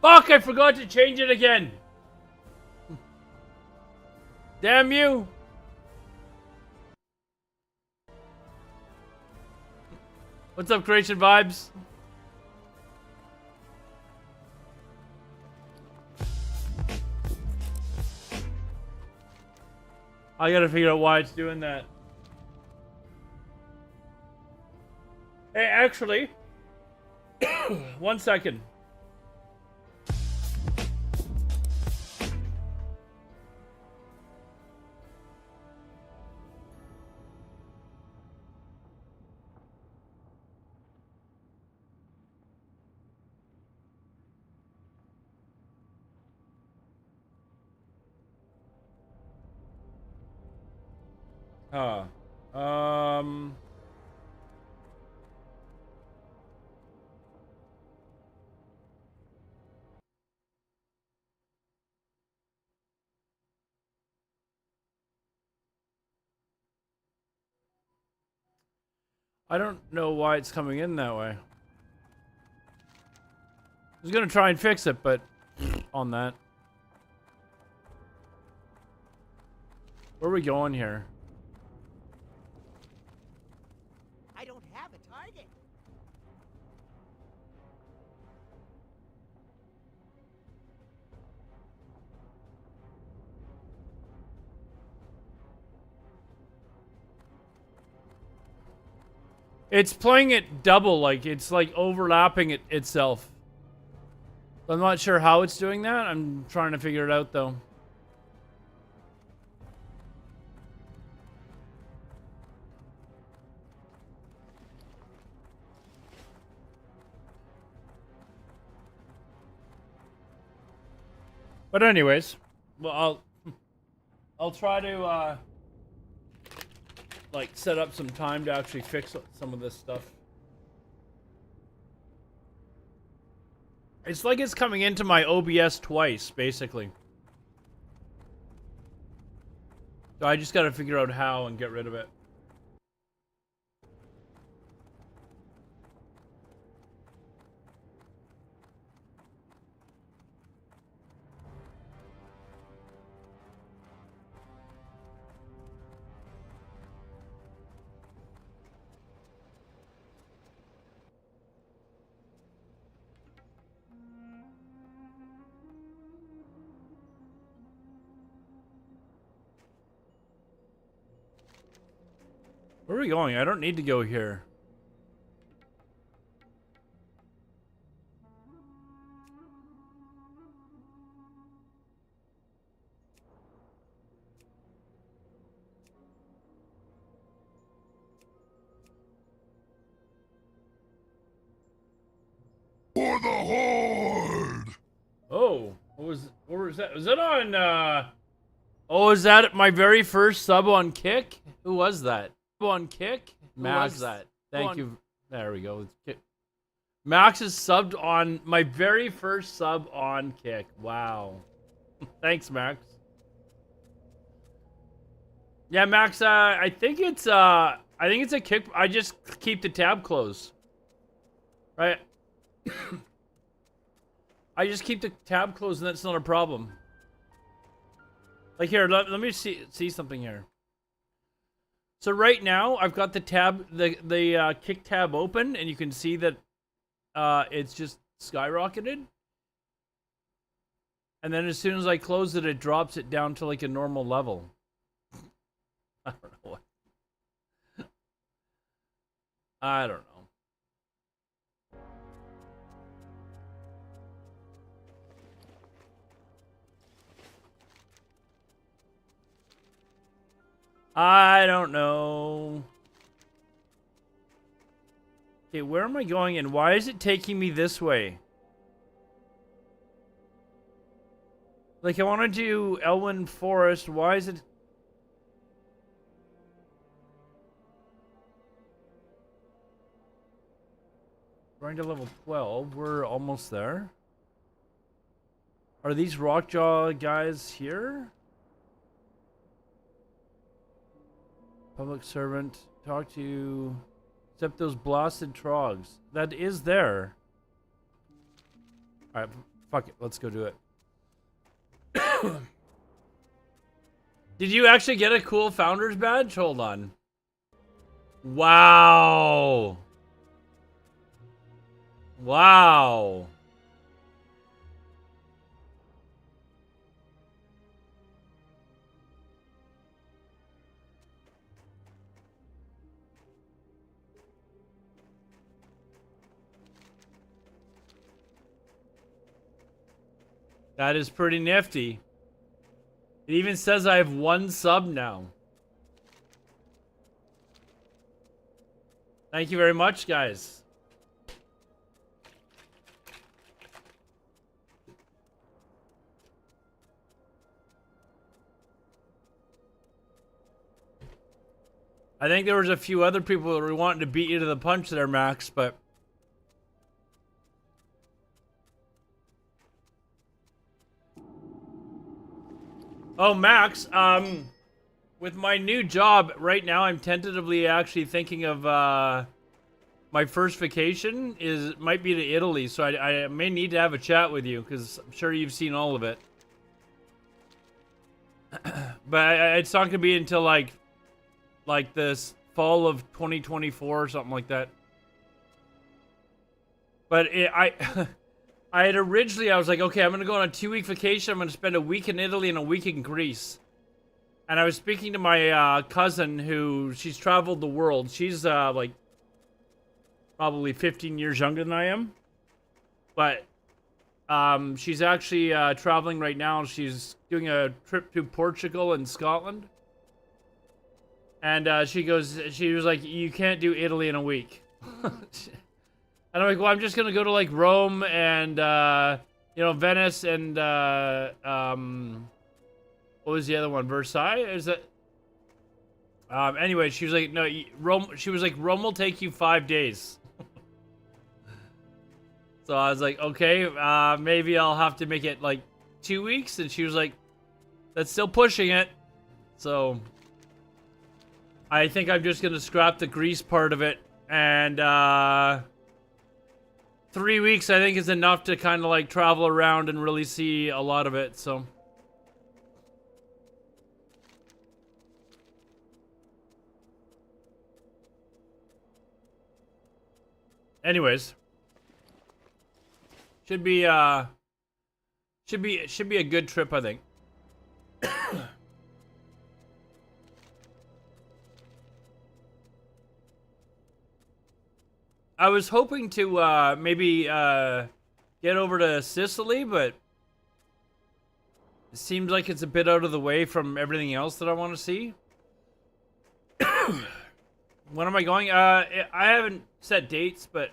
Fuck, I forgot to change it again. Damn you. What's up, Creation Vibes? I gotta figure out why it's doing that. Hey, actually, 1 second. Um. I don't know why it's coming in that way. I was gonna try and fix it, but on that. Where are we going here? I don't have a target. It's playing it double, like it's like overlapping itself. I'm not sure how it's doing that. I'm trying to figure it out though. But anyways, well, I'll try to like set up some time to actually fix some of this stuff. It's like it's coming into my OBS twice, basically. So I just gotta figure out how and get rid of it. Where are we going? I don't need to go here. For the Horde! Oh, what was that? Was that on, oh, is that my very first sub on Kick? Who was that? On Kick? Max. Who was that? Thank you. There we go. Max is subbed on my very first sub on Kick. Wow. Thanks, Max. Yeah, Max, I think it's a Kick. I just keep the tab closed. Right? I just keep the tab closed and that's not a problem. Like here, let me see something here. So right now, I've got the tab, the Kick tab open, and you can see that it's just skyrocketed. And then as soon as I close it, it drops it down to like a normal level. I don't know what. I don't know. I don't know. Okay, where am I going and why is it taking me this way? Like, I want to do Elwyn Forest. Why is it... Going to level 12. We're almost there. Are these Rockjaw guys here? Public servant. Talk to... Except those blasted trogs. That is there. Alright. Fuck it, let's go do it. Did you actually get a cool founder's badge? Hold on. Wow. Wow. That is pretty nifty. It even says I have 1 sub now. Thank you very much, guys. I think there was a few other people that were wanting to beat you to the punch there, Max, but... Oh, Max, with my new job right now, I'm tentatively actually thinking of, my first vacation might be to Italy, so I may need to have a chat with you, because I'm sure you've seen all of it. But it's not going to be until, like this fall of 2024 or something like that. But I had originally, I was like, okay, I'm going to go on a 2-week vacation. I'm going to spend a week in Italy and a week in Greece. And I was speaking to my cousin who, she's traveled the world. She's like probably 15 years younger than I am. But she's actually traveling right now. She's doing a trip to Portugal and Scotland. And she was like, you can't do Italy in a week. And I'm like, well, I'm just going to go to, like, Rome and, you know, Venice and, what was the other one? Versailles? Is that... anyway, she was like, no, Rome... She was like, Rome will take you 5 days. So I was like, okay, maybe I'll have to make it, like, 2 weeks. And she was like, that's still pushing it. So... I think I'm just going to scrap the Greece part of it. And, 3 weeks, I think, is enough to kind of, like, travel around and really see a lot of it, so. Anyways. Should be a good trip, I think. I was hoping to maybe get over to Sicily, but it seems like it's a bit out of the way from everything else that I want to see. When am I going? I haven't set dates, but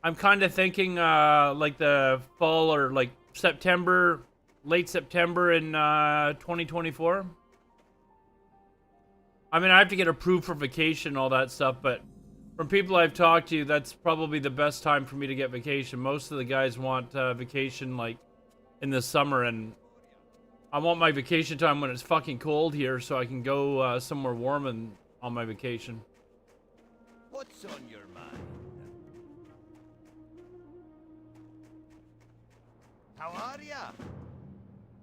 I'm kind of thinking like the fall or like September, late September in 2024. I mean, I have to get approved for vacation, all that stuff, but from people I've talked to, that's probably the best time for me to get vacation. Most of the guys want vacation like in the summer, and I want my vacation time when it's fucking cold here so I can go somewhere warm and on my vacation. What's on your mind? How are ya?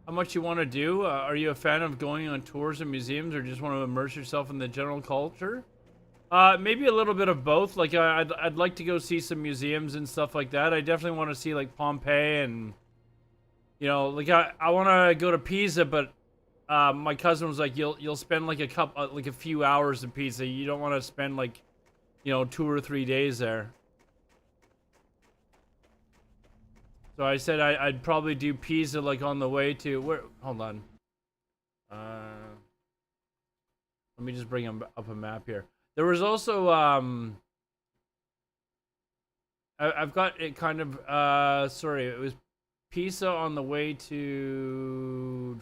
How much you want to do? Are you a fan of going on tours and museums, or just want to immerse yourself in the general culture? Maybe a little bit of both. Like, I'd like to go see some museums and stuff like that. I definitely want to see, like, Pompeii and, you know, like, I want to go to Pisa, but, my cousin was like, you'll spend, like, a few hours in Pisa. You don't want to spend, like, you know, 2 or 3 days there. So I said I'd probably do Pisa, like, on the way to, where, hold on. Let me just bring up a map here. There was also, I've got it kind of, sorry, it was Pisa on the way to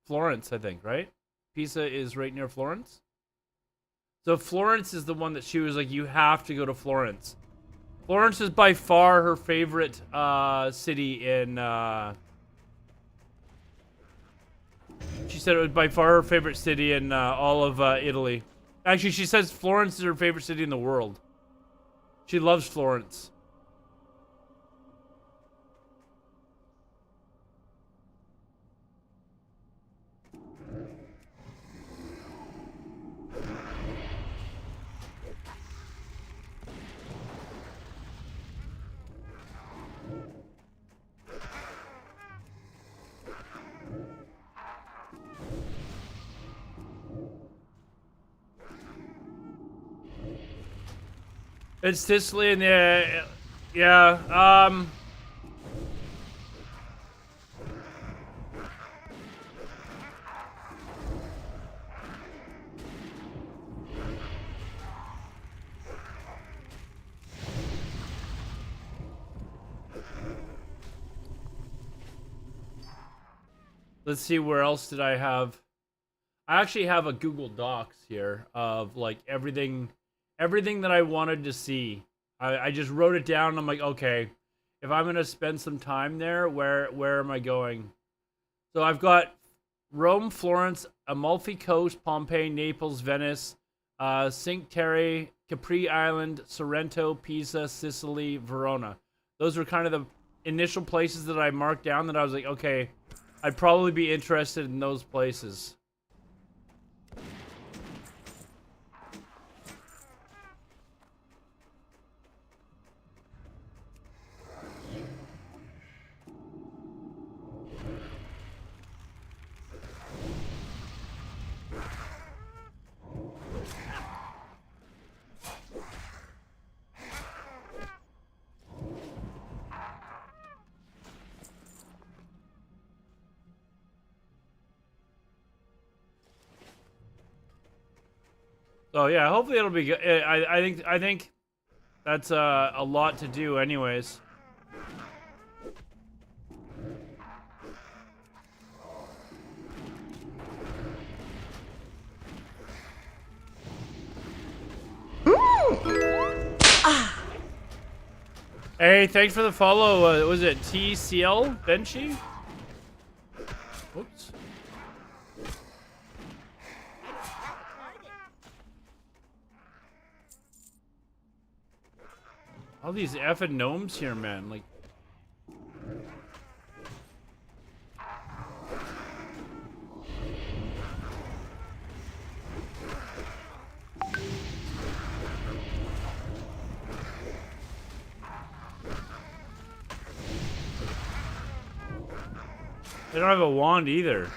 Florence, I think, right? Pisa is right near Florence. So Florence is the one that she was like, you have to go to Florence. Florence is by far her favorite, city in, she said it was by far her favorite city in all of Italy. Actually, she says Florence is her favorite city in the world. She loves Florence. It's Sicily and the yeah. Let's see, where else did I have? I actually have a Google Docs here of like everything that I wanted to see. I just wrote it down. And I'm like, okay, if I'm gonna spend some time there, where am I going? So I've got Rome, Florence, Amalfi Coast, Pompeii, Naples, Venice, Cinque Terre, Capri Island, Sorrento, Pisa, Sicily, Verona. Those were kind of the initial places that I marked down that I was like, okay, I'd probably be interested in those places. So yeah, hopefully it'll be good. I think that's a lot to do, anyways. Hey, thanks for the follow. Was it TCL Benchy? Whoops. All these effing gnomes here, man. Like, they don't have a wand either.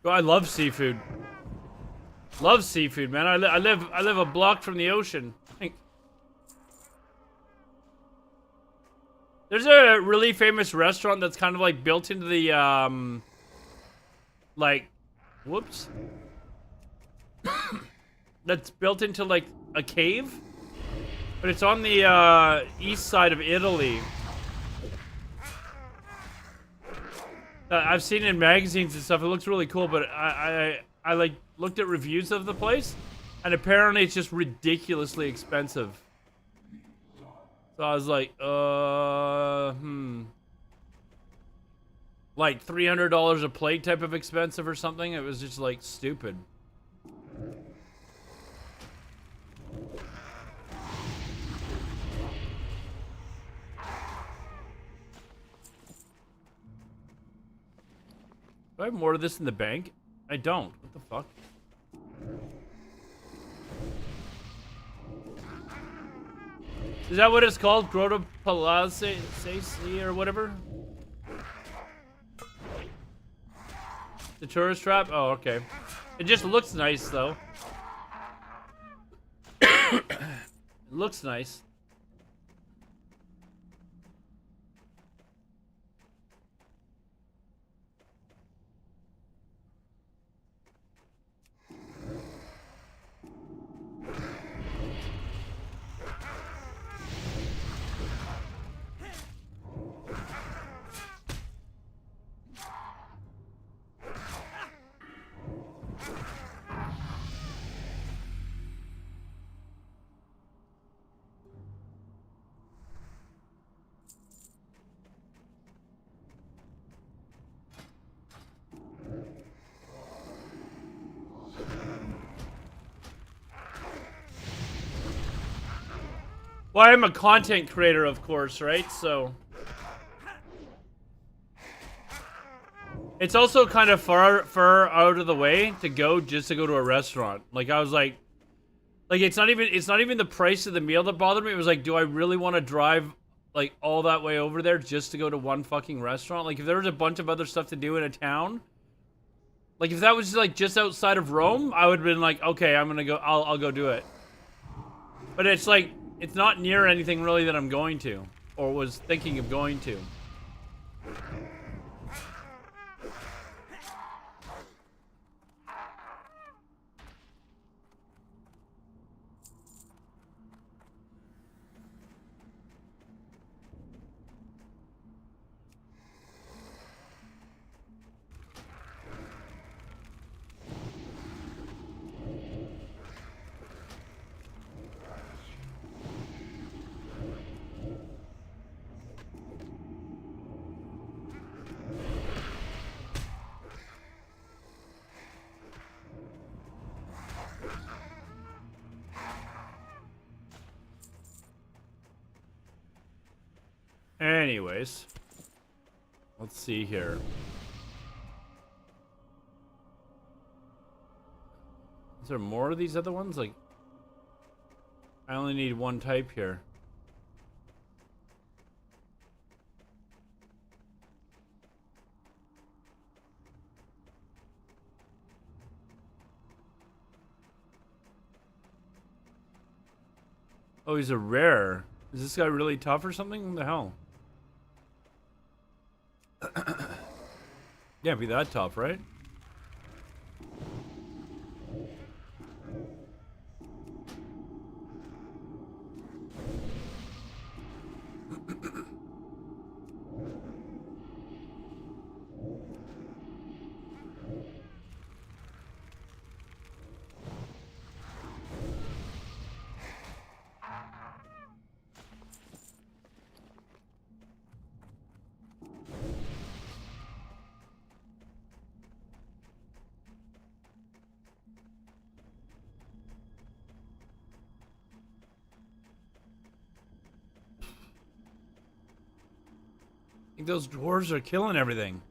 Oh, I love seafood. Love seafood, man. I live a block from the ocean. There's a really famous restaurant that's kind of like built into the like, whoops. That's built into like a cave, but it's on the east side of Italy. I've seen it in magazines and stuff. It looks really cool, but I like looked at reviews of the place, and apparently it's just ridiculously expensive. So I was like, like $300 a plate type of expensive or something. It was just like stupid. Do I have more of this in the bank? I don't. What the fuck? Is that what it's called? Grotto Palazzi or whatever? The tourist trap? Oh, okay. It just looks nice, though. It looks nice. Well, I'm a content creator, of course, right? So It's also kind of far out of the way to go just to go to a restaurant. Like I was like it's not even the price of the meal that bothered me. It was like, do I really want to drive like all that way over there just to go to one fucking restaurant? Like if there was a bunch of other stuff to do in a town, like if that was like just outside of Rome, I would have been like, okay, I'm gonna go. I'll go do it. But it's like it's not near anything really that I'm going to or was thinking of going to. Anyways, let's see here. Is there more of these other ones? Like, I only need one type here. Oh, he's a rare. Is this guy really tough or something? What the hell? Can't be that tough, right? I think those dwarves are killing everything.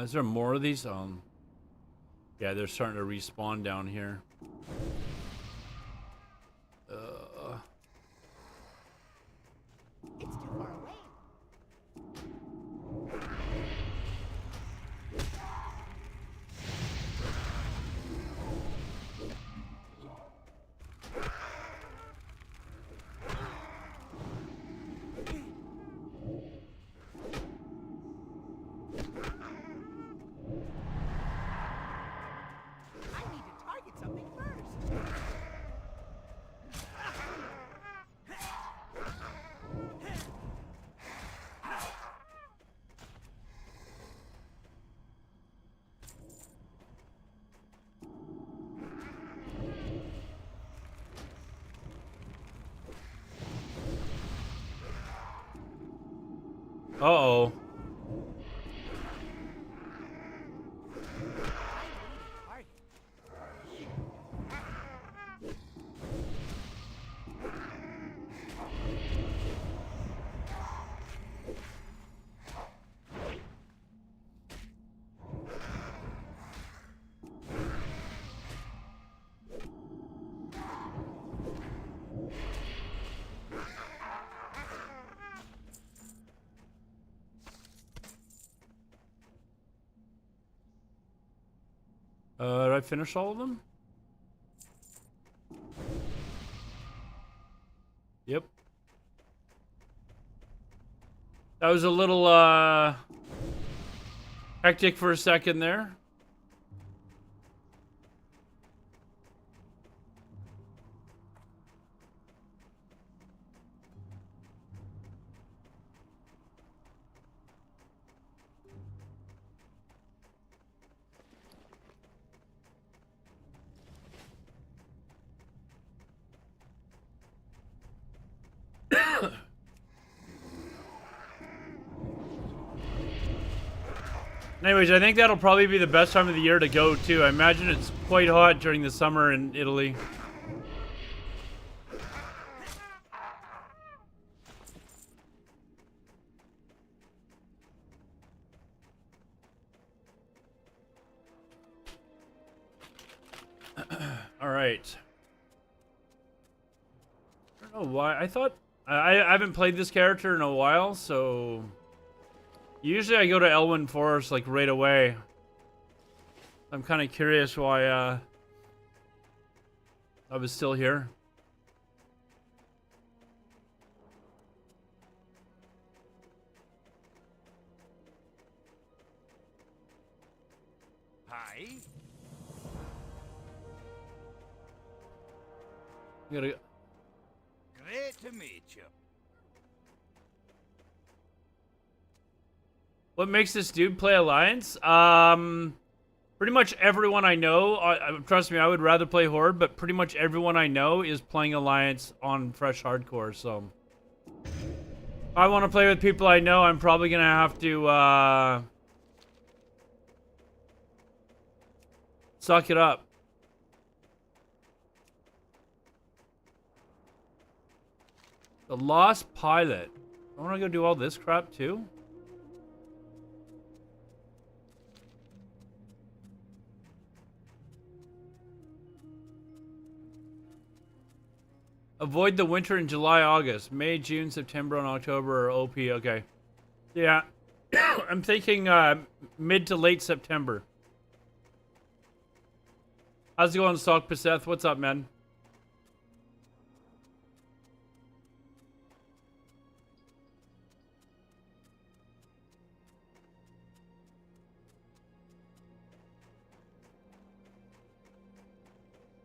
Is there more of these? Yeah, they're starting to respawn down here. It's too far away. I need to target something first. Uh-oh. Did I finish all of them? Yep. That was a little, hectic for a second there. Anyways, I think that'll probably be the best time of the year to go, too. I imagine it's quite hot during the summer in Italy. All right. I don't know why. I thought... I haven't played this character in a while, so... Usually I go to Elwyn Forest, like, right away. I'm kind of curious why, I was still here. Hi. You gotta... Great to meet you. What makes this dude play Alliance? Pretty much everyone I know, trust me, I would rather play Horde, but pretty much everyone I know is playing Alliance on Fresh Hardcore, so... If I want to play with people I know, I'm probably gonna have to, suck it up. The Lost Pilot. I want to go do all this crap, too? Avoid the winter in July, August. May, June, September, and October are OP. Okay. Yeah. I'm thinking mid to late September. How's it going, Stock Paseth? What's up, man?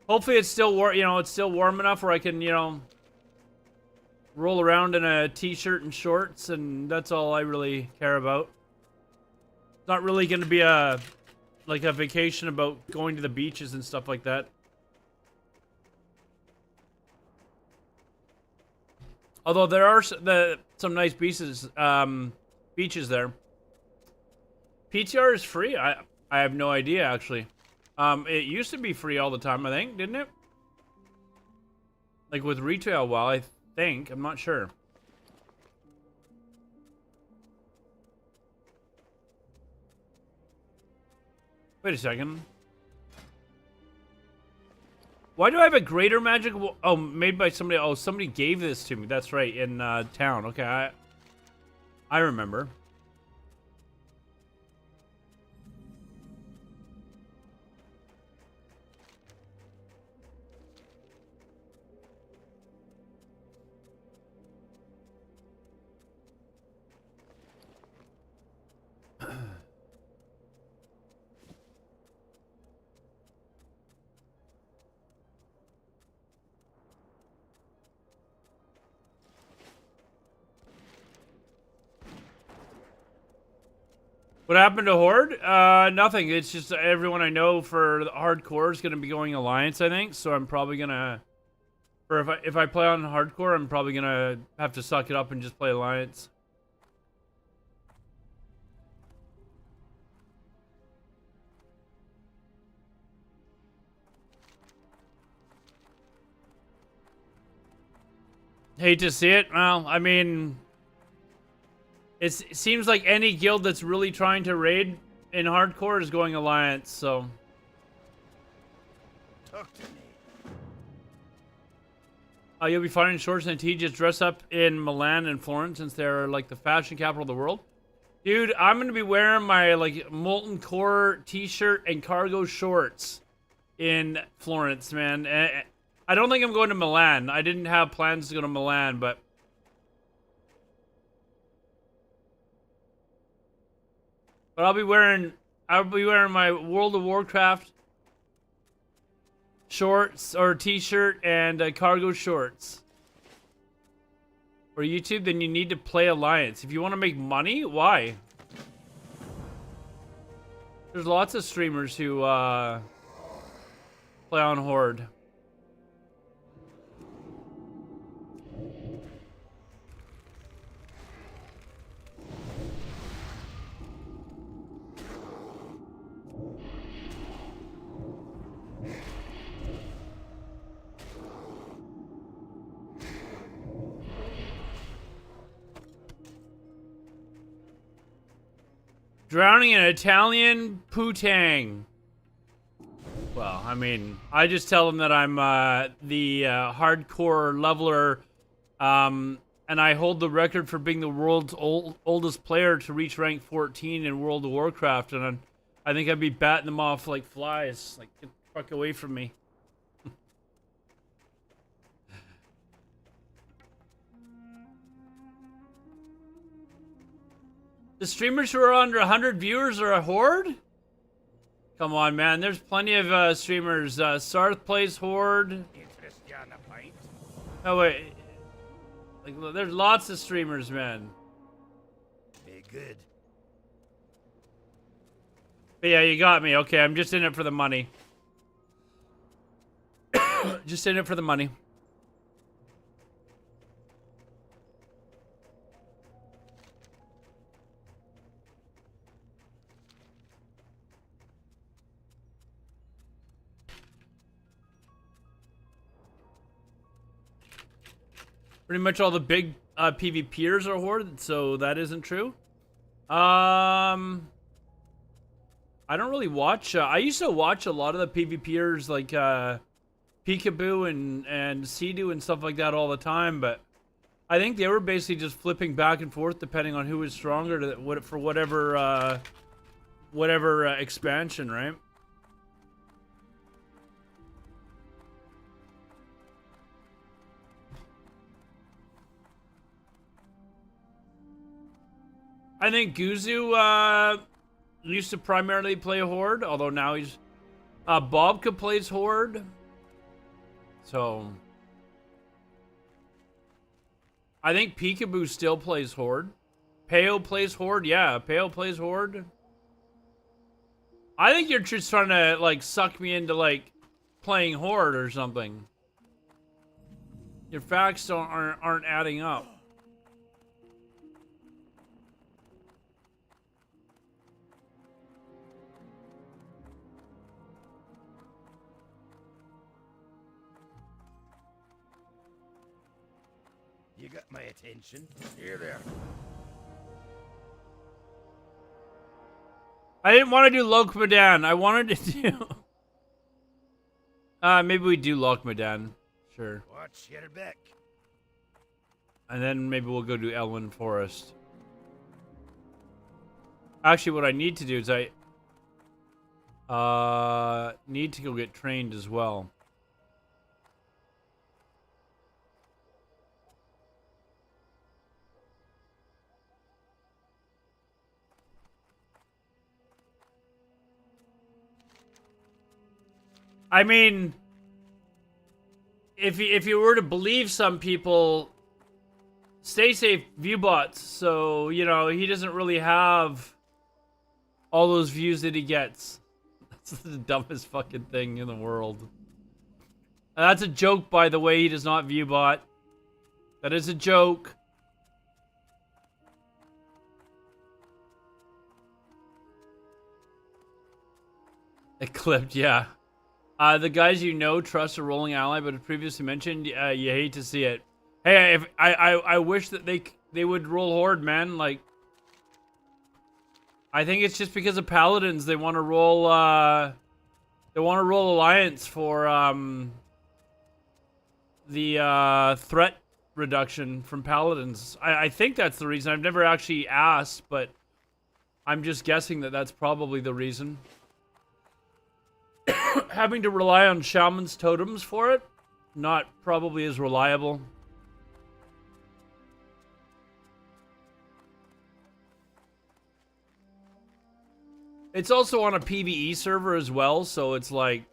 Hopefully it's still it's still warm enough where I can, roll around in a t-shirt and shorts, and that's all I really care about. It's not really going to be a vacation about going to the beaches and stuff like that. Although there are some nice beaches there. PTR is free? I have no idea, actually. It used to be free all the time, I think, didn't it? Like with retail, well, I think. I'm not sure. Wait a second. Why do I have a greater magic? Oh, made by somebody. Oh, somebody gave this to me. That's right, in town. Okay, I remember. What happened to Horde? Nothing. It's just everyone I know for the hardcore is going to be going Alliance, I think. So I'm probably going to... Or if I play on hardcore, I'm probably going to have to suck it up and just play Alliance. Hate to see it. Well, I mean... It seems like any guild that's really trying to raid in hardcore is going Alliance, so... Talk to me. You'll be finding shorts and tee. Just dress up in Milan and Florence since they're like the fashion capital of the world. Dude, I'm gonna be wearing my like molten core t-shirt and cargo shorts in Florence, man. I don't think I'm going to Milan. I didn't have plans to go to Milan, but I'll be wearing my World of Warcraft shorts or t-shirt and cargo shorts. For YouTube, then you need to play Alliance. If you want to make money, why? There's lots of streamers who play on Horde. Drowning an Italian putang. Well, I mean, I just tell them that I'm the hardcore leveler, and I hold the record for being the world's oldest player to reach rank 14 in World of Warcraft, and I think I'd be batting them off like flies. Like, get the fuck away from me. The streamers who are under 100 viewers are a Horde? Come on, man. There's plenty of streamers. Sarth plays Horde. Oh, wait. Like, there's lots of streamers, man. Be good. But yeah, you got me. Okay, I'm just in it for the money. Just in it for the money. Pretty much all the big PvPers are Horde, so that isn't true. I don't really watch. I used to watch a lot of the PvPers like Peekaboo and Sea-Doo and stuff like that all the time, but I think they were basically just flipping back and forth depending on who was stronger for whatever expansion, right? I think Guzu used to primarily play Horde, although now he's Bobka plays Horde. So I think Peekaboo still plays Horde. Peo plays Horde, yeah, Peo plays Horde. I think you're just trying to like suck me into like playing Horde or something. Your facts aren't adding up. You got my attention. Here there. I didn't want to do Lokmadan. I wanted to do... maybe we do Lokmadan. Sure. Watch your back. And then maybe we'll go do Elwyn Forest. Actually, what I need to do is I... need to go get trained as well. I mean, if you were to believe some people, stay safe, Viewbots. So, you know, he doesn't really have all those views that he gets. That's the dumbest fucking thing in the world. And that's a joke, by the way. He does not Viewbot. That is a joke. It clipped, yeah. The guys you know trust a rolling ally, but as previously mentioned, you hate to see it. Hey, if I wish that they would roll Horde, man. Like, I think it's just because of Paladins they want to roll Alliance for the threat reduction from Paladins. I think that's the reason. I've never actually asked, but I'm just guessing that that's probably the reason. Having to rely on shaman's totems for it, not probably as reliable. It's also on a PvE server as well, so it's like,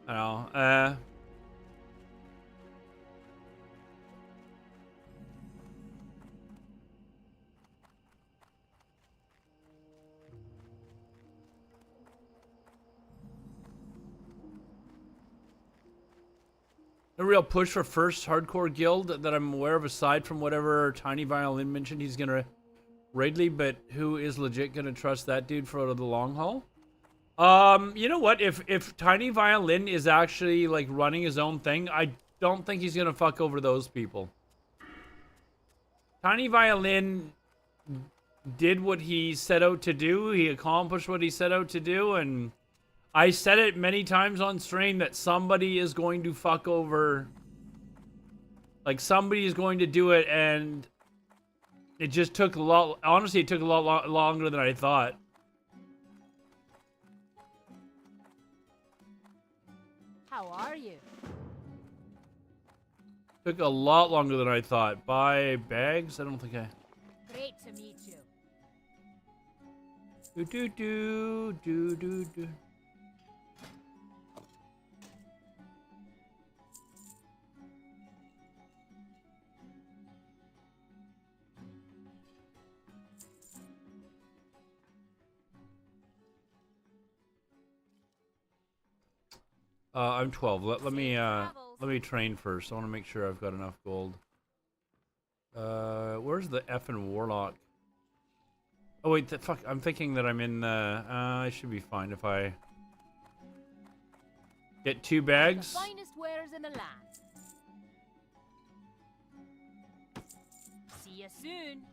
I don't know, a real push for first hardcore guild that I'm aware of, aside from whatever Tiny Violin mentioned he's gonna Raidley, but who is legit gonna trust that dude for the long haul? You know what? If Tiny Violin is actually like running his own thing, I don't think he's gonna fuck over those people. Tiny Violin did what he set out to do. He accomplished what he set out to do, and I said it many times on stream that somebody is going to fuck over. Like, somebody is going to do it, and it just took a lot. Honestly, it took a lot longer than I thought. How are you? Took a lot longer than I thought. Buy bags? I don't think I. Great to meet you. Do. I'm 12. Let me train first. I want to make sure I've got enough gold. Where's the effing Warlock? Oh wait, fuck! I'm thinking that I'm in the. I should be fine if I get 2 bags. The finest wares in the land. See you soon.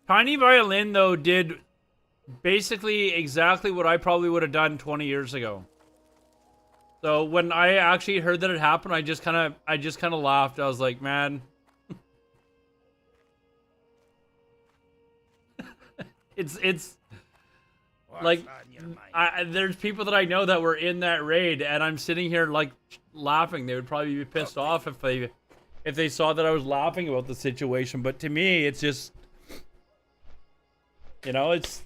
Tiny Violin, though, did basically exactly what I probably would have done 20 years ago. So when I actually heard that it happened, I just kind of laughed. I was like, man, it's What's like on your mind? there's people that I know that were in that raid, and I'm sitting here like laughing. They would probably be pissed off if they saw that I was laughing about the situation. But to me, it's just, you know, it's.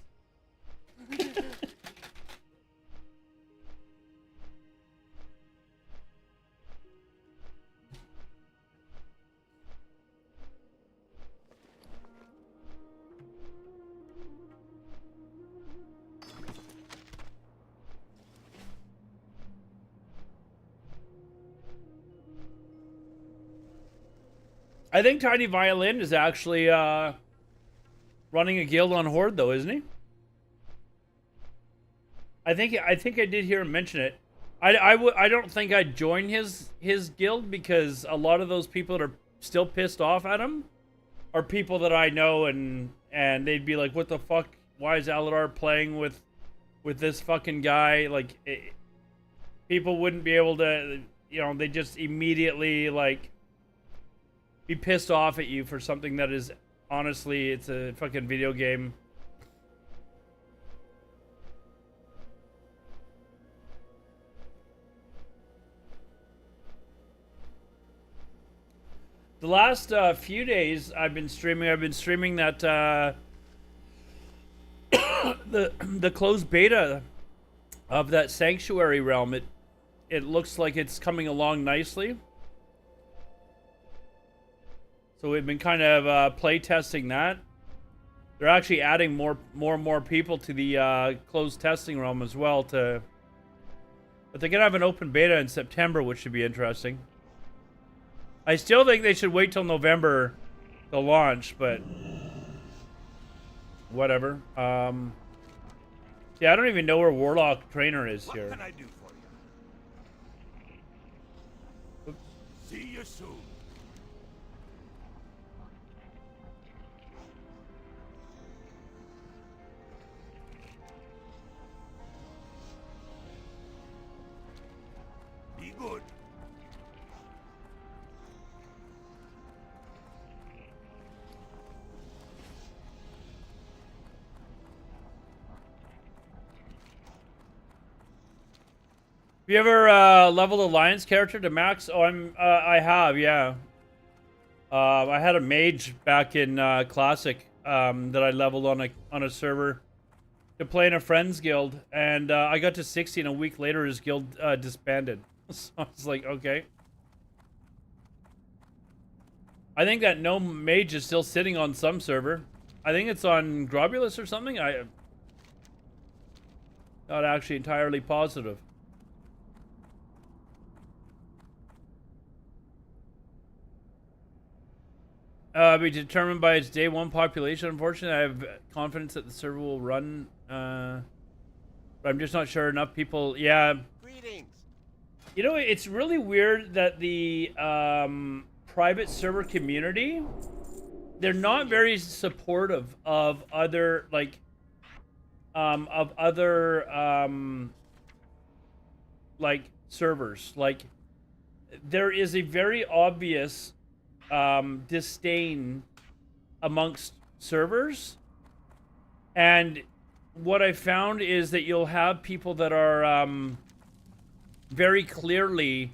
I think Tiny Violin is actually running a guild on Horde, though, isn't he? I think I did hear him mention it. I don't think I'd join his guild, because a lot of those people that are still pissed off at him are people that I know, and they'd be like, "What the fuck? Why is Alodar playing with this fucking guy?" Like, people wouldn't be able to, you know, they just immediately like be pissed off at you for something that is, honestly, it's a fucking video game. The last few days I've been streaming that the closed beta of that Sanctuary realm. It looks like it's coming along nicely. So we've been kind of play testing that. They're actually adding more and more people to the closed testing realm as well. But they're gonna have an open beta in September, which should be interesting. I still think they should wait till November to launch, but whatever. Yeah, I don't even know where Warlock Trainer is What here. can I do for you? See you soon. you ever leveled a Lions character to max? Oh, I have, yeah. I had a mage back in Classic that I leveled on a server to play in a friend's guild, and I got to 60, and a week later his guild disbanded. So I was like, okay. I think that no mage is still sitting on some server. I think it's on Grobulus or something. I'm not actually entirely positive. Be determined by its day one population. Unfortunately, I have confidence that the server will run. But I'm just not sure enough people. Yeah. Greetings. You know, it's really weird that the private server community, they're not very supportive of other like servers. Like, there is a very obvious disdain amongst servers, and what I found is that you'll have people that are very clearly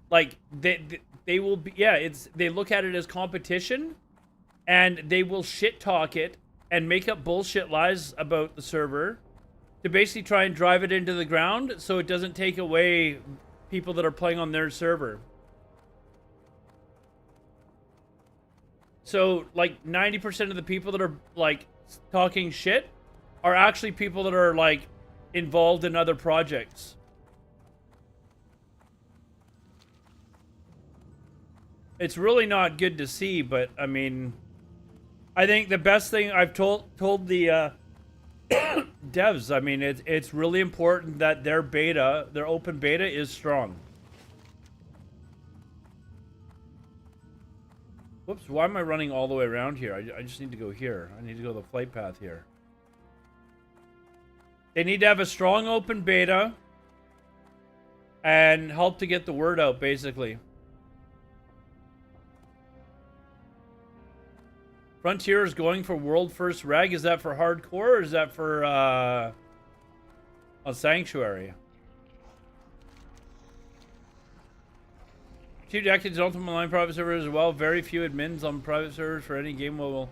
like they will be, yeah, they look at it as competition, and they will shit talk it and make up bullshit lies about the server to basically try and drive it into the ground so it doesn't take away people that are playing on their server. So, like, 90% of the people that are, like, talking shit are actually people that are, like, involved in other projects. It's really not good to see, but, I mean, I think the best thing I've told the devs, I mean, it's really important that their open beta is strong. Whoops, why am I running all the way around here? I just need to go here. I need to go the flight path here. They need to have a strong open beta and help to get the word out, basically. Frontier is going for world first reg. Is that for hardcore or is that for a sanctuary? 2 decades Ultimate Online private servers as well. Very few admins on private servers for any game mobile.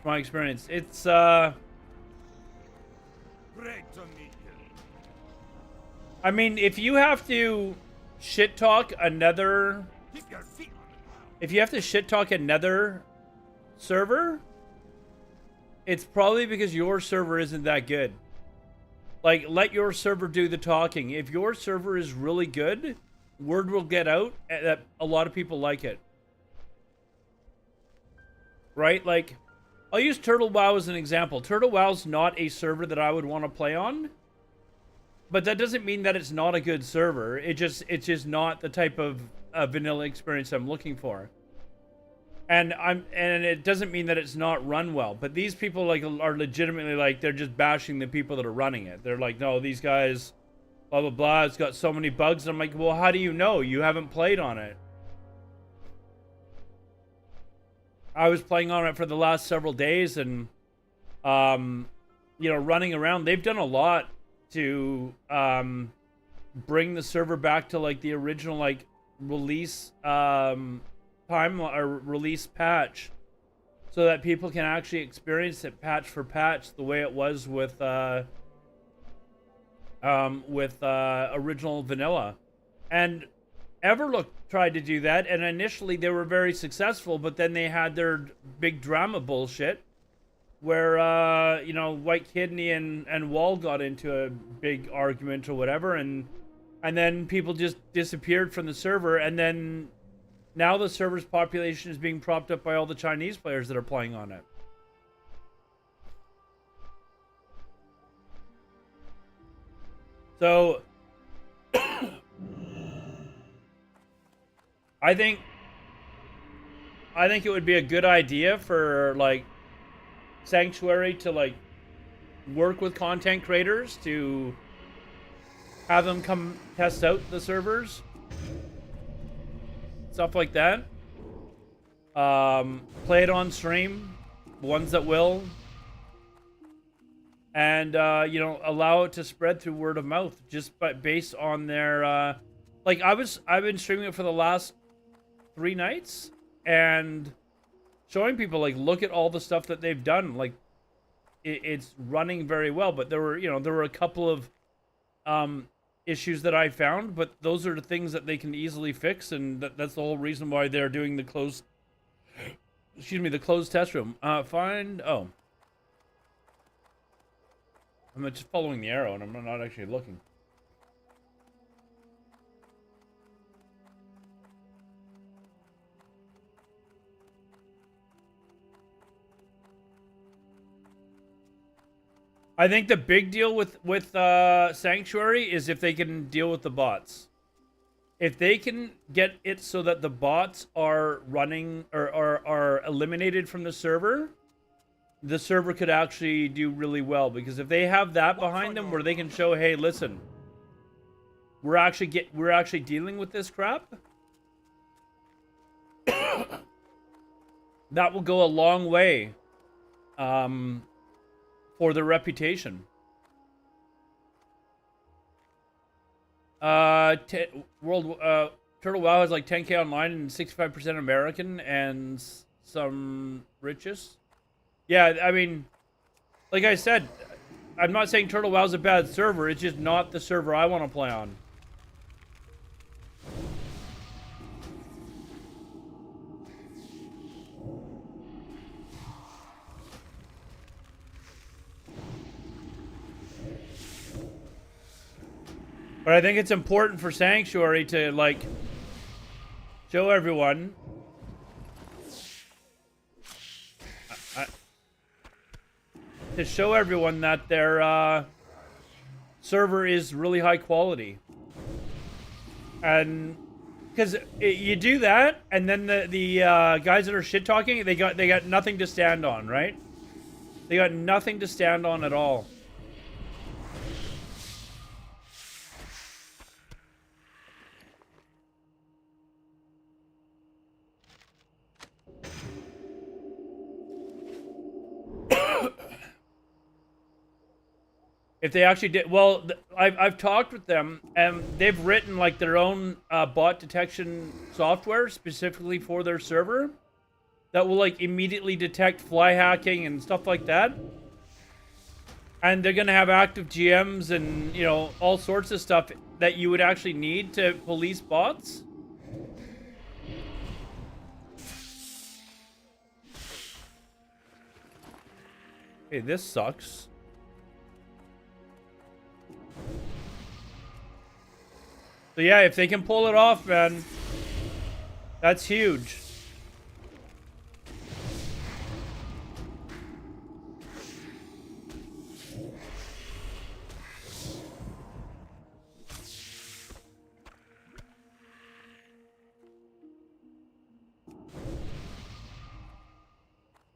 From my experience, it's Great to meet you. I mean, if you have to shit talk another, Keep your feet on the ground. if you have to shit talk another server, it's probably because your server isn't that good. Like, let your server do the talking. If your server is really good, word will get out that a lot of people like it. Right? Like, I'll use Turtle WoW as an example. Turtle WoW's not a server that I would want to play on, but that doesn't mean that it's not a good server. It's just not the type of vanilla experience I'm looking for. And it doesn't mean that it's not run well, but these people like are legitimately like, they're just bashing the people that are running it. They're like, no, these guys, blah blah blah, it's got so many bugs. And I'm like, well, how do you know? You haven't played on it. I was playing on it for the last several days, and you know, running around. They've done a lot to bring the server back to like the original like release time or release patch, so that people can actually experience it patch for patch the way it was with original vanilla. And Everlook tried to do that, and initially they were very successful, but then they had their big drama bullshit where you know, White Kidney and Wall got into a big argument or whatever, and then people just disappeared from the server, and then now the server's population is being propped up by all the Chinese players that are playing on it. So I think it would be a good idea for like Sanctuary to like work with content creators to have them come test out the servers, stuff like that. Play it on stream, ones that will, and you know, allow it to spread through word of mouth just based on their like I've been streaming it for the last 3 nights and showing people like, look at all the stuff that they've done. Like it's running very well, but there were a couple of issues that I found, but those are the things that they can easily fix, and that's the whole reason why they're doing the closed test room. I'm just following the arrow and I'm not actually looking. I think the big deal with Sanctuary is if they can deal with the bots. If they can get it so that the bots are running or are eliminated from the server could actually do really well. Because if they have that behind them where they can show, hey, listen, we're actually dealing with this crap, that will go a long way. For their reputation. Turtle WoW has like 10k online and 65% American and some riches. Yeah, I mean, like I said, I'm not saying Turtle WoW's a bad server. It's just not the server I want to play on. But I think it's important for Sanctuary to, like, show everyone. To show everyone that their server is really high quality. And because you do that, and then the guys that are shit talking, they got nothing to stand on, right? They got nothing to stand on at all. If they actually did, well, I've talked with them, and they've written like their own bot detection software specifically for their server that will like immediately detect fly hacking and stuff like that. And they're gonna have active GMs and, you know, all sorts of stuff that you would actually need to police bots. Hey, this sucks. So yeah, if they can pull it off, man, that's huge.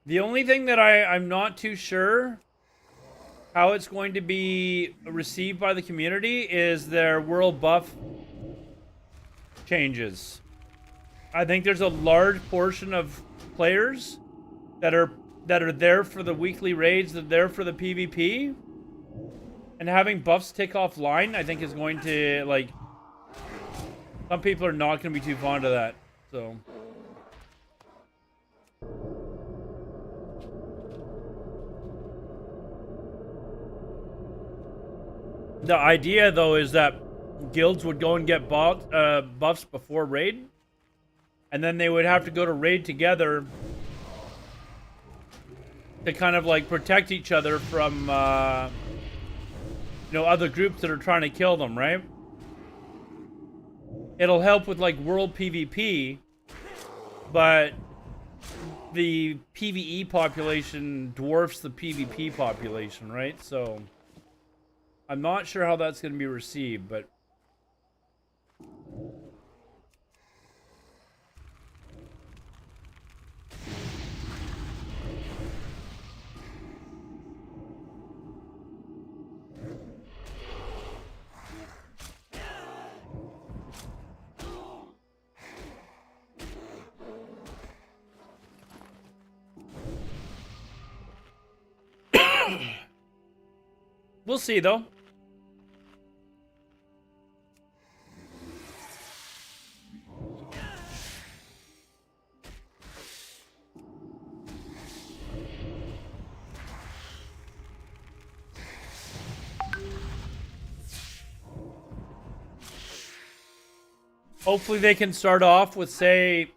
The only thing that I'm not too sure how it's going to be received by the community is their world buff changes. I think there's a large portion of players that are there for the weekly raids, that are there for the PvP, and having buffs take offline, I think is going to, like, some people are not going to be too fond of that. So the idea, though, is that guilds would go and get buffs before raid, and then they would have to go to raid together to kind of like protect each other from you know, other groups that are trying to kill them, right? It'll help with like world PvP, but the PvE population dwarfs the PvP population, right? So I'm not sure how that's going to be received, but We'll see though. Hopefully they can start off with, say,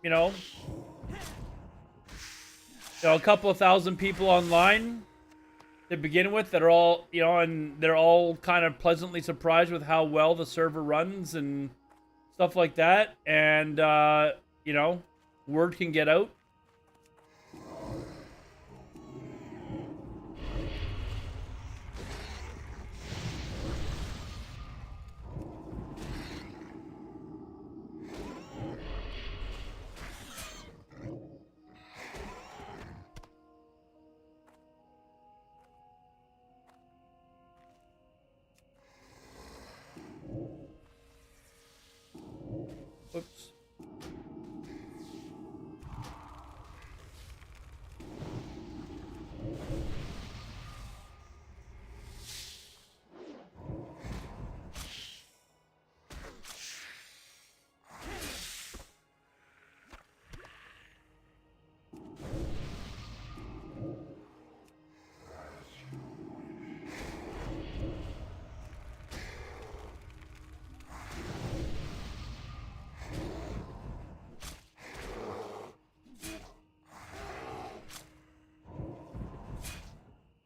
a couple of thousand people online to begin with that are all, and they're all kind of pleasantly surprised with how well the server runs and stuff like that. And, word can get out. Oops.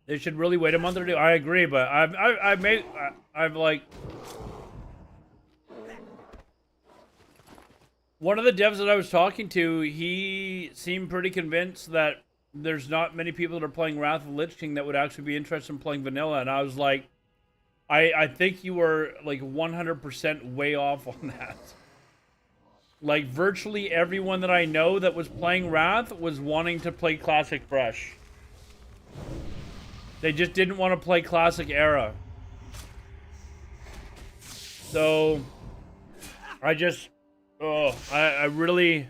They should really wait a month or two. I agree, but I've like one of the devs that I was talking to, he seemed pretty convinced that there's not many people that are playing Wrath of the Lich King that would actually be interested in playing vanilla, and I was like, I think you were like 100% way off on that. Like virtually everyone that I know that was playing Wrath was wanting to play Classic Fresh. They just didn't want to play Classic Era. So, I just, I really,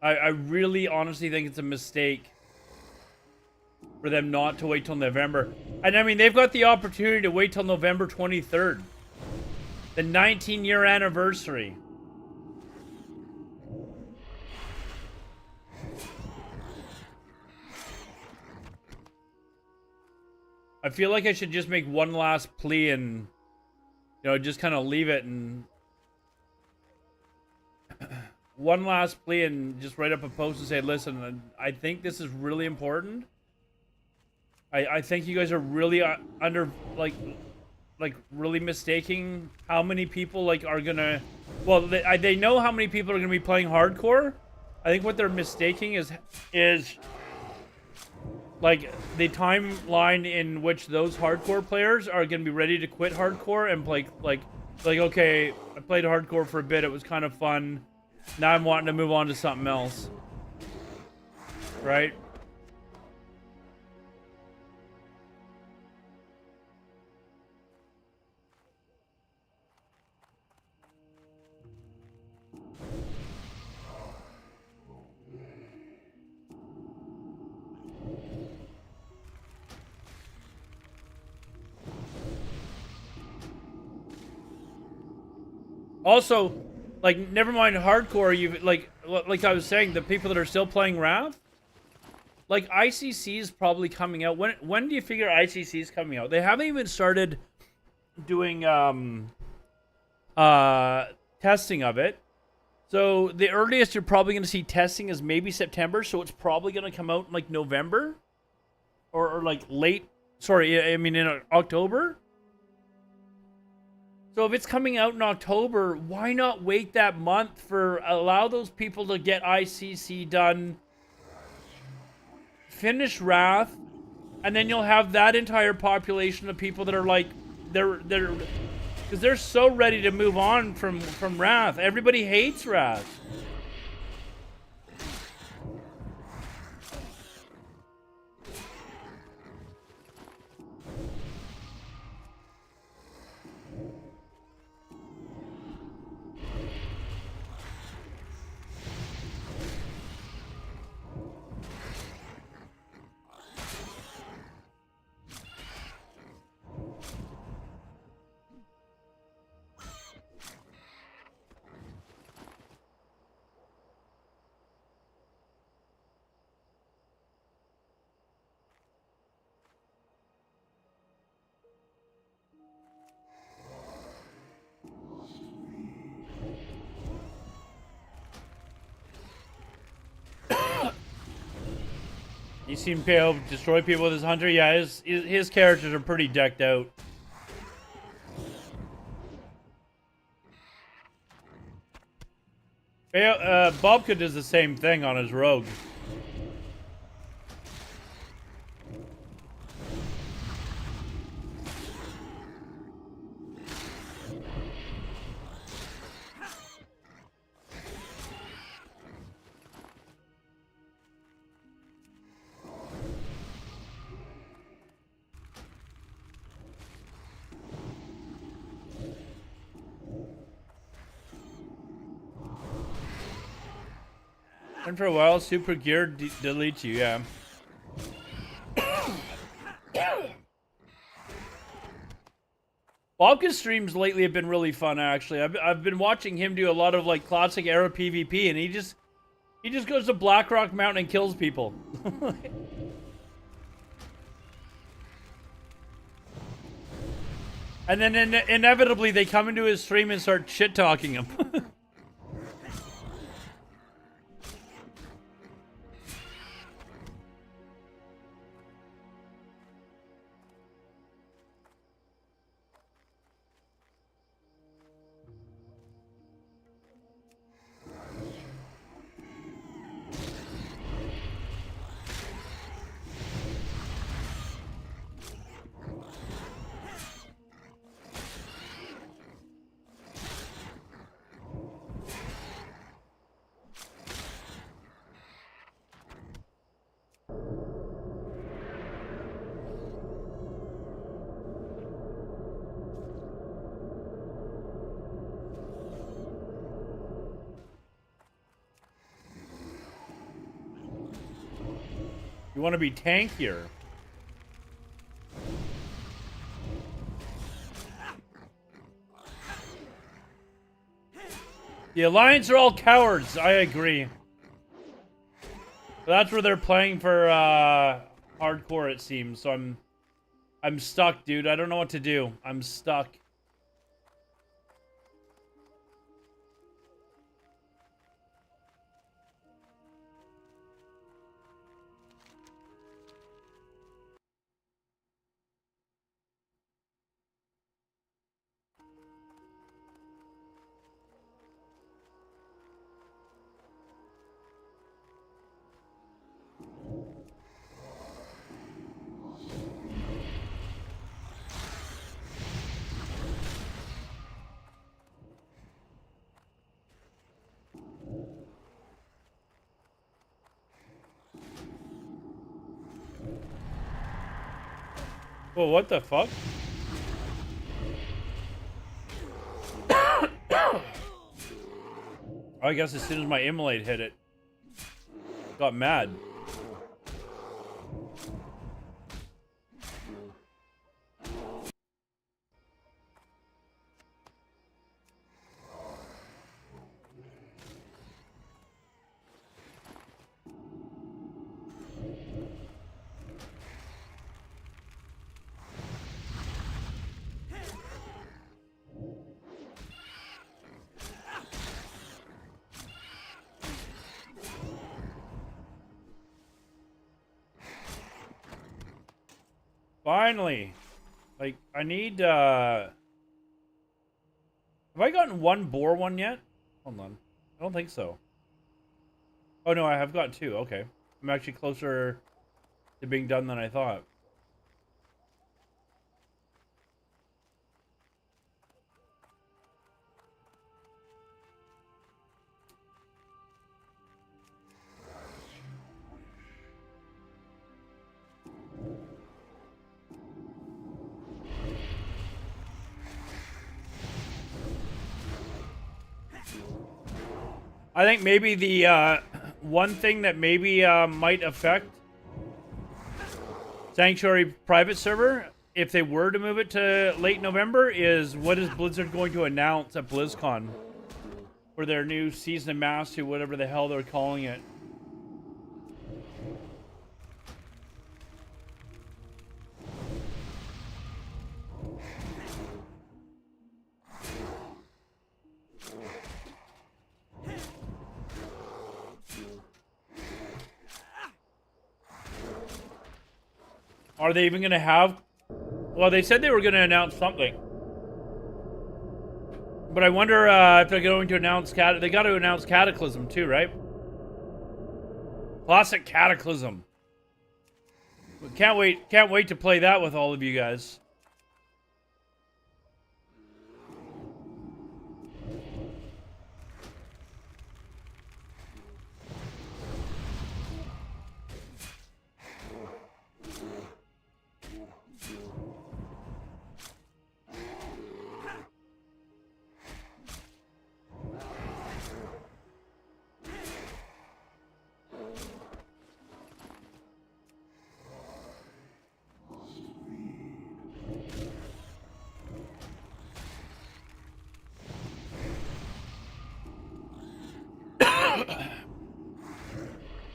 I really honestly think it's a mistake for them not to wait till November. And I mean, they've got the opportunity to wait till November 23rd. The 19-year anniversary. I feel like I should just make one last plea and, just kind of leave it and... one last plea and just write up a post and say, listen, I think this is really important. I think you guys are really really mistaking how many people, are gonna... Well, they know how many people are gonna be playing hardcore. I think what they're mistaking is the timeline in which those hardcore players are going to be ready to quit hardcore and play, okay, I played hardcore for a bit, it was kind of fun, now I'm wanting to move on to something else. Right? Also, never mind hardcore, like I was saying, the people that are still playing Wrath, ICC is probably coming out. When do you figure ICC is coming out? They haven't even started doing testing of it. So the earliest you're probably going to see testing is maybe September, so it's probably going to come out in November or late, in October. So if it's coming out in October, why not wait that month allow those people to get ICC done, finish Wrath, and then you'll have that entire population of people that are because they're so ready to move on from Wrath. Everybody hates Wrath. You seen Pale destroy people with his hunter? Yeah, his characters are pretty decked out. Bobka does the same thing on his rogue. And for a while, super gear deletes you, yeah. Bobka's streams lately have been really fun, actually. I've been watching him do a lot of like classic era PvP, and he just goes to Blackrock Mountain and kills people. And then inevitably they come into his stream and start shit talking him. You want to be tankier. The Alliance are all cowards, I agree. But that's where they're playing for hardcore, it seems. So I'm stuck, dude. I don't know what to do. I'm stuck. Well, what the fuck? I guess as soon as my immolate hit it, got mad. Finally. Like, I need, have I gotten one boar one yet? Hold on. I don't think so. Oh, no, I have got two. Okay. I'm actually closer to being done than I thought. I think maybe the one thing that maybe might affect Sanctuary private server, if they were to move it to late November, is what is Blizzard going to announce at BlizzCon for their new Season of Mastery, whatever the hell they're calling it. Are they even gonna have? Well, they said they were gonna announce something, but I wonder if they're going to announce They got to announce Cataclysm too, right? Classic Cataclysm. Can't wait to play that with all of you guys.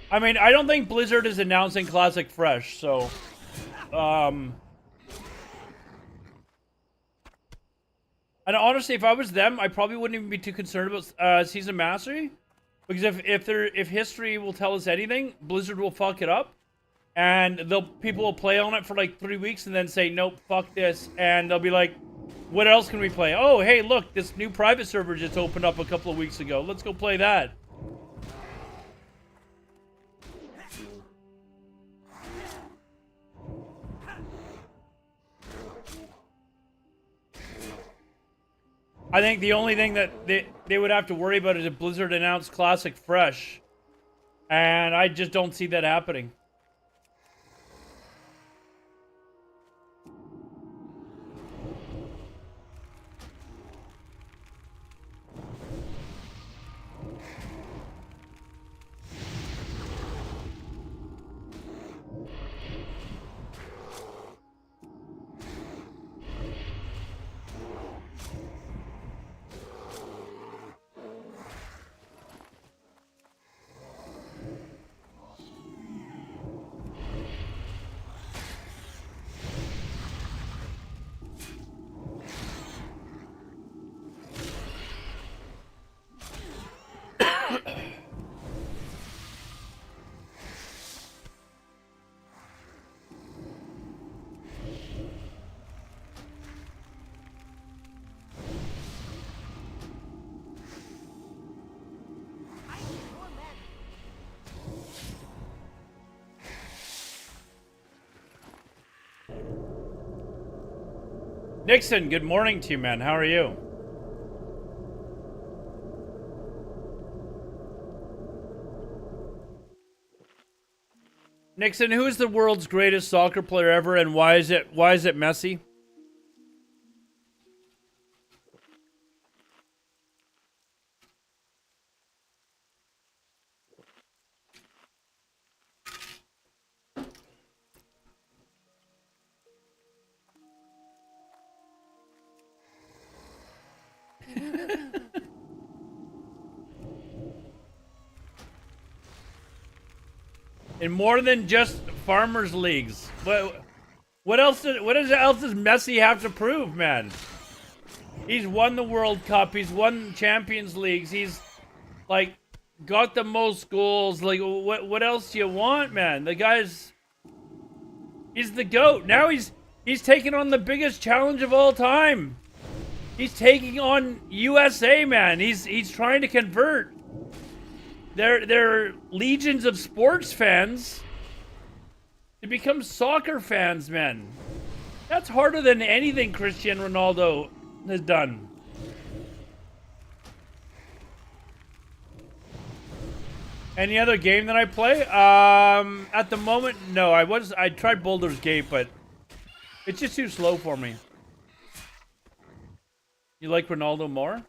I mean, I don't think Blizzard is announcing Classic Fresh, so, and honestly, if I was them, I probably wouldn't even be too concerned about Season Mastery, because if history will tell us anything, Blizzard will fuck it up, and people will play on it for like 3 weeks and then say, nope, fuck this, and they'll be like, what else can we play? Oh, hey, look, this new private server just opened up a couple of weeks ago. Let's go play that. I think the only thing that they would have to worry about is if Blizzard announced Classic Fresh. And I just don't see that happening. Nixon, good morning to you, man. How are you? Nixon, who is the world's greatest soccer player ever, and why is it Messi? In more than just farmers leagues. What else does Messi have to prove, man? He's won the World Cup, he's won Champions Leagues, he's like got the most goals. Like what else do you want, man? The guy's the GOAT. Now he's taking on the biggest challenge of all time. He's taking on USA, man. He's trying to convert their legions of sports fans to become soccer fans, man. That's harder than anything Cristiano Ronaldo has done. Any other game that I play? At the moment, no. I tried Baldur's Gate, but it's just too slow for me. You like Ronaldo more?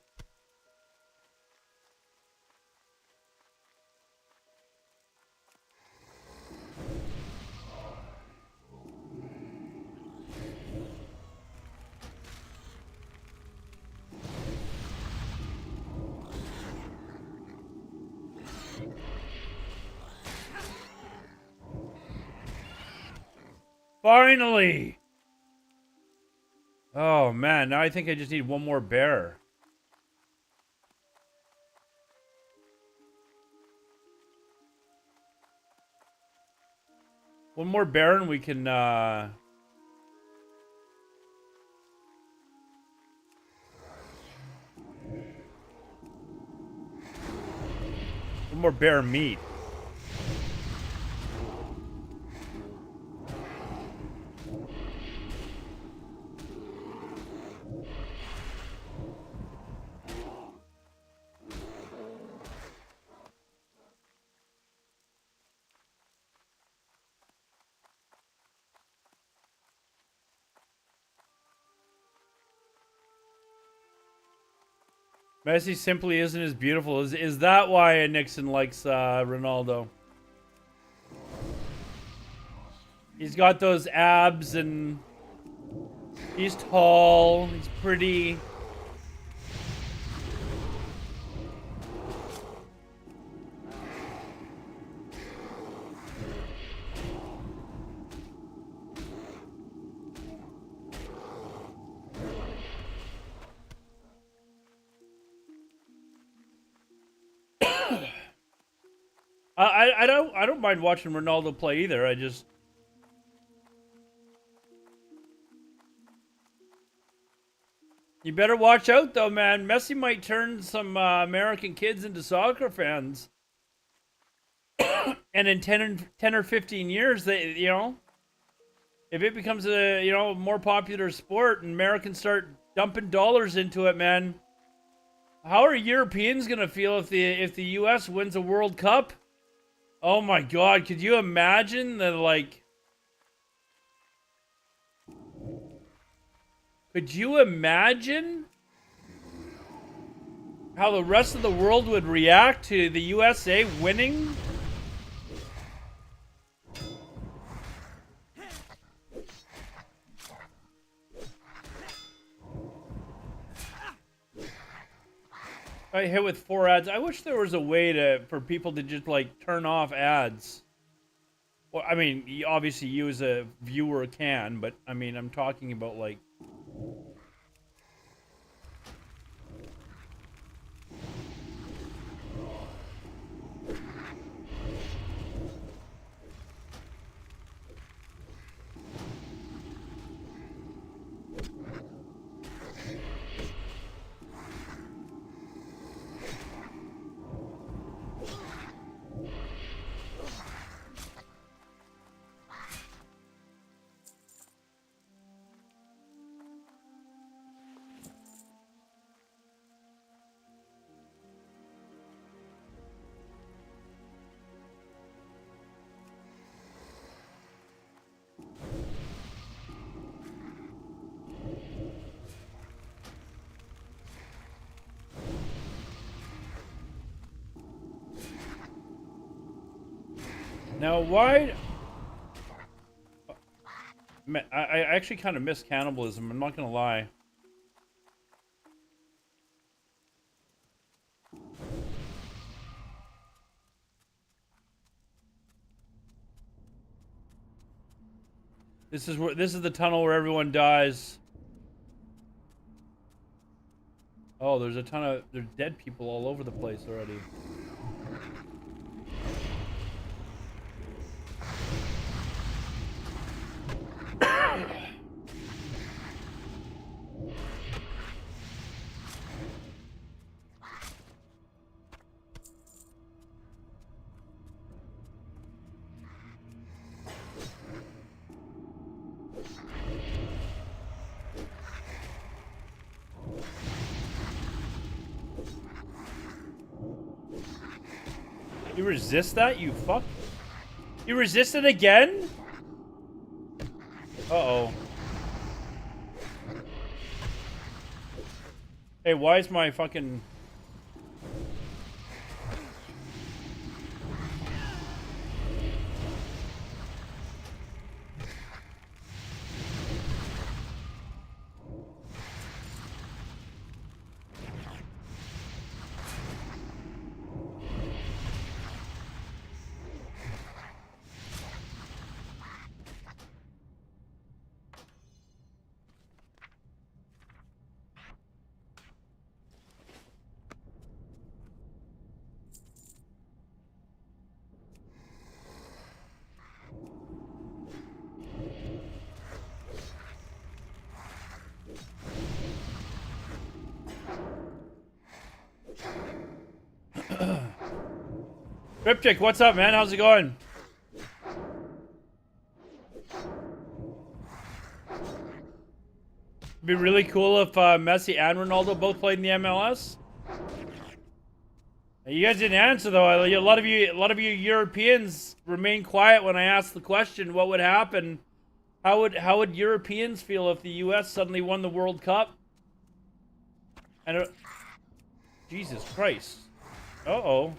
Finally! Oh man, now I think I just need one more bear. One more Baron we can one more bear meat. Messi simply isn't as beautiful. Is that why Nixon likes Ronaldo? He's got those abs and he's tall, he's pretty. I don't mind watching Ronaldo play either. I just you better watch out though, man. Messi might turn some American kids into soccer fans. And in 10 or 15 years, they, you know, if it becomes a, you know, more popular sport and Americans start dumping dollars into it, man, how are Europeans gonna feel if the US wins a World Cup? Oh my God, could you imagine the, like... Could you imagine how the rest of the world would react to the USA winning? I hit with 4 ads. I wish there was a way for people to just like turn off ads. Well, I mean, obviously you as a viewer can, but I mean, I'm talking about like... Now, why... I actually kind of miss cannibalism, I'm not gonna lie. This is the tunnel where everyone dies. Oh, there's dead people all over the place already. You resist that, you fuck? You resisted again? Uh-oh. Hey, why is my fucking... Triptych, what's up, man? How's it going? It'd be really cool if Messi and Ronaldo both played in the MLS. You guys didn't answer though. A lot of you Europeans remained quiet when I asked the question. What would happen? How would Europeans feel if the U.S. suddenly won the World Cup? And Jesus Christ. Uh-oh.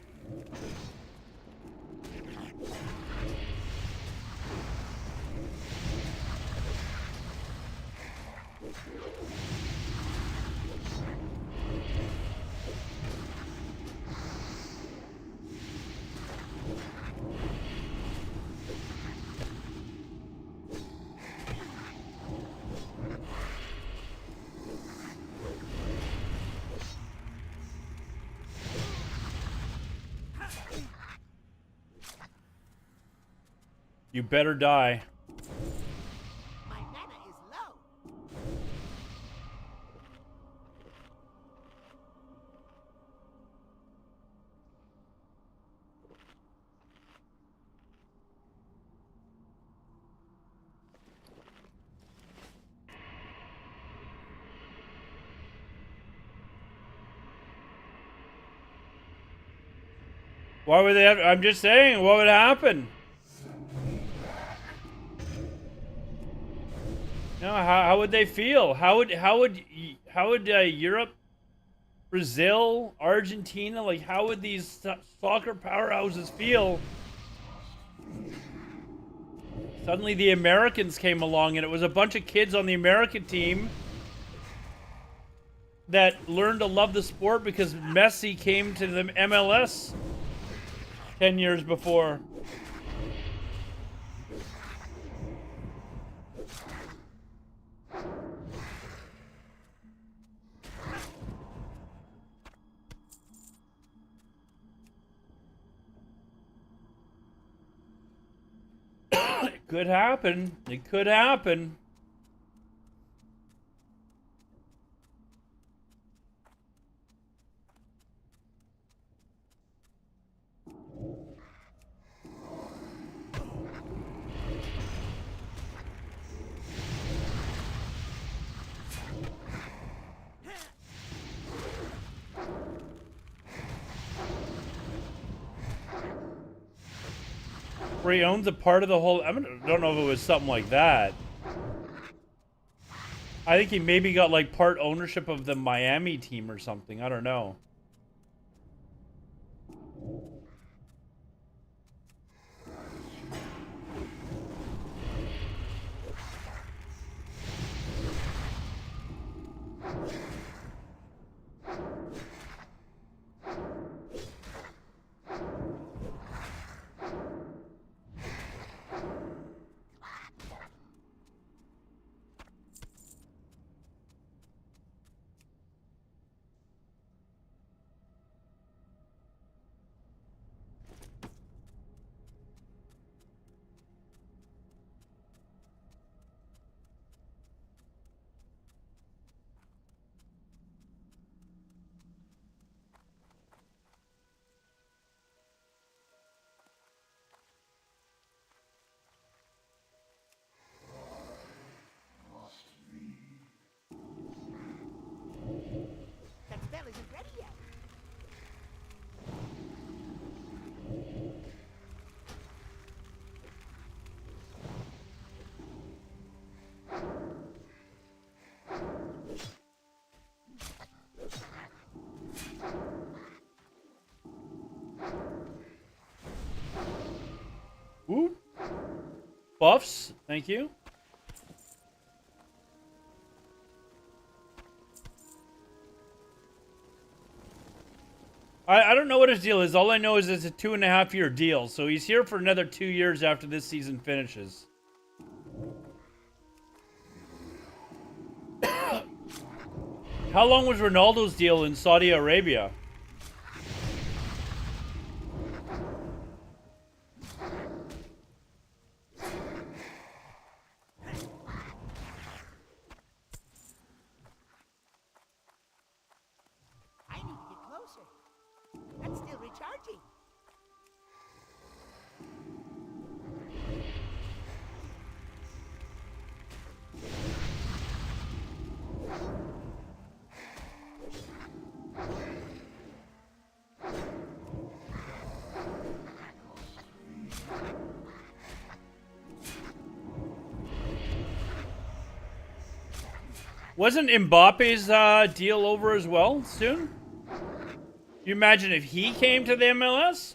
You better die. My mana is low. Why would they have, I'm just saying, what would happen? No, how would they feel? How would Europe, Brazil, Argentina, like how would these soccer powerhouses feel? Suddenly the Americans came along and it was a bunch of kids on the American team that learned to love the sport because Messi came to the MLS 10 years before. It could happen. It could happen. Where he owns a part of the whole. I don't know if it was something like that. I think he maybe got like part ownership of the Miami team or something. I don't know. That spell isn't ready yet. Ooh. Buffs. Thank you. I don't know what his deal is. All I know is it's a 2.5-year deal. So he's here for another 2 years after this season finishes. How long was Ronaldo's deal in Saudi Arabia? I need to get closer. That's still recharging. Wasn't Mbappe's deal over as well soon? You imagine if he came to the MLS?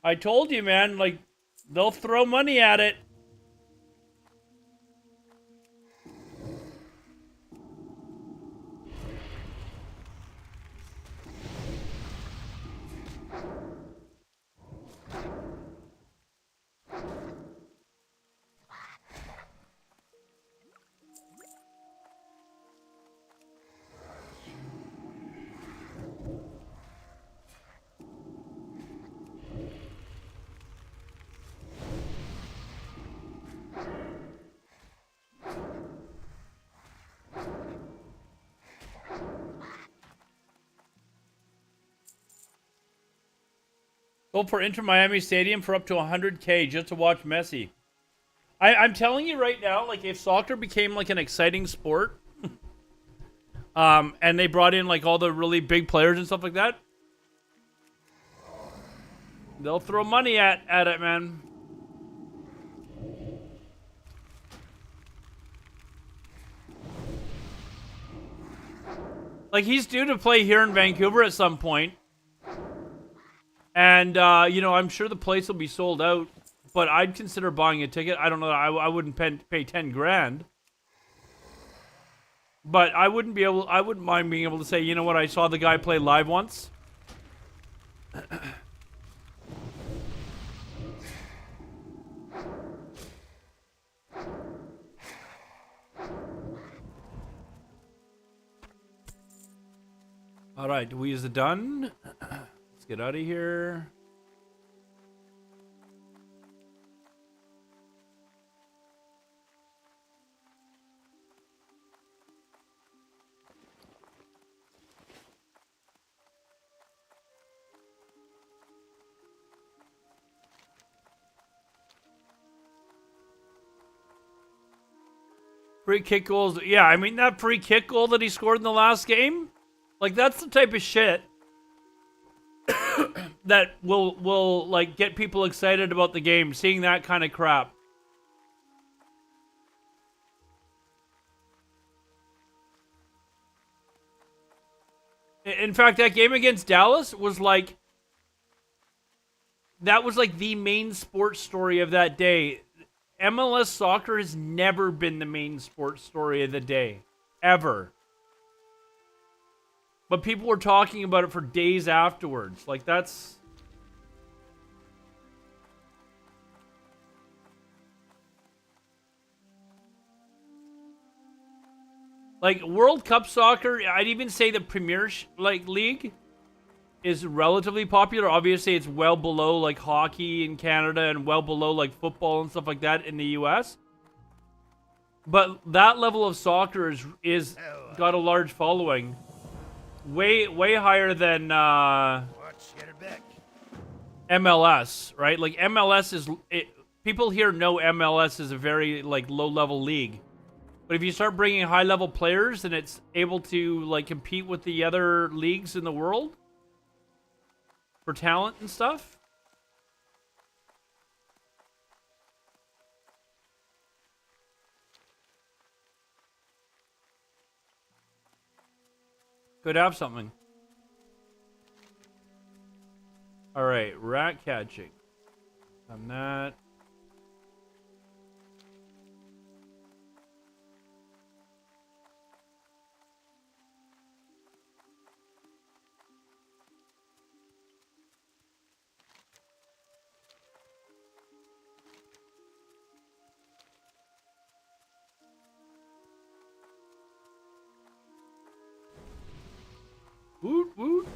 I told you, man, like, they'll throw money at it. Go for Inter Miami Stadium for up to 100K just to watch Messi. I'm telling you right now, like, if soccer became like an exciting sport, and they brought in like all the really big players and stuff like that, they'll throw money at it, man. Like, he's due to play here in Vancouver at some point. And, you know, I'm sure the place will be sold out, but I'd consider buying a ticket. I don't know. I wouldn't pay 10 grand. But I wouldn't mind being able to say, you know what, I saw the guy play live once. All right, is it done? Let's get out of here. Free kick goals. Yeah, I mean, that free kick goal that he scored in the last game, like, that's the type of shit that will like get people excited about the game, seeing that kind of crap. In fact, that game against Dallas was like, that was like the main sports story of that day. MLS soccer has never been the main sports story of the day. Ever. But people were talking about it for days afterwards. Like, that's... Like, World Cup soccer, I'd even say the Premier League is relatively popular. Obviously, it's well below, like, hockey in Canada and well below, like, football and stuff like that in the U.S. But that level of soccer is got a large following. Way higher than MLS, right? Like, MLS is... people here know MLS is a very, like, low-level league. But if you start bringing high-level players and it's able to, like, compete with the other leagues in the world for talent and stuff, could have something. All right, rat catching. I'm not. Woot woot.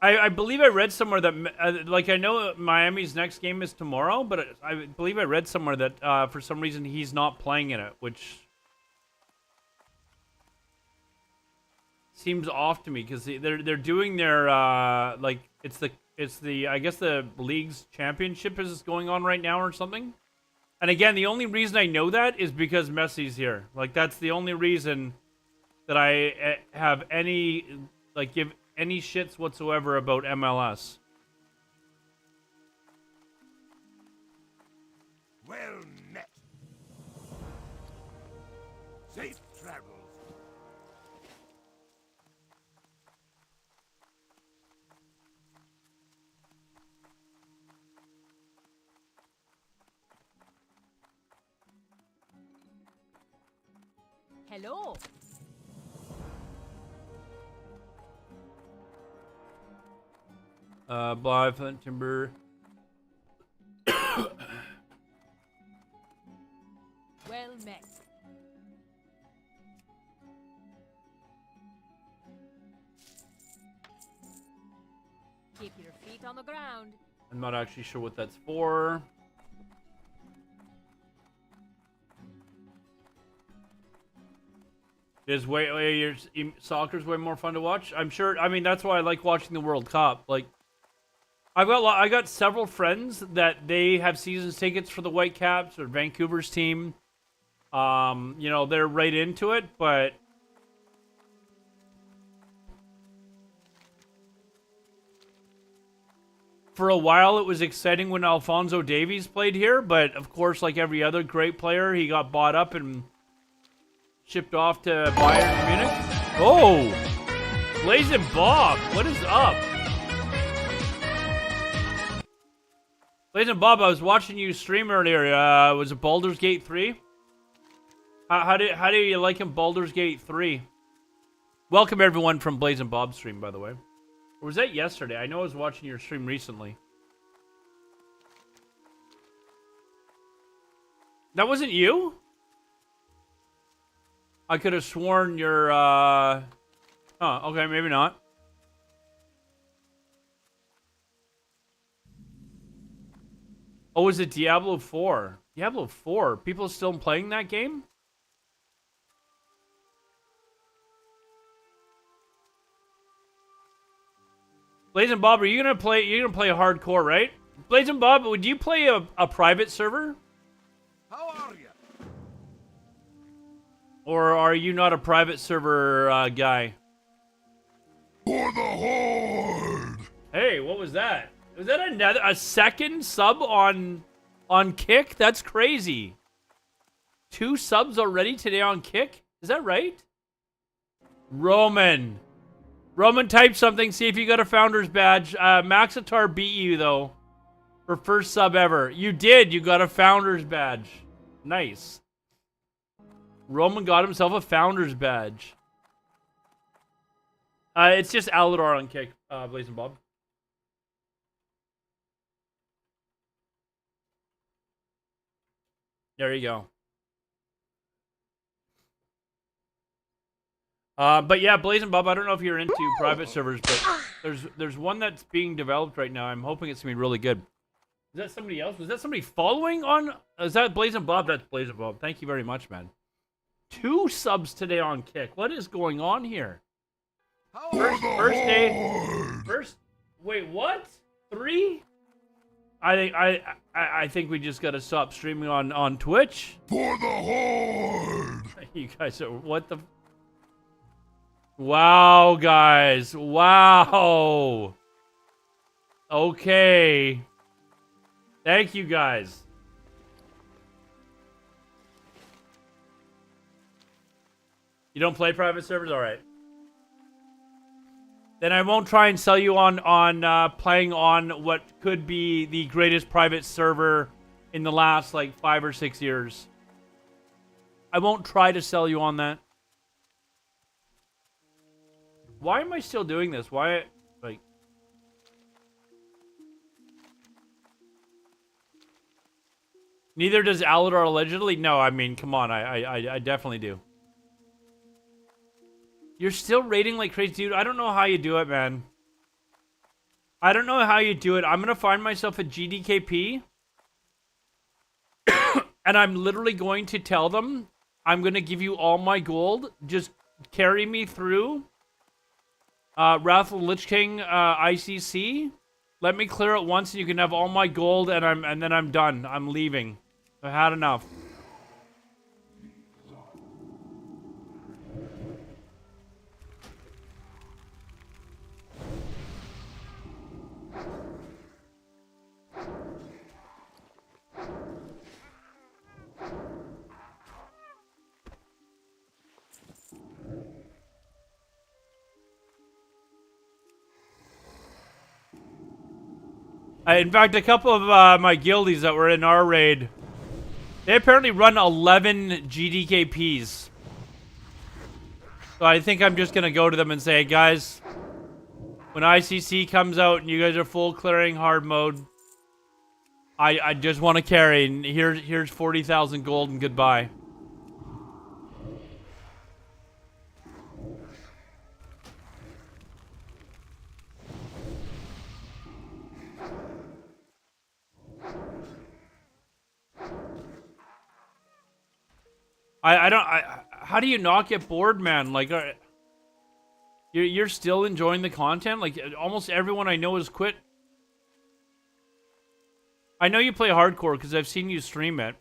I believe I read somewhere that, like, I know Miami's next game is tomorrow, but I believe I read somewhere that for some reason he's not playing in it, which seems off to me because they're doing their like it's the I guess the league's championship is going on right now or something. And again, the only reason I know that is because Messi's here. Like, that's the only reason that I have any like give any shits whatsoever about MLS. Well met. Safe travels. Hello. Blythe, Flint, Timber. Well met. Keep your feet on the ground. I'm not actually sure what that's for. Is soccer's way more fun to watch. I'm sure. I mean, that's why I like watching the World Cup. Like, I got several friends that they have season tickets for the Whitecaps or Vancouver's team. You know, they're right into it, but for a while it was exciting when Alphonso Davies played here, but of course, like every other great player, he got bought up and shipped off to Bayern Munich. Oh! Blazing Bob, what is up? Blazing Bob, I was watching you stream earlier. Was it Baldur's Gate 3? How do you like him, Baldur's Gate 3? Welcome everyone from Blazing Bob's stream, by the way. Or was that yesterday? I know I was watching your stream recently. That wasn't you? I could have sworn you're, Oh, okay, maybe not. Oh, is it Diablo 4? Diablo 4? People still playing that game? Blazing Bob, are you gonna play? You're gonna play hardcore, right? Blazing Bob, would you play a private server? How are you? Or are you not a private server guy? For the Horde! Hey, what was that? Was that a second sub on Kick? That's crazy. 2 subs already today on Kick? Is that right? Roman, type something. See if you got a founder's badge. Maxitar beat you though for first sub ever. You did. You got a founder's badge. Nice. Roman got himself a founder's badge. It's just Alodar on Kick, Blazing Bob. There you go. But yeah, Blazing Bob, I don't know if you're into private servers, but there's one that's being developed right now. I'm hoping it's gonna be really good. Is that somebody else? Was that somebody following on? Is that Blazing Bob? That's Blazing Bob. Thank you very much, man. 2 subs today on Kick. What is going on here? First day. Wait, what? 3? I think we just gotta stop streaming on Twitch. For the Horde! You guys are what the? Wow, guys. Wow. Okay. Thank you, guys. You don't play private servers? All right. Then I won't try and sell you on playing on what could be the greatest private server in the last, like, 5 or 6 years. I won't try to sell you on that. Why am I still doing this? Why, like... Neither does Alodar allegedly? No, I mean, come on. I definitely do. You're still raiding like crazy, dude. I don't know how you do it, man. I don't know how you do it. I'm gonna find myself a GDKP, and I'm literally going to tell them I'm gonna give you all my gold. Just carry me through Wrath of the Lich King ICC. Let me clear it once, and you can have all my gold, and then I'm done. I'm leaving. I've had enough. In fact, a couple of my guildies that were in our raid, they apparently run 11 GDKPs. So I think I'm just going to go to them and say, hey guys, when ICC comes out and you guys are full clearing hard mode, I just want to carry, and here's 40,000 gold and goodbye. How do you not get bored, man? Like, you're still enjoying the content? Like, almost everyone I know has quit. I know you play hardcore because I've seen you stream it.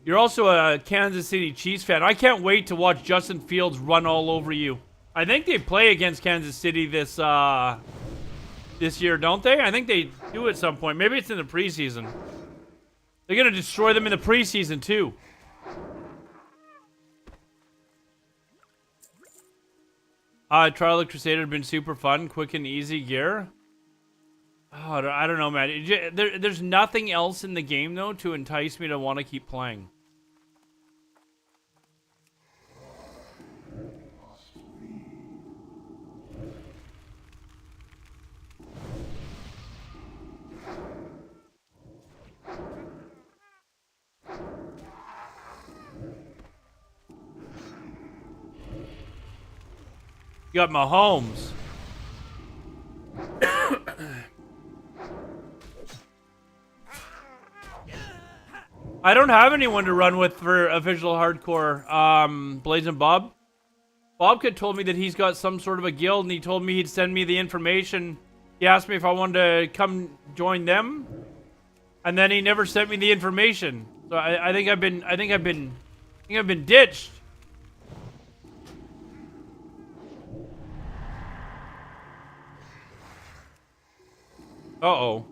You're also a Kansas City Chiefs fan. I can't wait to watch Justin Fields run all over you. I think they play against Kansas City this year, don't they? I think they do at some point. Maybe it's in the preseason. They're going to destroy them in the preseason, too. Trial of Crusader had been super fun. Quick and easy gear. Oh, I don't know, man. There's nothing else in the game, though, to entice me to want to keep playing. You got Mahomes. I don't have anyone to run with for official hardcore. Blazing Bob. Bobcat told me that he's got some sort of a guild, and he told me he'd send me the information. He asked me if I wanted to come join them, and then he never sent me the information. So I think I've been ditched. Uh-oh.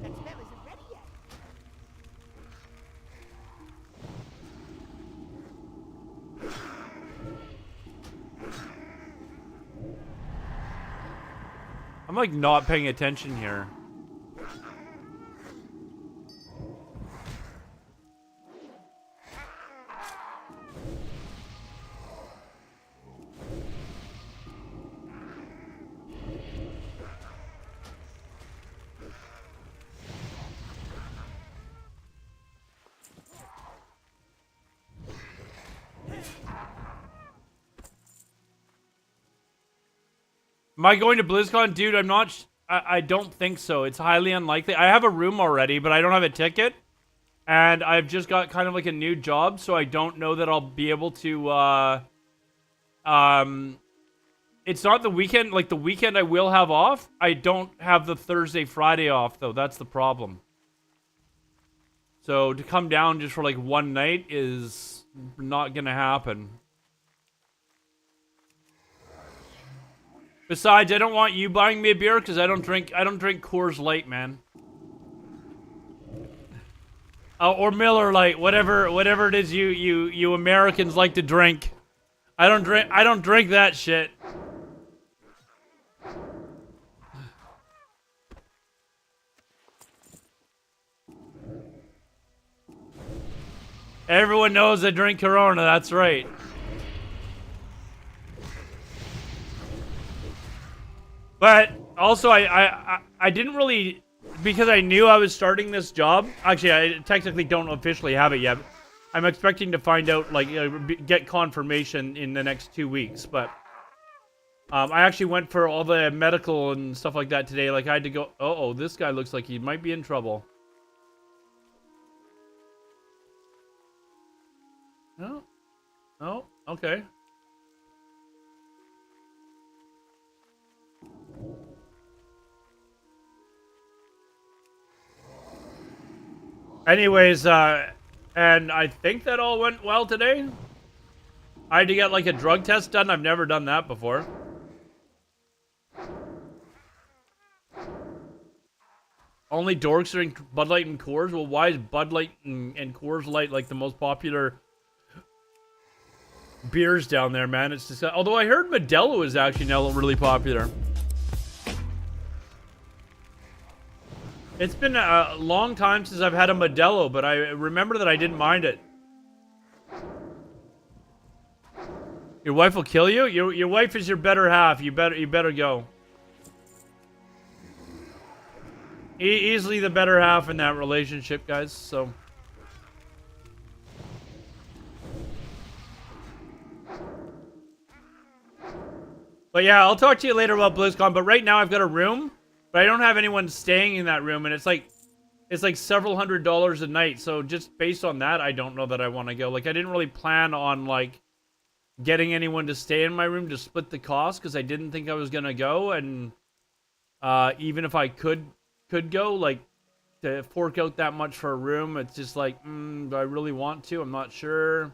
That spell isn't ready yet. I'm like not paying attention here. Am I going to BlizzCon? Dude, I'm not... I don't think so. It's highly unlikely. I have a room already, but I don't have a ticket. And I've just got kind of like a new job, so I don't know that I'll be able to... It's not the weekend. Like, the weekend I will have off. I don't have the Thursday, Friday off, though. That's the problem. So, to come down just for, like, one night is not gonna happen. Besides, I don't want you buying me a beer because I don't drink Coors Light, man. Or Miller Lite, whatever it is you Americans like to drink. I don't drink that shit. Everyone knows I drink Corona, that's right. But also, I didn't really, because I knew I was starting this job. Actually, I technically don't officially have it yet. I'm expecting to find out, like, get confirmation in the next 2 weeks. But I actually went for all the medical and stuff like that today. Like I had to go. Oh, this guy looks like he might be in trouble. No, no, okay. Anyways, and I think that all went well today. I had to get like a drug test done. I've never done that before. Only dorks drink Bud Light and Coors? Well, why is Bud Light and Coors Light like the most popular beers down there, man? It's just, although I heard Modelo is actually now really popular. It's been a long time since I've had a Modelo, but I remember that I didn't mind it. Your wife will kill you? Your wife is your better half. You better go. Easily the better half in that relationship, guys. So. But yeah, I'll talk to you later about BlizzCon. But right now I've got a room, but I don't have anyone staying in that room, and it's like several $100s a night. So just based on that, I don't know that I want to go. Like I didn't really plan on like getting anyone to stay in my room to split the cost because I didn't think I was gonna go, and even if I could go, like to fork out that much for a room, it's just like, do I really want to? I'm not sure.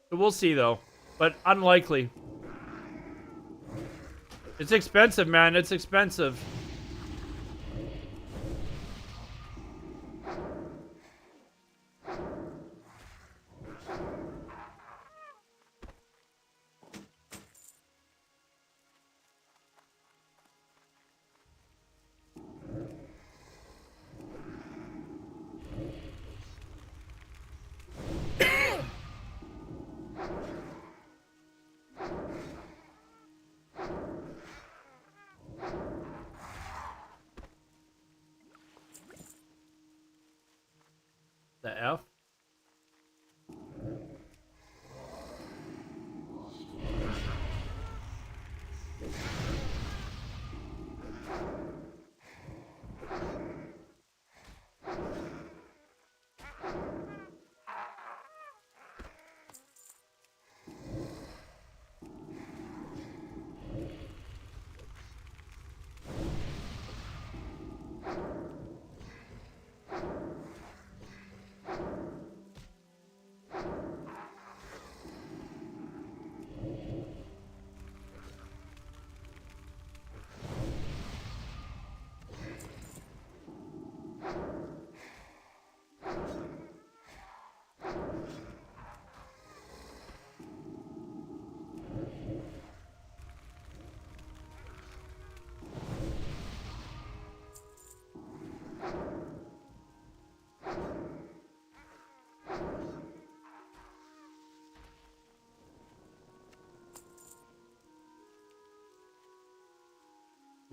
But we'll see though, but unlikely. It's expensive, man. It's expensive. The F?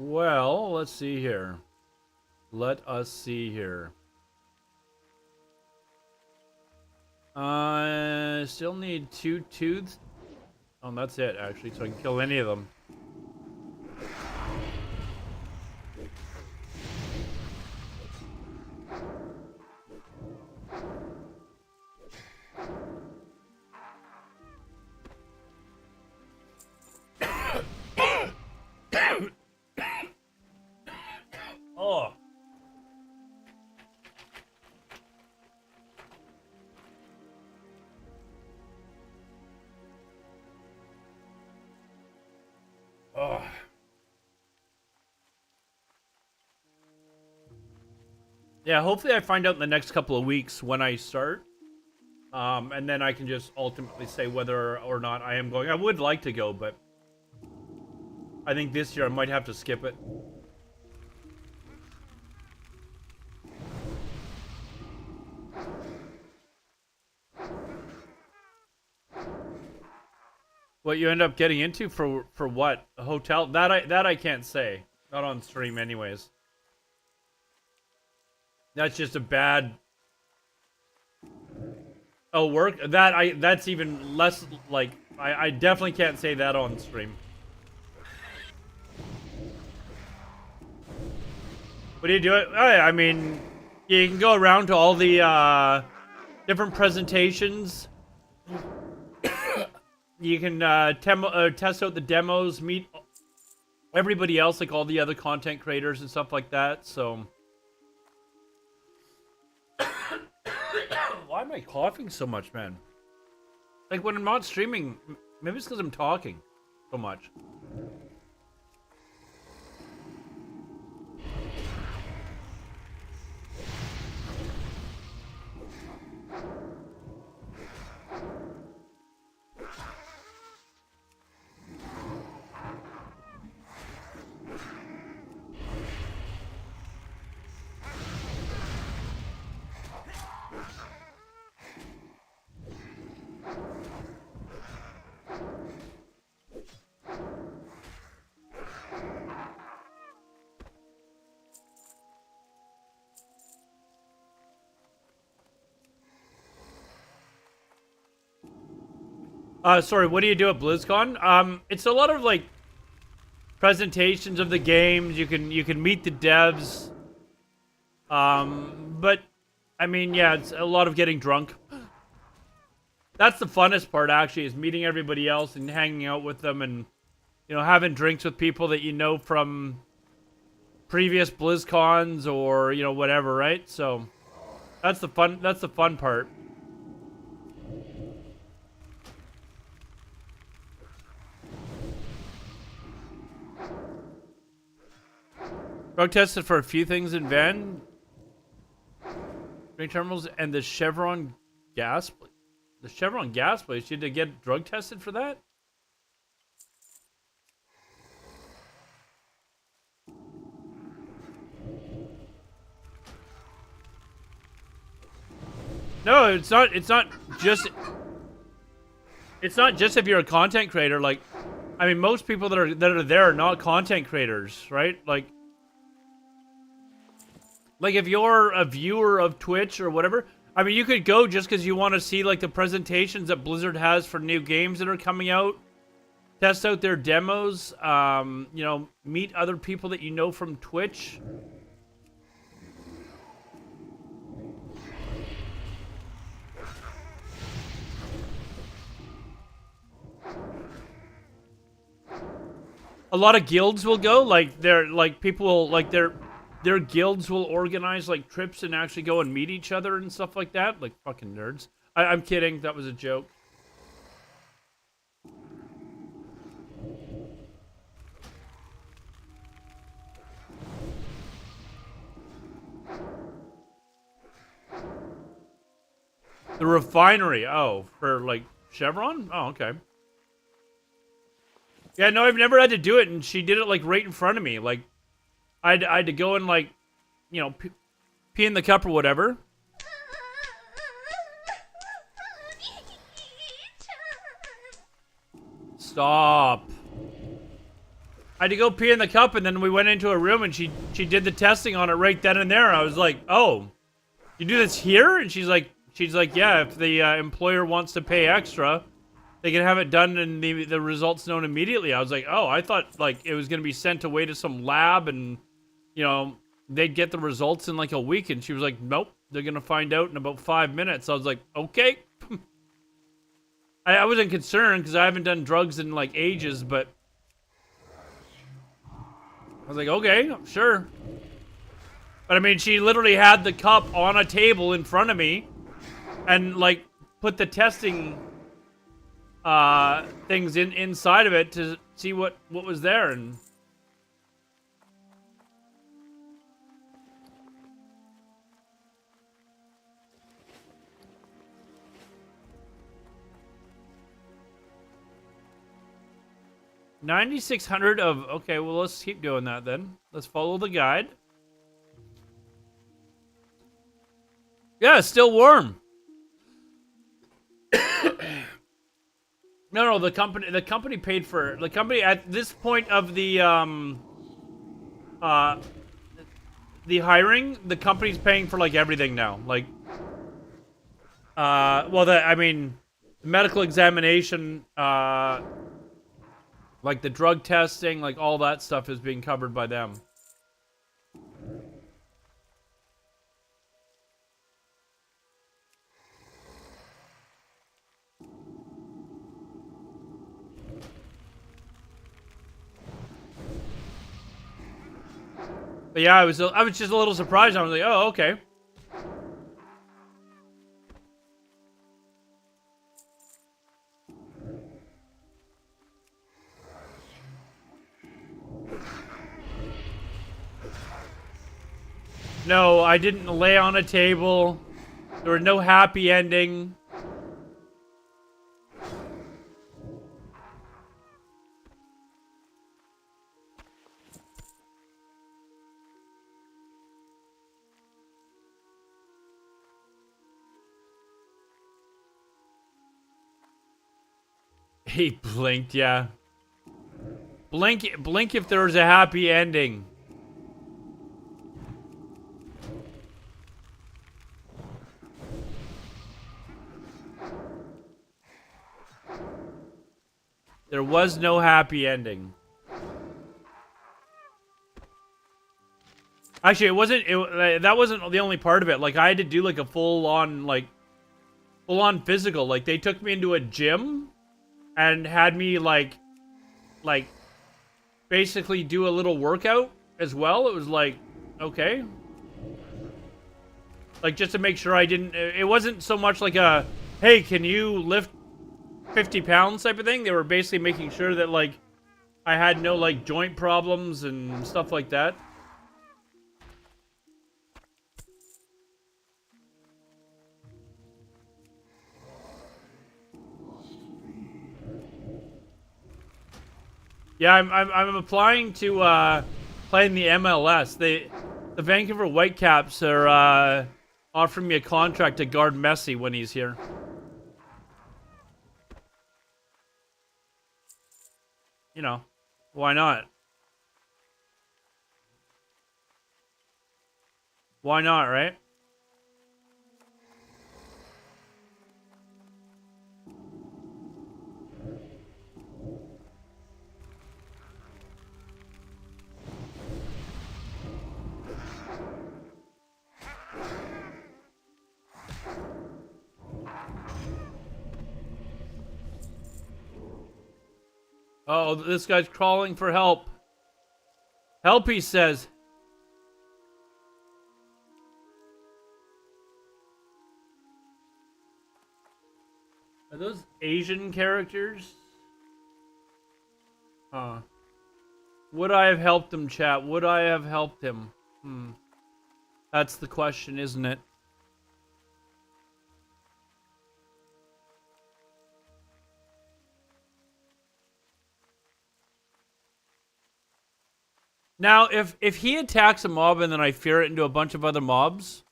Well, let's see here. Let us see here. Still need 2 tooths. Oh, that's it, actually, so I can kill any of them. Oh. Oh. Yeah, hopefully I find out in the next couple of weeks when I start. And then I can just ultimately say whether or not I am going. I would like to go, but I think this year I might have to skip it. What you end up getting into for what? A hotel? That I can't say. Not on stream anyways. That's just a bad. Oh, work? That's even less like I definitely can't say that on stream. What do you do? I mean, you can go around to all the different presentations. You can test out the demos, meet everybody else, like all the other content creators and stuff like that. So, why am I coughing so much, man? Like when I'm not streaming, maybe it's because I'm talking so much. Sorry, what do you do at BlizzCon? It's a lot of like presentations of the games. You can meet the devs. But I mean, yeah, it's a lot of getting drunk. That's the funnest part, actually, is meeting everybody else and hanging out with them, and having drinks with people that you know from previous BlizzCons or whatever, right? So that's the fun. That's the fun part. Drug tested for a few things in van, drink terminals, and the Chevron gas. The Chevron gas place. You had to get drug tested for that? No, it's not. It's not just. It's not just if you're a content creator. Like, I mean, most people that are there are not content creators, right? Like if you're a viewer of Twitch or whatever, I mean, you could go just because you want to see like the presentations that Blizzard has for new games that are coming out, test out their demos, meet other people that you know from Twitch. A lot of guilds will go, like people will their guilds will organize like trips and actually go and meet each other and stuff like that. Like fucking nerds. I'm kidding. That was a joke. The refinery. Oh, for like Chevron? Oh, okay. Yeah, no, I've never had to do it, and she did it like right in front of me. Like, I had to go and like, pee in the cup or whatever. Stop. I had to go pee in the cup, and then we went into a room, and she did the testing on it right then and there. I was like, oh, you do this here? And she's like, yeah, if the employer wants to pay extra, they can have it done and the results known immediately. I was like, oh, I thought like it was going to be sent away to some lab and, they'd get the results in like a week. And she was like, nope, they're going to find out in about 5 minutes. I was like, okay. I wasn't concerned because I haven't done drugs in like ages, but I was like, okay, sure. But I mean, she literally had the cup on a table in front of me and like put the testing things inside of it to see what was there. And $9,600 of, okay, well, let's keep doing that then. Let's follow the guide. Yeah, it's still warm. No, the company paid for the company at this point of the hiring. The company's paying for like everything now. Like, well, I mean, the medical examination, like the drug testing, like all that stuff is being covered by them. But yeah, I was just a little surprised. I was like, oh, okay. No, I didn't lay on a table. There was no happy ending. He blinked, yeah. Blink if there was a happy ending. There was no happy ending. Actually, it wasn't. That wasn't the only part of it. Like I had to do like a full-on physical. Like they took me into a gym and had me like basically do a little workout as well. It was like, okay. Like just to make sure I didn't. It wasn't so much like a, hey, can you lift 50 pounds type of thing. They were basically making sure that like I had no like joint problems and stuff like that. Yeah, I'm applying to play in the MLS. The Vancouver Whitecaps are offering me a contract to guard Messi when he's here. You know, why not? Why not, right? Oh, this guy's crawling for help. Help, he says. Are those Asian characters? Huh. Would I have helped him, chat? Would I have helped him? That's the question, isn't it? Now, if he attacks a mob and then I fear it into a bunch of other mobs,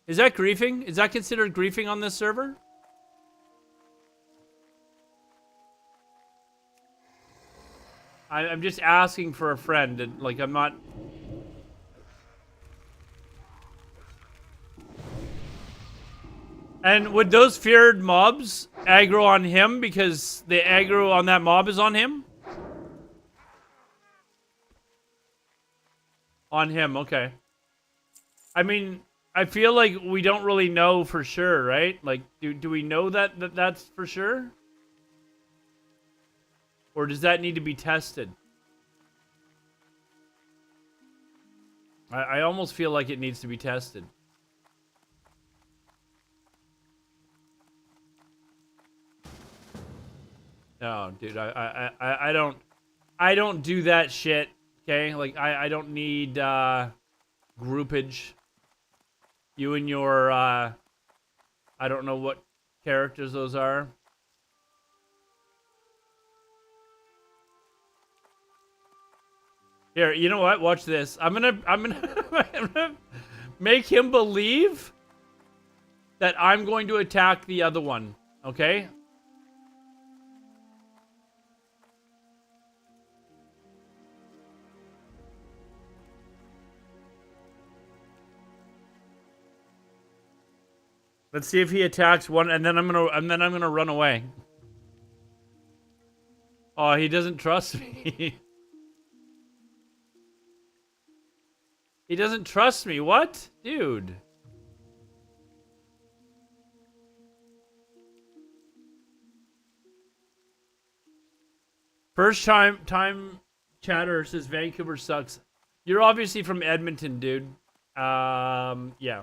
is that griefing? Is that considered griefing on this server? I'm just asking for a friend, and like I'm not. And would those feared mobs aggro on him because the aggro on that mob is on him? On him, okay. I mean, I feel like we don't really know for sure, right? Like, do we know that's for sure? Or does that need to be tested? I almost feel like it needs to be tested. No, dude, I don't do that shit. Okay, like I don't need groupage. You and your I don't know what characters those are. Here, you know what? Watch this. I'm gonna make him believe that I'm going to attack the other one. Okay? Let's see if he attacks one, and then I'm gonna run away. Oh, he doesn't trust me. He doesn't trust me. What? Dude. First time chatter says Vancouver sucks. You're obviously from Edmonton, dude. Yeah.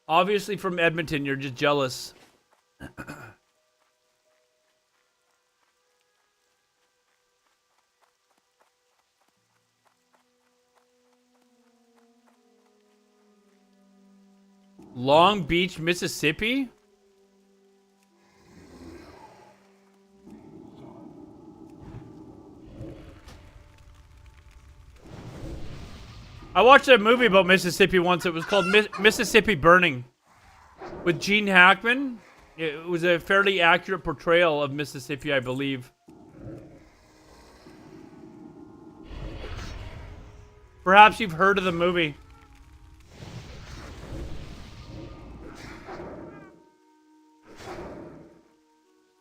Obviously from Edmonton, you're just jealous. Long Beach, Mississippi? I watched a movie about Mississippi once. It was called Mississippi Burning with Gene Hackman. It was a fairly accurate portrayal of Mississippi, I believe. Perhaps you've heard of the movie.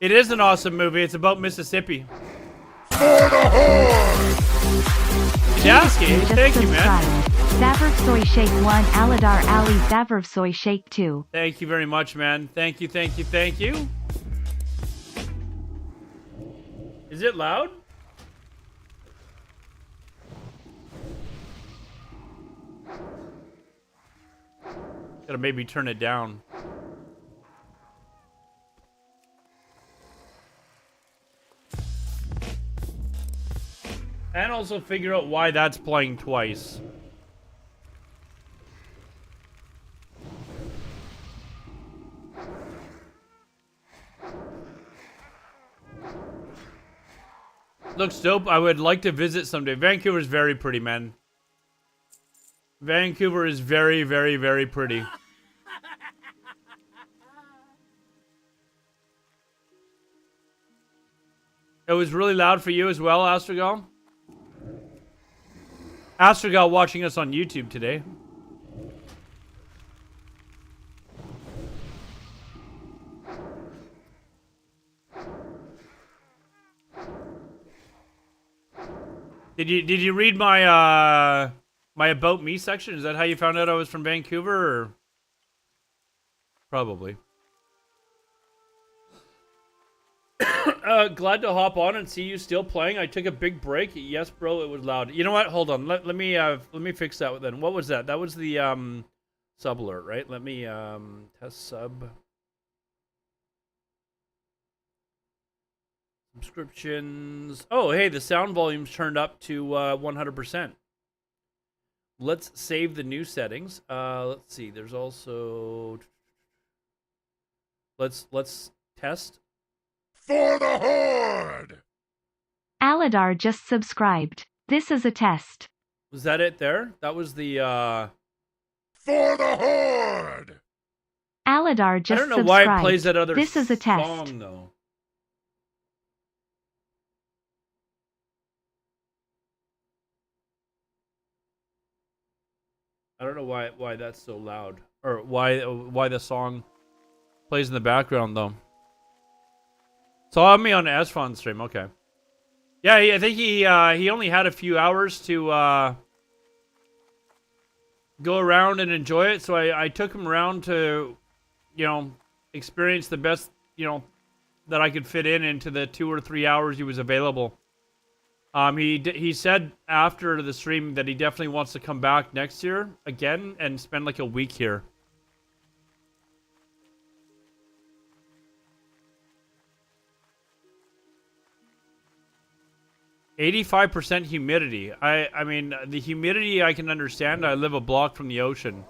It is an awesome movie. It's about Mississippi. For the Horde! Jasky, thank you, man. Zavrv Soy Shake 1, Alodar Ali Zavrv Soy Shake 2. Thank you very much, man. Thank you, thank you, thank you. Is it loud? Gotta maybe turn it down. And also figure out why that's playing twice. Looks dope. I would like to visit someday. Vancouver's very pretty, man. Vancouver is very, very, very pretty. It was really loud for you as well, Astrogal? Astrogal watching us on YouTube today. Did you read my my About Me section? Is that how you found out I was from Vancouver, or? Probably. Glad to hop on and see you still playing. I took a big break. Yes, bro, it was loud. You know what? Hold on. Let me fix that then. What was that? That was the sub alert, right? Let me test sub. Subscriptions. Oh, hey, the sound volume's turned up to 100%. Let's save the new settings. Let's see. There's also. Let's test. For the Horde! Alodar just subscribed. This is a test. Was that it there? That was the For the Horde! Alodar just I don't know subscribed. why it plays that other This is a test. song though. I don't know why that's so loud, or why the song plays in the background though. Saw me on Asfon stream. Okay. Yeah, I think he only had a few hours to go around and enjoy it, so I took him around to, you know, experience the best, you know, that I could fit into the 2 or 3 hours he was available. He said after the stream that he definitely wants to come back next year again and spend like a week here. 85% humidity. I mean, the humidity I can understand. I live a block from the ocean.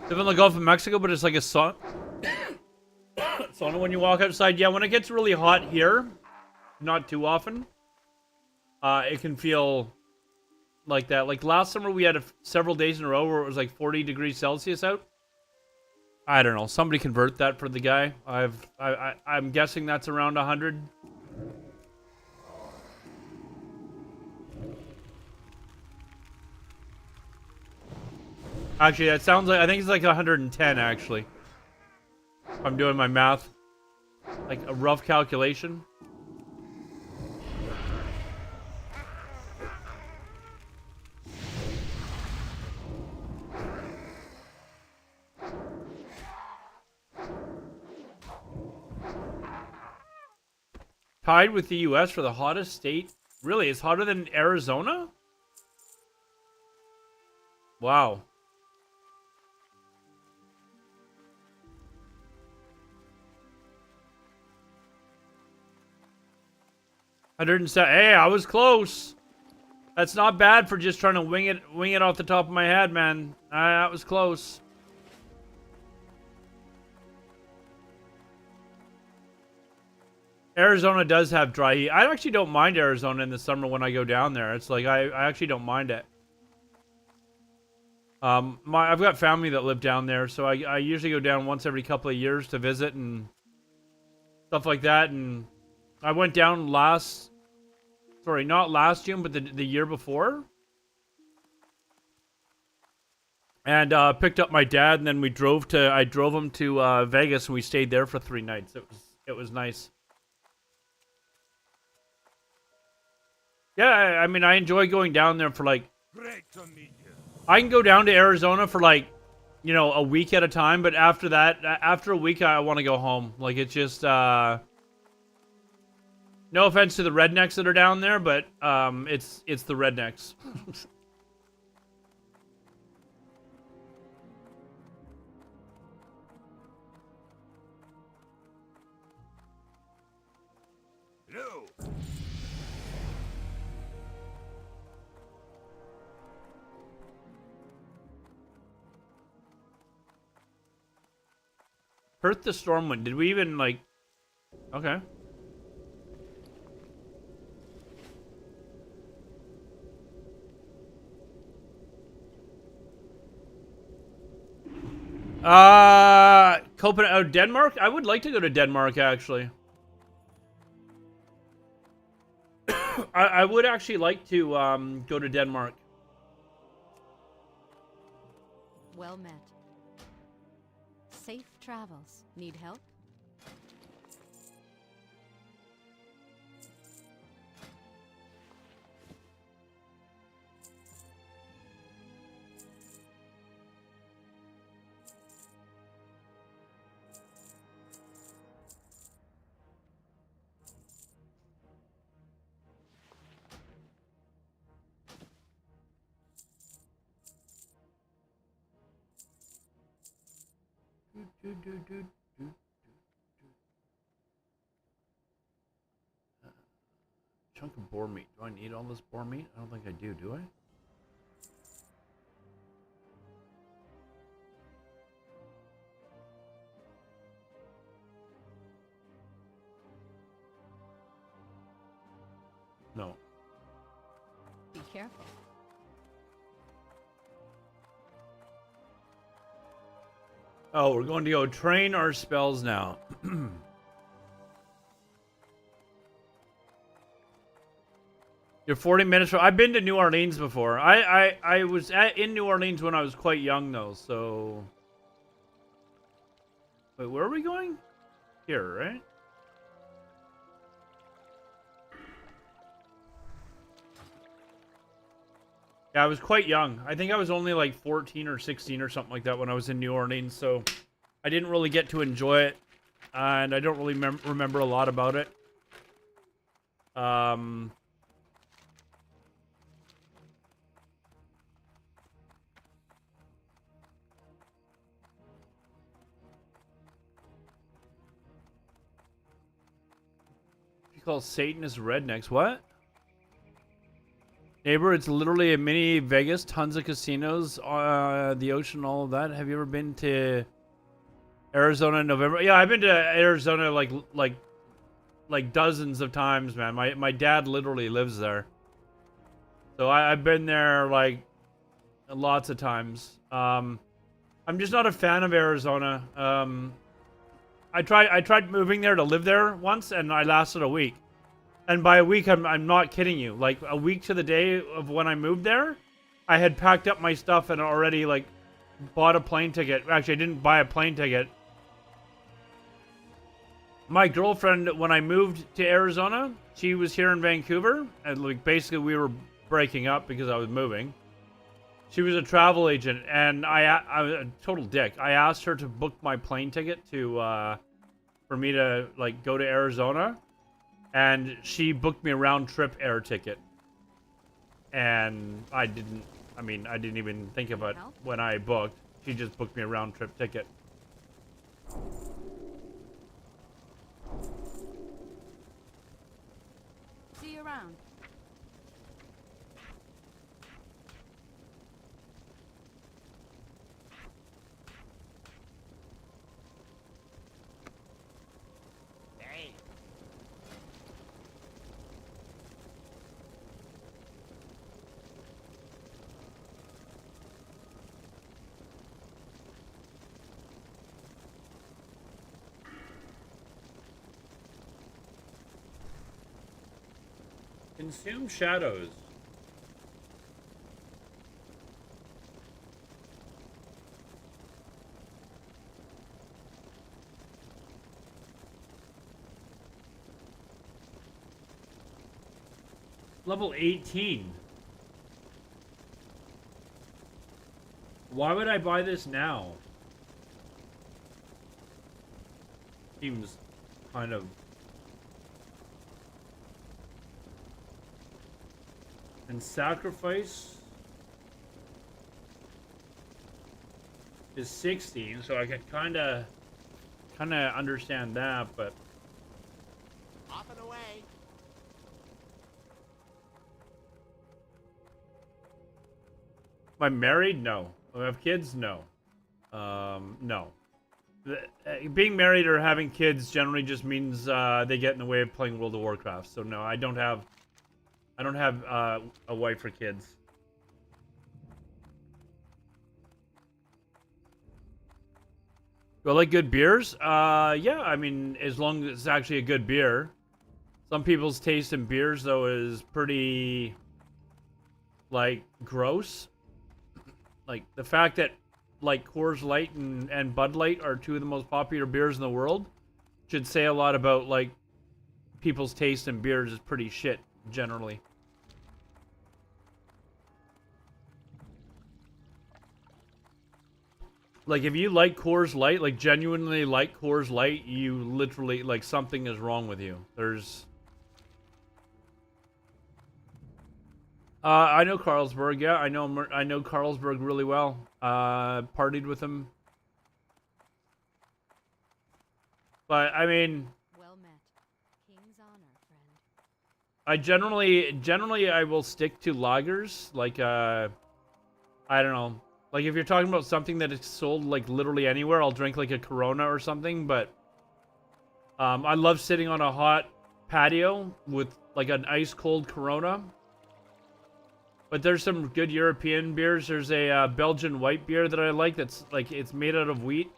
Live in the Gulf of Mexico, but it's like a sauna. Sauna when you walk outside. Yeah, when it gets really hot here, not too often, it can feel like that. Like last summer, we had several days in a row where it was like 40 degrees Celsius out. I don't know. Somebody convert that for the guy. I'm guessing that's around 100. Actually, that sounds like, I think it's like 110 actually. If I'm doing my math. Like a rough calculation. Tied with the US for the hottest state. Really? It's hotter than Arizona? Wow. Hey, I was close. That's not bad for just trying to wing it off the top of my head, man. That was close. Arizona does have dry heat. I actually don't mind Arizona in the summer when I go down there. It's like I actually don't mind it. I've got family that live down there, so I usually go down once every couple of years to visit and stuff like that. And I went down not last June, but the year before. And picked up my dad, and then I drove him to Vegas, and we stayed there for 3 nights. It was nice. Yeah, I mean, I enjoy going down there for like... Great to meet you. I can go down to Arizona for like, you know, a week at a time, but after that, after a week, I want to go home. Like, it's just, no offense to the rednecks that are down there, but, it's the rednecks. Hello. Perth the Stormwind. Did we even, like... Okay. Copenhagen, Denmark? I would like to go to Denmark, actually. I would actually like to, go to Denmark. Well met. Safe travels. Need help? Chunk of boar meat. Do I need all this boar meat? I don't think I do I? No. Be careful. Oh, we're going to go train our spells now. You're 40 minutes from... I've been to New Orleans before. I was in New Orleans when I was quite young, though, so... Wait, where are we going? Here, right? Yeah, I was quite young. I think I was only like 14 or 16 or something like that when I was in New Orleans, so... I didn't really get to enjoy it, and I don't really remember a lot about it. You call Satanists rednecks, what? Neighbor, it's literally a mini Vegas. Tons of casinos, the ocean, all of that. Have you ever been to Arizona in November? Yeah, I've been to Arizona like dozens of times, man. My dad literally lives there. So I've been there like lots of times. I'm just not a fan of Arizona. I tried moving there to live there once, and I lasted a week. And by a week, I'm not kidding you. Like a week to the day of when I moved there, I had packed up my stuff and already like bought a plane ticket. Actually, I didn't buy a plane ticket. My girlfriend, when I moved to Arizona, she was here in Vancouver, and like basically we were breaking up because I was moving. She was a travel agent, and I was a total dick. I asked her to book my plane ticket to for me to like go to Arizona. And she booked me a round-trip air ticket. And I didn't even think of it when I booked. She just booked me a round-trip ticket. See you around. Hey. Consume shadows. Level 18. Why would I buy this now? Seems kind of... And sacrifice is 16, so I can kind of understand that, but Off and away. am I married? No. Do I have kids? No. No. Being married or having kids generally just means they get in the way of playing World of Warcraft. So no, I don't have a wife or kids. Do I like good beers? Yeah, I mean, as long as it's actually a good beer. Some people's taste in beers, though, is pretty, like, gross. Like, the fact that, like, Coors Light and Bud Light are two of the most popular beers in the world should say a lot about, like, people's taste in beers is pretty shit, generally. Like, if you like Coors Light, like, genuinely like Coors Light, you literally, like, something is wrong with you. There's... I know Carlsberg, yeah. I know Carlsberg really well. Partied with him. But, I mean... Well met. King's honor, friend. I generally I will stick to lagers. Like, I don't know. Like, if you're talking about something that is sold, like, literally anywhere, I'll drink, like, a Corona or something, but... I love sitting on a hot patio with, like, an ice-cold Corona. But there's some good European beers. There's a Belgian white beer that I like that's, like, it's made out of wheat.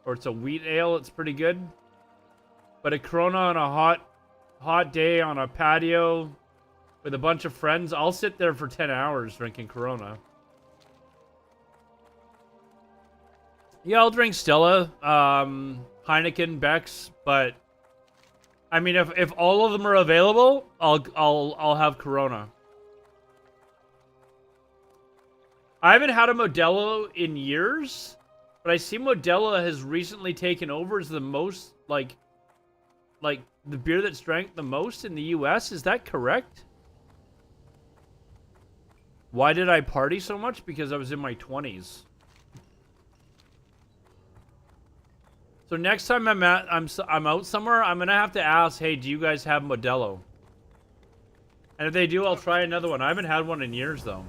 Or it's a wheat ale. It's pretty good. But a Corona on a hot day on a patio with a bunch of friends, I'll sit there for 10 hours drinking Corona. Yeah, I'll drink Stella, Heineken, Beck's, but I mean, if all of them are available, I'll have Corona. I haven't had a Modelo in years, but I see Modelo has recently taken over as the most like the beer that's drank the most in the US. Is that correct? Why did I party so much? Because I was in my 20s. So next time I'm out somewhere, I'm gonna have to ask, hey, do you guys have Modelo? And if they do, I'll try another one. I haven't had one in years, though.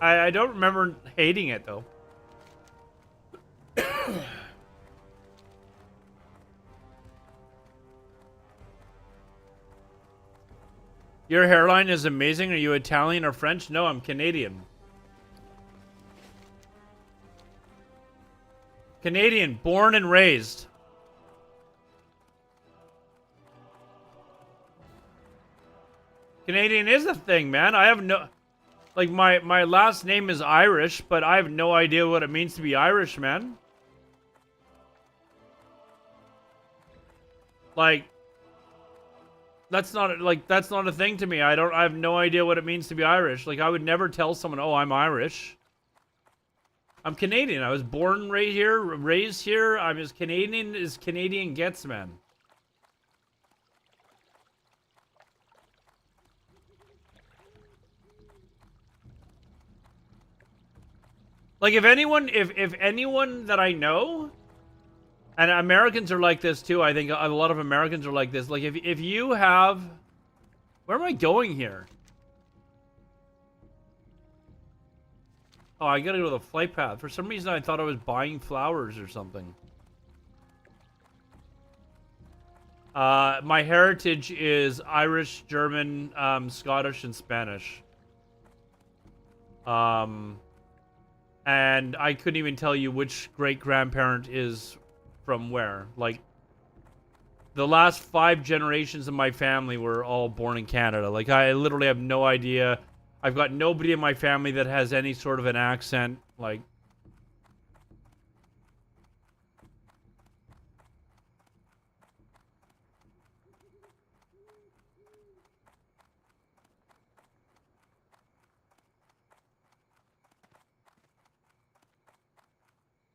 I don't remember hating it, though. Your hairline is amazing. Are you Italian or French? No, I'm Canadian. Canadian, born and raised. Canadian is a thing, man. I have no... Like, my last name is Irish, but I have no idea what it means to be Irish, man. Like... That's not a thing to me. I have no idea what it means to be Irish. Like, I would never tell someone, "Oh, I'm Irish." I'm Canadian. I was born right here, raised here. I'm as Canadian as Canadian gets, man. Like, if anyone that I know, and Americans are like this too. I think a lot of Americans are like this. Like, if you have... Where am I going here? Oh, I gotta go to the flight path. For some reason, I thought I was buying flowers or something. My heritage is Irish, German, Scottish, and Spanish. And I couldn't even tell you which great-grandparent is from where. Like, the last 5 generations of my family were all born in Canada. Like, I literally have no idea. I've got nobody in my family that has any sort of an accent. Like...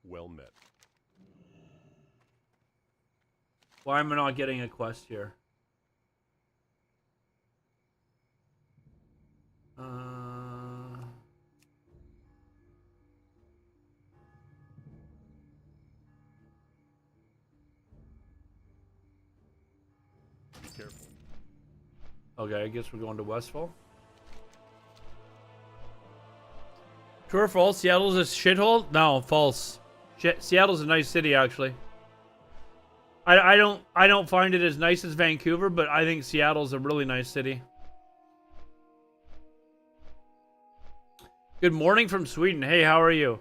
Well met. Why am I not getting a quest here? Be careful. Okay, I guess we're going to Westfall. True or false? Seattle's a shithole? No, false. Seattle's a nice city, actually. I don't find it as nice as Vancouver, but I think Seattle's a really nice city. Good morning from Sweden. Hey, how are you?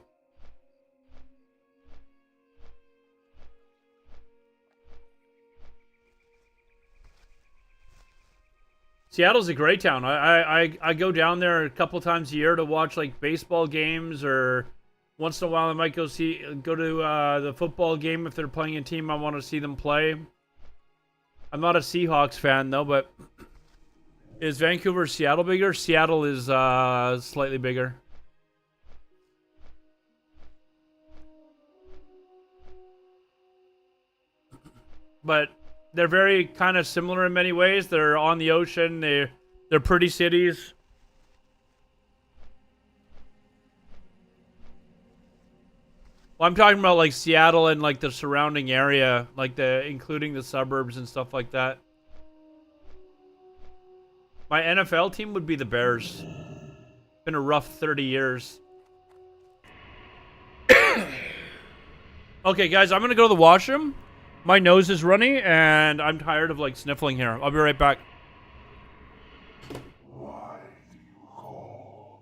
Seattle's a great town. I go down there a couple times a year to watch like baseball games, or once in a while I might go to the football game if they're playing a team I want to see them play. I'm not a Seahawks fan though, but is Vancouver, Seattle bigger? Seattle is slightly bigger. But they're very kind of similar in many ways. They're on the ocean. They're pretty cities. Well, I'm talking about like Seattle and like the surrounding area, like including the suburbs and stuff like that. My NFL team would be the Bears. Been a rough 30 years. Okay, guys, I'm gonna go to the washroom. My nose is runny, and I'm tired of, like, sniffling here. I'll be right back. Why do you call?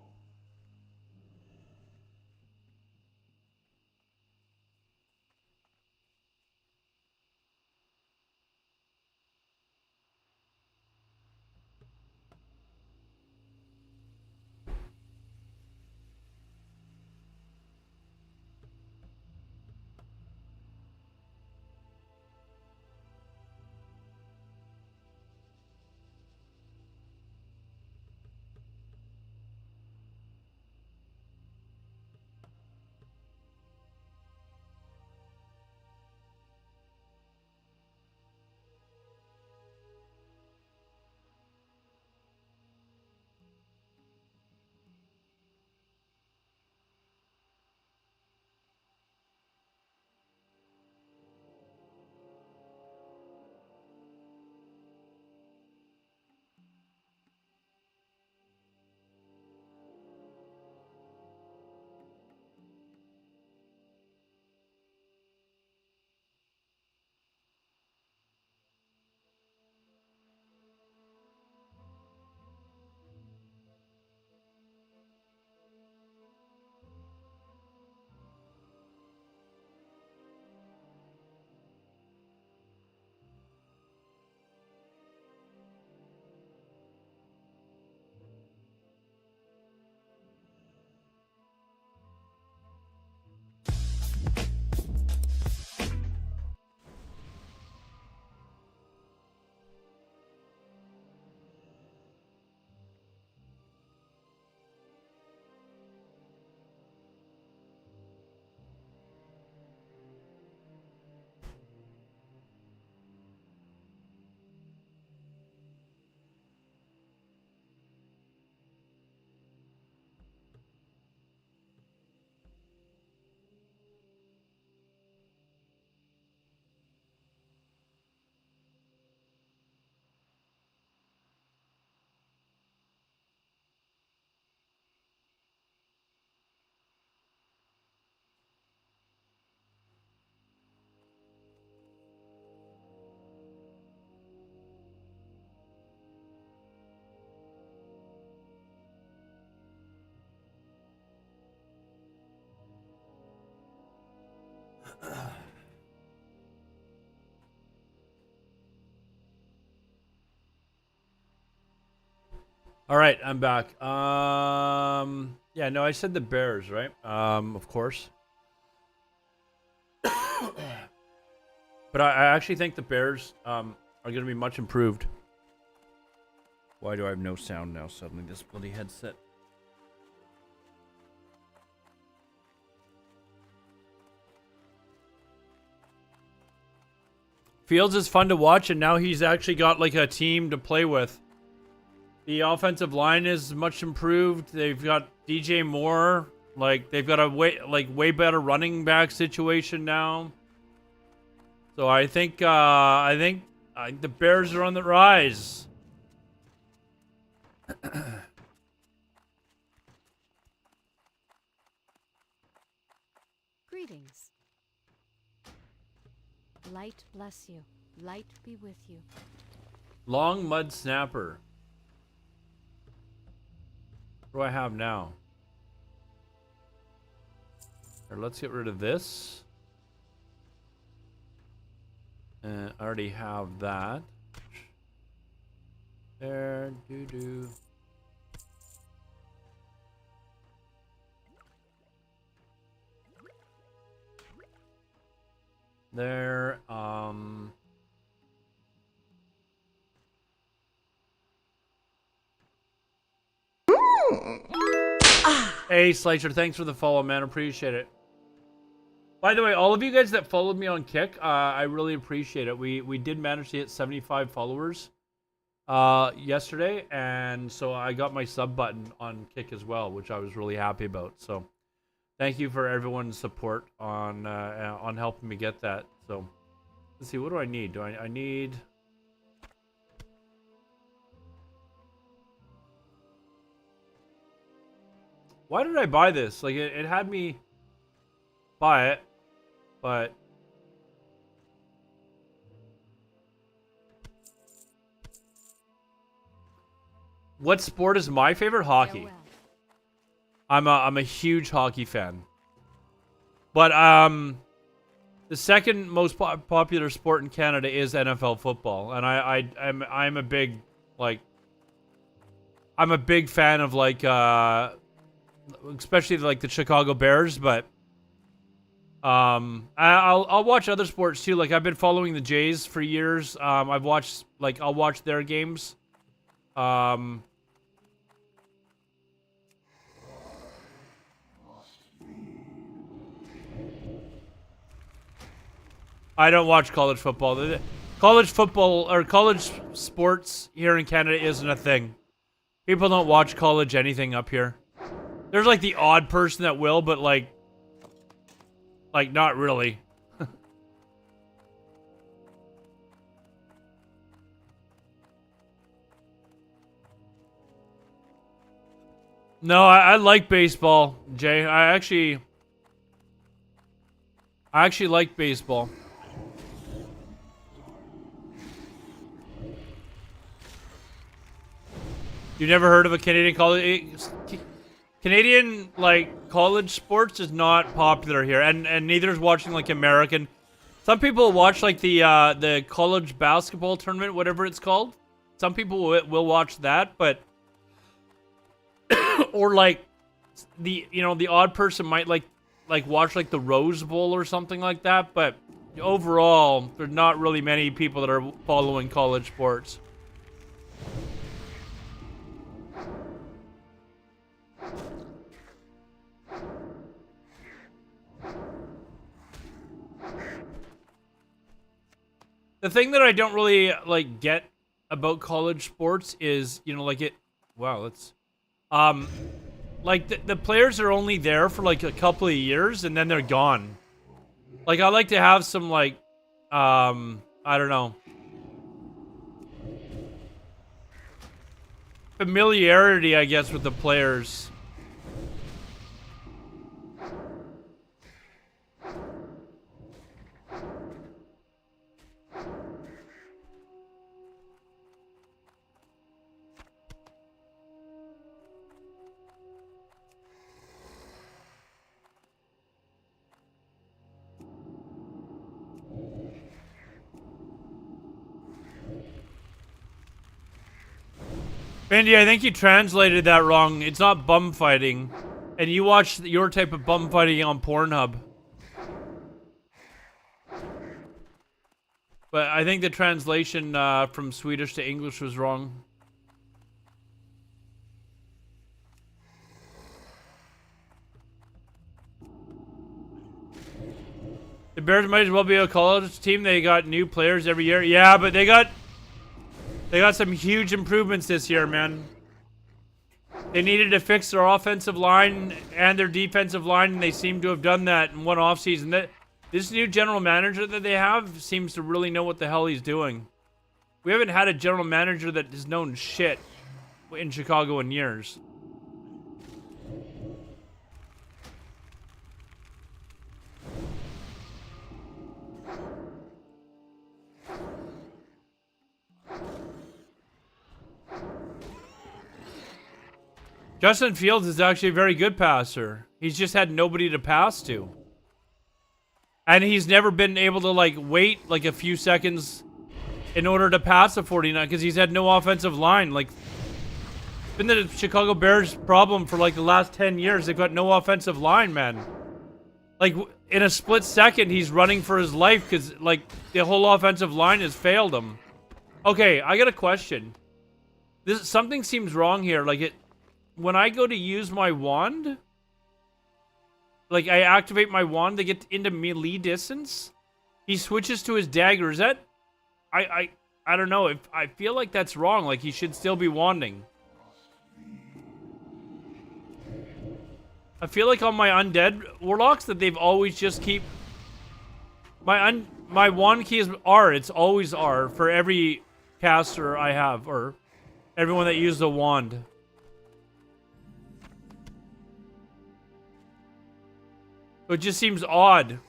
All right, I'm back. Yeah, no, I said the Bears, right? Of course. But I actually think the Bears are going to be much improved. Why do I have no sound now suddenly? This bloody headset. Fields is fun to watch, and now he's actually got like a team to play with. The offensive line is much improved. They've got DJ Moore. Like they've got a way better running back situation now. So I think the Bears are on the rise. Greetings. Light bless you. Light be with you. Long mud snapper. What do I have now? Here, let's get rid of this. I already have that. There, doo-doo. There, Hey, Slicer, thanks for the follow, man. Appreciate it. By the way, all of you guys that followed me on Kick, I really appreciate it. We did manage to hit 75 followers yesterday, and so I got my sub button on Kick as well, which I was really happy about. So thank you for everyone's support on helping me get that. So let's see, what do I need? I need... Why did I buy this? Like, it had me buy it, but... What sport is my favorite? Hockey. Farewell. I'm a huge hockey fan. But, the second most popular sport in Canada is NFL football. And I'm a big, like... I'm a big fan of, like, especially like the Chicago Bears, but I'll watch other sports too. Like I've been following the Jays for years. I've watched I'll watch their games. I don't watch college football. College football or college sports here in Canada isn't a thing. People don't watch college anything up here. There's like the odd person that will, but like not really. No, I like baseball, Jay. I actually like baseball. You've never heard of a Canadian college? Canadian, like, college sports is not popular here, and neither is watching, like, American. Some people watch, like, the college basketball tournament, whatever it's called. Some people will watch that, but... or, like, the odd person might, like watch, like, the Rose Bowl or something like that, but overall, there's not really many people that are following college sports. The thing that I don't really, like, get about college sports is, like it... Wow, that's... like, the players are only there for, like, a couple of years, and then they're gone. Like, I like to have some, like, I don't know. Familiarity, I guess, with the players. Bendy, I think you translated that wrong. It's not bum fighting. And you watch your type of bum fighting on Pornhub. But I think the translation from Swedish to English was wrong. The Bears might as well be a college team. They got new players every year. Yeah, but they got some huge improvements this year, man. They needed to fix their offensive line and their defensive line, and they seem to have done that in one offseason. This new general manager that they have seems to really know what the hell he's doing. We haven't had a general manager that has known shit in Chicago in years. Justin Fields is actually a very good passer. He's just had nobody to pass to. And he's never been able to, like, wait, like, a few seconds in order to pass a 49 because he's had no offensive line. Like, it's been the Chicago Bears' problem for, like, the last 10 years. They've got no offensive line, man. Like, in a split second, he's running for his life because, like, the whole offensive line has failed him. Okay, I got a question. Something seems wrong here. Like, when I go to use my wand, like I activate my wand to get into melee distance, he switches to his dagger. Is that? I don't know. I feel like that's wrong. Like he should still be wanding. I feel like on my undead warlocks that they've always just keep my wand key is R. It's always R for every caster I have or everyone that uses a wand. It just seems odd.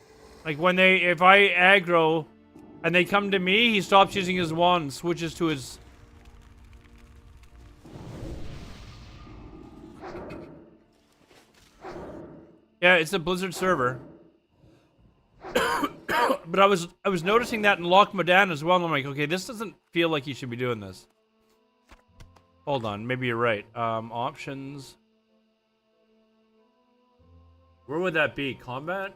Like when if I aggro and they come to me, he stops using his wand and switches to his... Yeah, it's a Blizzard server. But I was noticing that in Loch Modan as well, and I'm like, okay, this doesn't feel like he should be doing this. Hold on, maybe you're right. Options... Where would that be? Combat?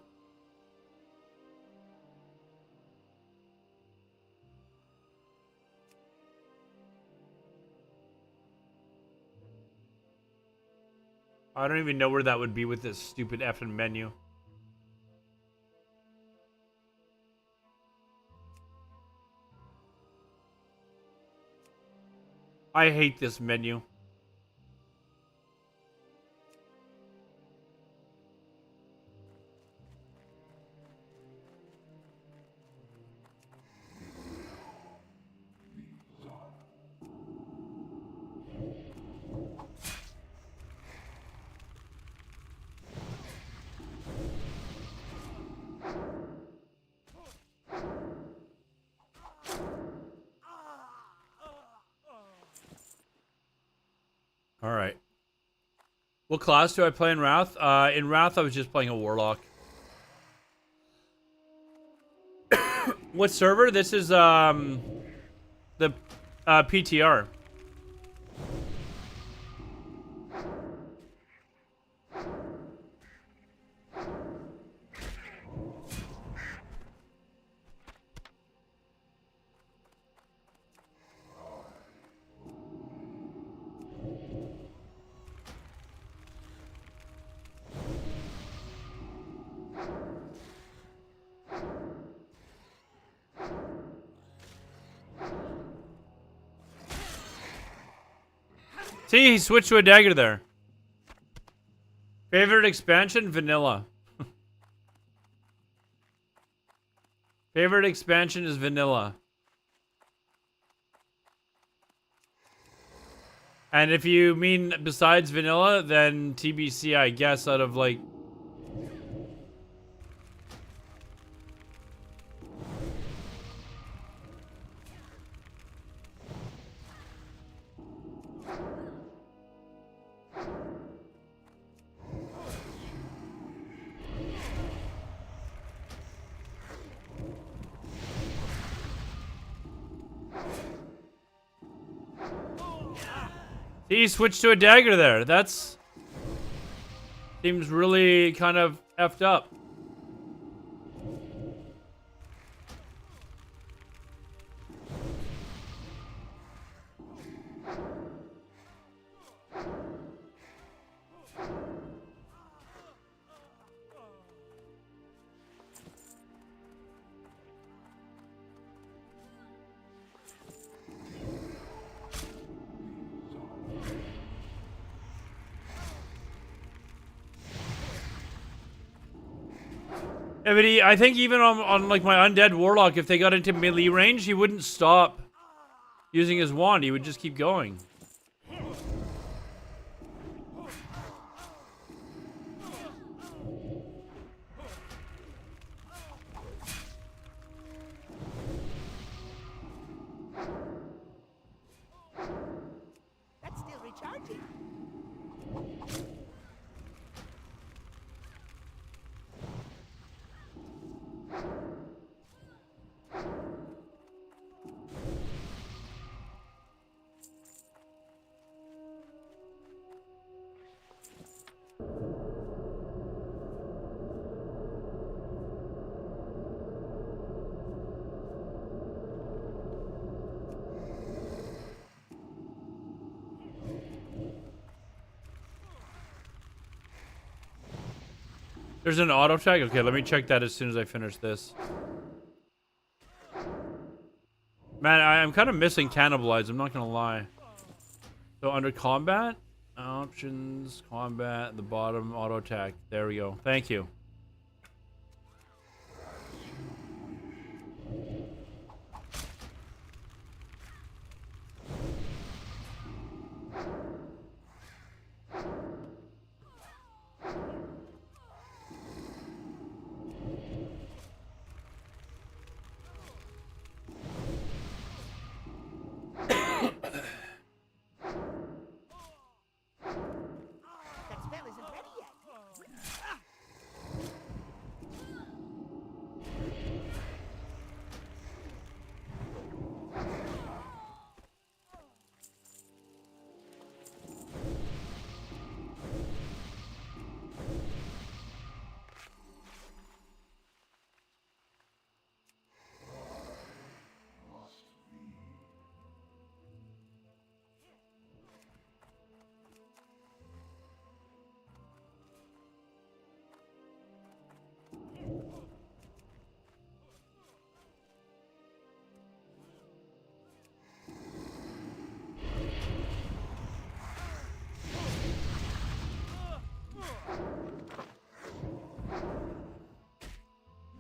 I don't even know where that would be with this stupid effing menu. I hate this menu. Alright. What class do I play in Wrath? In Wrath, I was just playing a Warlock. What server? This is, the, PTR. See, he switched to a dagger there. Favorite expansion? Vanilla. Favorite expansion is vanilla. And if you mean besides vanilla, then TBC, I guess, out of like... See, he switched to a dagger there. That's... Seems really kind of effed up. Yeah, but I think even on like my undead warlock, if they got into melee range, he wouldn't stop using his wand. He would just keep going. That's still recharging. There's an auto tag? Okay, let me check that as soon as I finish this. Man, I'm kind of missing cannibalize, I'm not gonna lie. So under combat, options, combat, the bottom, auto attack. There we go. Thank you. That spell isn't ready yet.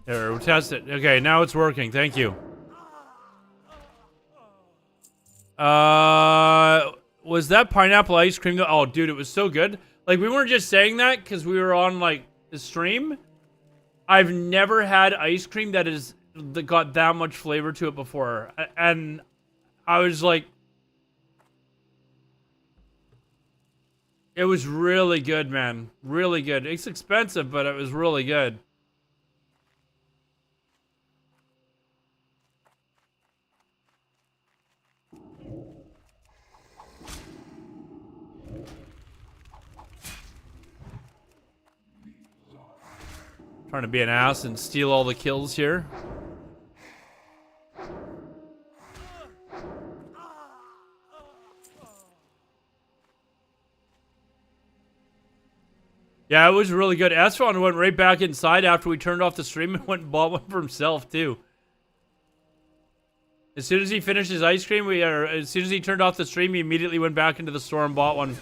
There, we'll test it. Okay, now it's working. Thank you. Was that pineapple ice cream though? Oh, dude, it was so good. Like, we weren't just saying that because we were on, like, the stream. I've never had ice cream that got that much flavor to it before. And I was like... It was really good, man. Really good. It's expensive, but it was really good. Trying to be an ass and steal all the kills here. Yeah, it was really good. Esfon went right back inside after we turned off the stream and went and bought one for himself, too. As soon as he finished his ice cream, as soon as he turned off the stream, he immediately went back into the store and bought one.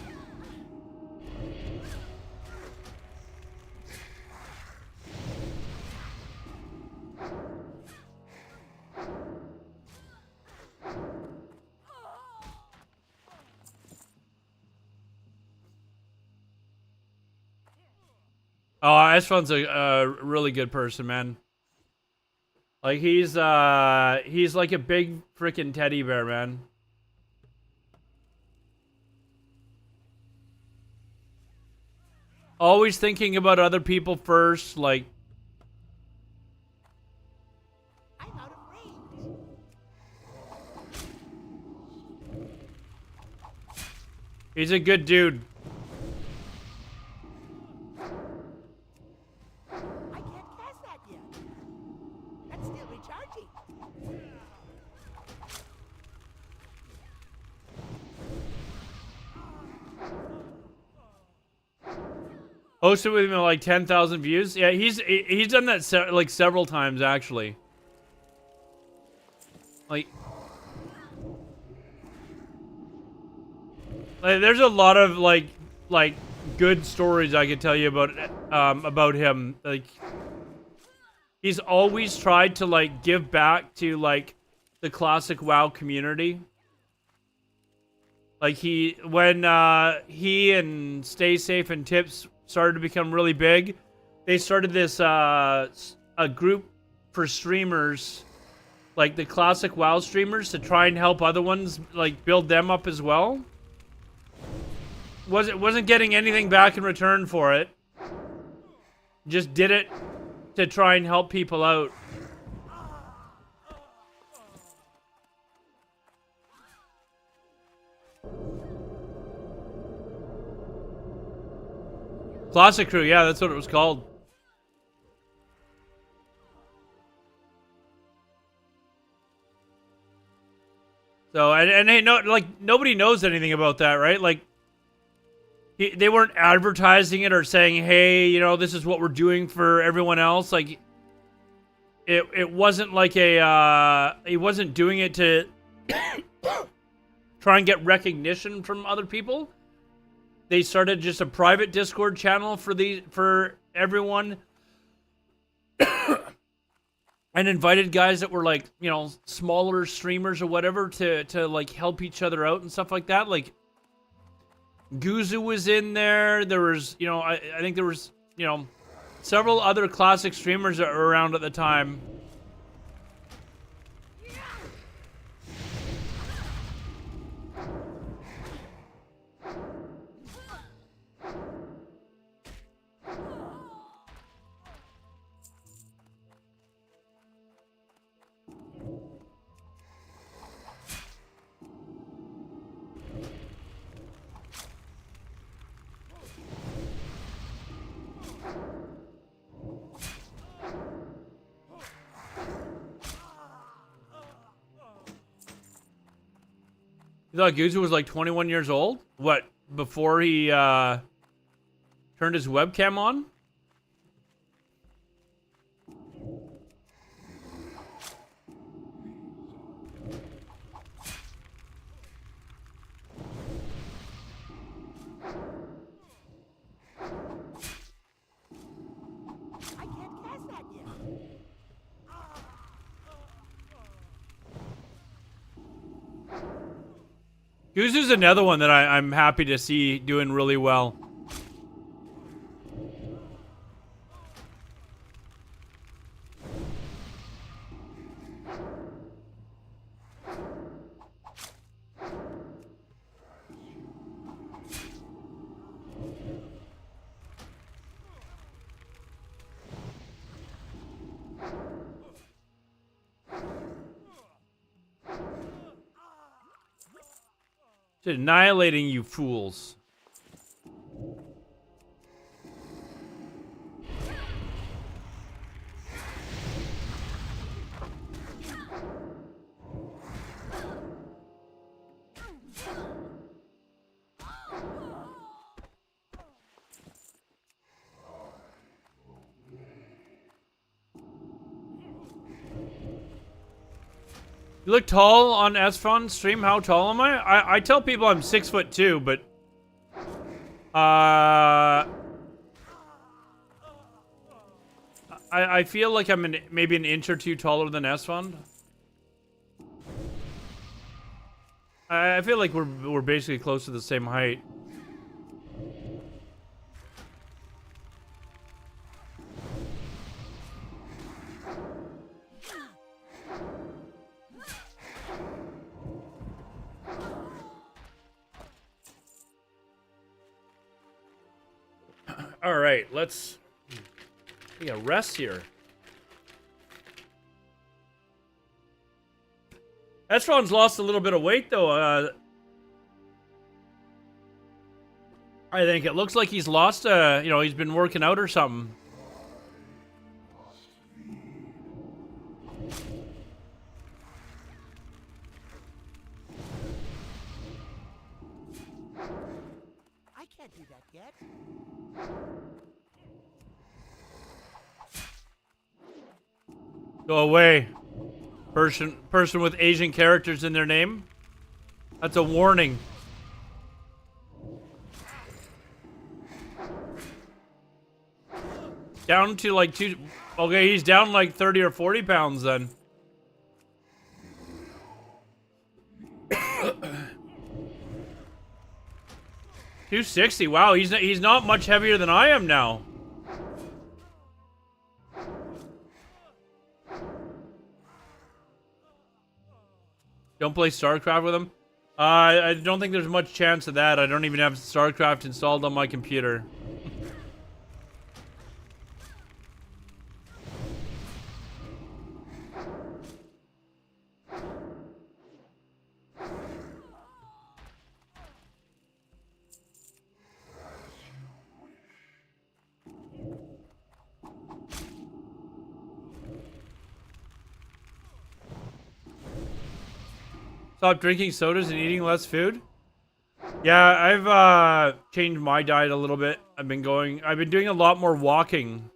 Oh, Esfon's a really good person, man. Like, he's like a big freaking teddy bear, man. Always thinking about other people first, like... I'm out of range. He's a good dude. I can't cast that yet. That's still recharging. Hosted with him at like 10,000 views. Yeah, he's done that like several times actually. Like, there's a lot of like good stories I could tell you about him. Like, he's always tried to like give back to like the classic WoW community. Like when he and Stay Safe and Tips started to become really big, they started this a group for streamers, like the classic WoW streamers, to try and help other ones, like build them up as well. Wasn't getting anything back in return for it. Just did it to try and help people out. Classic Crew, yeah, that's what it was called. So, and hey, no, like, nobody knows anything about that, right? Like, they weren't advertising it or saying, hey, you know, this is what we're doing for everyone else. Like, it wasn't like he wasn't doing it to try and get recognition from other people. They started just a private Discord channel for everyone. And invited guys that were like, you know, smaller streamers or whatever to like help each other out and stuff like that. Like, Guzu was in there. There was, you know, I think there was, you know, several other classic streamers that were around at the time. You thought Guzu was like 21 years old? What, before he turned his webcam on? I can't cast that yet. Guzu's another one that I'm happy to see doing really well. Just annihilating you fools. You look tall on Esfron stream. How tall am I? I tell people I'm 6'2", but I feel like I'm maybe an inch or two taller than Esfron. I feel like we're basically close to the same height. All right, let's take a rest here. Esfron's lost a little bit of weight though. I think it looks like he's lost. You know, he's been working out or something. I can't do that yet. Go away. Person with Asian characters in their name. That's a warning. Down to like 2. Okay, he's down like 30 or 40 pounds then. $260. Wow, he's not much heavier than I am now. Don't play StarCraft with him? I don't think there's much chance of that. I don't even have StarCraft installed on my computer. Stop drinking sodas and eating less food? Yeah, I've changed my diet a little bit. I've been doing a lot more walking.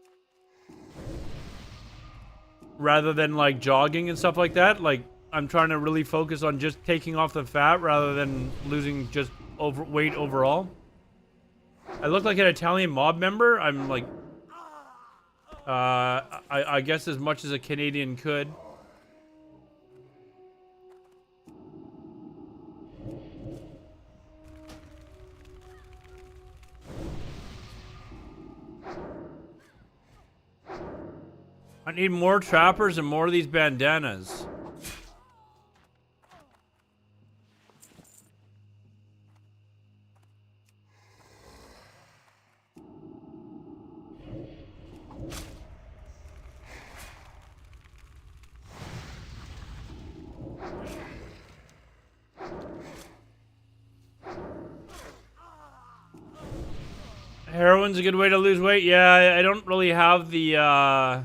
Rather than like jogging and stuff like that. Like, I'm trying to really focus on just taking off the fat rather than losing just weight overall. I look like an Italian mob member. I'm like, I guess as much as a Canadian could. I need more trappers and more of these bandanas. Heroin's a good way to lose weight. Yeah, I don't really have the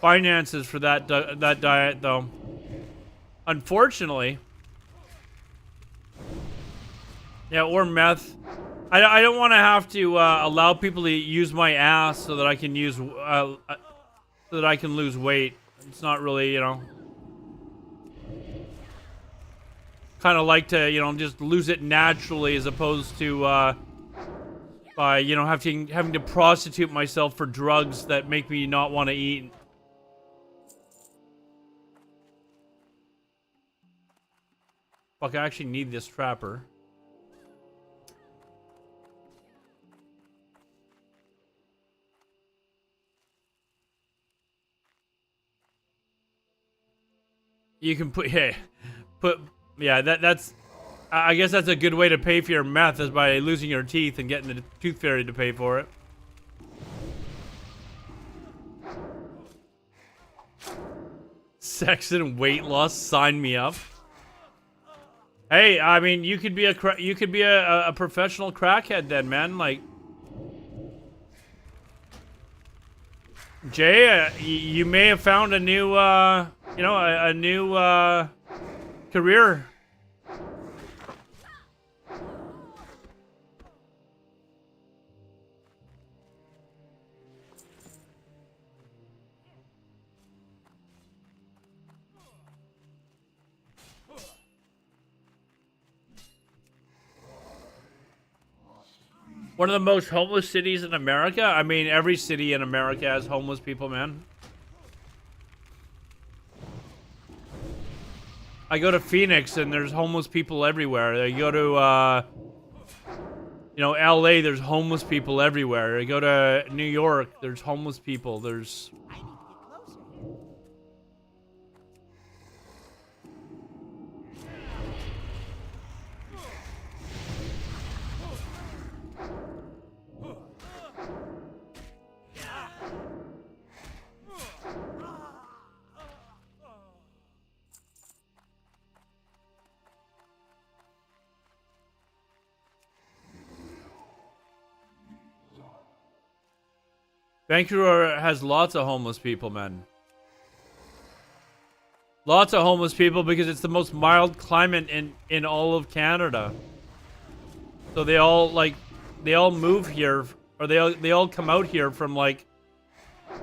finances for that diet though. Unfortunately. Yeah, or meth. I don't want to have to allow people to use my ass so that I can use so that I can lose weight. It's not really, you know. Kind of like to, you know, just lose it naturally as opposed to by, you know, having to prostitute myself for drugs that make me not want to eat. Fuck, I actually need this trapper. You can put, yeah, that's, I guess that's a good way to pay for your meth is by losing your teeth and getting the tooth fairy to pay for it. Sex and weight loss, sign me up. Hey, I mean, you could be a professional crackhead then, man. Like, Jay, you may have found a new, you know, a new career. One of the most homeless cities in America? I mean, every city in America has homeless people, man. I go to Phoenix and there's homeless people everywhere. I go to, you know, LA, there's homeless people everywhere. I go to New York, there's homeless people. There's... I need to get closer. Vancouver has lots of homeless people, man. Lots of homeless people because it's the most mild climate in all of Canada. So they all move here, or they all come out here from like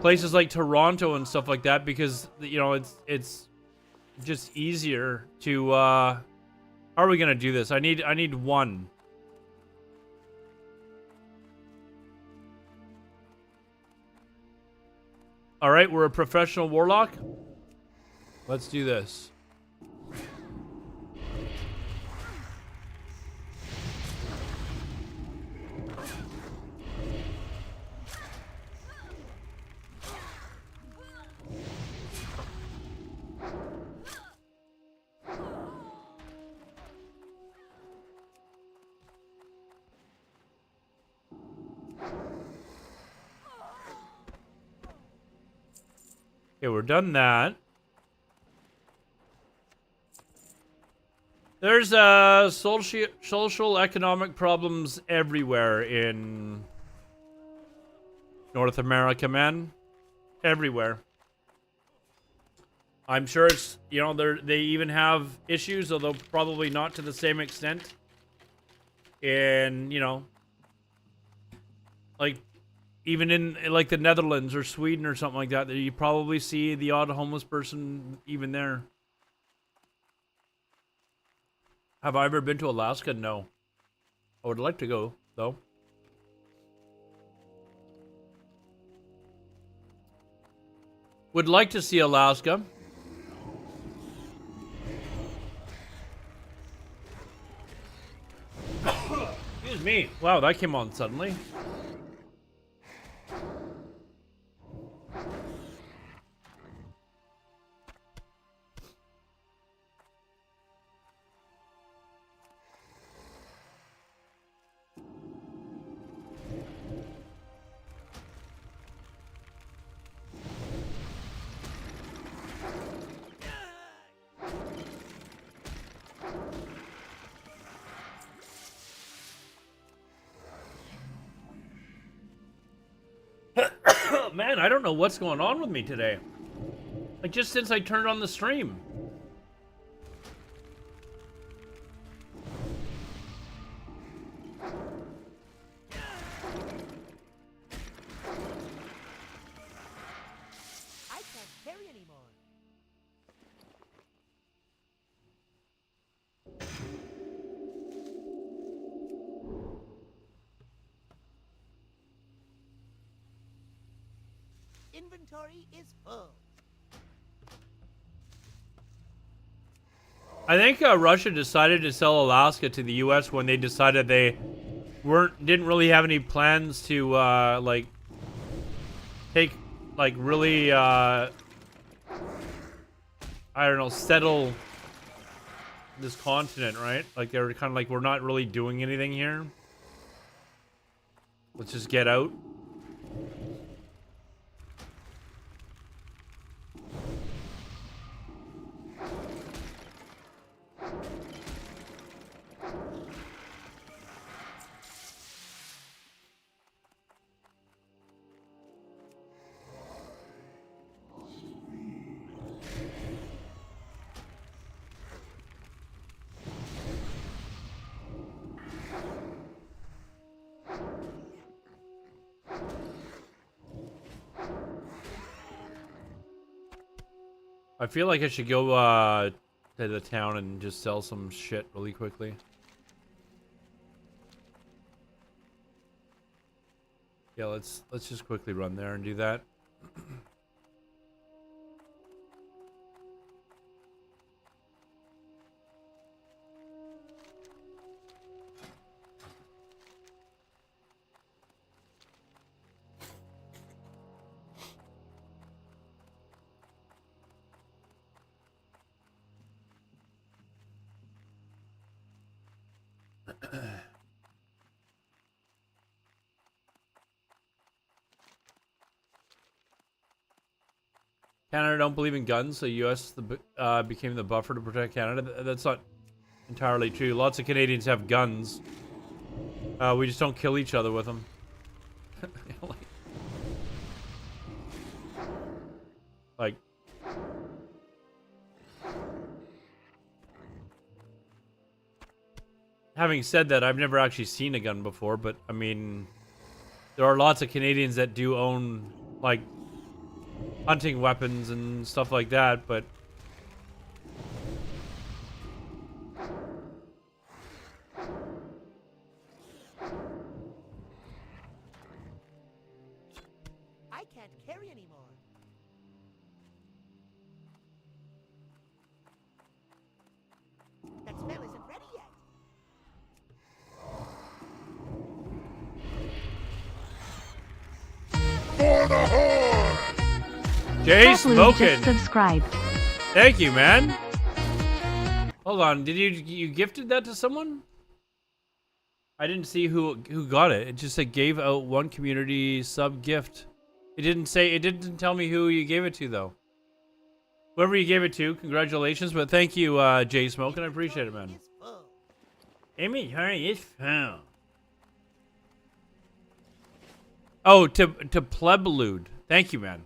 places like Toronto and stuff like that because you know it's just easier to how are we gonna do this? I need one. All right, we're a professional warlock. Let's do this. Okay, we're done that. There's social economic problems everywhere in North America, man. Everywhere. I'm sure it's, you know, they even have issues, although probably not to the same extent. In, you know, like even in like the Netherlands or Sweden or something like that, you probably see the odd homeless person even there. Have I ever been to Alaska? No. I would like to go, though. Would like to see Alaska. Excuse me. Wow, that came on suddenly. Man, I don't know what's going on with me today. Like, just since I turned on the stream. I can't carry anymore. Inventory is full. I think Russia decided to sell Alaska to the U.S. when they decided they didn't really have any plans to like take like really I don't know, settle this continent, right? Like they were kind of like, we're not really doing anything here. Let's just get out. I feel like I should go to the town and just sell some shit really quickly. Yeah, let's just quickly run there and do that. Canada don't believe in guns, so U.S. became the buffer to protect Canada. That's not entirely true. Lots of Canadians have guns. We just don't kill each other with them. Like, having said that, I've never actually seen a gun before, but I mean, there are lots of Canadians that do own, like, hunting weapons and stuff like that, but I can't carry anymore. That spell isn't ready yet. For the Horde! Jay Blue Smokin'. just subscribed. Thank you, man. Hold on, did you gifted that to someone? I didn't see who got it. It just said gave out one community sub gift. It didn't tell me who you gave it to though. Whoever you gave it to, congratulations. But thank you, Jay Smokin'. I appreciate it, man. It's full. Inventory is full. Oh, to Pleblude. Thank you, man.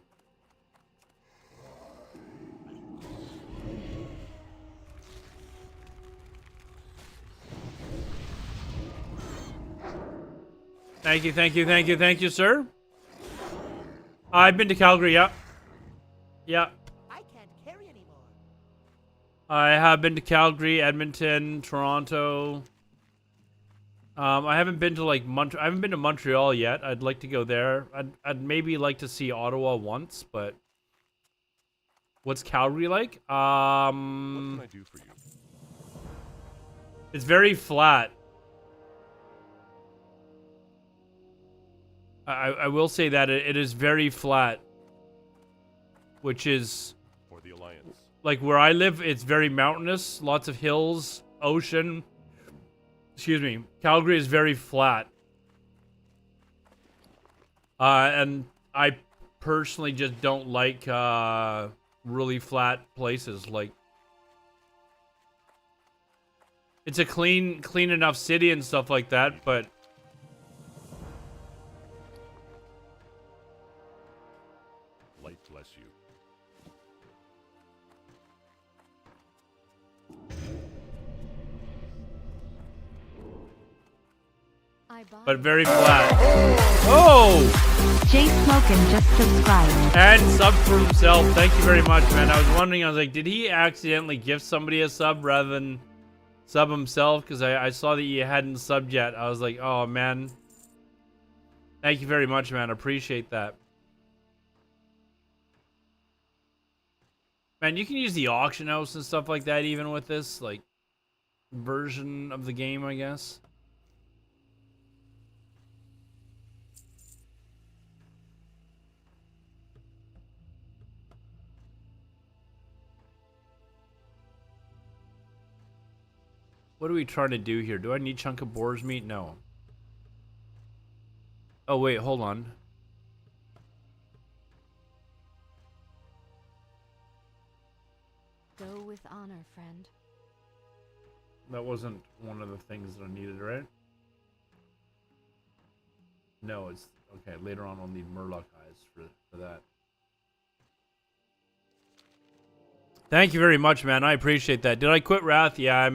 Thank you, thank you, thank you, thank you, sir. I've been to Calgary, yeah. Yeah. I can't carry anymore. I have been to Calgary, Edmonton, Toronto. I haven't been to like I haven't been to Montreal yet. I'd like to go there. I'd maybe like to see Ottawa once, but what's Calgary like? What can I do for you? It's very flat. I will say that it is very flat, which is For the Alliance. like where I live. It's very mountainous, lots of hills, ocean. Excuse me. Calgary is very flat. And I personally just don't like really flat places. Like, it's a clean enough city and stuff like that, but Light bless you. but very flat. Oh! Jay Smokin' just subscribed. And sub for himself. Thank you very much, man. I was wondering, I was like, did he accidentally gift somebody a sub rather than sub himself? Because I saw that you hadn't subbed yet. I was like, oh, man. Thank you very much, man. Appreciate that. Man, you can use the auction house and stuff like that even with this, like, version of the game, I guess. What are we trying to do here? Do I need chunk of boar's meat? No. Oh, wait, hold on. Go with honor, friend. That wasn't one of the things that I needed, right? No, it's... Okay, later on I'll need Murloc eyes for that. Thank you very much, man. I appreciate that. Did I quit Wrath? Yeah,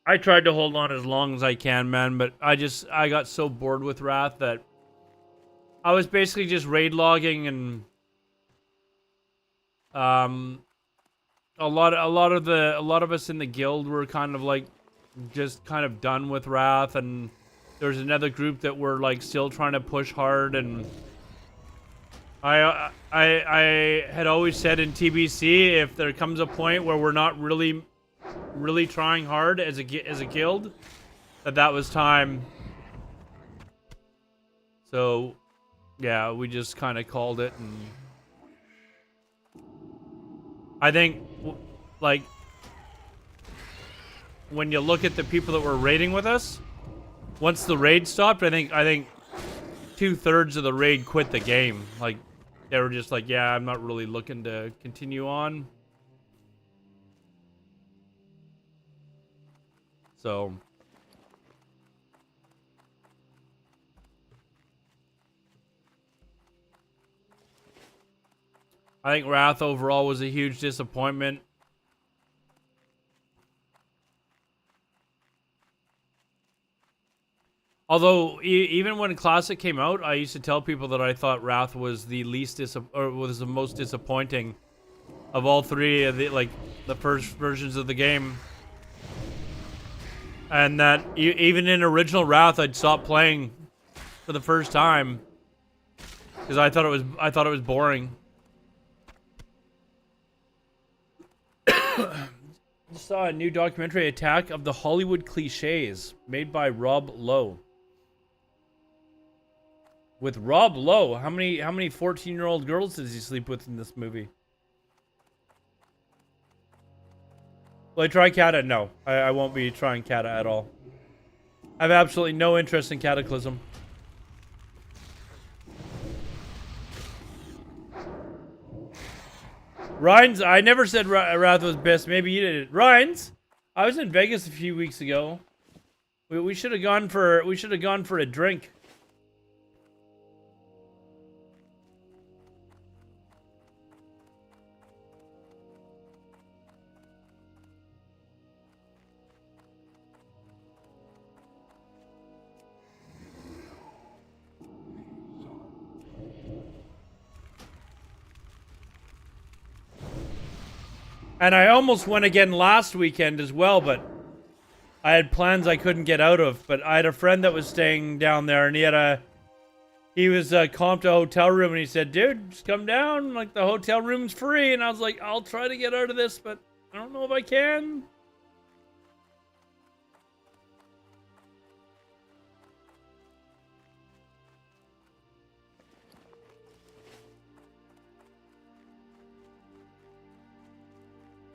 I tried to hold on as long as I can, man, but I got so bored with Wrath that I was basically just raid logging, and a lot of us in the guild were kind of like just kind of done with Wrath, and there's another group that were like still trying to push hard, and I had always said in TBC, if there comes a point where we're not really trying hard as a guild, that was time. So yeah, we just kind of called it, and I think like when you look at the people that were raiding with us, once the raid stopped, I think 2/3 of the raid quit the game. Like, they were just like, yeah, I'm not really looking to continue on. So I think Wrath overall was a huge disappointment. Although even when Classic came out, I used to tell people that I thought Wrath was the was the most disappointing of all three of the first versions of the game. And that even in original Wrath, I'd stop playing for the first time because I thought it was boring. Just saw a new documentary, Attack of the Hollywood Cliches, made by Rob Lowe. With Rob Lowe, how many 14-year-old girls does he sleep with in this movie? Will I try Kata? No, I won't be trying Kata at all. I have absolutely no interest in Cataclysm. Ryan's, I never said Wrath was best. Maybe you did it. Ryan's, I was in Vegas a few weeks ago. We should have gone for a drink. And I almost went again last weekend as well, but I had plans I couldn't get out of. But I had a friend that was staying down there, and he was comped a hotel room, and he said, "Dude, just come down. Like, the hotel room's free." And I was like, "I'll try to get out of this, but I don't know if I can."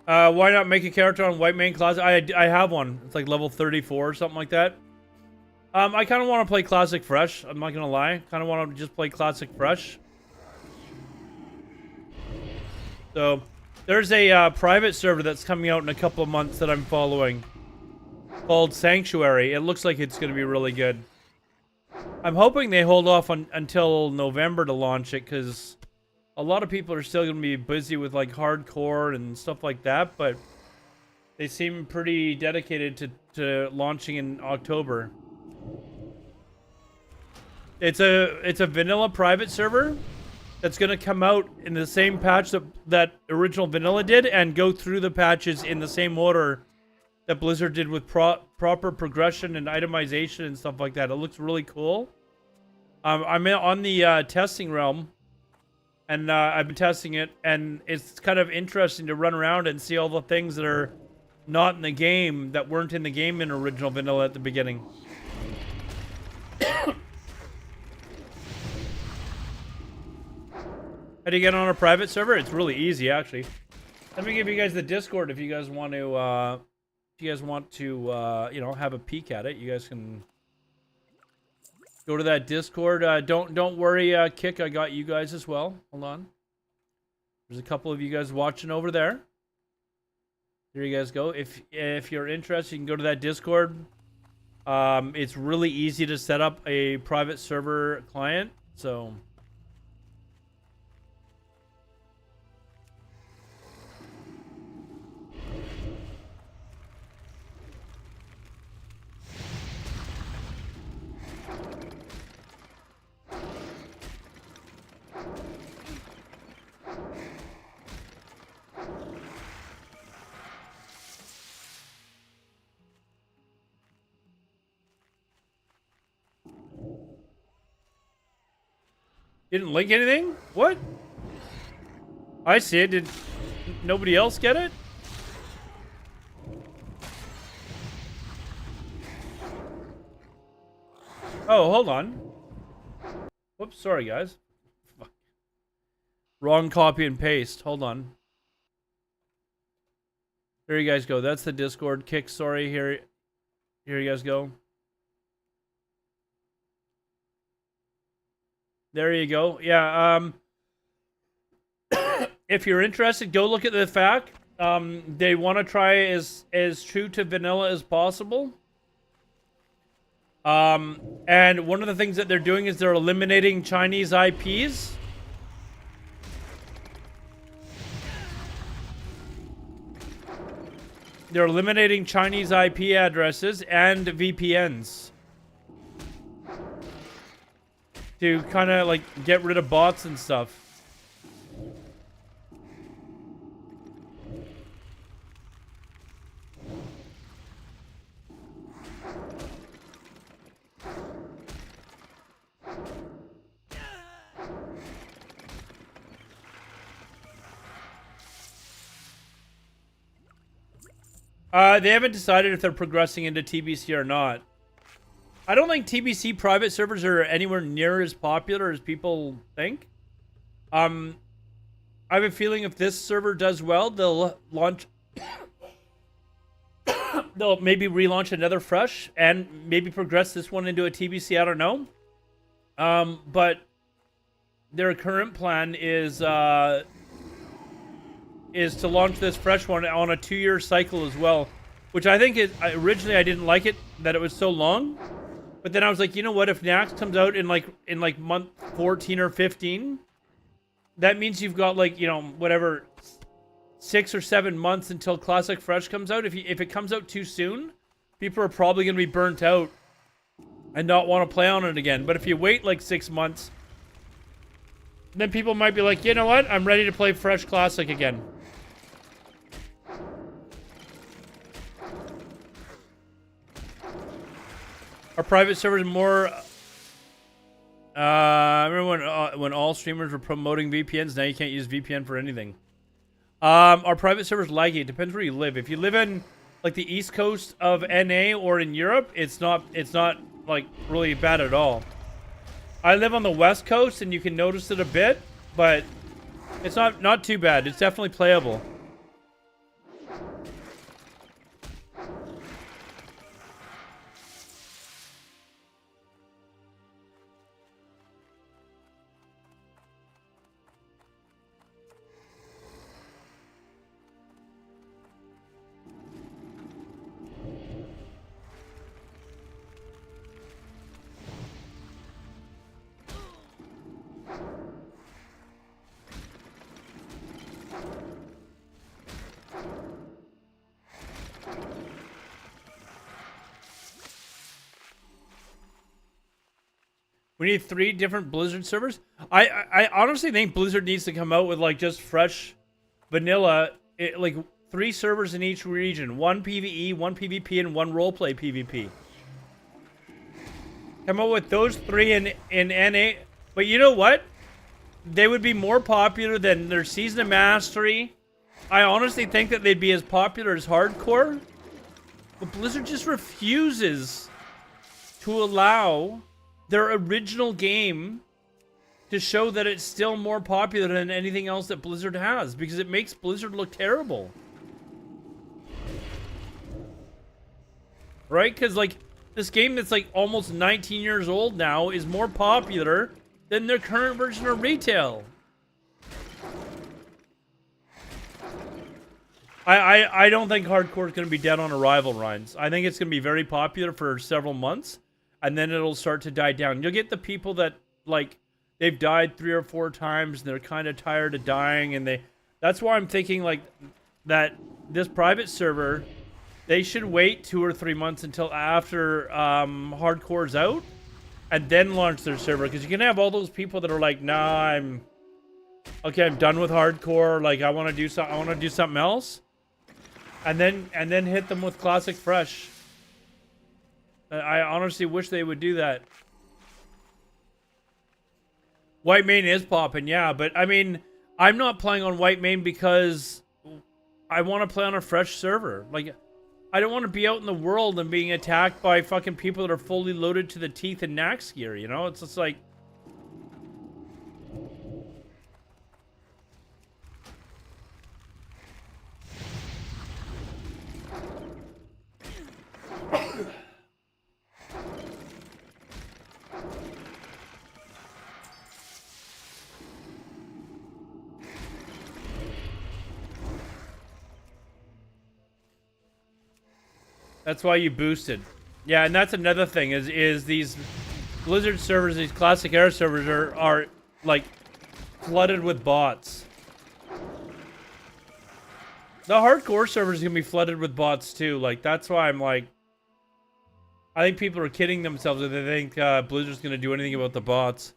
Why not make a character on White Main Classic? I have one. It's like level 34 or something like that. I kind of want to play Classic Fresh. I'm not going to lie. Kind of want to just play Classic Fresh. So, there's a private server that's coming out in a couple of months that I'm following. Called Sanctuary. It looks like it's going to be really good. I'm hoping they hold off until November to launch it, because a lot of people are still going to be busy with like hardcore and stuff like that, but they seem pretty dedicated to launching in October. It's a vanilla private server that's going to come out in the same patch that original vanilla did, and go through the patches in the same order that Blizzard did with proper progression and itemization and stuff like that. It looks really cool. I'm on the testing realm. And I've been testing it, and it's kind of interesting to run around and see all the things that are not in the game, that weren't in the game in original vanilla at the beginning. How do you get on a private server? It's really easy, actually. Let me give you guys the Discord if you guys want to, you know, have a peek at it. You guys can go to that Discord. Don't worry, Kick. I got you guys as well. Hold on. There's a couple of you guys watching over there. There you guys go. If you're interested, you can go to that Discord. It's really easy to set up a private server client. So you didn't link anything? What? I see it. Did nobody else get it? Oh, hold on. Whoops, sorry guys. Fuck. Wrong copy and paste. Hold on. There you guys go. That's the Discord. Kick, sorry. Here you guys go. There you go. Yeah, if you're interested, go look at the fact. They want to try as true to vanilla as possible. And one of the things that they're doing is they're eliminating Chinese IPs. they're eliminating Chinese IP addresses and VPNs to kind of like get rid of bots and stuff. They haven't decided if they're progressing into TBC or not. I don't think TBC private servers are anywhere near as popular as people think. I have a feeling if this server does well, they'll launch... they'll maybe relaunch another fresh and maybe progress this one into a TBC. I don't know. But their current plan is to launch this fresh one on a 2-year cycle as well, which I think is originally I didn't like it that it was so long, but then I was like, you know what? If Nax comes out in like month 14 or 15, that means you've got like, you know, whatever 6 or 7 months until Classic Fresh comes out. If it comes out too soon, people are probably going to be burnt out and not want to play on it again. But if you wait like 6 months, then people might be like, you know what? I'm ready to play Fresh Classic again. Our private servers more... I remember when all streamers were promoting VPNs. Now you can't use VPN for anything. Our private servers laggy. It depends where you live. If you live in like the east coast of NA or in Europe, it's not like really bad at all. I live on the west coast and you can notice it a bit, but it's not too bad. It's definitely playable. We need 3 different Blizzard servers. I honestly think Blizzard needs to come out with like just fresh vanilla, like 3 servers in each region. 1 PvE, 1 PvP, and 1 roleplay PvP. Come out with those 3 in NA. But you know what? They would be more popular than their Season of Mastery. I honestly think that they'd be as popular as Hardcore. But Blizzard just refuses to allow their original game to show that it's still more popular than anything else that Blizzard has, because it makes Blizzard look terrible. Right? Because like this game that's like almost 19 years old now is more popular than their current version of retail. I don't think Hardcore is going to be dead on arrival, Rhines. I think it's going to be very popular for several months, and then it'll start to die down. You'll get the people that, like, they've died 3 or 4 times, and they're kind of tired of dying, and that's why I'm thinking, like, that this private server, they should wait 2 or 3 months until after Hardcore's out, and then launch their server, because you can have all those people that are like, nah, I'm done with Hardcore, like, I want to do something else, and then hit them with Classic Fresh. I honestly wish they would do that. White Main is popping, yeah, but I mean, I'm not playing on White Main because I want to play on a fresh server. Like, I don't want to be out in the world and being attacked by fucking people that are fully loaded to the teeth in Nax gear, you know? It's just like... That's why you boosted. Yeah, and that's another thing is these Blizzard servers, these Classic Era servers are like flooded with bots. The hardcore server is gonna be flooded with bots too. Like that's why I'm like, I think people are kidding themselves if they think Blizzard's gonna do anything about the bots.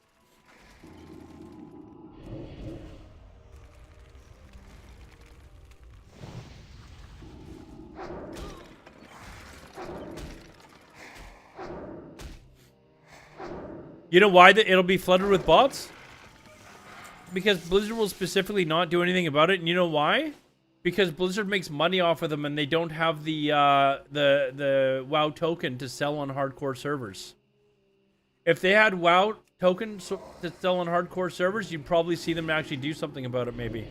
You know why it'll be flooded with bots? Because Blizzard will specifically not do anything about it, and you know why? Because Blizzard makes money off of them, and they don't have the WoW token to sell on hardcore servers. If they had WoW tokens to sell on hardcore servers, you'd probably see them actually do something about it, maybe.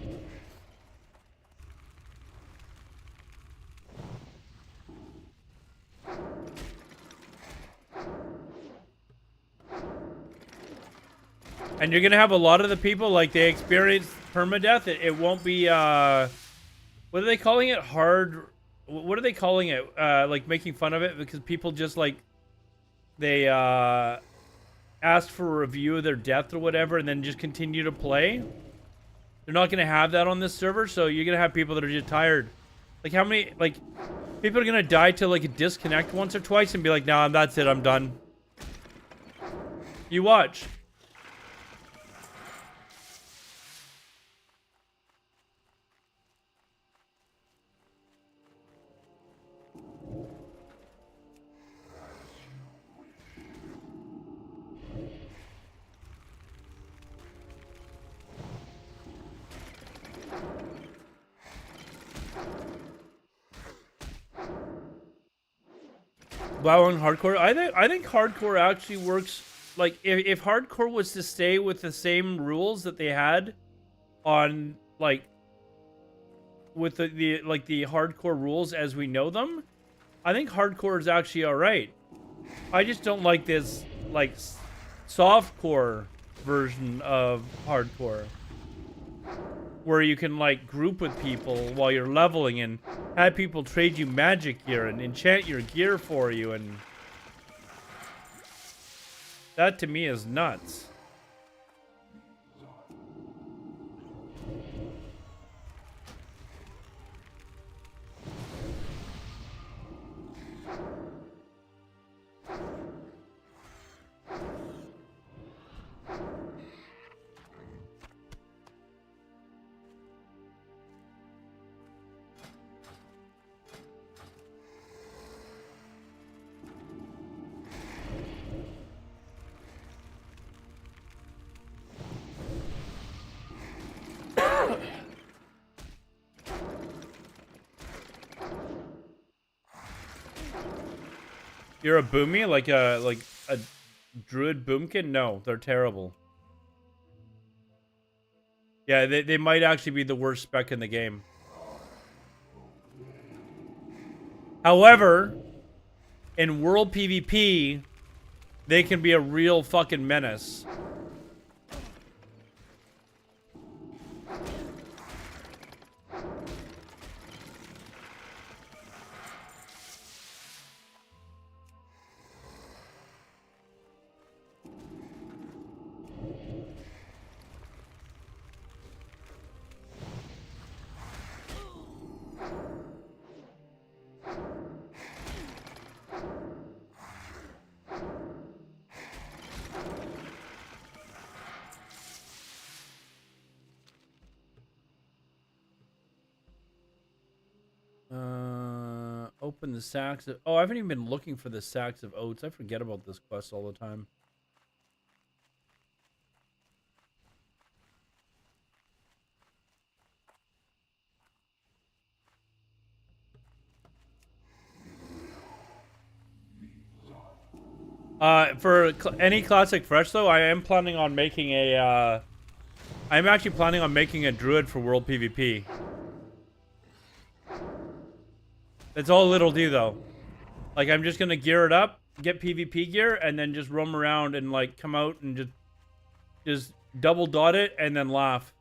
And you're gonna have a lot of the people, like, they experience permadeath. It won't be, what are they calling it? What are they calling it? Like, making fun of it because people just, like, they, ask for a review of their death or whatever and then just continue to play. They're not gonna have that on this server, so you're gonna have people that are just tired. Like, how many, like, people are gonna die to, like, a disconnect once or twice and be like, nah, that's it, I'm done. You watch. WoW on hardcore. I think hardcore actually works. Like if hardcore was to stay with the same rules that they had on like with the hardcore rules as we know them, I think hardcore is actually all right. I just don't like this like softcore version of hardcore where you can like group with people while you're leveling and have people trade you magic gear and enchant your gear for you, and that to me is nuts. You're a boomy? Like a druid boomkin? No, they're terrible. Yeah, they might actually be the worst spec in the game. However, in world PvP, they can be a real fucking menace. Open the sacks of... Oh, I haven't even been looking for the sacks of oats. I forget about this quest all the time. For any classic fresh though, I am planning on making a I'm actually planning on making a druid for world PvP. That's all it'll do though. Like I'm just gonna gear it up, get PvP gear, and then just roam around and like come out and just double dot it and then laugh.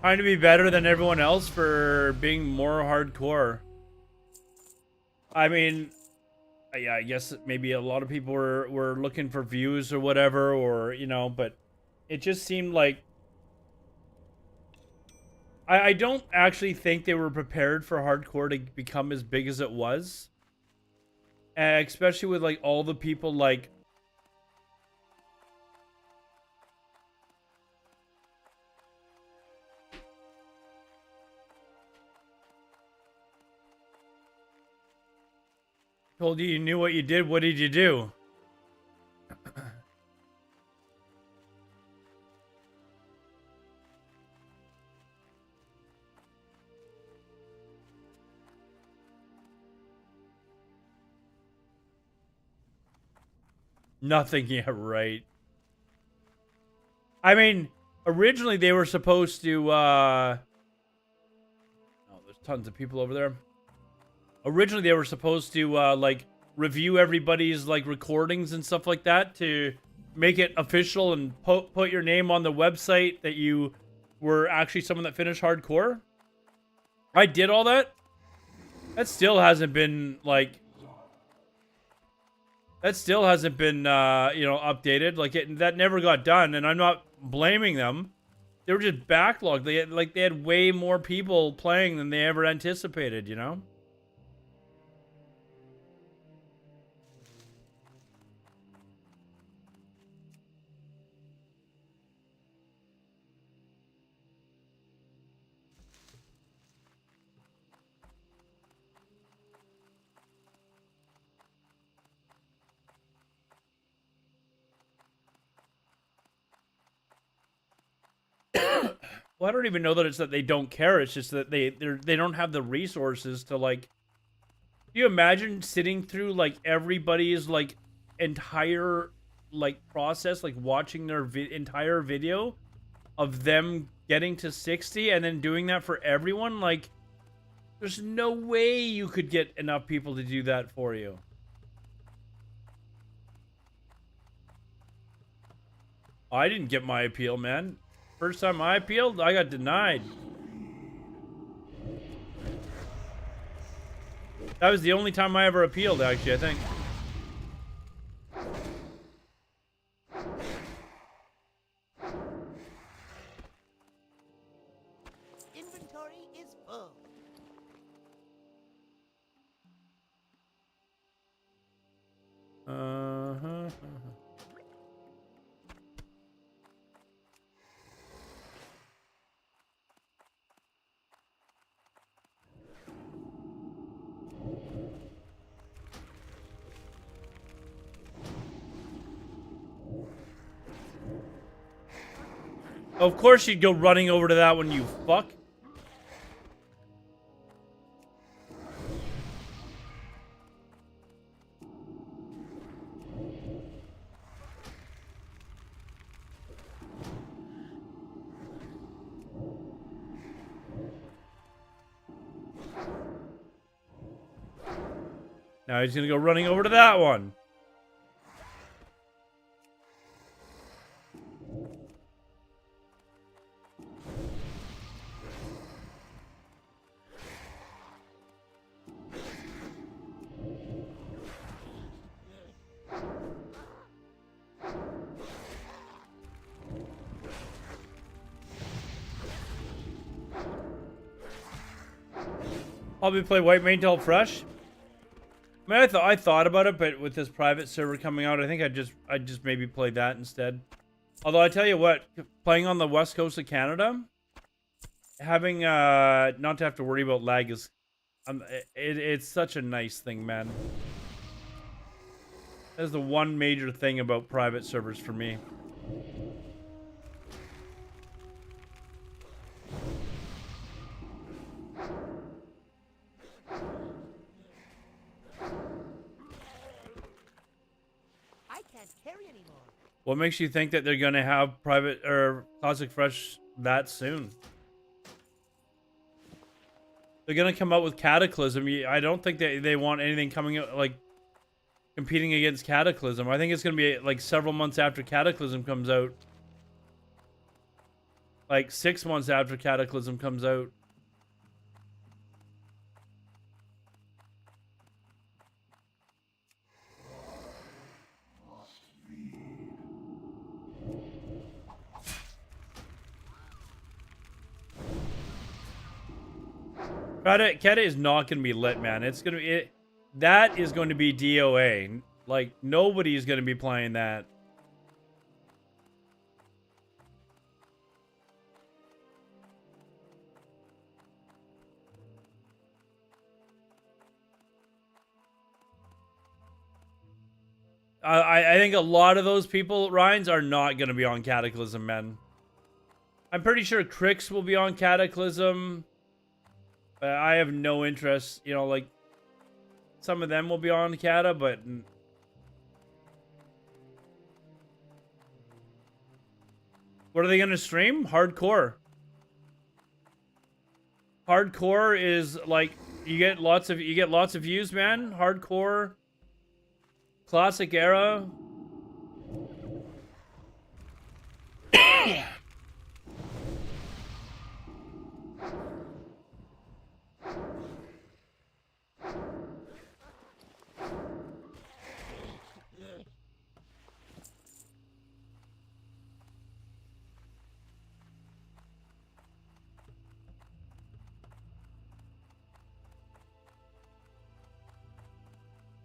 Trying to be better than everyone else for being more hardcore. I mean, yeah, I guess maybe a lot of people were looking for views or whatever, or, you know, but it just seemed like I don't actually think they were prepared for hardcore to become as big as it was. Especially with, like, all the people, like, told you knew what you did. What did you do? Nothing. Yeah, right. I mean, originally they were supposed to, oh, there's tons of people over there. Originally they were supposed to, like, review everybody's, like, recordings and stuff like that to make it official and put your name on the website that you were actually someone that finished hardcore. I did all that. That still hasn't been, like... That still hasn't been, you know, updated. Like, that never got done, and I'm not blaming them. They were just backlogged. They had way more people playing than they ever anticipated, you know? Well, I don't even know that it's that they don't care. It's just that they don't have the resources to, like... Do you imagine sitting through, like, everybody's, like, entire, like, process, like, watching their entire video of them getting to 60 and then doing that for everyone? Like, there's no way you could get enough people to do that for you. I didn't get my appeal, man. First time I appealed, I got denied. That was the only time I ever appealed, actually, I think. Inventory is full. Uh-huh. Of course you'd go running over to that one, you fuck. Now he's gonna go running over to that one. Probably play White Mane till fresh. I mean, I thought about it, but with this private server coming out, I think I'd just maybe play that instead. Although I tell you what, playing on the west coast of Canada, having not to have to worry about lag is, it's such a nice thing, man. That's the one major thing about private servers for me. carry anymore. What makes you think that they're gonna have private or Classic Fresh that soon? They're gonna come out with Cataclysm. I don't think they want anything coming out like competing against Cataclysm. I think it's gonna be like several months after Cataclysm comes out. Like 6 months after Cataclysm comes out. Keta is not going to be lit, man. It's going to be... That is going to be DOA. Like, nobody's going to be playing that. I think a lot of those people, Ryans, are not going to be on Cataclysm, man. I'm pretty sure Crix will be on Cataclysm. I have no interest, you know, like, some of them will be on Cata, but... What are they going to stream? Hardcore. Hardcore is, like, you get lots of views, man. Hardcore. Classic era.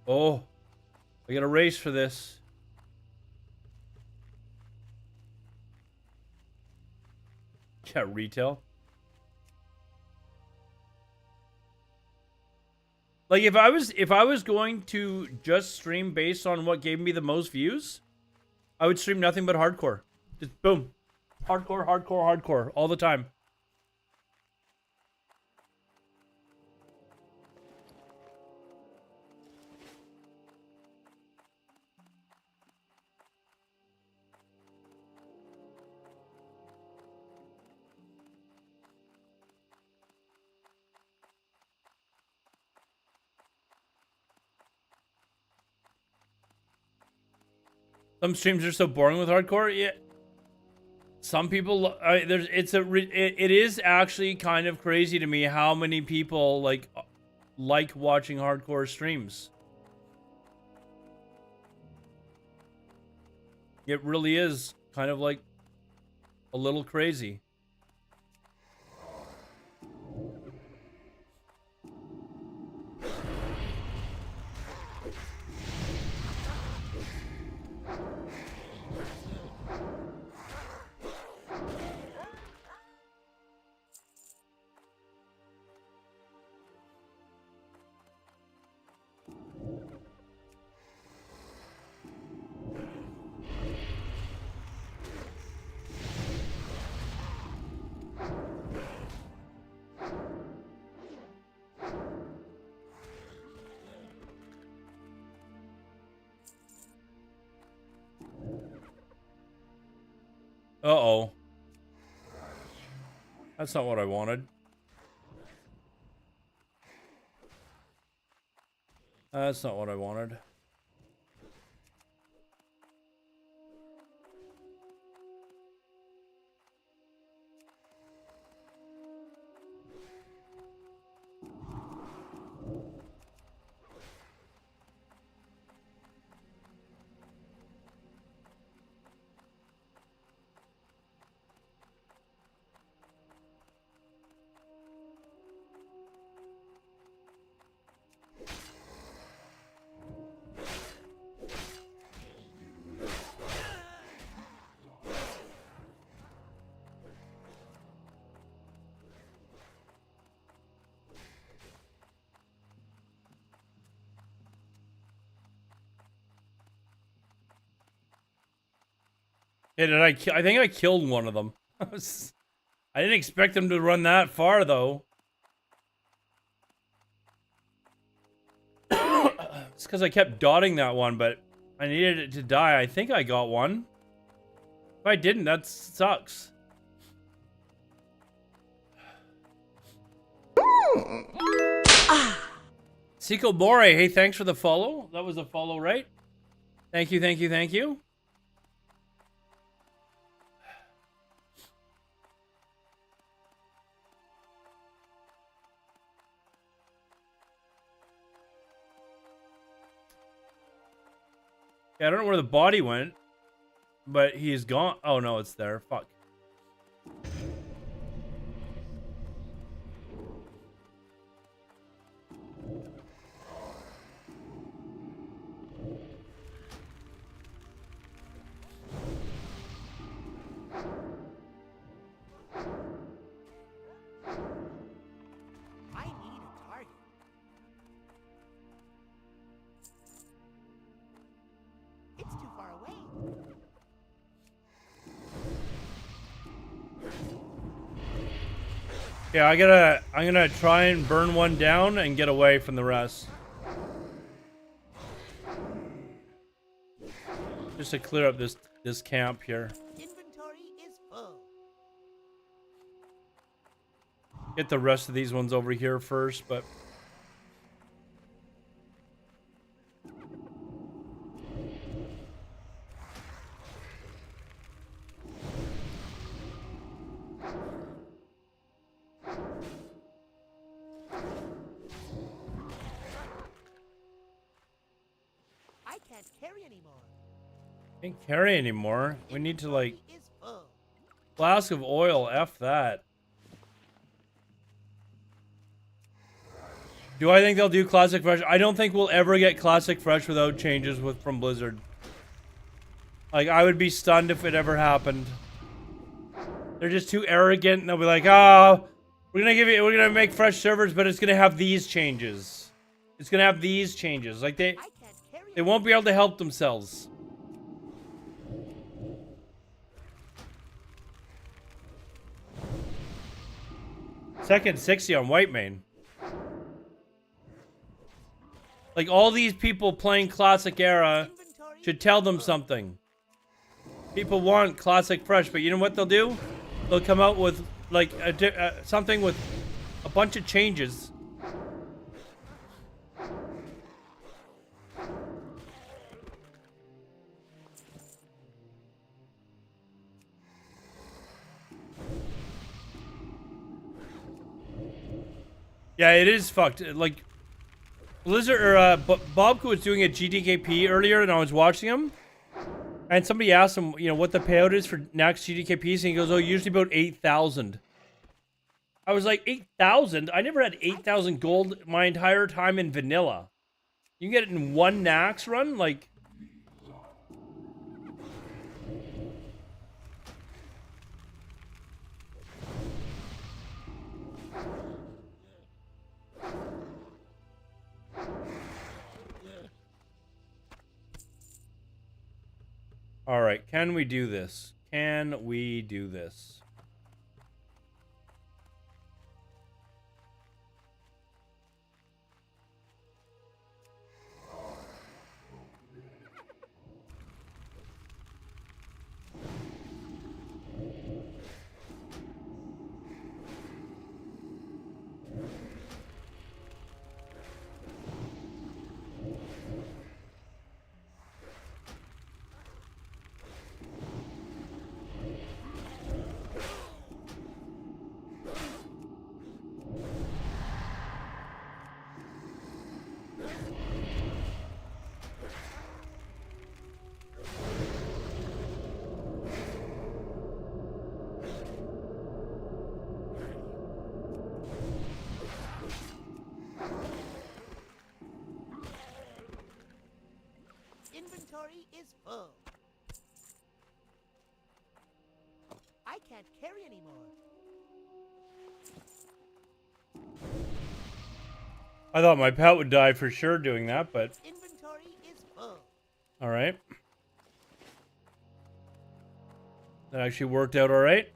Oh, I got a race for this. Yeah, retail. Like if I was going to just stream based on what gave me the most views, I would stream nothing but hardcore. Just boom. Hardcore, hardcore, hardcore all the time. Some streams are so boring with hardcore. Yeah. Some people, it is actually kind of crazy to me how many people like watching hardcore streams. It really is kind of like a little crazy. Uh-oh. That's not what I wanted. That's not what I wanted. Yeah, I think I killed one of them. I didn't expect them to run that far, though. It's because I kept dotting that one, but I needed it to die. I think I got one. If I didn't, that sucks. Siko More, hey, thanks for the follow. That was a follow, right? Thank you, thank you, thank you. Yeah, I don't know where the body went, but he's gone. Oh no, it's there. Fuck. I need a target. It's too far away. Yeah, I'm gonna try and burn one down and get away from the rest. Just to clear up this camp here. Inventory is full. Get the rest of these ones over here first, but I can't carry anymore. can't carry anymore. We need to like Inventory is full. flask of oil. F that. Do I think they'll do Classic Fresh? I don't think we'll ever get Classic Fresh without changes from Blizzard. Like, I would be stunned if it ever happened. They're just too arrogant, and they'll be like, "Oh, we're gonna make fresh servers, but it's gonna have these changes. It's gonna have these changes." Like I can't carry they won't be able to help themselves. Second 60 on Whitemane. Like, all these people playing Classic Era inventory. should tell them something. People want Classic Fresh, but you know what they'll do? They'll come out with, like, something with a bunch of changes. Yeah, it is fucked. Like, Blizzard or Bobco was doing a GDKP earlier, and I was watching him, and somebody asked him, you know, what the payout is for next GDKPs, and he goes, "Oh, usually about 8,000." I was like, 8,000? I never had 8,000 gold my entire time in vanilla. You can get it in one Nax run, like. All right, can we do this? Can we do this? Inventory is full. I can't carry anymore. I thought my pet would die for sure doing that, but Inventory is full. all right. That actually worked out all right.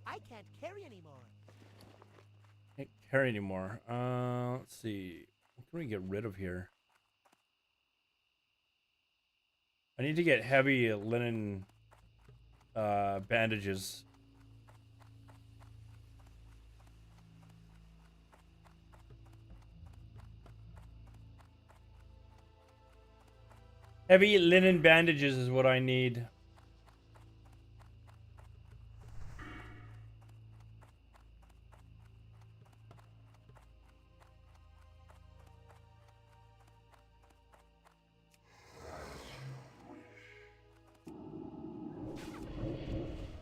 I can't carry anymore. Can't repair anymore. Let's see. What can we get rid of here? I need to get heavy linen bandages. Heavy linen bandages is what I need.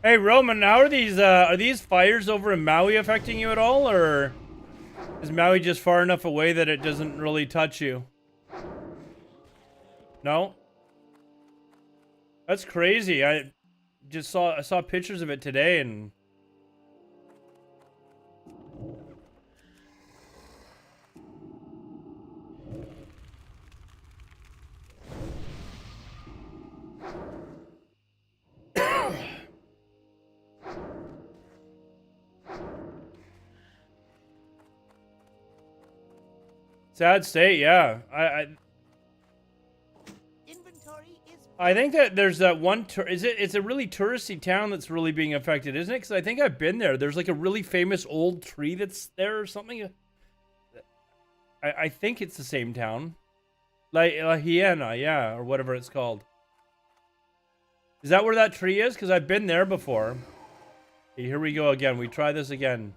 Hey Roman, how are these fires over in Maui affecting you at all, or is Maui just far enough away that it doesn't really touch you? No? That's crazy. I saw pictures of it today and sad state, yeah. Inventory is I think that there's that one. It's a really touristy town that's really being affected, isn't it? Because I think I've been there. There's like a really famous old tree that's there or something. I think it's the same town, La Hiena, yeah, or whatever it's called. Is that where that tree is? Because I've been there before. Okay, here we go again. We try this again.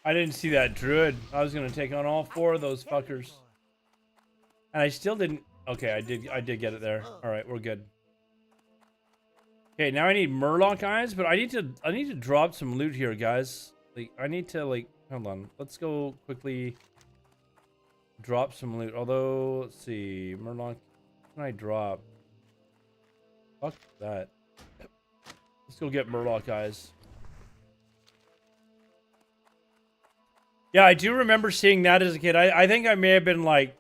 I didn't see that druid. I was gonna take on all four of those fuckers, and I still didn't. Okay, I did get it there. All right, we're good. Okay, now I need Murloc eyes, but I need to drop some loot here, guys. Like I need to hold on. Let's go quickly drop some loot. Although let's see, Murloc, what can I drop? Fuck that. Let's go get Murloc eyes. Yeah, I do remember seeing that as a kid. I think I may have been like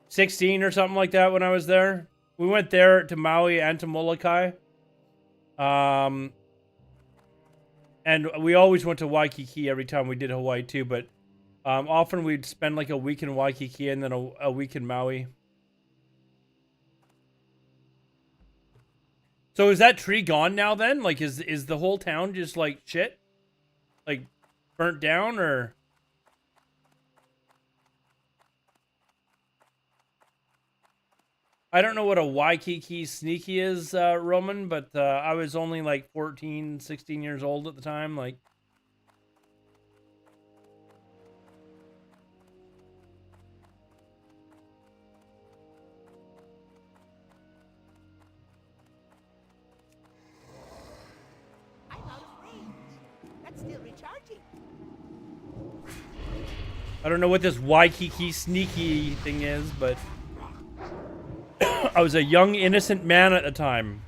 16 or something like that when I was there. We went there to Maui and to Molokai. And we always went to Waikiki every time we did Hawaii too, but often we'd spend like a week in Waikiki and then a week in Maui. So is that tree gone now then? Like is the whole town just like shit? Like burnt down, or I don't know what a Waikiki sneaky is, Roman, but I was only like 14, 16 years old at the time. Like, I'm out of range. That's still recharging. I don't know what this Waikiki sneaky thing is, but I was a young, innocent man at the time.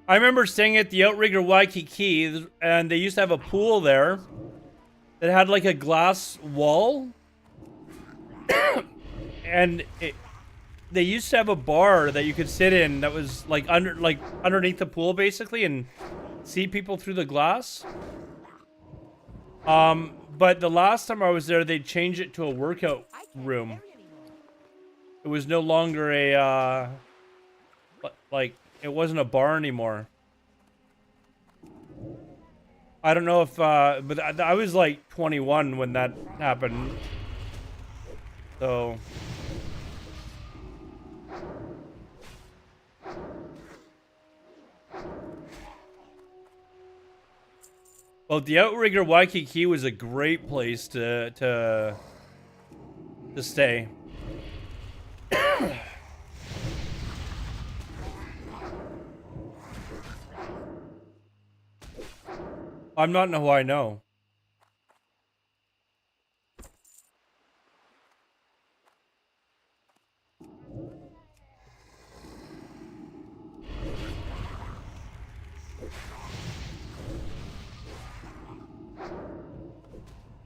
I remember staying at the Outrigger Waikiki, and they used to have a pool there that had like a glass wall. And they used to have a bar that you could sit in that was like underneath the pool basically and see people through the glass. But the last time I was there, they changed it to a workout room. It was no longer But, like, it wasn't a bar anymore. I don't know if, but I was like 21 when that happened. So. Well, the Outrigger Waikiki was a great place to stay. I'm not in Hawaii, no.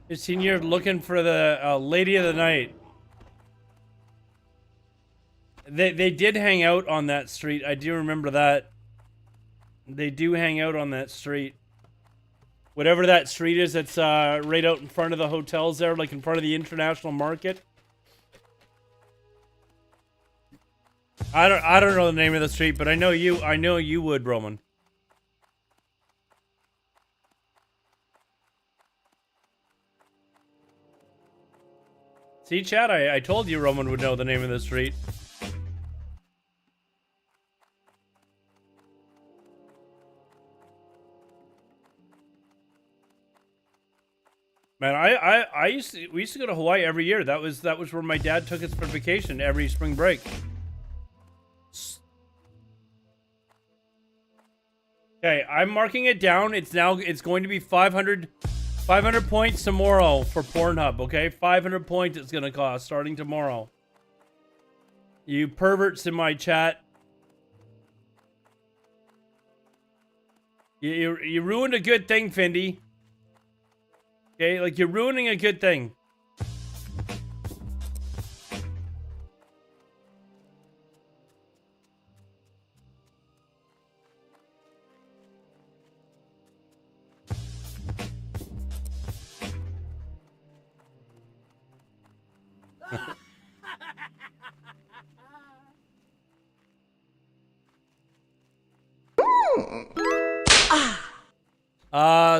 You've seen you're looking for the Lady of the Night. They did hang out on that street. I do remember that. They do hang out on that street. Whatever that street is, that's right out in front of the hotels there, like in front of the international market. I don't know the name of the street, but I know you would, Roman. See, Chad, I told you Roman would know the name of the street. Man, we used to go to Hawaii every year. That was where my dad took us for vacation every spring break. Okay, I'm marking it down. It's going to be 500 points tomorrow for Pornhub, okay? 500 points it's going to cost starting tomorrow. You perverts in my chat. You ruined a good thing, Findy. Okay, like you're ruining a good thing.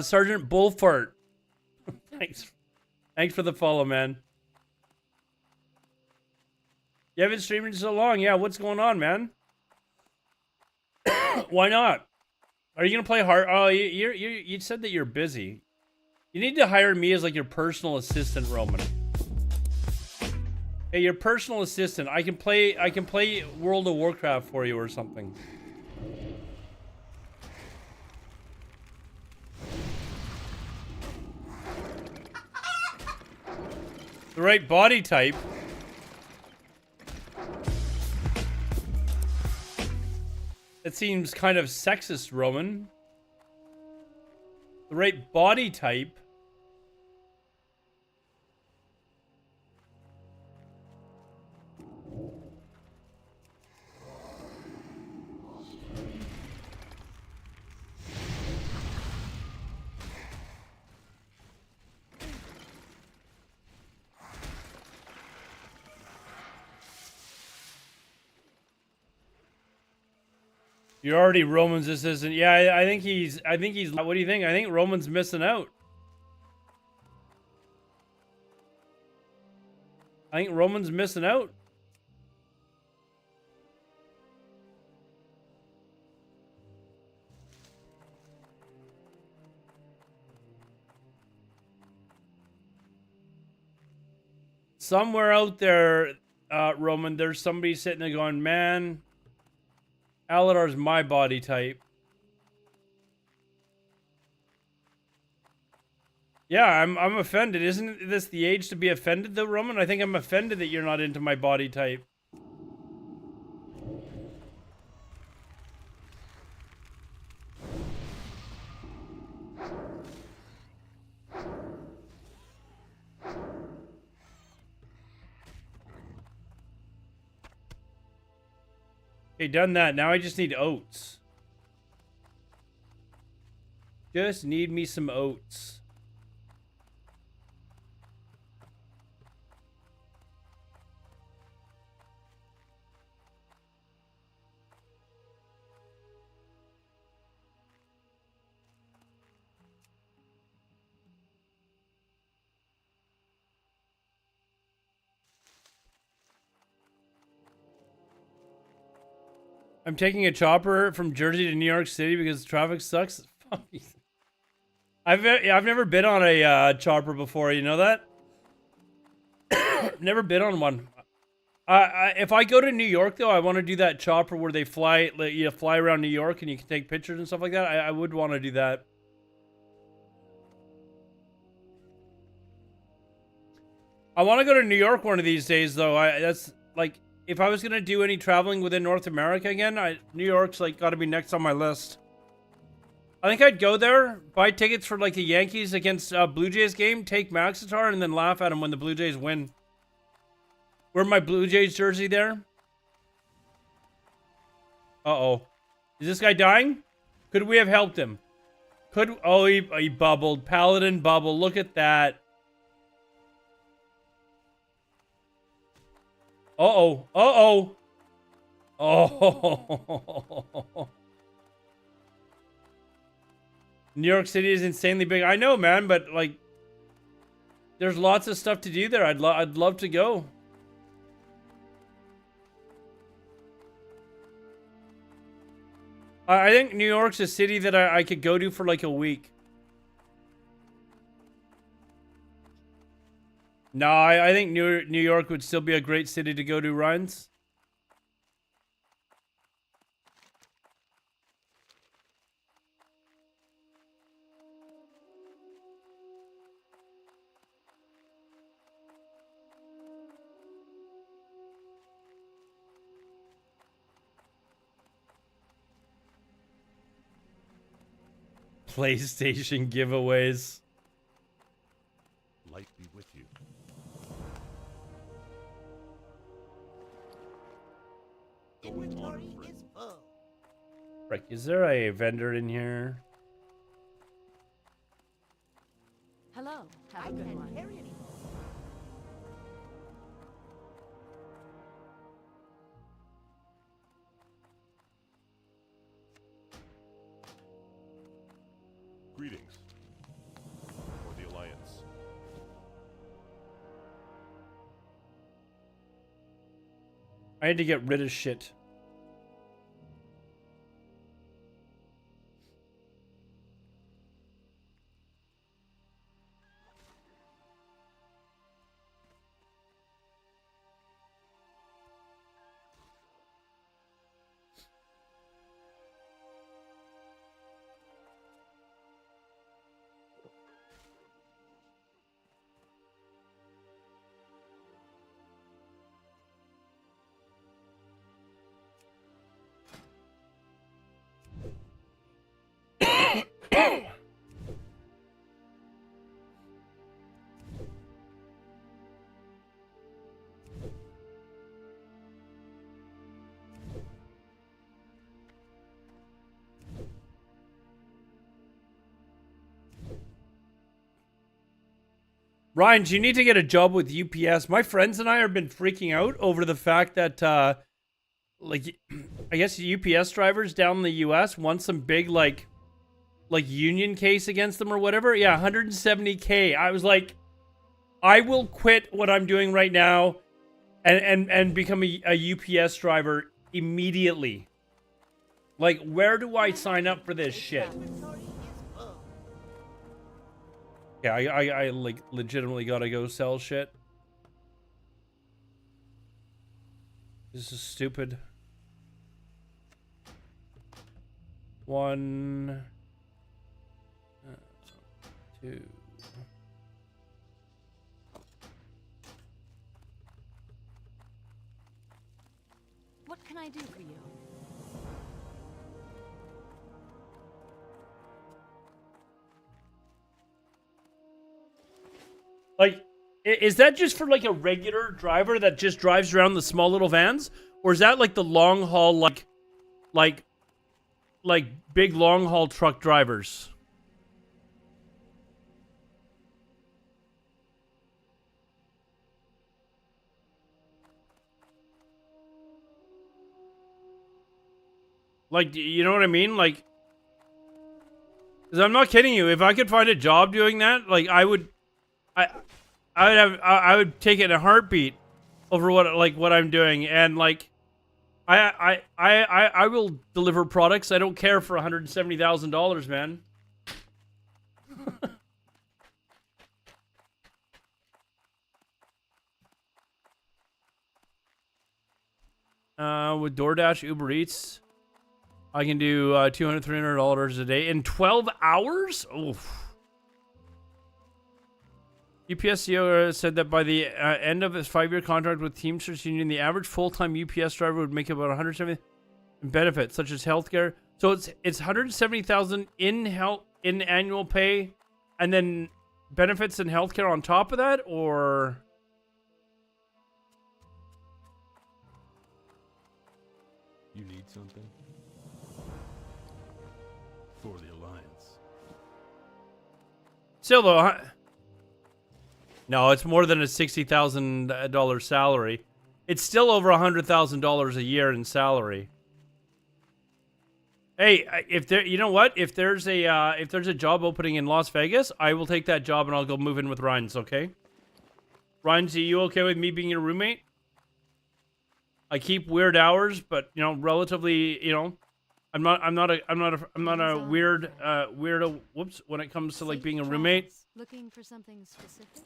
Sergeant Bullfart. Thanks for the follow, man. You haven't streamed in so long. Yeah, what's going on, man? Why not? Are you gonna play hard? Oh, you said that you're busy. You need to hire me as like your personal assistant, Roman. Hey, your personal assistant. I can play World of Warcraft for you or something. The right body type. That seems kind of sexist, Roman. The right body type. You're already Roman's assistant. Yeah, I think he's. What do you think? I think Roman's missing out. I think Roman's missing out. Somewhere out there, Roman, there's somebody sitting there going, man, Alodar's my body type. Yeah, I'm offended. Isn't this the age to be offended though, Roman? I think I'm offended that you're not into my body type. Okay, done that. Now I just need oats. Just need me some oats. I'm taking a chopper from Jersey to New York City because traffic sucks. Fuck you. I've never been on a chopper before. You know that? Never been on one. If I go to New York though, I want to do that chopper where they fly, you fly around New York and you can take pictures and stuff like that. I would want to do that. I want to go to New York one of these days though. That's like, if I was gonna do any traveling within North America again, New York's like got to be next on my list. I think I'd go there, buy tickets for like the Yankees against Blue Jays game, take Maxitar, and then laugh at them when the Blue Jays win. Wear my Blue Jays jersey there. Uh-oh. Is this guy dying? Could we have helped him? Oh, he bubbled. Paladin bubble. Look at that. Uh-oh. Uh-oh. Oh. New York City is insanely big. I know, man, but like, there's lots of stuff to do there. I'd love to go. I think New York's a city that I could go to for like a week. No, I think New York would still be a great city to go to, Ryan's. PlayStation giveaways. Light be with you. Inventory is full. Right, is there a vendor in here? Hello. Have I a good can't one. carry anymore. Greetings. For the Alliance. I had to get rid of shit. Ryan, you need to get a job with UPS. My friends and I have been freaking out over the fact that, like, I guess UPS drivers down in the US want some big, like union case against them or whatever. Yeah, 170K. I was like, I will quit what I'm doing right now and become a UPS driver immediately. Like, where do I sign up for this shit? Inventory is full. Yeah, I like legitimately gotta go sell shit. This is stupid. 1, 2. What can I do for you? Like, is that just for like a regular driver that just drives around the small little vans? Or is that like the long haul, like big long haul truck drivers? Like, you know what I mean? Like, because I'm not kidding you. If I could find a job doing that, like, I would take it in a heartbeat over what I'm doing. And like, I will deliver products. I don't care for $170,000, man. With DoorDash, Uber Eats, I can do $200, $300 a day in 12 hours. Oof. UPS CEO said that by the end of his 5-year contract with Teamsters Union, the average full-time UPS driver would make about $170,000 in benefits such as healthcare. So it's $170,000 in annual pay, and then benefits and healthcare on top of that, or You need something? For the Alliance. still though. No, it's more than a $60,000 salary. It's still over $100,000 a year in salary. Hey, if there, you know what? If there's a job opening in Las Vegas, I will take that job and I'll go move in with Ryan's. Okay. Ryan's, are you okay with me being your roommate? I keep weird hours, but you know, relatively, you know, I'm not a weird weirdo. Whoops, when it comes to like being a roommate. Looking for something specific?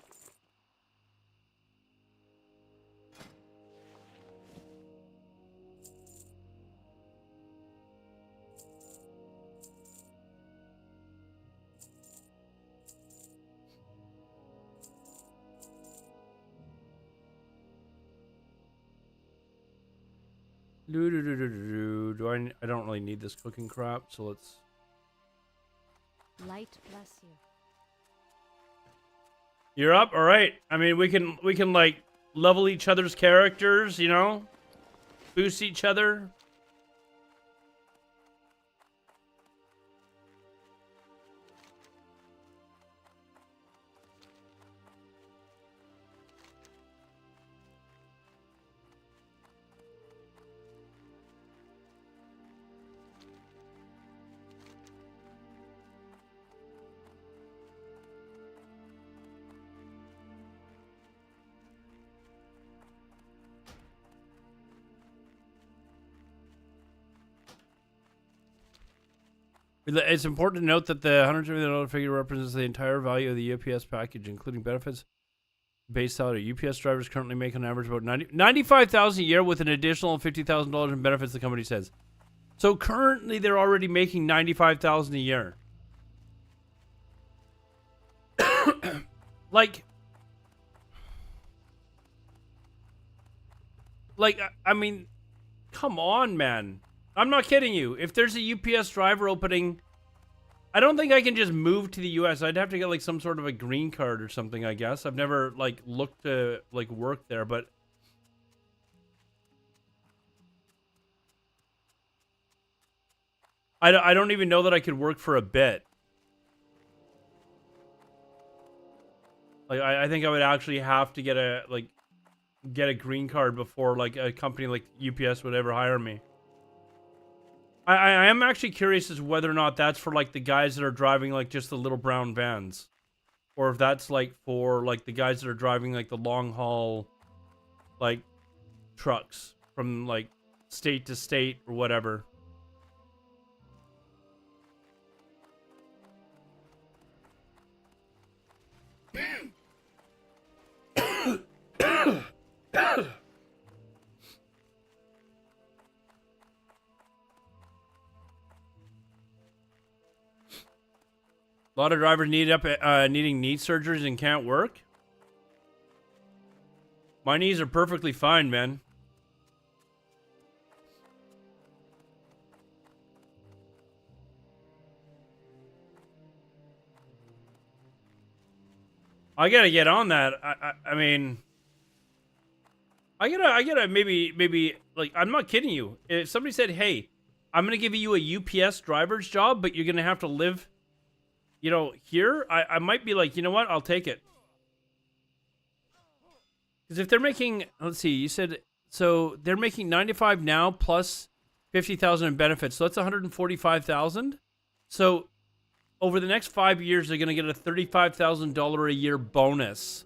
Do I don't really need this cooking crap, so let's. Light bless you. You're up, all right. I mean, we can like level each other's characters, you know, boost each other. It's important to note that the $170 figure represents the entire value of the UPS package, including benefits, base salary. UPS drivers currently make on average about $95,000 a year with an additional $50,000 in benefits, the company says. So currently they're already making $95,000 a year. like, I mean, come on, man. I'm not kidding you. If there's a UPS driver opening, I don't think I can just move to the US. I'd have to get like some sort of a green card or something, I guess. I've never like looked to like work there, but I don't even know that I could work for a bit. Like I think I would actually have to get a green card before like a company like UPS would ever hire me. I am actually curious as to whether or not that's for like the guys that are driving like just the little brown vans, or if that's like for like the guys that are driving like the long haul like trucks from like state to state or whatever. A lot of drivers needing knee surgeries and can't work. My knees are perfectly fine, man. I gotta get on that. I mean, I gotta maybe like, I'm not kidding you. If somebody said, "Hey, I'm gonna give you a UPS driver's job, but you're gonna have to live, you know, here," I might be like, you know what, I'll take it. Because if they're making, let's see, you said, so they're making 95 now plus 50,000 in benefits, so that's 145,000. So over the next 5 years, they're gonna get a $35,000 a year bonus.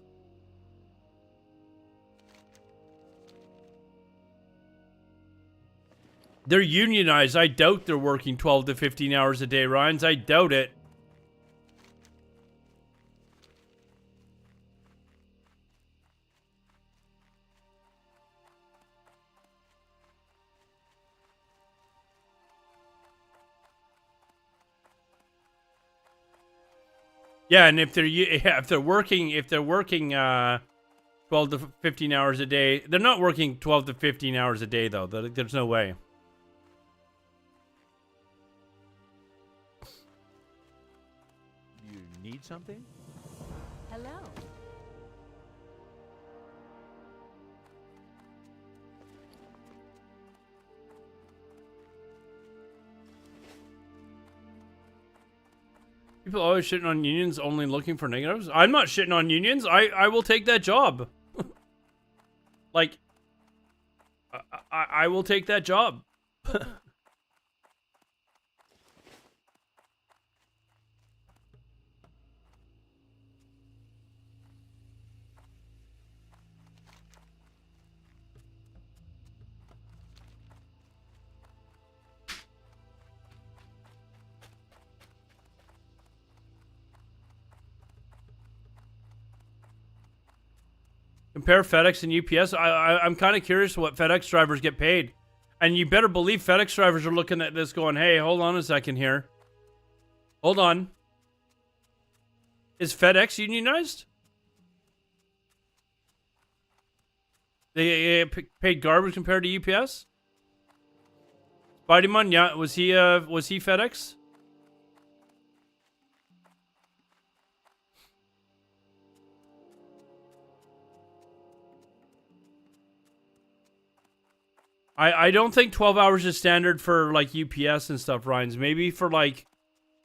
They're unionized. I doubt they're working 12 to 15 hours a day, Ryans. I doubt it. Yeah, and if they're working 12 to 15 hours a day, they're not working 12 to 15 hours a day though. There's no way. You need something? Hello. People always shitting on unions, only looking for negatives. I'm not shitting on unions. I will take that job. Like, I will take that job. Compare FedEx and UPS. I'm kind of curious what FedEx drivers get paid. And you better believe FedEx drivers are looking at this going, hey, hold on a second here. Hold on. Is FedEx unionized? They paid garbage compared to UPS? Spiderman, yeah. Was he FedEx? I don't think 12 hours is standard for like UPS and stuff, Ryans. Maybe for like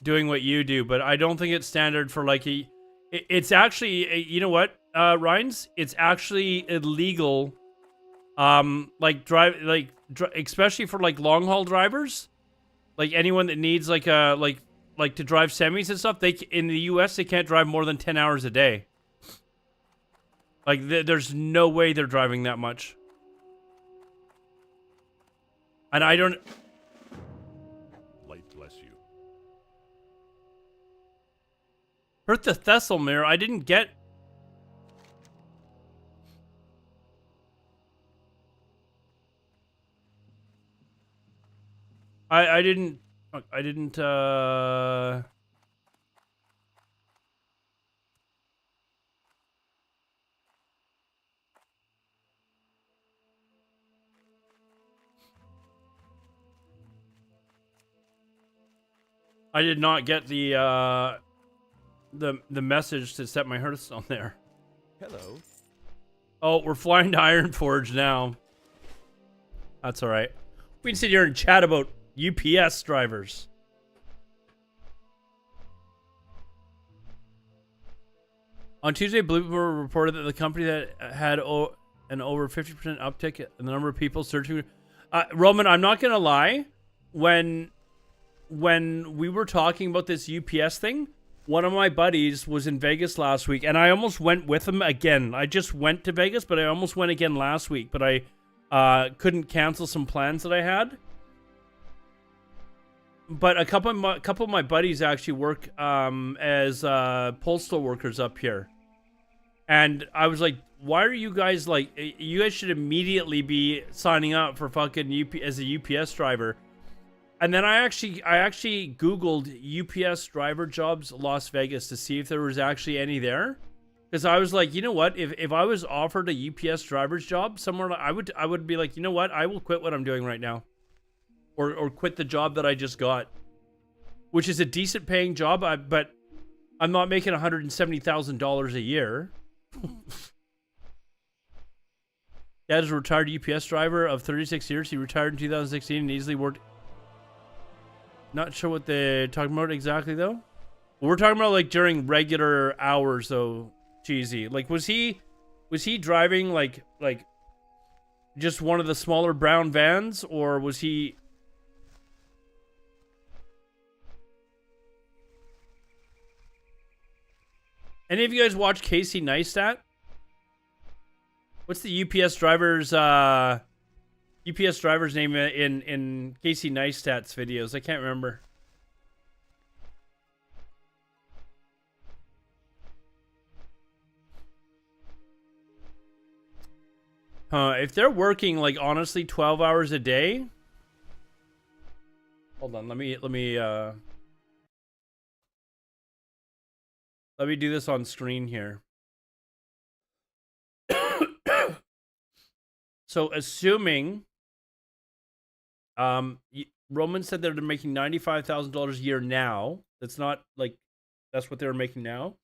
doing what you do, but I don't think it's standard for like it's actually, you know what, Ryans? It's actually illegal. Especially for like long haul drivers, like anyone that needs like to drive semis and stuff. In the US they can't drive more than 10 hours a day. Like there's no way they're driving that much. And I don't... Light bless you. Hurt the Thessalmere. I didn't get... I didn't... I did not get the message to set my Hearthstone there. Hello. Oh, we're flying to Ironforge now. That's all right. We can sit here and chat about UPS drivers. On Tuesday, Bloomberg reported that the company that had an over 50% uptick in the number of people searching. Roman, I'm not gonna lie. When we were talking about this UPS thing, one of my buddies was in Vegas last week, and I almost went with him again. I just went to Vegas, but I almost went again last week, but I couldn't cancel some plans that I had. But a couple of my buddies actually work as postal workers up here. And I was like, why are you guys like, you guys should immediately be signing up for fucking as a UPS driver. And then I actually Googled UPS driver jobs Las Vegas to see if there was actually any there. Because I was like, you know what? If I was offered a UPS driver's job somewhere, I would be like, you know what? I will quit what I'm doing right now. Or quit the job that I just got. Which is a decent paying job, but I'm not making $170,000 a year. Dad is a retired UPS driver of 36 years. He retired in 2016 and easily worked... Not sure what they're talking about exactly, though. We're talking about, like, during regular hours, though, cheesy. Like, was he driving, like, just one of the smaller brown vans, or was he... Any of you guys watch Casey Neistat? What's the UPS driver's, UPS driver's name in Casey Neistat's videos? I can't remember. If they're working like honestly 12 hours a day. Hold on, let me do this on screen here. So assuming Roman said they're making $95,000 a year now. That's not like that's what they're making now.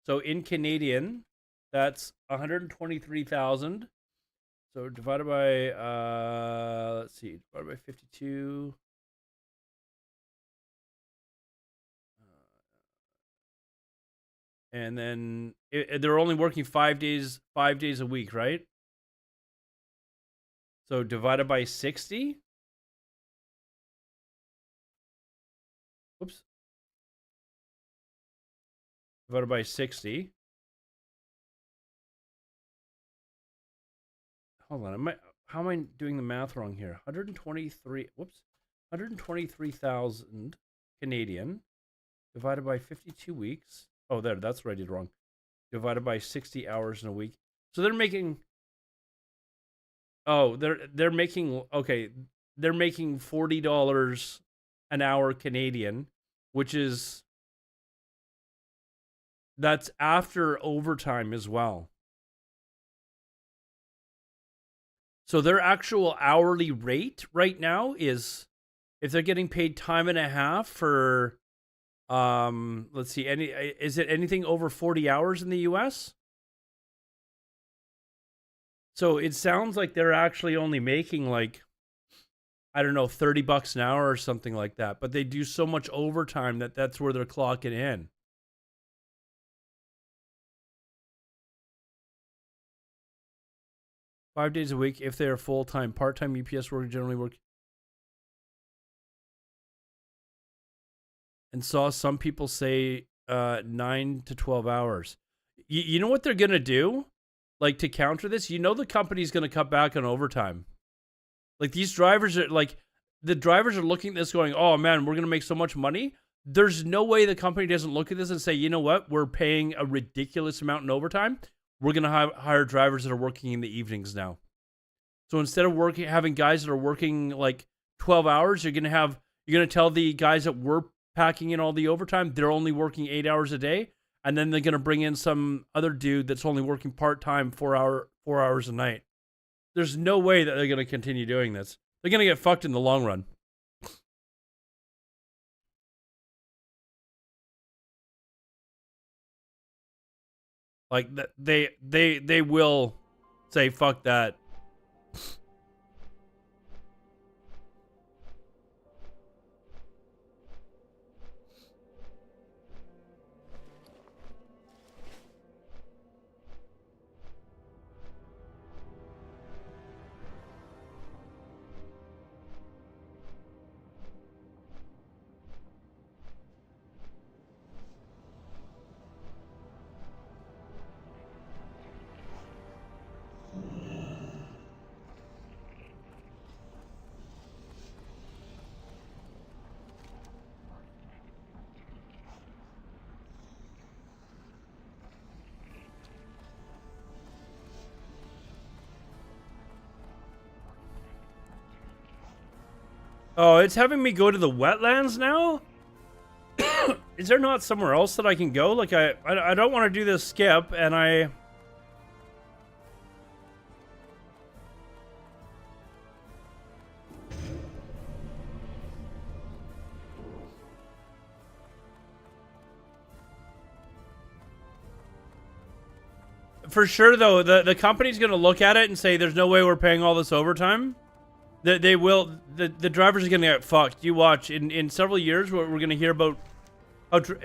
So in Canadian, that's 123,000. So divided by let's see, divided by 52. And then they're only working 5 days a week, right? So divided by 60. Whoops. Divided by 60. Hold on, how am I doing the math wrong here? 123,000 Canadian divided by 52 weeks. Oh, that's where I did wrong. Divided by 60 hours in a week. So they're making they're making $40 an hour Canadian, which is that's after overtime as well. So their actual hourly rate right now is, if they're getting paid time and a half for, let's see, is it anything over 40 hours in the US? So it sounds like they're actually only making like, I don't know, $30 an hour or something like that. But they do so much overtime that's where they're clocking in. $5 days a week if they are full-time. Part-time UPS workers generally work. And saw some people say 9 to 12 hours. You know what they're going to do? Like, to counter this? You know the company's going to cut back on overtime. Like, these drivers are, like, the drivers are looking at this going, oh, man, we're going to make so much money. There's no way the company doesn't look at this and say, you know what? We're paying a ridiculous amount in overtime. We're going to hire drivers that are working in the evenings now. So instead of having guys that are working like 12 hours, you're going to tell the guys that were packing in all the overtime, they're only working 8 hours a day. And then they're going to bring in some other dude that's only working part-time 4 hours a night. There's no way that they're going to continue doing this. They're going to get fucked in the long run. Like, they will say, fuck that. Oh, it's having me go to the wetlands now? Is there not somewhere else that I can go? Like, I don't want to do this skip, and I... For sure, though, the company's going to look at it and say, there's no way we're paying all this overtime. They will. The drivers are going to get fucked. You watch. In several years, we're going to hear about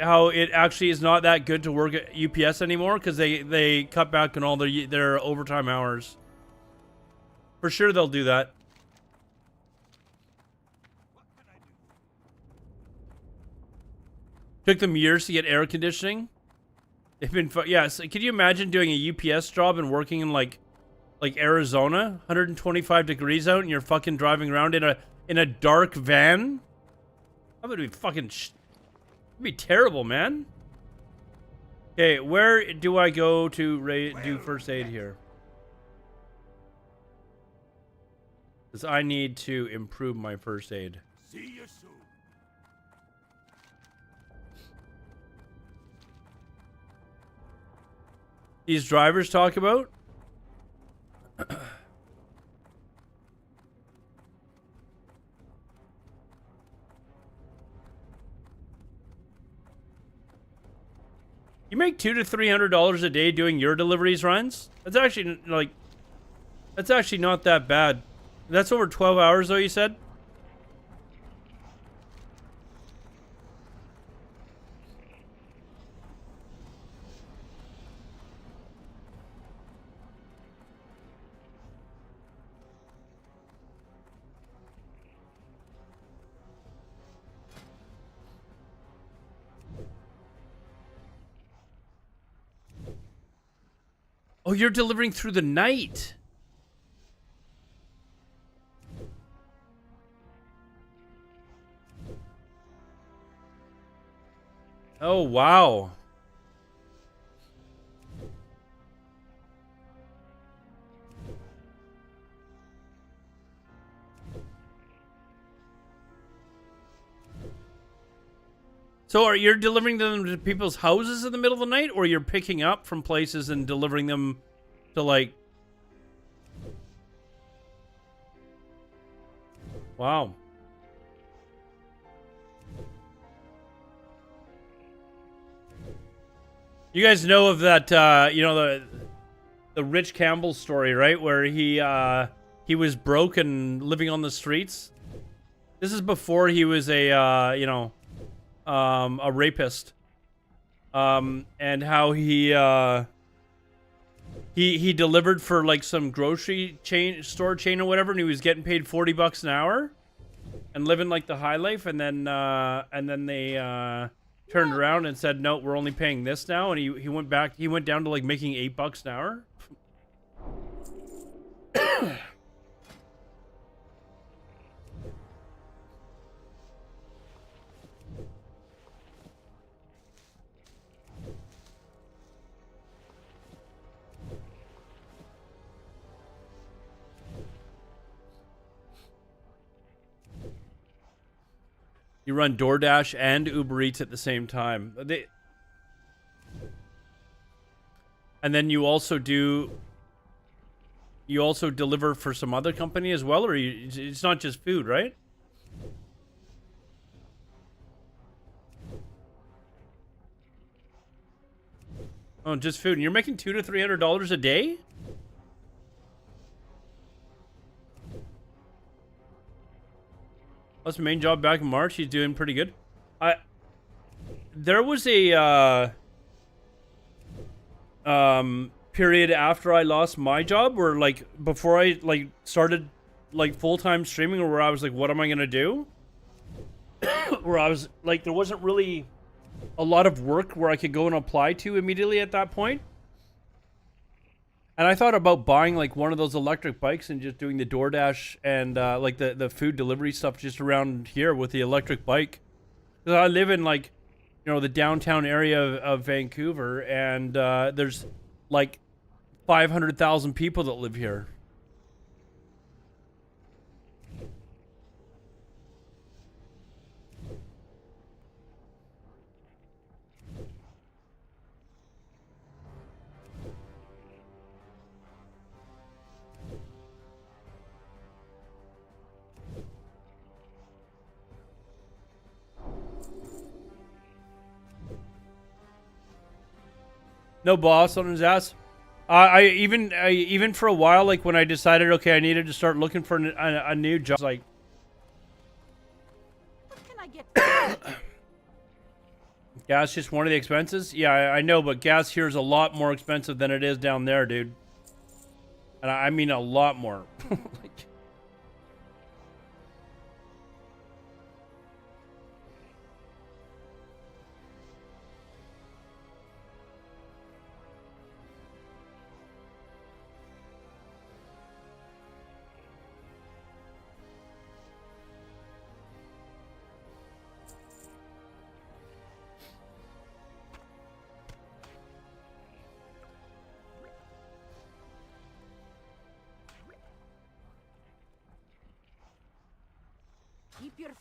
how it actually is not that good to work at UPS anymore because they cut back on all their overtime hours. For sure, they'll do that. Took them years to get air conditioning. They've been yeah. So can you imagine doing a UPS job and working in like like Arizona, 125 degrees out, and you're fucking driving around in a dark van. That would be fucking. It'd be terrible, man. Okay, where do I go to do first aid here? Because I need to improve my first aid. See you soon. These drivers talk about? You make $200 to $300 a day doing your deliveries, Ryan's? That's actually like, that's actually not that bad. That's over 12 hours, though. You said. Oh, you're delivering through the night. Oh, wow. So are you delivering them to people's houses in the middle of the night, or you're picking up from places and delivering them to, like... Wow. You guys know of that, you know, the Rich Campbell story, right? Where he was broke and living on the streets. This is before he was a, you know, a rapist. And how he delivered for like some grocery store chain or whatever, and he was getting paid $40 an hour and living like the high life, and then they turned around and said, no, we're only paying this now, and he went down to like making $8 an hour. You run DoorDash and Uber Eats at the same time. And then you also deliver for some other company as well, or it's not just food, right? Oh, just food. And you're making $200 to $300 a day? That's main job back in March. He's doing pretty good. There was a period after I lost my job where, like, before I like started like full-time streaming, or where I was like, what am I gonna do? Where I was like, there wasn't really a lot of work where I could go and apply to immediately at that point. And I thought about buying like one of those electric bikes and just doing the DoorDash and like the food delivery stuff just around here with the electric bike. Because I live in like, you know, the downtown area of Vancouver, and there's like 500,000 people that live here. No boss on his ass. I even for a while, like when I decided, okay, I needed to start looking for a new job, like, What can I get? gas just one of the expenses. Yeah, I know, but gas here is a lot more expensive than it is down there, dude. And I mean a lot more. Like,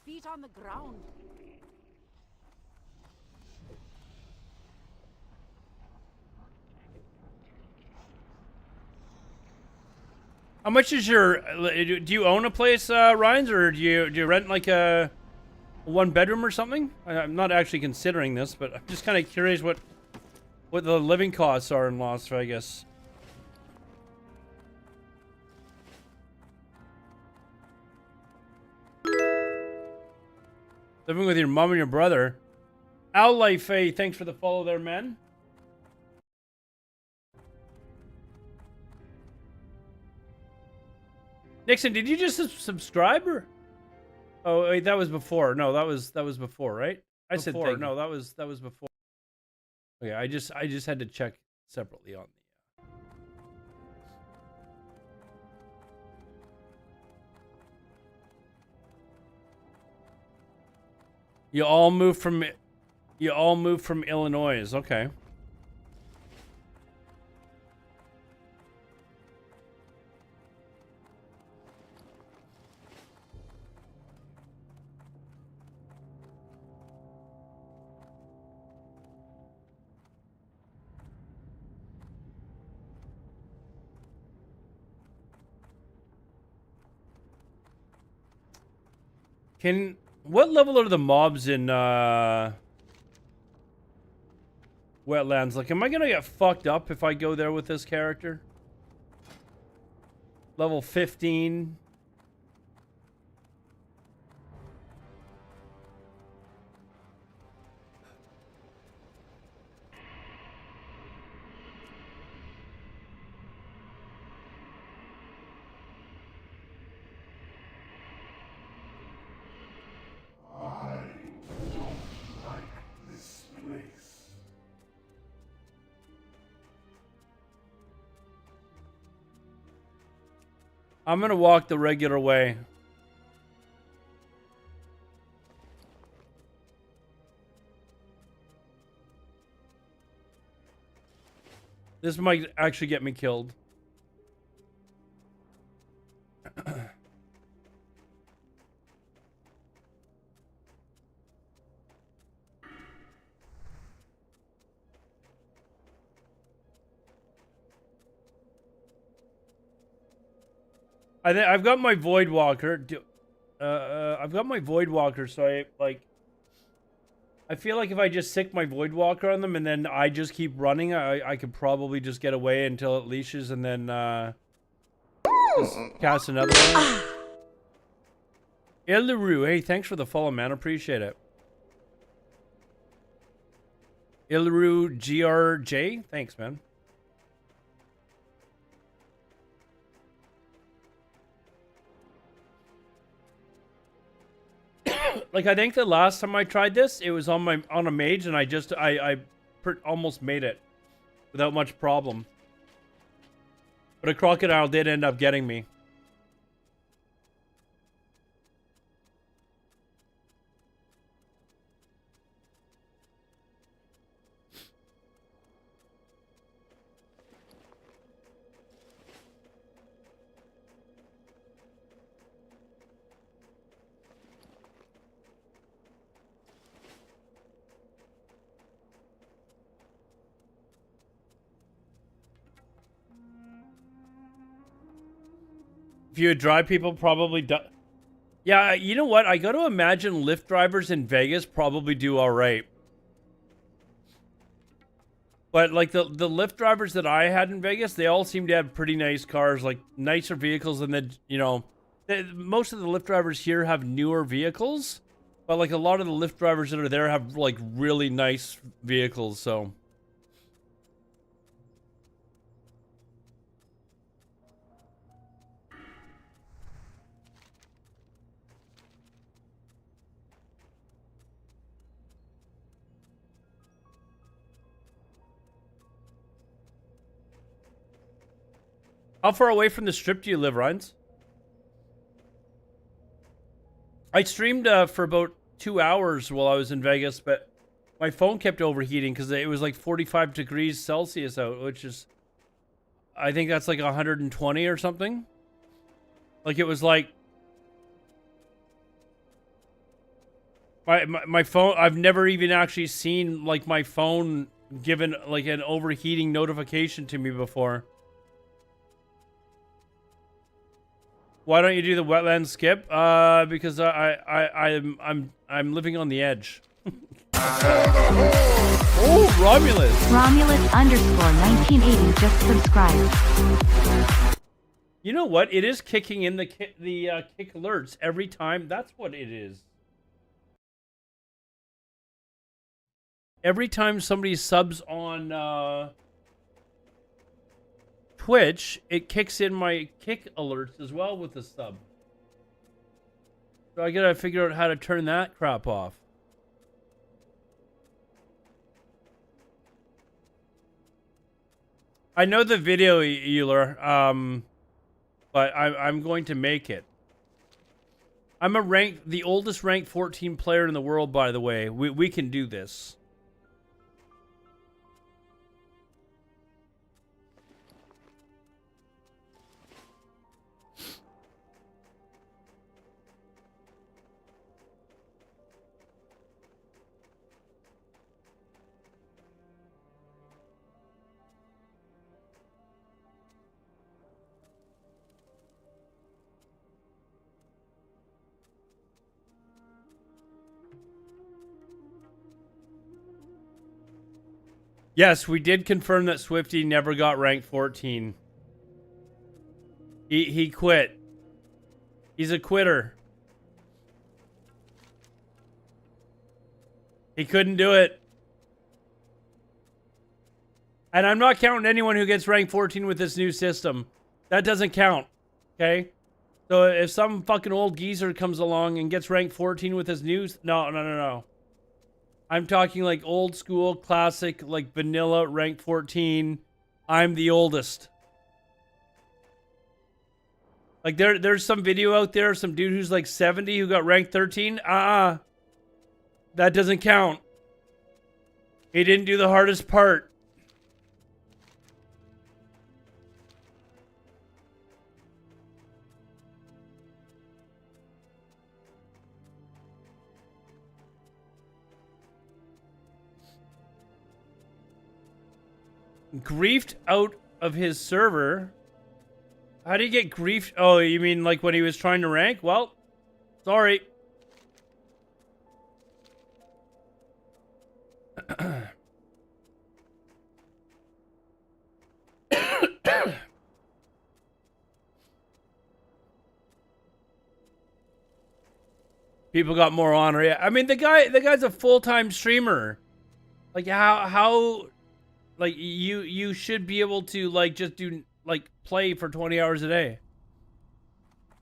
feet on the ground. How much is your? Do you own a place, Ryan's, or do you rent like a one bedroom or something? I'm not actually considering this, but I'm just kind of curious what the living costs are in Las Vegas. Living with your mom and your brother. Al Life, hey, thanks for the follow there, man. Nixon, did you just subscribe or? Oh, wait, that was before. No, that was before, right? I said before. No, that was before. Okay, I just had to check separately on the. You all moved from Illinois, okay. What level are the mobs in Wetlands? Like, am I gonna get fucked up if I go there with this character? Level 15. I'm gonna walk the regular way. This might actually get me killed. I've got my Void Walker. I've got my Void Walker, so I feel like if I just sick my Void Walker on them and then I just keep running, I could probably just get away until it leashes and then just cast another one. Iluru, hey, thanks for the follow, man. Appreciate it. Iluru GRJ, thanks, man. Like, I think the last time I tried this, it was on a mage, and I almost made it without much problem. But a crocodile did end up getting me. If you would drive, people probably do. Yeah, you know what? I got to imagine Lyft drivers in Vegas probably do all right. But like the Lyft drivers that I had in Vegas, they all seem to have pretty nice cars, like nicer vehicles, and then most of the Lyft drivers here have newer vehicles, but like a lot of the Lyft drivers that are there have like really nice vehicles. So. How far away from the strip do you live, Ryan's? I streamed for about 2 hours while I was in Vegas, but my phone kept overheating because it was like 45 degrees Celsius out, which is, I think that's like 120 or something. Like it was like My phone, I've never even actually seen like my phone given like an overheating notification to me before. Why don't you do the wetland skip? Because I'm living on the edge. Oh, Romulus. Romulus _ 1980 just subscribed. You know what? It is kicking in the kick alerts every time. That's what it is. Every time somebody subs on Twitch, it kicks in my kick alerts as well with the sub. So I gotta figure out how to turn that crap off. I know the video, Euler, but I'm going to make it. I'm the oldest ranked 14 player in the world, by the way. We can do this. Yes, we did confirm that Swifty never got ranked 14. He quit. He's a quitter. He couldn't do it. And I'm not counting anyone who gets ranked 14 with this new system. That doesn't count. Okay? So if some fucking old geezer comes along and gets ranked 14 with his news, no. I'm talking like old school, classic, like vanilla, rank 14. I'm the oldest. Like there's some video out there, some dude who's like 70 who got ranked 13. That doesn't count. He didn't do the hardest part. Griefed out of his server. How do you get griefed? Oh, you mean like when he was trying to rank? Well, sorry. People got more honor. Yeah, I mean the guy's a full-time streamer. Like how like you should be able to like just do like play for 20 hours a day.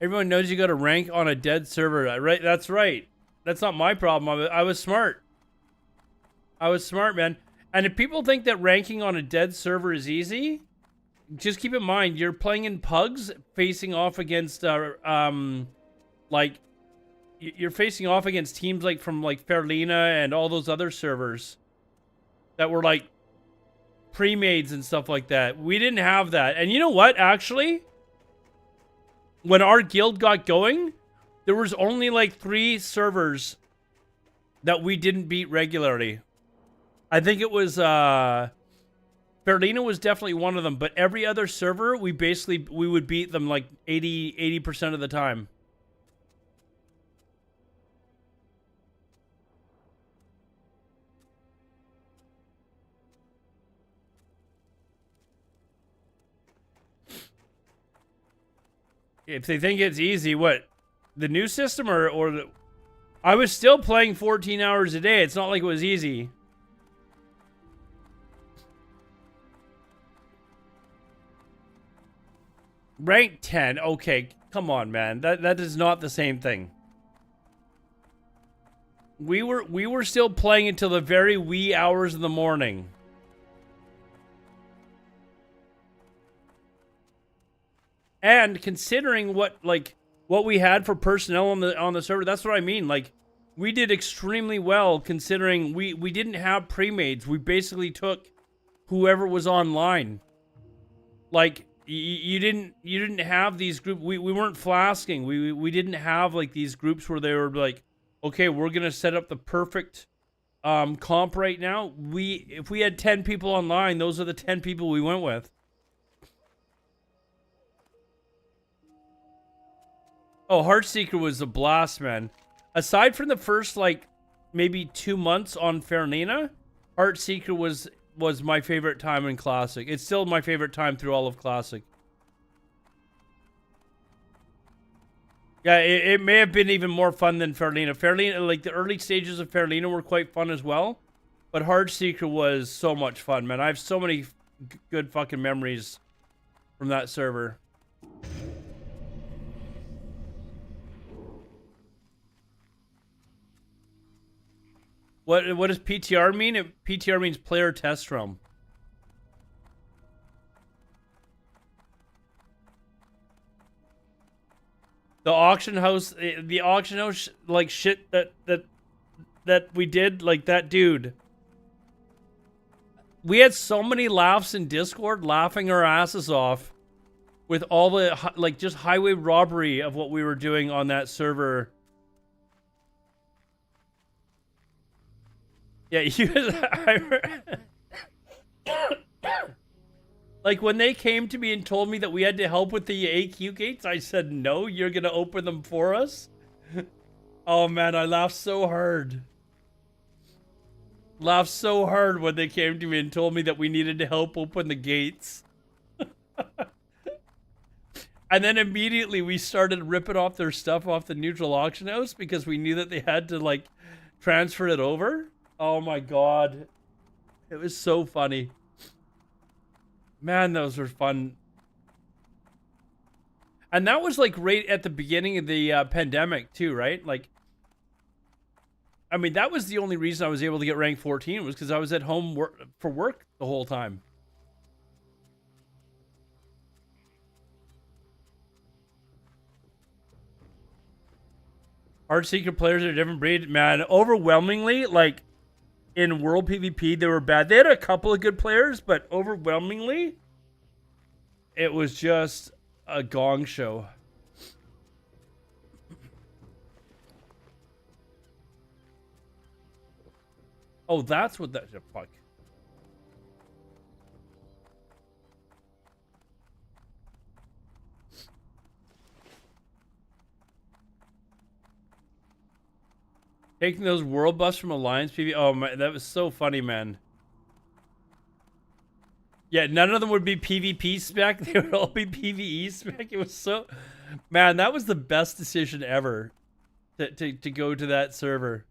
Everyone knows you got to rank on a dead server, right? That's right. That's not my problem. I was smart. I was smart, man. And if people think that ranking on a dead server is easy, just keep in mind you're playing in pugs, facing off against like you're facing off against teams like from like Fairlina and all those other servers that were like pre-mades and stuff like that. We didn't have that. And you know what, actually? When our guild got going, there was only like 3 servers that we didn't beat regularly. I think it was Fairlina was definitely one of them, but every other server we would beat them like 80% of the time. If they think it's easy, what? The new system or the... I was still playing 14 hours a day. It's not like it was easy. Rank 10. Okay, come on, man. That is not the same thing. We were still playing until the very wee hours of the morning. And considering what we had for personnel on the server, that's what I mean. Like, we did extremely well considering we didn't have pre-mades. We basically took whoever was online. Like, you didn't have these groups. We weren't flasking. We didn't have like these groups where they were like Okay, we're gonna set up the perfect comp right now. If we had 10 people online, those are the 10 people we went with. Oh, Heartseeker was a blast, man. Aside from the first, like, maybe 2 months on Farnina, Heartseeker was my favorite time in Classic. It's still my favorite time through all of Classic. Yeah, it may have been even more fun than Farlina. Farlina, like, the early stages of Farlina were quite fun as well. But Heartseeker was so much fun, man. I have so many good fucking memories from that server. What does PTR mean? PTR means player test room. The auction house, like shit that we did, like that dude. We had so many laughs in Discord, laughing our asses off with all the like just highway robbery of what we were doing on that server. Yeah, like when they came to me and told me that we had to help with the AQ gates, I said, no, you're going to open them for us? Oh man, I laughed so hard. Laughed so hard when they came to me and told me that we needed to help open the gates. And then immediately we started ripping off their stuff off the neutral auction house because we knew that they had to like transfer it over. Oh my god. It was so funny. Man, those were fun. And that was like right at the beginning of the pandemic too, right? Like, I mean, that was the only reason I was able to get rank 14 was because I was at home for work the whole time. Heartseeker players are a different breed. Man, overwhelmingly, like, in World PvP, they were bad. They had a couple of good players, but overwhelmingly, it was just a gong show. Oh, that's what that... Fuck. Taking those world buffs from Alliance PvP. Oh, my, that was so funny, man. Yeah, none of them would be PvP spec. They would all be PvE spec. It was so... Man, that was the best decision ever to go to that server.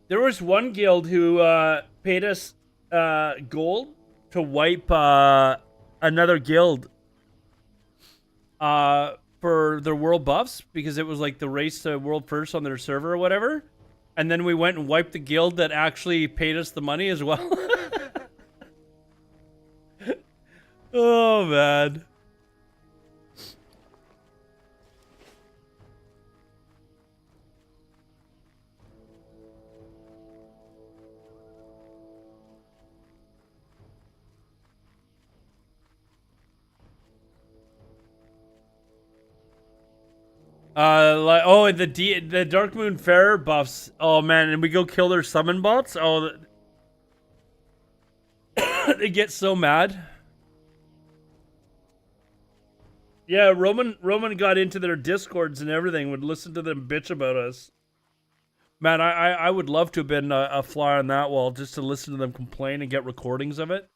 There was one guild who paid us gold to wipe another guild for their world buffs because it was like the race to world first on their server or whatever. And then we went and wiped the guild that actually paid us the money as well. Oh, man. The Dark Moon Fair buffs. Oh man, and we go kill their summon bots. Oh, they get so mad. Yeah, Roman got into their discords and everything. Would listen to them bitch about us. Man, I would love to have been a fly on that wall just to listen to them complain and get recordings of it.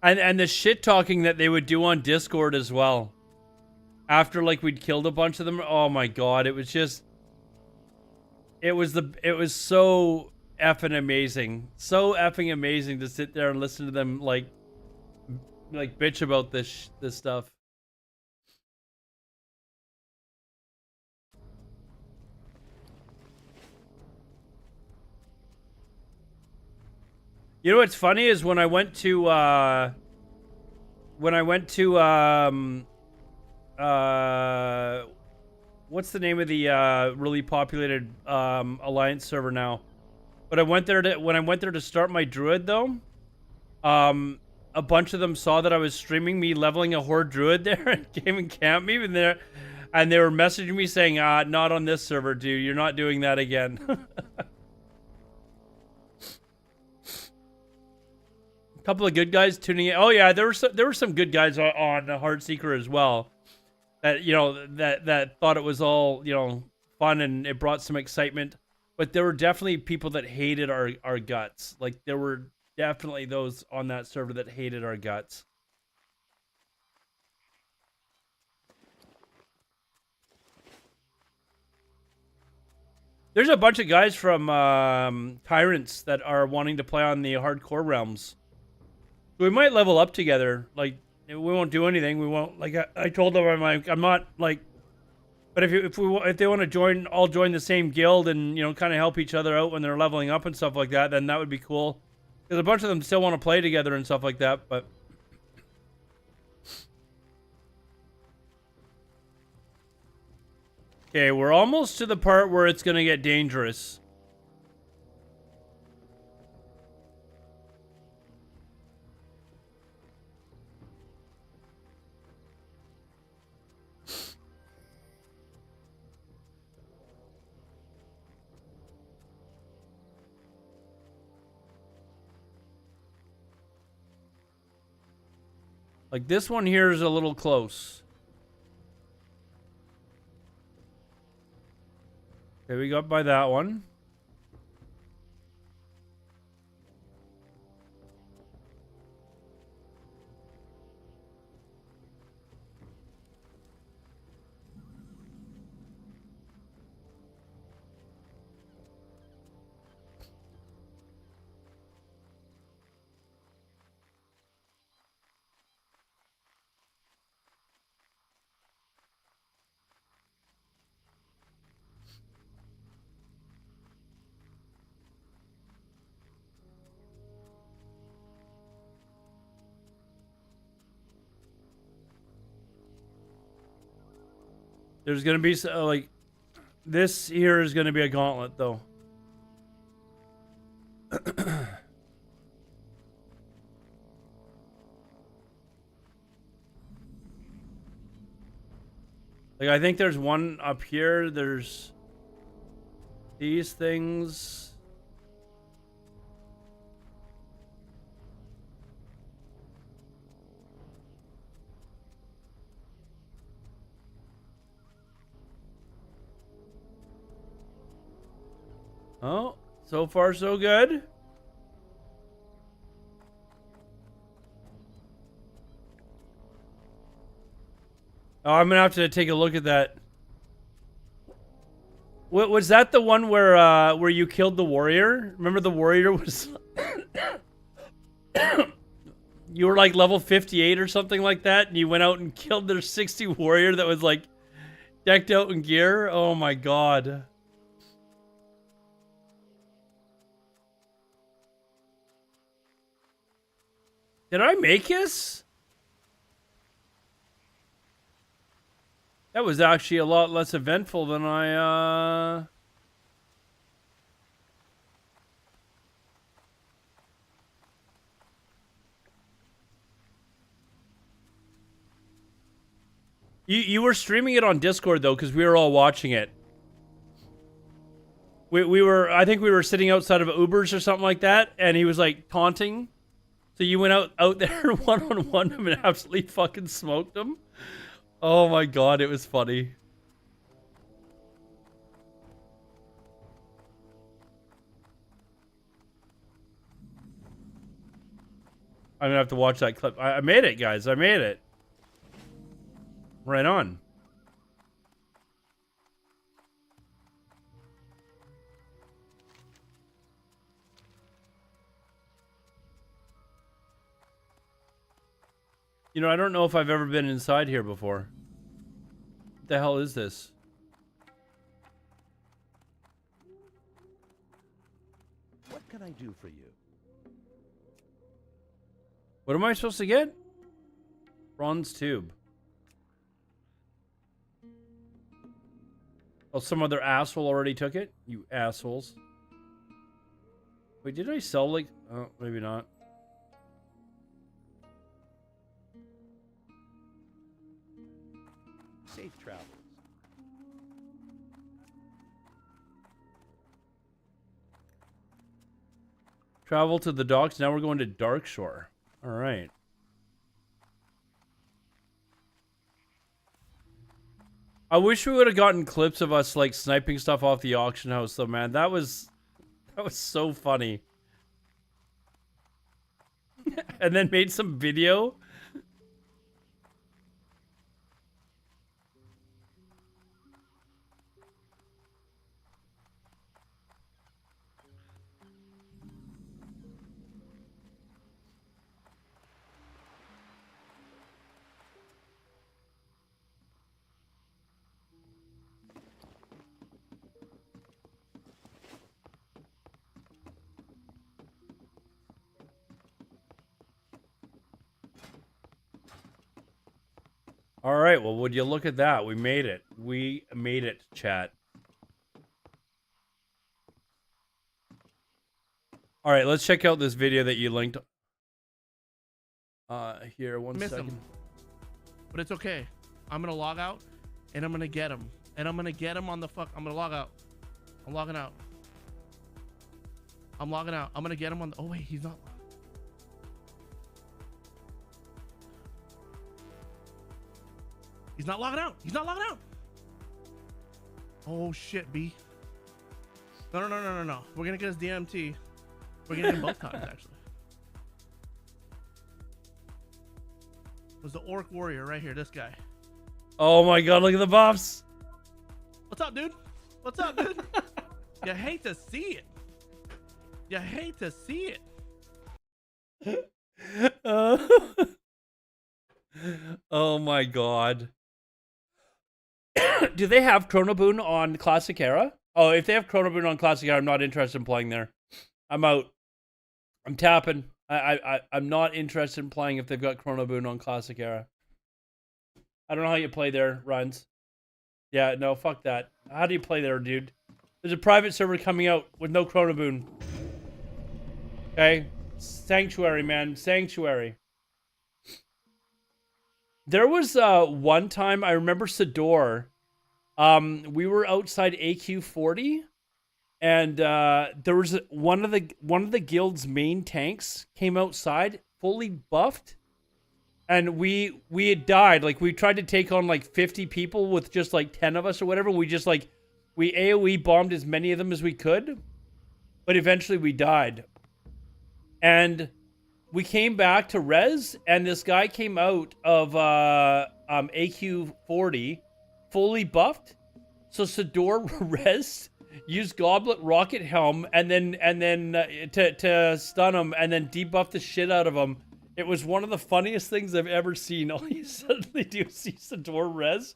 And the shit talking that they would do on Discord as well. After like we'd killed a bunch of them. Oh my god, it was just it was so effing amazing. So effing amazing to sit there and listen to them like bitch about this stuff. You know what's funny is when I went to what's the name of the really populated alliance server now? But when I went there to start my druid though, a bunch of them saw that I was streaming me leveling a horde druid there and came and camped me in there, and they were messaging me saying, not on this server, dude. You're not doing that again." A couple of good guys tuning in. Oh yeah, there were some good guys on Heartseeker as well. That that thought it was all fun and it brought some excitement. But there were definitely people that hated our guts. Like there were definitely those on that server that hated our guts. There's a bunch of guys from Tyrants that are wanting to play on the hardcore realms. We might level up together. Like, we won't do anything. We won't, like, I told them, I'm not, like, but if they want to join, all join the same guild and, kind of help each other out when they're leveling up and stuff like that, then that would be cool. Because a bunch of them still want to play together and stuff like that, but... Okay, we're almost to the part where it's going to get dangerous. Like, this one here is a little close. Okay, we got by that one. There's gonna be like, this here is gonna be a gauntlet though. Like, I think there's one up here. There's these things. Oh, so far so good. Oh, I'm gonna have to take a look at that. What was that? The one where you killed the warrior? Remember the warrior was you were like level 58 or something like that, and you went out and killed their 60 warrior that was like decked out in gear. Oh my god. Did I make this? That was actually a lot less eventful than I, You were streaming it on Discord, though, because we were all watching it. We were, I think we were sitting outside of Uber's or something like that, and he was, like, taunting. So you went out there one-on-one him and absolutely fucking smoked him. Oh my god, it was funny. I'm gonna have to watch that clip. I made it, guys. I made it. Right on. You know, I don't know if I've ever been inside here before. What the hell is this? What can I do for you? What am I supposed to get? Bronze tube. Oh, some other asshole already took it? You assholes. Wait, did I sell like... Oh, maybe not. Safe travels. Travel to the docks. Now we're going to Darkshore. All right. I wish we would have gotten clips of us like sniping stuff off the auction house though, man. That was so funny. And then made some video. All right, well, would you look at that? We made it. We made it, chat. All right, let's check out this video that you linked. Here, one Miss second. him. But it's okay. I'm gonna log out, and I'm gonna get him. And I'm gonna get him on the fuck. I'm gonna log out. I'm logging out. I'm logging out. I'm gonna get him on the... Oh, wait, he's not... He's not logging out. He's not logging out. Oh, shit, B. No, no, no, no, no, no. We're gonna get his DMT. We're gonna get both times, actually. It was the Orc Warrior right here, this guy. Oh my god, look at the buffs. What's up, dude? What's up, dude? You hate to see it. You hate to see it. Oh my god. Do they have Chrono Boon on Classic Era? Oh, if they have Chrono Boon on Classic Era, I'm not interested in playing there. I'm out. I'm tapping. I'm not interested in playing if they've got Chrono Boon on Classic Era. I don't know how you play there, Runs. Yeah, no, fuck that. How do you play there, dude? There's a private server coming out with no Chrono Boon. Okay? Sanctuary, man. Sanctuary. There was one time, I remember Sador. We were outside AQ40. And there was one of the guild's main tanks came outside, fully buffed. And we had died. Like, we tried to take on, like, 50 people with just, like, 10 of us or whatever. We just, like, we AoE bombed as many of them as we could. But eventually we died. And we came back to res, and this guy came out of AQ40, fully buffed. So Sador res, used Goblet Rocket Helm, and then to stun him, and then debuff the shit out of him. It was one of the funniest things I've ever seen. All you suddenly do is see Sador res,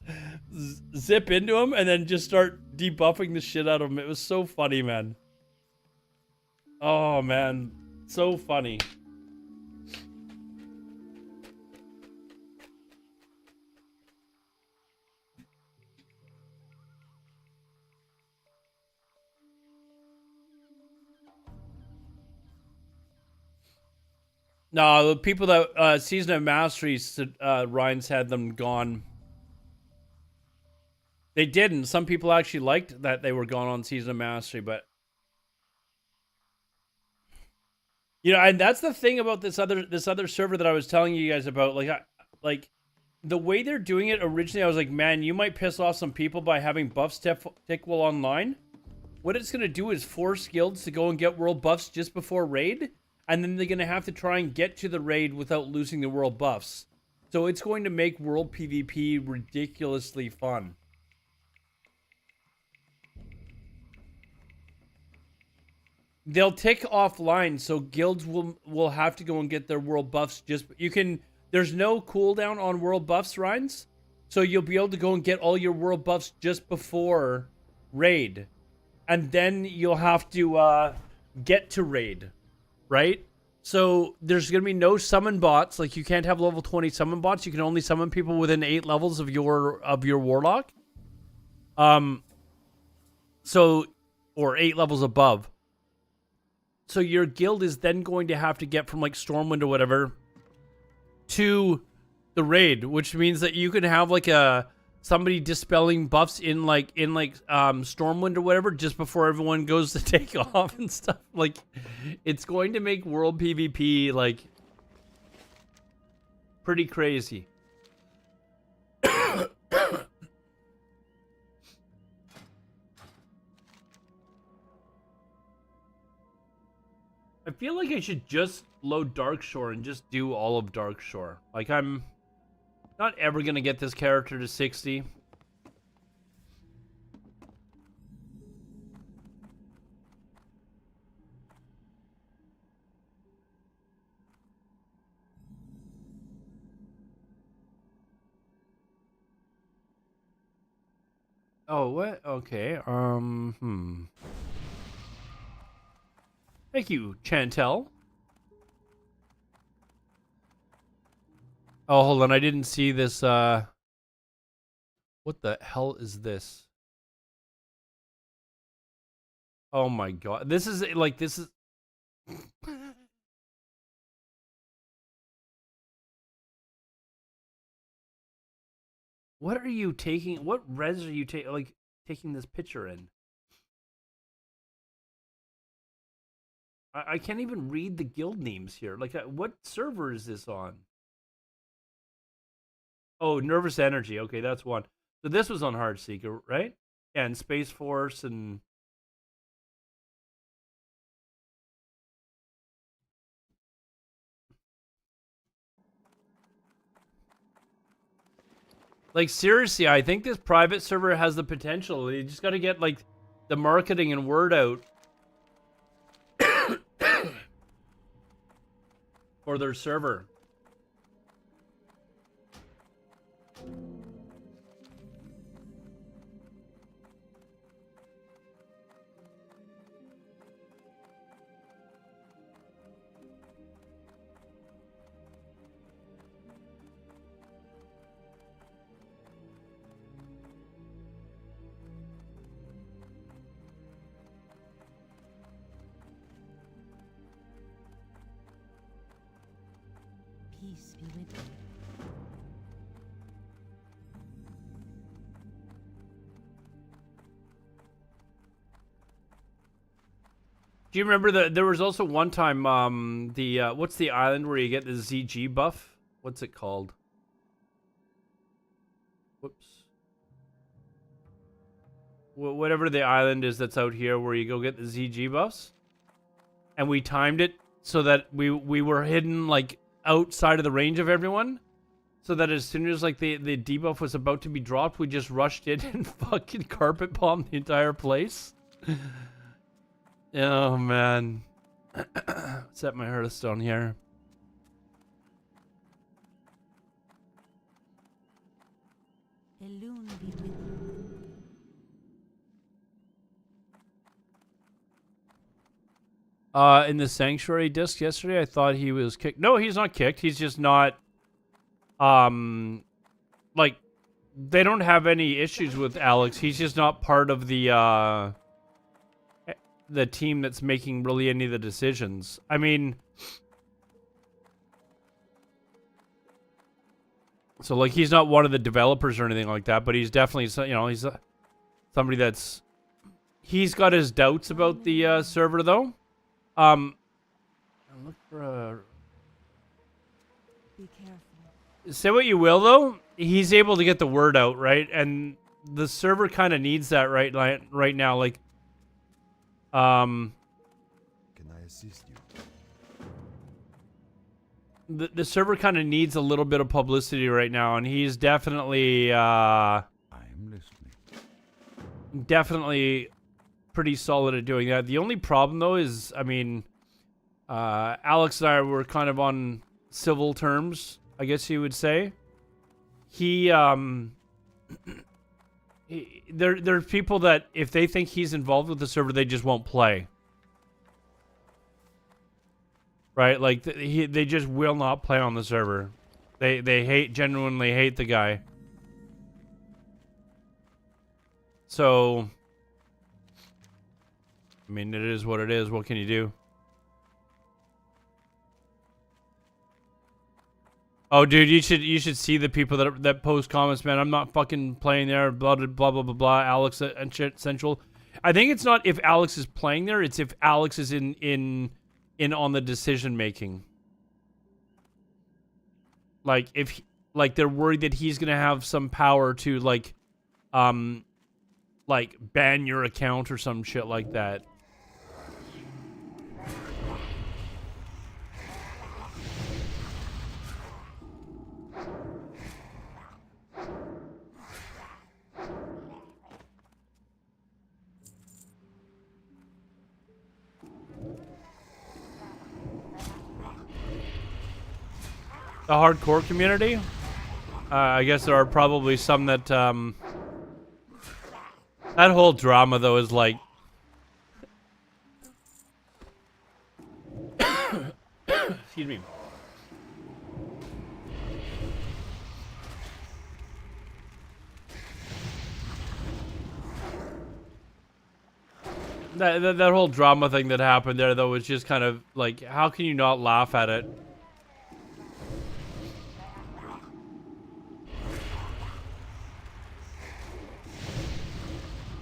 zip into him, and then just start debuffing the shit out of him. It was so funny, man. Oh, man. So funny. No, the people that Season of Mastery, Ryan's had them gone. They didn't. Some people actually liked that they were gone on Season of Mastery, but you know, and that's the thing about this other server that I was telling you guys about. Like the way they're doing it originally, I was like, man, you might piss off some people by having buffs tick while online. What it's gonna do is force guilds to go and get world buffs just before raid. And then they're going to have to try and get to the raid without losing the world buffs. So it's going to make world PvP ridiculously fun. They'll tick offline, so guilds will have to go and get their world buffs. Just you can there's no cooldown on world buffs, Rhines. So you'll be able to go and get all your world buffs just before raid. And then you'll have to get to raid, right? So there's going to be no summon bots. Like, you can't have level 20 summon bots. You can only summon people within 8 levels of your Warlock. So, or 8 levels above. So your guild is then going to have to get from like Stormwind or whatever to the raid, which means that you can have like somebody dispelling buffs in Stormwind or whatever just before everyone goes to take off and stuff. Like, it's going to make world PvP like pretty crazy. I feel like I should just load Darkshore and just do all of Darkshore. Like, I'm not ever gonna get this character to 60. Oh, what? Okay, Thank you, Chantel. Oh, hold on, I didn't see this, what the hell is this? Oh my god, this is, like, this is... What are you taking, what res are you taking this picture in? I can't even read the guild names here. Like, what server is this on? Oh, Nervous Energy. Okay, that's one. So this was on Heartseeker, right? Yeah, and Space Force and... Like, seriously, I think this private server has the potential. You just gotta get, like, the marketing and word out. For their server. Peace be with you. Do you remember that there was also one time, what's the island where you get the ZG buff? What's it called? Whoops. Whatever the island is that's out here where you go get the ZG buffs. And we timed it so that we were hidden, like, outside of the range of everyone. So that as soon as, like, the debuff was about to be dropped, we just rushed in and fucking carpet bombed the entire place. Oh, man. Set my Hearthstone here. Elune be with you. In the Sanctuary disc yesterday, I thought he was kicked. No, he's not kicked. He's just not, like, they don't have any issues with Alex. He's just not part of the team that's making really any of the decisions. I mean, so, like, he's not one of the developers or anything like that, but he's definitely, you know, he's somebody that's, he's got his doubts about the server, though. Look for a... Be careful. Say what you will, though, he's able to get the word out, right? And the server kind of needs that right now. Like, Can I assist you? the server kind of needs a little bit of publicity right now, and he's definitely, I am listening. definitely pretty solid at doing that. The only problem, though, is, I mean, Alex and I were kind of on civil terms I guess you would say. There's people that if they think he's involved with the server, they just won't play. Right? Like they just will not play on the server. They genuinely hate the guy. So, I mean, it is what it is. What can you do? Oh, dude, you should see the people that post comments, man. I'm not fucking playing there. Blah blah blah blah blah. Blah. Alex and shit central. I think it's not if Alex is playing there. It's if Alex is in on the decision making. Like if they're worried that he's gonna have some power to like ban your account or some shit like that. The hardcore community? I guess there are probably some that, that whole drama, though, is like... Excuse me. That whole drama thing that happened there, though, was just kind of like, how can you not laugh at it?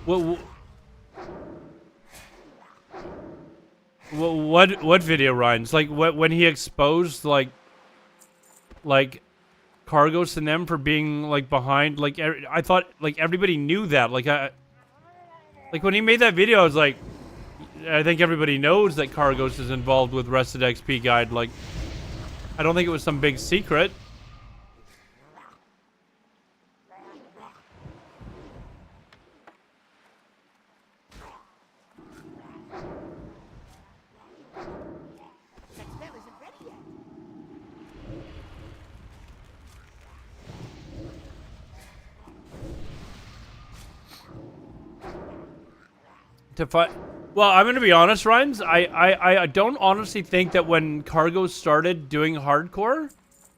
What video, Ryan? It's like when he exposed like Cargos and them for being like behind. Like I thought like everybody knew that. Like when he made that video, I was like, I think everybody knows that Cargos is involved with Rested XP Guide. Like I don't think it was some big secret. Well, I'm gonna be honest, Ryans. I don't honestly think that when Cargo started doing hardcore,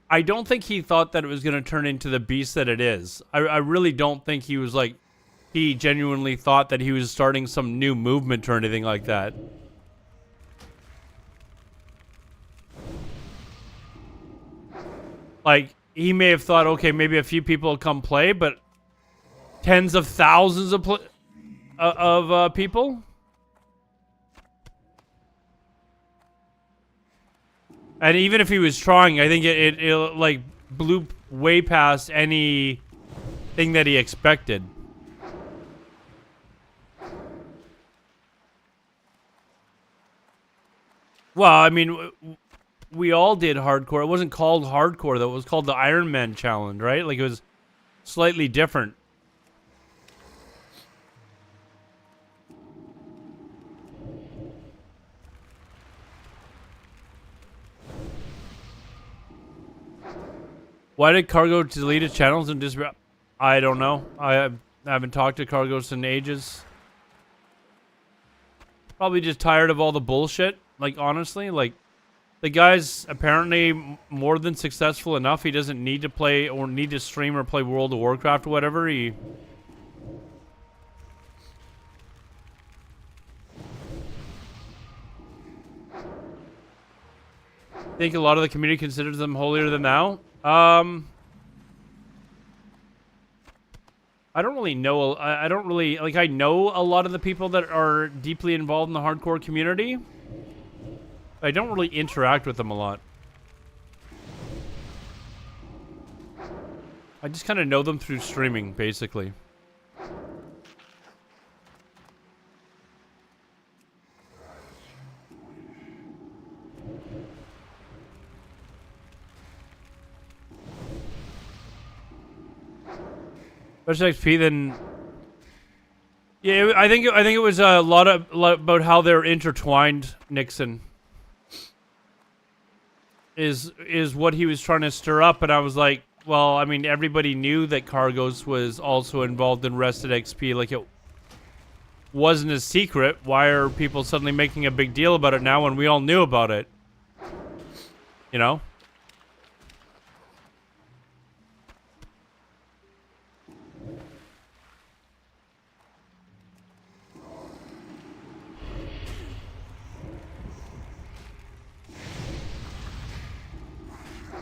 I don't think he thought that it was gonna turn into the beast that it is. I really don't think he was like, he genuinely thought that he was starting some new movement or anything like that. Like, he may have thought, okay, maybe a few people will come play, but tens of thousands of people. And even if he was trying, I think it like blew way past anything that he expected. Well, I mean, we all did hardcore. It wasn't called hardcore though. It was called the Iron Man Challenge, right? Like it was slightly different. Why did Cargo delete his channels and just... I don't know. I haven't talked to Cargos in ages. Probably just tired of all the bullshit. Like, honestly, like... The guy's apparently more than successful enough. He doesn't need to play or need to stream or play World of Warcraft or whatever. I think a lot of the community considers them holier than thou. I don't really know. I don't really like. I know a lot of the people that are deeply involved in the hardcore community. But I don't really interact with them a lot. I just kind of know them through streaming, basically. Much XP then. Yeah, I think it was a lot about how they're intertwined, Nixon. is what he was trying to stir up, and I was like, well, I mean, everybody knew that Cargos was also involved in Rested XP. Like, it wasn't a secret. Why are people suddenly making a big deal about it now when we all knew about it? You know?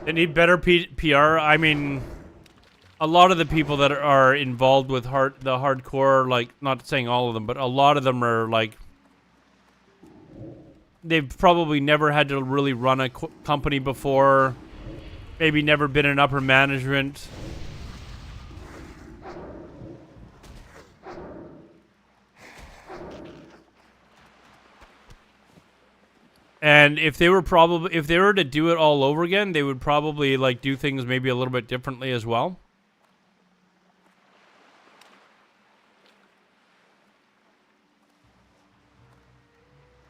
They need better PR. I mean, a lot of the people that are involved with the hardcore, like, not saying all of them, but a lot of them are like, they've probably never had to really run a company before, maybe never been in upper management. And if they were to do it all over again, they would probably like do things maybe a little bit differently as well.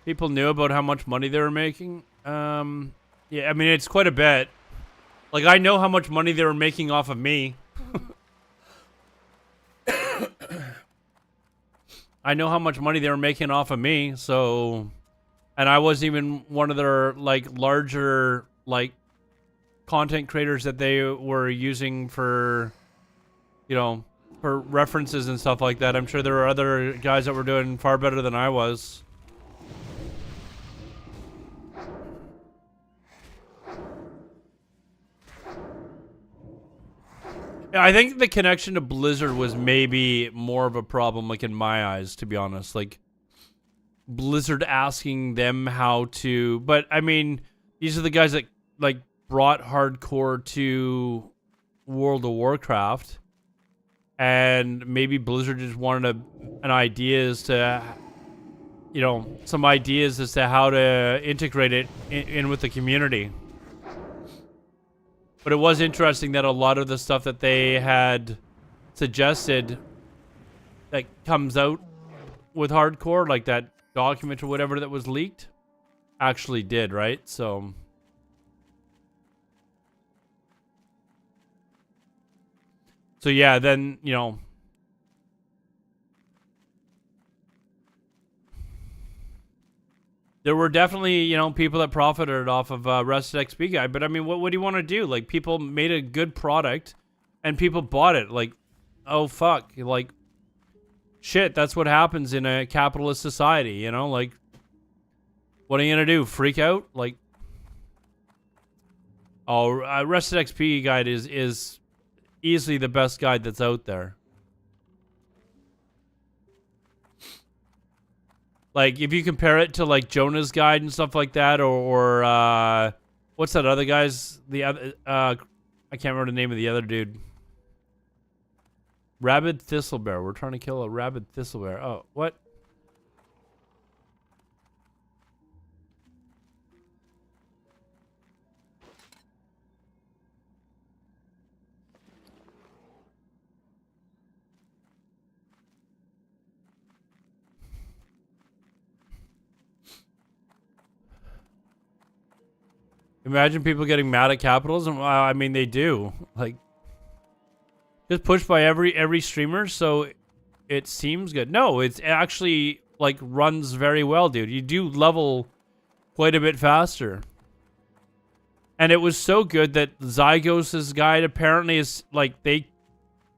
People knew about how much money they were making. Yeah, I mean, it's quite a bit. Like, I know how much money they were making off of me. I know how much money they were making off of me, so... And I wasn't even one of their, like, larger, like, content creators that they were using for, you know, for references and stuff like that. I'm sure there were other guys that were doing far better than I was. Yeah, I think the connection to Blizzard was maybe more of a problem, like, in my eyes, to be honest. Like, Blizzard asking them how to... But, I mean, these are the guys that, like, brought hardcore to World of Warcraft. And maybe Blizzard just wanted an idea as to... You know, some ideas as to how to integrate it in with the community. But it was interesting that a lot of the stuff that they had suggested that comes out with hardcore, like that document or whatever that was leaked, actually did, right? So yeah, then, you know, there were definitely, you know, people that profited off of Rested XP guy. But I mean, what do you want to do? Like, people made a good product and people bought it. Like, oh fuck, like, shit, that's what happens in a capitalist society, you know? Like, what are you gonna do? Freak out? Like, oh, Rested XP guide is easily the best guide that's out there. Like, if you compare it to, like, Jonah's guide and stuff like that, or what's that other guy's, the other, I can't remember the name of the other dude. Rabid Thistlebear. We're trying to kill a rabid Thistlebear. Oh, what? Imagine people getting mad at capitalism. I mean, they do. Like, just pushed by every streamer, so it seems good. No, it's actually, like, runs very well, dude. You do level quite a bit faster. And it was so good that Zygos' guide apparently is, like, they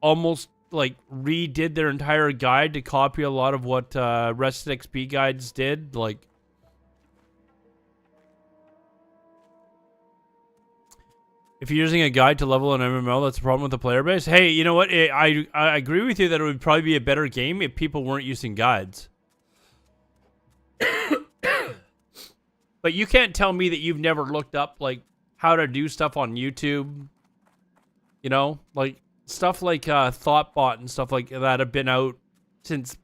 almost, like, redid their entire guide to copy a lot of what Rested XP guides did. Like, if you're using a guide to level an MMO, that's a problem with the player base. Hey, you know what? I agree with you that it would probably be a better game if people weren't using guides. But you can't tell me that you've never looked up, like, how to do stuff on YouTube. You know? Like, stuff like Thoughtbot and stuff like that have been out since,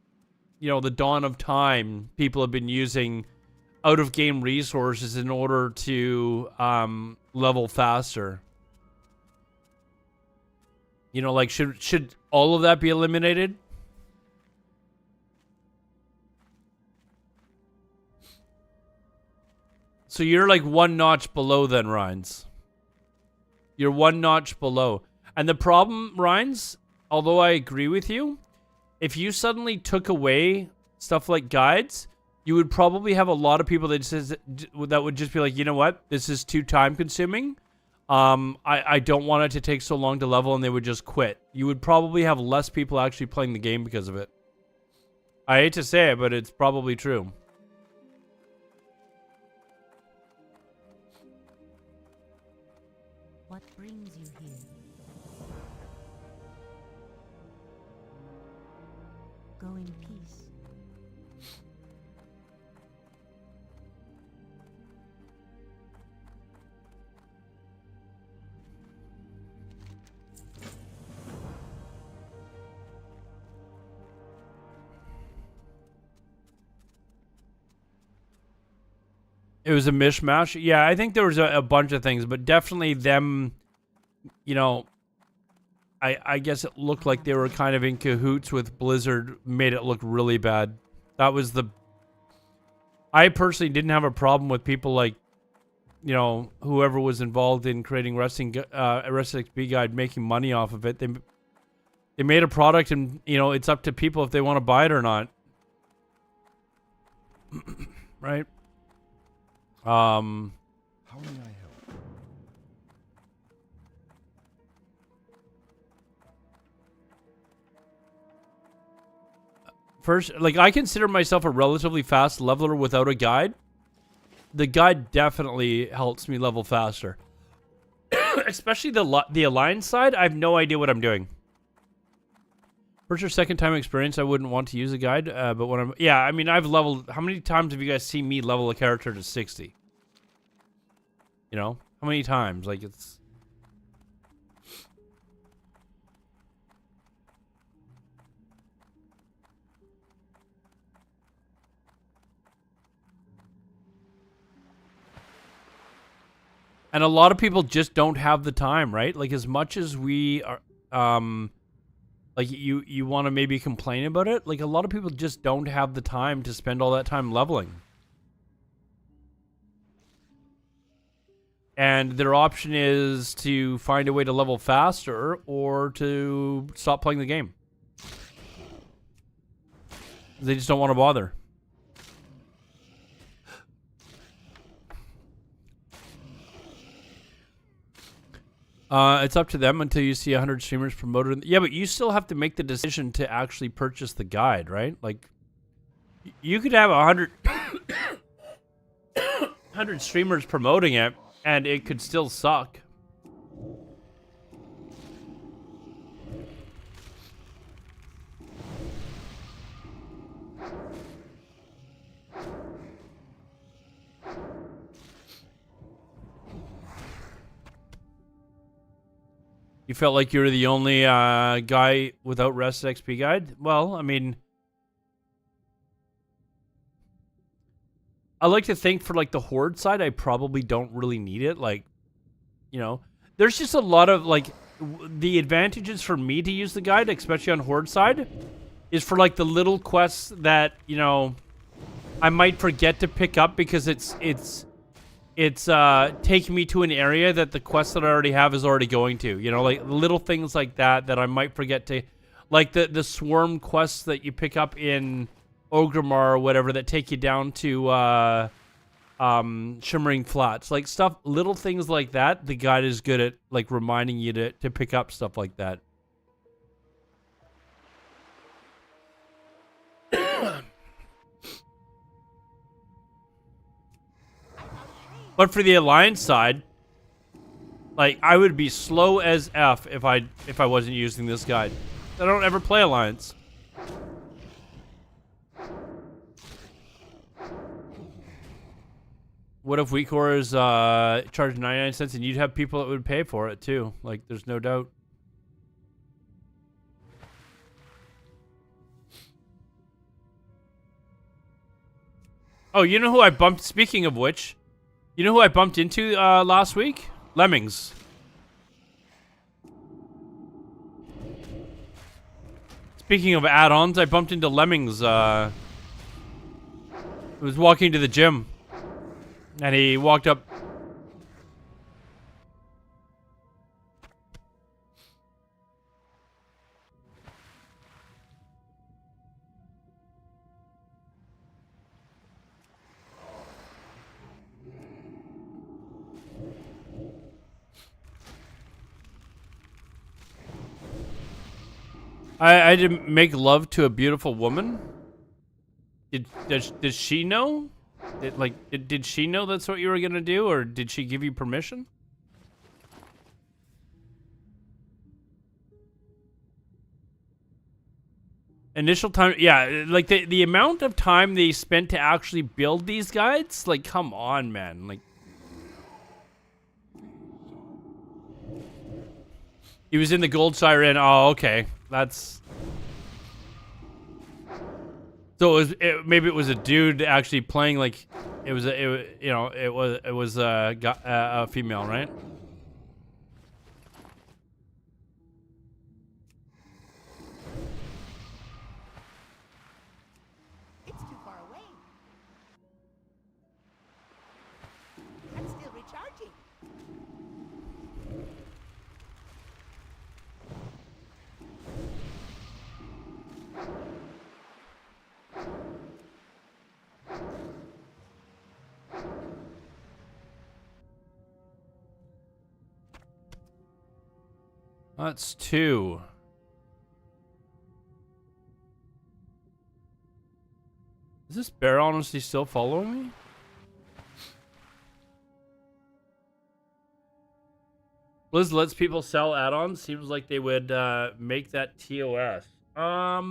you know, the dawn of time. People have been using out-of-game resources in order to level faster. You know, like, should all of that be eliminated? So you're like one notch below then, Rhines. You're one notch below. And the problem, Rhines, although I agree with you, if you suddenly took away stuff like guides, you would probably have a lot of people that would just be like, you know what, this is too time consuming. I don't want it to take so long to level, and they would just quit. You would probably have less people actually playing the game because of it. I hate to say it, but it's probably true. What brings you here? Go in peace. It was a mishmash. Yeah, I think there was a bunch of things, but definitely them, you know, I guess it looked like they were kind of in cahoots with Blizzard, made it look really bad. That was the... I personally didn't have a problem with people like, you know, whoever was involved in creating Resting XP Guide making money off of it. They made a product, and, you know, it's up to people if they want to buy it or not. Right? How may I help? First, like, I consider myself a relatively fast leveler without a guide. The guide definitely helps me level faster. Especially the Alliance side, I have no idea what I'm doing. First or second time experience, I wouldn't want to use a guide, but when I'm... Yeah, I mean, I've leveled... How many times have you guys seen me level a character to 60? You know? How many times? Like, it's... And a lot of people just don't have the time, right? Like, as much as we are... like, you want to maybe complain about it? Like, a lot of people just don't have the time to spend all that time leveling. And their option is to find a way to level faster or to stop playing the game. They just don't want to bother. It's up to them until you see 100 streamers promoted. Yeah, but you still have to make the decision to actually purchase the guide, right? Like, you could have 100, 100 streamers promoting it, and it could still suck. You felt like you were the only guy without Rest XP Guide? Well, I mean... I like to think for, like, the Horde side, I probably don't really need it. Like, you know... There's just a lot of, like... The advantages for me to use the guide, especially on Horde side, is for, like, the little quests that, you know... I might forget to pick up because it's taking me to an area that the quest that I already have is already going to. You know, like little things like that that I might forget to... Like the swarm quests that you pick up in Orgrimmar or whatever that take you down to Shimmering Flats. Like stuff, little things like that, the guide is good at like reminding you to pick up stuff like that. But for the Alliance side, like I would be slow as F if I wasn't using this guide. I don't ever play Alliance. What if WeakCore is charged 99 cents and you'd have people that would pay for it too? Like there's no doubt. Oh, you know who I bumped, speaking of which, you know who I bumped into last week? Lemmings. Speaking of add-ons, I bumped into Lemmings. I was walking to the gym. And he walked up. I didn't make love to a beautiful woman. Does she know? Did she know that's what you were gonna do, or did she give you permission? Initial time, yeah, like the amount of time they spent to actually build these guides, like, come on, man, like. He was in the Gold Siren. Oh, okay, that's. So maybe it was a dude actually playing, like, it was a female, right? It's too far away. That's still recharging. That's 2. Is this bear honestly still following me? Blizz lets people sell add-ons. Seems like they would make that TOS. I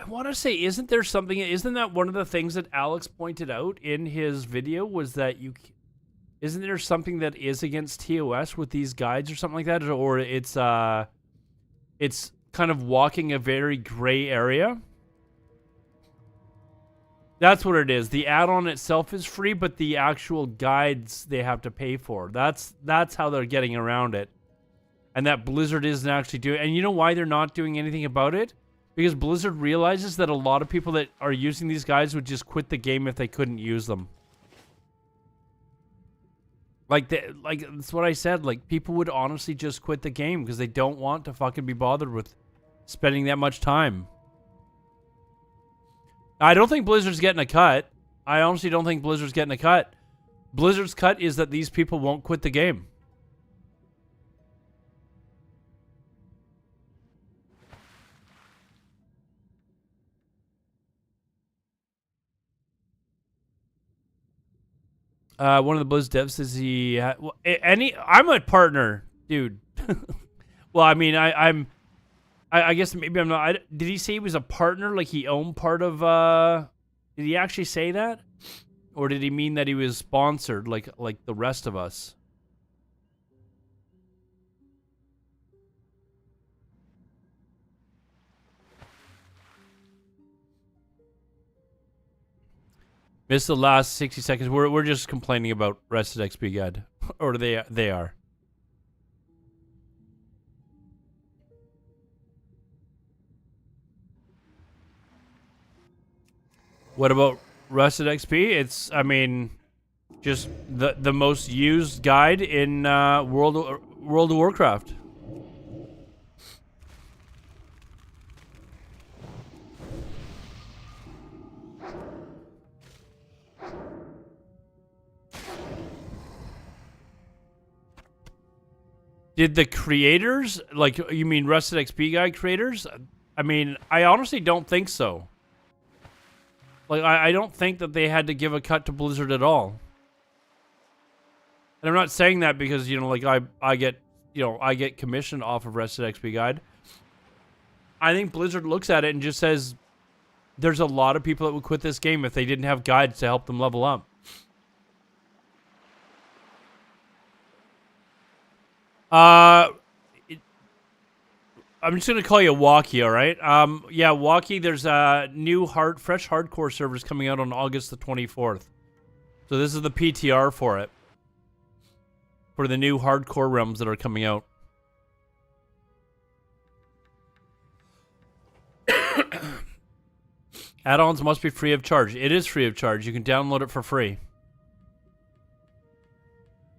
want to say, isn't there something? Isn't that one of the things that Alex pointed out in his video? Was that you? Isn't there something that is against TOS with these guides or something like that, or it's kind of walking a very gray area? That's what it is. The add-on itself is free, but the actual guides they have to pay for. That's how they're getting around it. And that Blizzard isn't actually doing. And you know why they're not doing anything about it? Because Blizzard realizes that a lot of people that are using these guides would just quit the game if they couldn't use them. Like that's what I said. Like, people would honestly just quit the game because they don't want to fucking be bothered with spending that much time. I don't think Blizzard's getting a cut. I honestly don't think Blizzard's getting a cut. Blizzard's cut is that these people won't quit the game. One of the Blizz devs says he. I'm a partner, dude. Well, I mean, I guess maybe I'm not. Did he say he was a partner? Like he owned part of. Did he actually say that, or did he mean that he was sponsored, like the rest of us? Missed the last 60 seconds. We're just complaining about Rested XP Guide, or they are. What about Rested XP? It's, I mean, just the most used guide in World of Warcraft. Did the creators, like, you mean Rested XP Guide creators? I mean, I honestly don't think so. Like, I don't think that they had to give a cut to Blizzard at all. And I'm not saying that because, you know, like, I get commission off of Rested XP Guide. I think Blizzard looks at it and just says, there's a lot of people that would quit this game if they didn't have guides to help them level up. I'm just gonna call you Walkie, all right? Yeah, Walkie. There's a new fresh hardcore servers coming out on August the 24th. So this is the PTR for it, for the new hardcore realms that are coming out. Add-ons must be free of charge. It is free of charge. You can download it for free.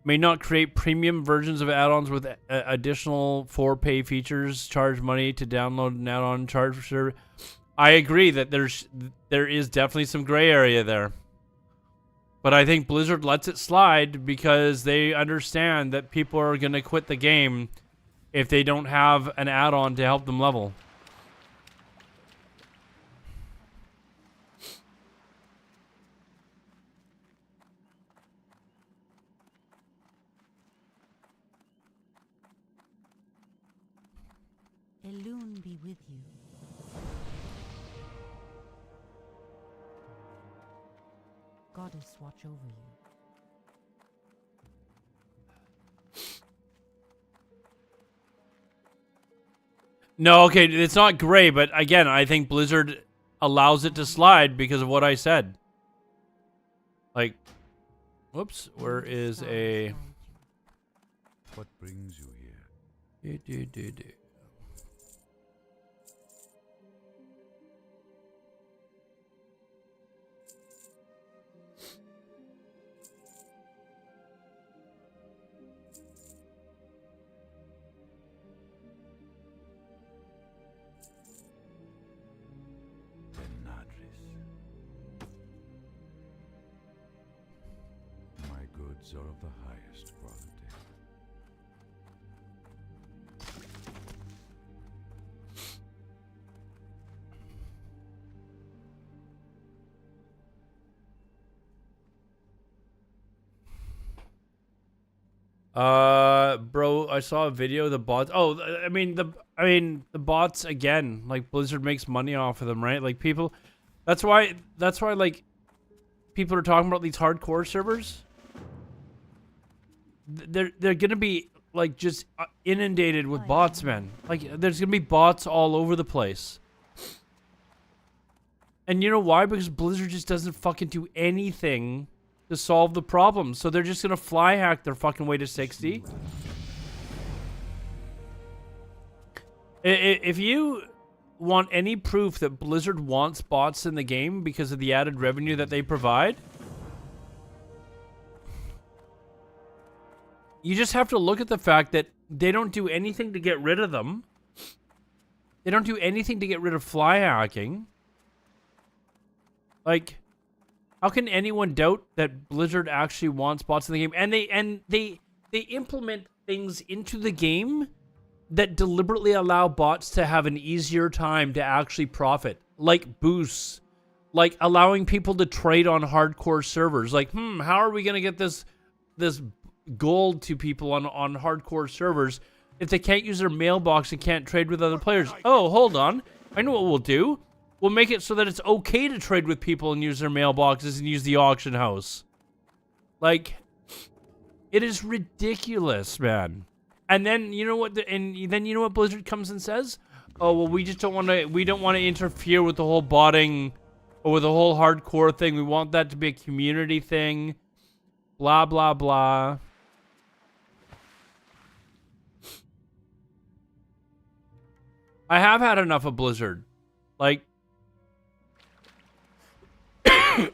May not create premium versions of add-ons with additional for-pay features. Charge money to download an add-on. Charge for service. I agree that there is definitely some gray area there. But I think Blizzard lets it slide because they understand that people are going to quit the game if they don't have an add-on to help them level. Elune be with you. Goddess watch over you. No, okay, it's not gray, but again, I think Blizzard allows it to slide because of what I said. Like, whoops, where is a... What brings you here? My goods are of the highest quality. Bro, I saw a video of the bots. Oh, I mean the bots again. Like Blizzard makes money off of them, right? Like people, that's why like people are talking about these hardcore servers. They're gonna be like just inundated with bots, man. Like there's gonna be bots all over the place. And you know why? Because Blizzard just doesn't fucking do anything to solve the problem. So they're just gonna fly hack their fucking way to 60. If you want any proof that Blizzard wants bots in the game because of the added revenue that they provide, you just have to look at the fact that they don't do anything to get rid of them. They don't do anything to get rid of fly hacking. Like, how can anyone doubt that Blizzard actually wants bots in the game? And they implement things into the game that deliberately allow bots to have an easier time to actually profit, like boosts, like allowing people to trade on hardcore servers. Like, how are we gonna get this gold to people on hardcore servers if they can't use their mailbox and can't trade with other players? Oh, hold on, I know what we'll do. We'll make it so that it's okay to trade with people and use their mailboxes and use the auction house. Like, it is ridiculous, man. And then you know what? Then you know what Blizzard comes and says? Oh well, we just don't want to. We don't want to interfere with the whole botting or with the whole hardcore thing. We want that to be a community thing. Blah blah blah. I have had enough of Blizzard. Like, I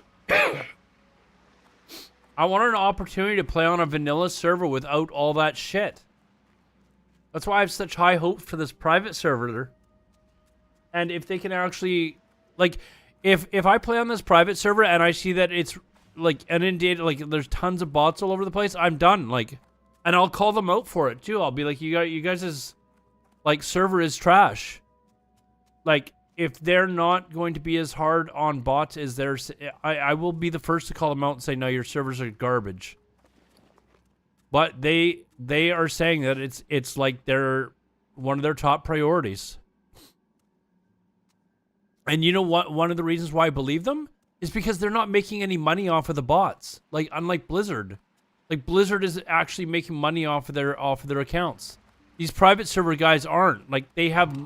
wanted an opportunity to play on a vanilla server without all that shit. That's why I have such high hopes for this private server. And if they can actually, like, if I play on this private server and I see that it's like inundated, like there's tons of bots all over the place, I'm done. Like, and I'll call them out for it too. I'll be like, you guys' like server is trash. Like, if they're not going to be as hard on bots as theirs, I will be the first to call them out and say, no, your servers are garbage. But they are saying that it's like they're one of their top priorities. And you know what? One of the reasons why I believe them is because they're not making any money off of the bots. Like, unlike Blizzard. Like, Blizzard is actually making money off of their accounts. These private server guys aren't. Like, they have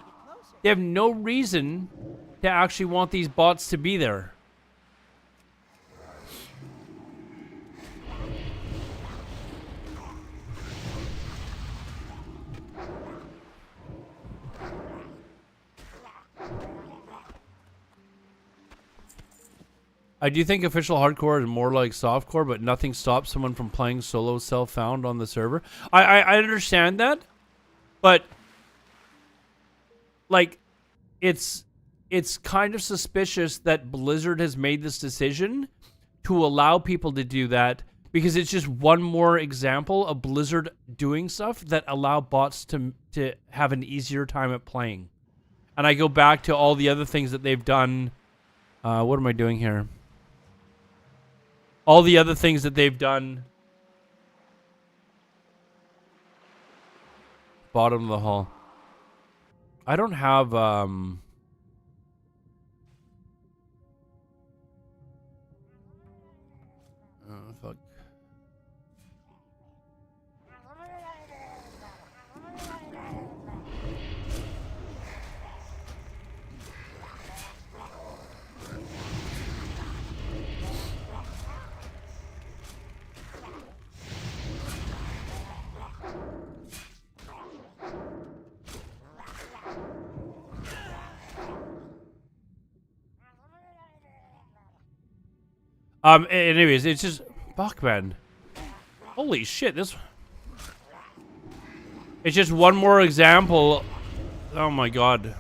no reason to actually want these bots to be there. I do think official hardcore is more like softcore, but nothing stops someone from playing solo self-found on the server. I understand that, but like, it's kind of suspicious that Blizzard has made this decision to allow people to do that, because it's just one more example of Blizzard doing stuff that allow bots to have an easier time at playing. And I go back to all the other things that they've done. What am I doing here? All the other things that they've done. Bottom of the hall. I don't have, oh, fuck. Anyways, it's just fuck, man. Holy shit, this. It's just one more example. Oh my god.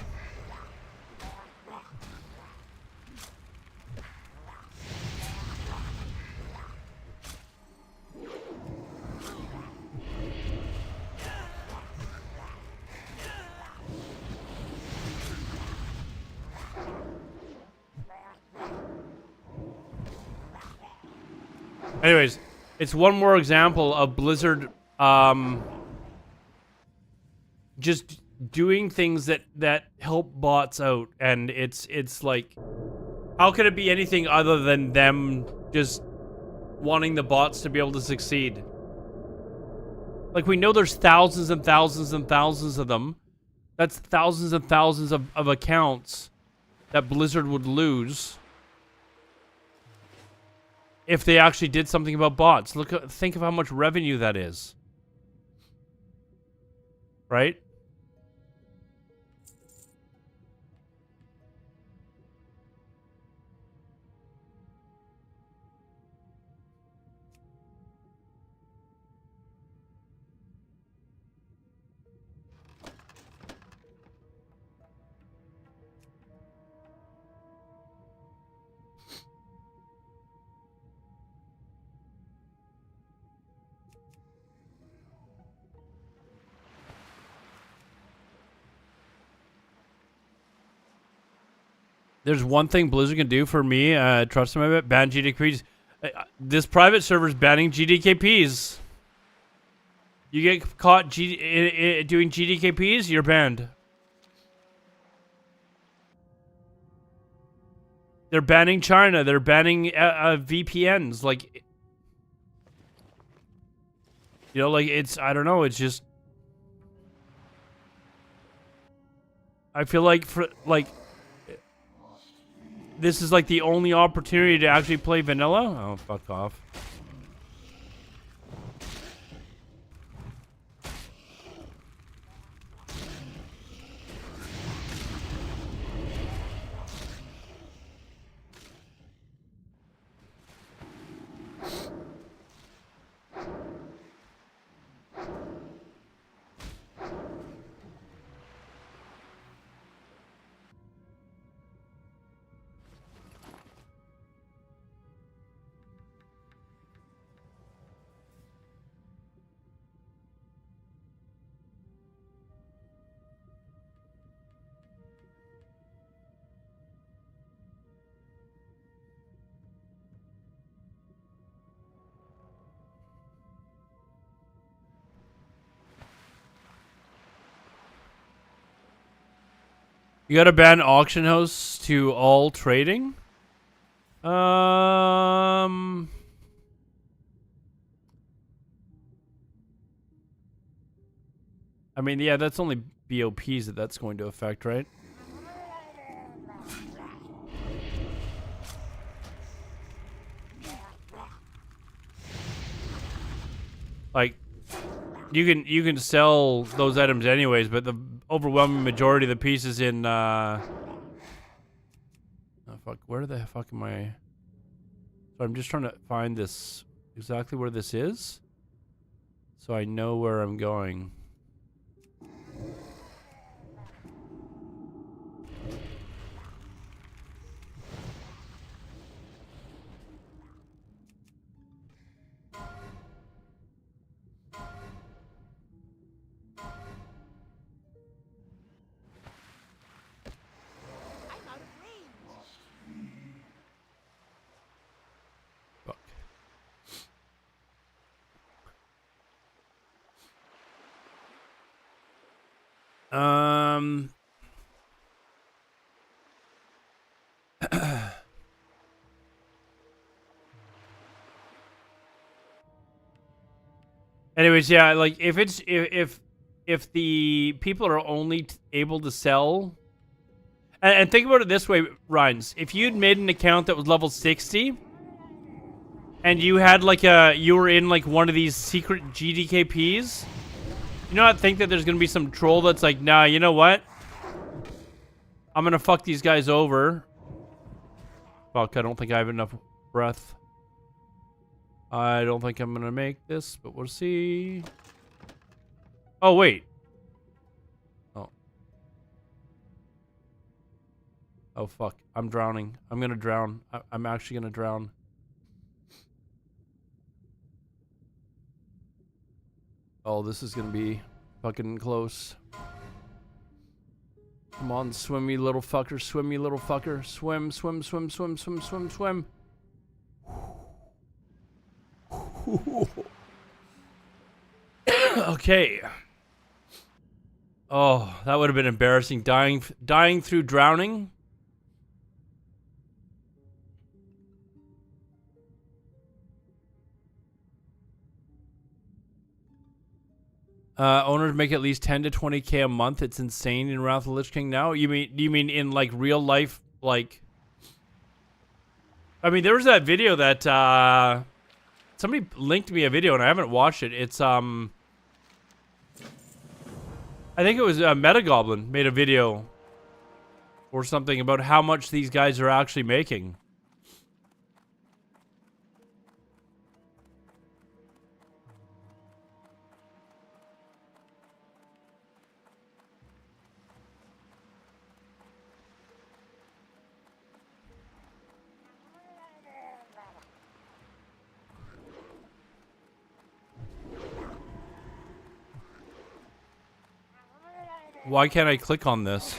Anyways, it's one more example of Blizzard just doing things that help bots out, and it's like, how could it be anything other than them just wanting the bots to be able to succeed? Like, we know there's thousands and thousands and thousands of them. That's thousands and thousands of accounts that Blizzard would lose if they actually did something about bots. Think of how much revenue that is. Right? There's one thing Blizzard can do for me, trust them a bit, ban GDKPs. This private server's banning GDKPs. You get caught doing GDKPs, you're banned. They're banning China. They're banning VPNs. Like, you know, like, it's, I don't know, it's just, I feel like, this is like the only opportunity to actually play vanilla? Oh, fuck off. You gotta ban auction hosts to all trading? I mean, yeah, that's only BOPs that's going to affect, right? Like, you can sell those items anyways, but the overwhelming majority of the pieces in oh fuck, where the fuck am I? So I'm just trying to find this, exactly where this is, so I know where I'm going. I'm out of range. Fuck. Anyways, yeah, like if it's if the people are only able to sell, and think about it this way, Rhines, if you'd made an account that was level 60 and you had like you were in like one of these secret GDKPs, you not think that there's gonna be some troll that's like, nah, you know what? I'm gonna fuck these guys over. Fuck, I don't think I have enough breath. I don't think I'm gonna make this, but we'll see. Oh, wait. Oh. Oh, fuck. I'm drowning. I'm gonna drown. I'm actually gonna drown. Oh, this is gonna be fucking close. Come on, swim, you little fucker. Swim, you little fucker. Swim, swim, swim, swim, swim, swim, swim. Okay. Oh, that would have been embarrassing. Dying through drowning. Owners make at least 10 to 20K a month. It's insane in Wrath of the Lich King now. You mean in like real life, like? I mean, there was that video that somebody linked me a video and I haven't watched it. It's I think it was Metagoblin made a video or something about how much these guys are actually making. Why can't I click on this?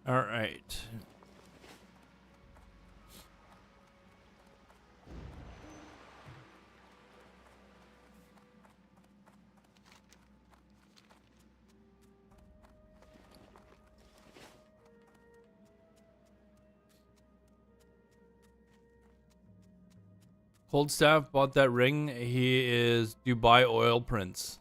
All right. Cold Staff bought that ring. He is Dubai Oil Prince.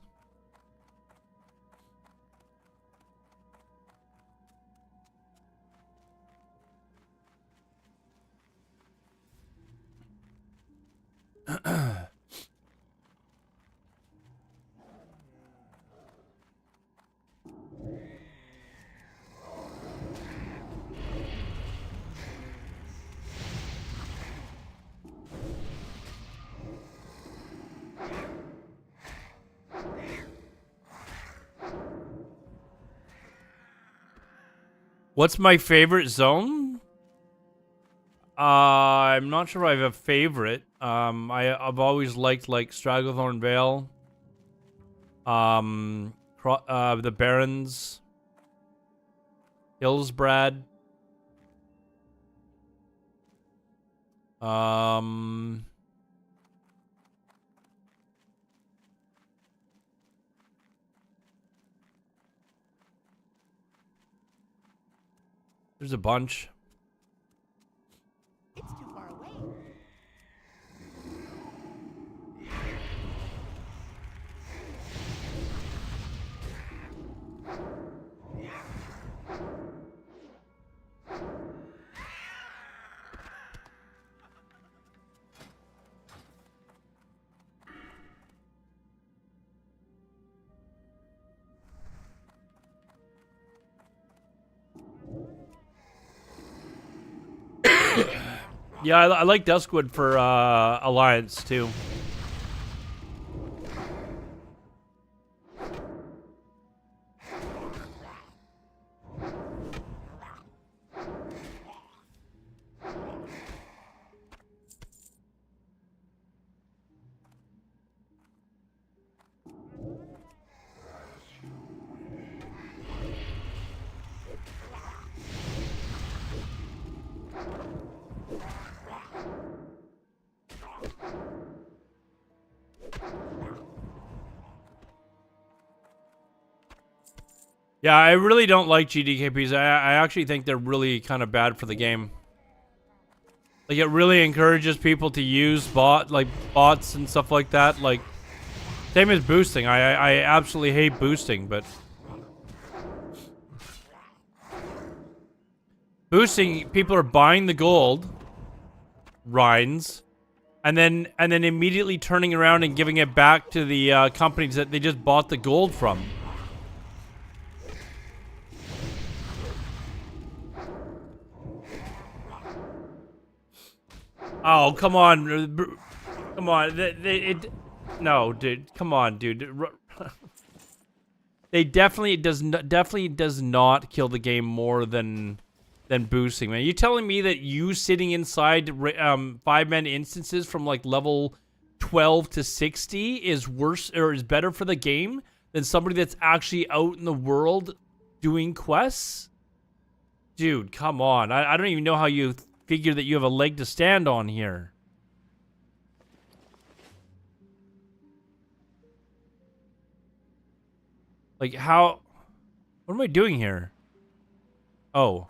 What's my favorite zone? I'm not sure I have a favorite. I've always liked like Stragglethorn Vale, the Barrens, Hillsbrad, There's a bunch. It's too far away. Yeah, I like Duskwood for Alliance too. Yeah, I really don't like GDKPs. I actually think they're really kind of bad for the game. Like, it really encourages people to use bots and stuff like that. Like, same as boosting. I absolutely hate boosting, but boosting, people are buying the gold rinds and then immediately turning around and giving it back to the companies that they just bought the gold from. Oh, come on. Come on. No, dude. Come on, dude. They definitely does not kill the game more than boosting, man. You telling me that you sitting inside 5-man instances from like level 12 to 60 is worse or is better for the game than somebody that's actually out in the world doing quests? Dude, come on. I don't even know how you figure that you have a leg to stand on here. Like, how... What am I doing here? Oh.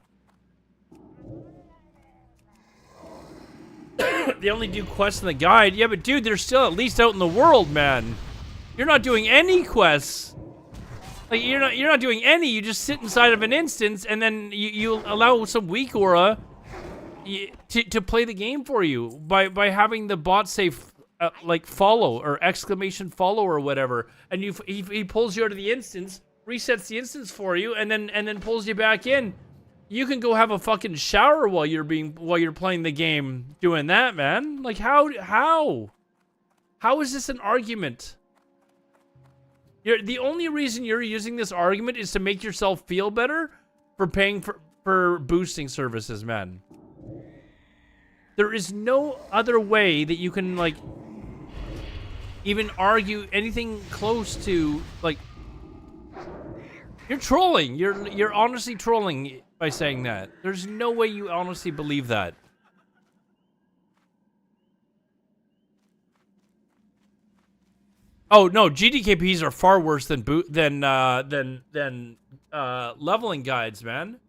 They only do quests in the guide. Yeah, but dude, they're still at least out in the world, man. You're not doing any quests. Like, you're not doing any. You just sit inside of an instance, and then you allow some weak aura to play the game for you by having the bot say like follow or exclamation follow or whatever, and he pulls you out of the instance, resets the instance for you, and then pulls you back in. You can go have a fucking shower while you're playing the game doing that, man. Like, how is this an argument? The only reason you're using this argument is to make yourself feel better for paying for boosting services, man. There is no other way that you can, like, even argue anything close to, like, you're trolling. You're honestly trolling by saying that. There's no way you honestly believe that. Oh no, GDKPs are far worse than leveling guides, man.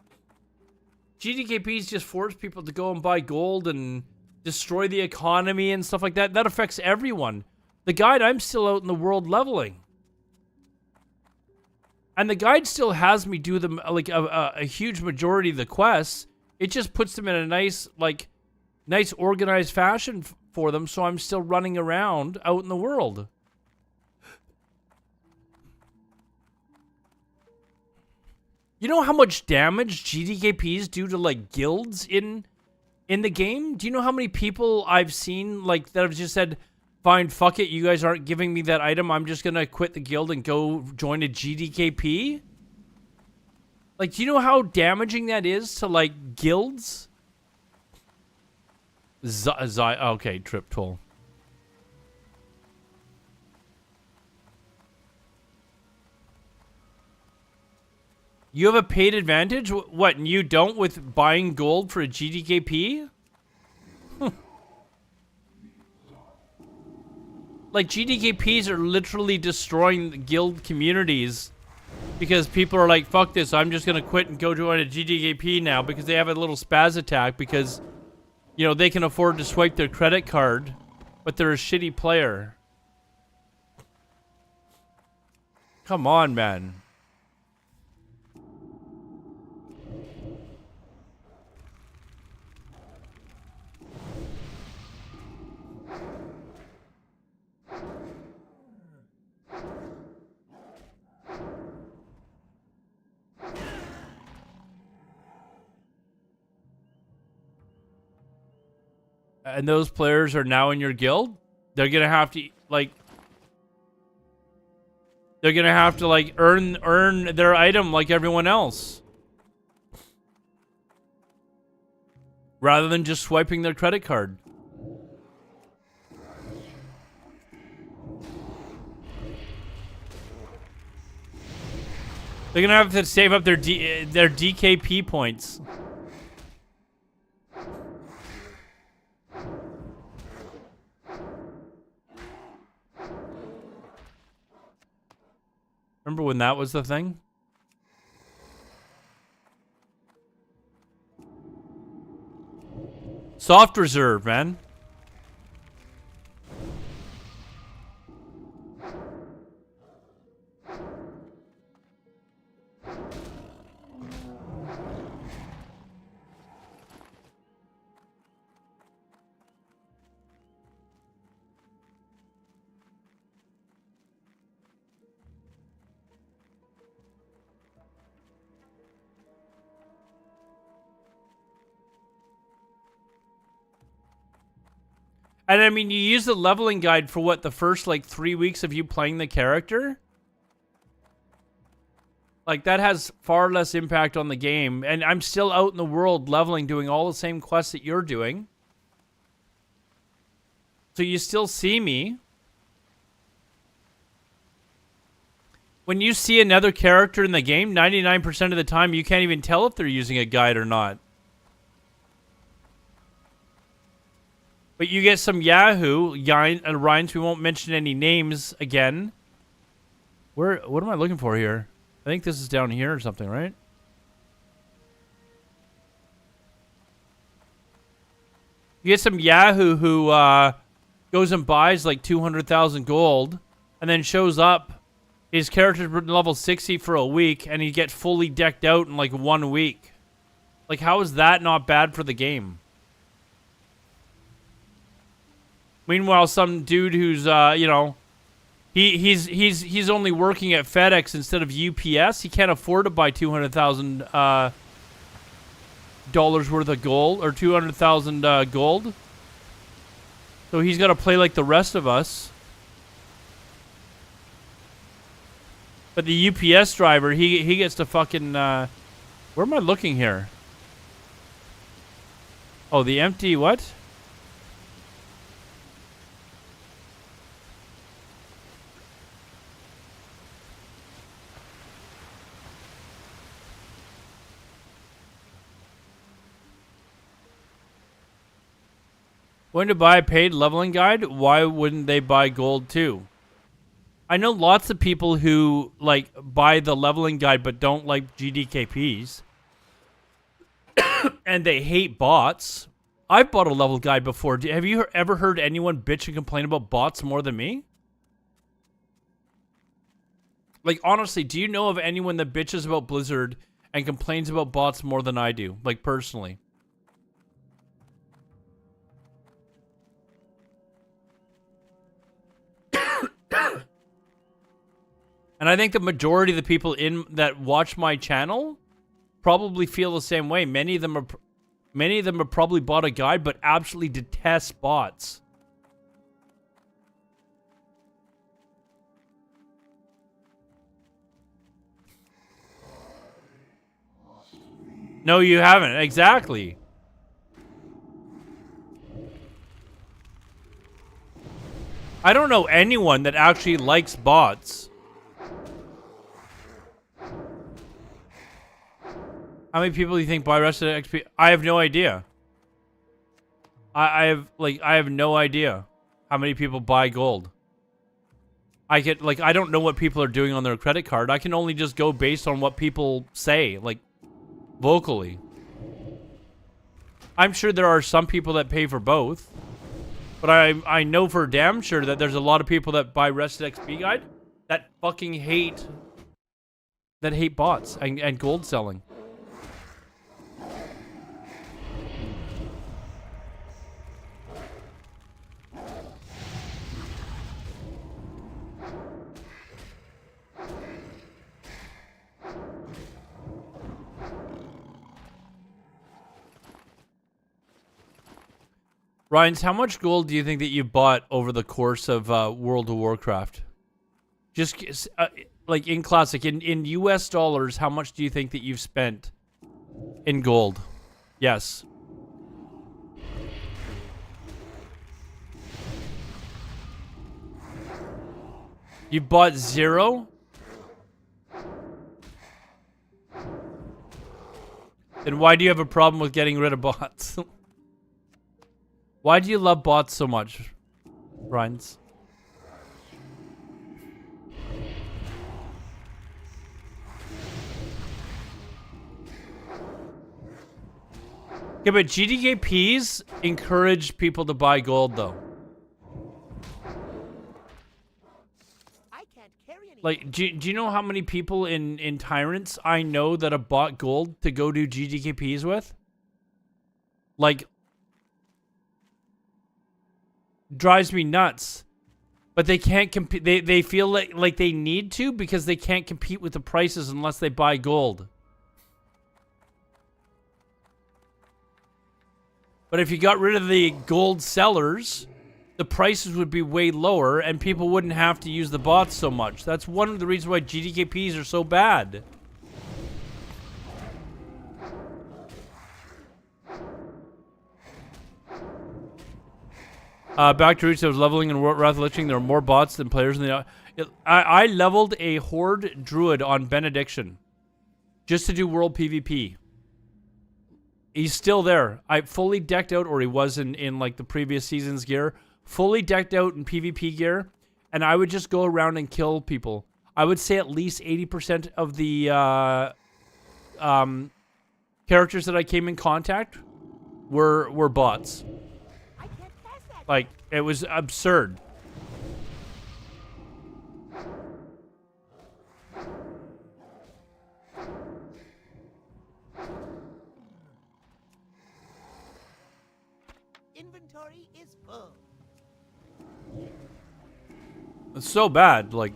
GDKPs just force people to go and buy gold and destroy the economy and stuff like that. That affects everyone. The guide, I'm still out in the world leveling. And the guide still has me do them, like, a huge majority of the quests. It just puts them in a nice organized fashion for them, so I'm still running around out in the world. You know how much damage GDKPs do to, like, guilds in the game? Do you know how many people I've seen, like, that have just said, fine, fuck it, you guys aren't giving me that item, I'm just gonna quit the guild and go join a GDKP? Like, do you know how damaging that is to, like, guilds? Okay, trip toll. You have a paid advantage? What, and you don't with buying gold for a GDKP? Like, GDKPs are literally destroying the guild communities Because people are like, fuck this, I'm just gonna quit and go join a GDKP now because they have a little spaz attack because, you know, they can afford to swipe their credit card, but they're a shitty player. Come on, man. And those players are now in your guild? They're gonna have to, like... They're gonna have to, like, earn their item like everyone else. Rather than just swiping their credit card. They're gonna have to save up their DKP points. Remember when that was the thing? Soft reserve, man. And I mean, you use the leveling guide for what, the first like 3 weeks of you playing the character? Like, that has far less impact on the game. And I'm still out in the world leveling, doing all the same quests that you're doing. So you still see me. When you see another character in the game, 99% of the time, you can't even tell if they're using a guide or not. But you get some Yahoo, Ryan's, we won't mention any names again. What am I looking for here? I think this is down here or something, right? You get some Yahoo who goes and buys like 200,000 gold and then shows up. His character's level 60 for a week and he gets fully decked out in like 1 week. Like, how is that not bad for the game? Meanwhile, some dude who's, you know, he's only working at FedEx instead of UPS. He can't afford to buy $200,000 dollars worth of gold or 200,000 gold. So he's got to play like the rest of us. But the UPS driver, he gets to fucking. Where am I looking here? Oh, the empty what? Going to buy a paid leveling guide? Why wouldn't they buy gold too? I know lots of people who like buy the leveling guide but don't like GDKPs. And they hate bots. I've bought a level guide before. Have you ever heard anyone bitch and complain about bots more than me? Like, honestly, do you know of anyone that bitches about Blizzard and complains about bots more than I do? Like, personally. And I think the majority of the people that watch my channel probably feel the same way. Many of them have probably bought a guide, but absolutely detest bots. No, you haven't. Exactly. I don't know anyone that actually likes bots. How many people do you think buy Resident XP? I have no idea. I have no idea how many people buy gold. I don't know what people are doing on their credit card. I can only just go based on what people say, like, vocally. I'm sure there are some people that pay for both. But I know for damn sure that there's a lot of people that buy Rested XP Guide that fucking hate bots and gold selling. Ryan's, how much gold do you think that you bought over the course of World of Warcraft? Just like in Classic, in US dollars, how much do you think that you've spent in gold? Yes. You bought 0? Then why do you have a problem with getting rid of bots? Why do you love bots so much, Ryan's? Yeah, but GDKPs encourage people to buy gold, though. I can't carry any. Like, do you know how many people in Tyrants I know that have bought gold to go do GDKPs with? Like, drives me nuts. But they can't compete. They feel like they need to because they can't compete with the prices unless they buy gold. But if you got rid of the gold sellers, the prices would be way lower and people wouldn't have to use the bots so much. That's one of the reasons why GDKPs are so bad. Back to Roots, I was leveling in Wrath Liching. There are more bots than players in the... I leveled a Horde Druid on Benediction just to do World PvP. He's still there. I fully decked out, or he was in like the previous season's gear. Fully decked out in PvP gear. And I would just go around and kill people. I would say at least 80% of the characters that I came in contact were bots. I can't pass that. Like, it was absurd. Inventory is full. It's so bad, like...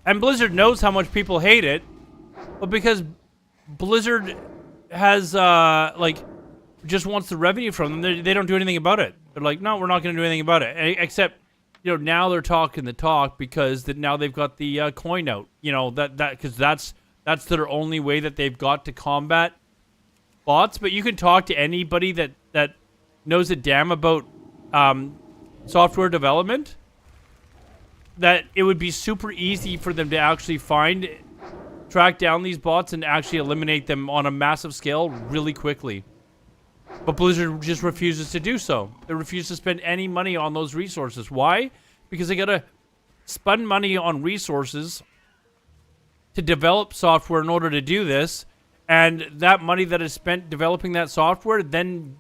And Blizzard knows how much people hate it, but because Blizzard has, like, just wants the revenue from them, they don't do anything about it. They're like, no, we're not going to do anything about it. Except, you know, now they're talking the talk because now they've got the coin out. You know, because that's their only way that they've got to combat bots. But you can talk to anybody that knows a damn about software development, that it would be super easy for them to actually track down these bots and actually eliminate them on a massive scale really quickly. But Blizzard just refuses to do so. They refuse to spend any money on those resources. Why? Because they gotta spend money on resources to develop software in order to do this, and that money that is spent developing that software then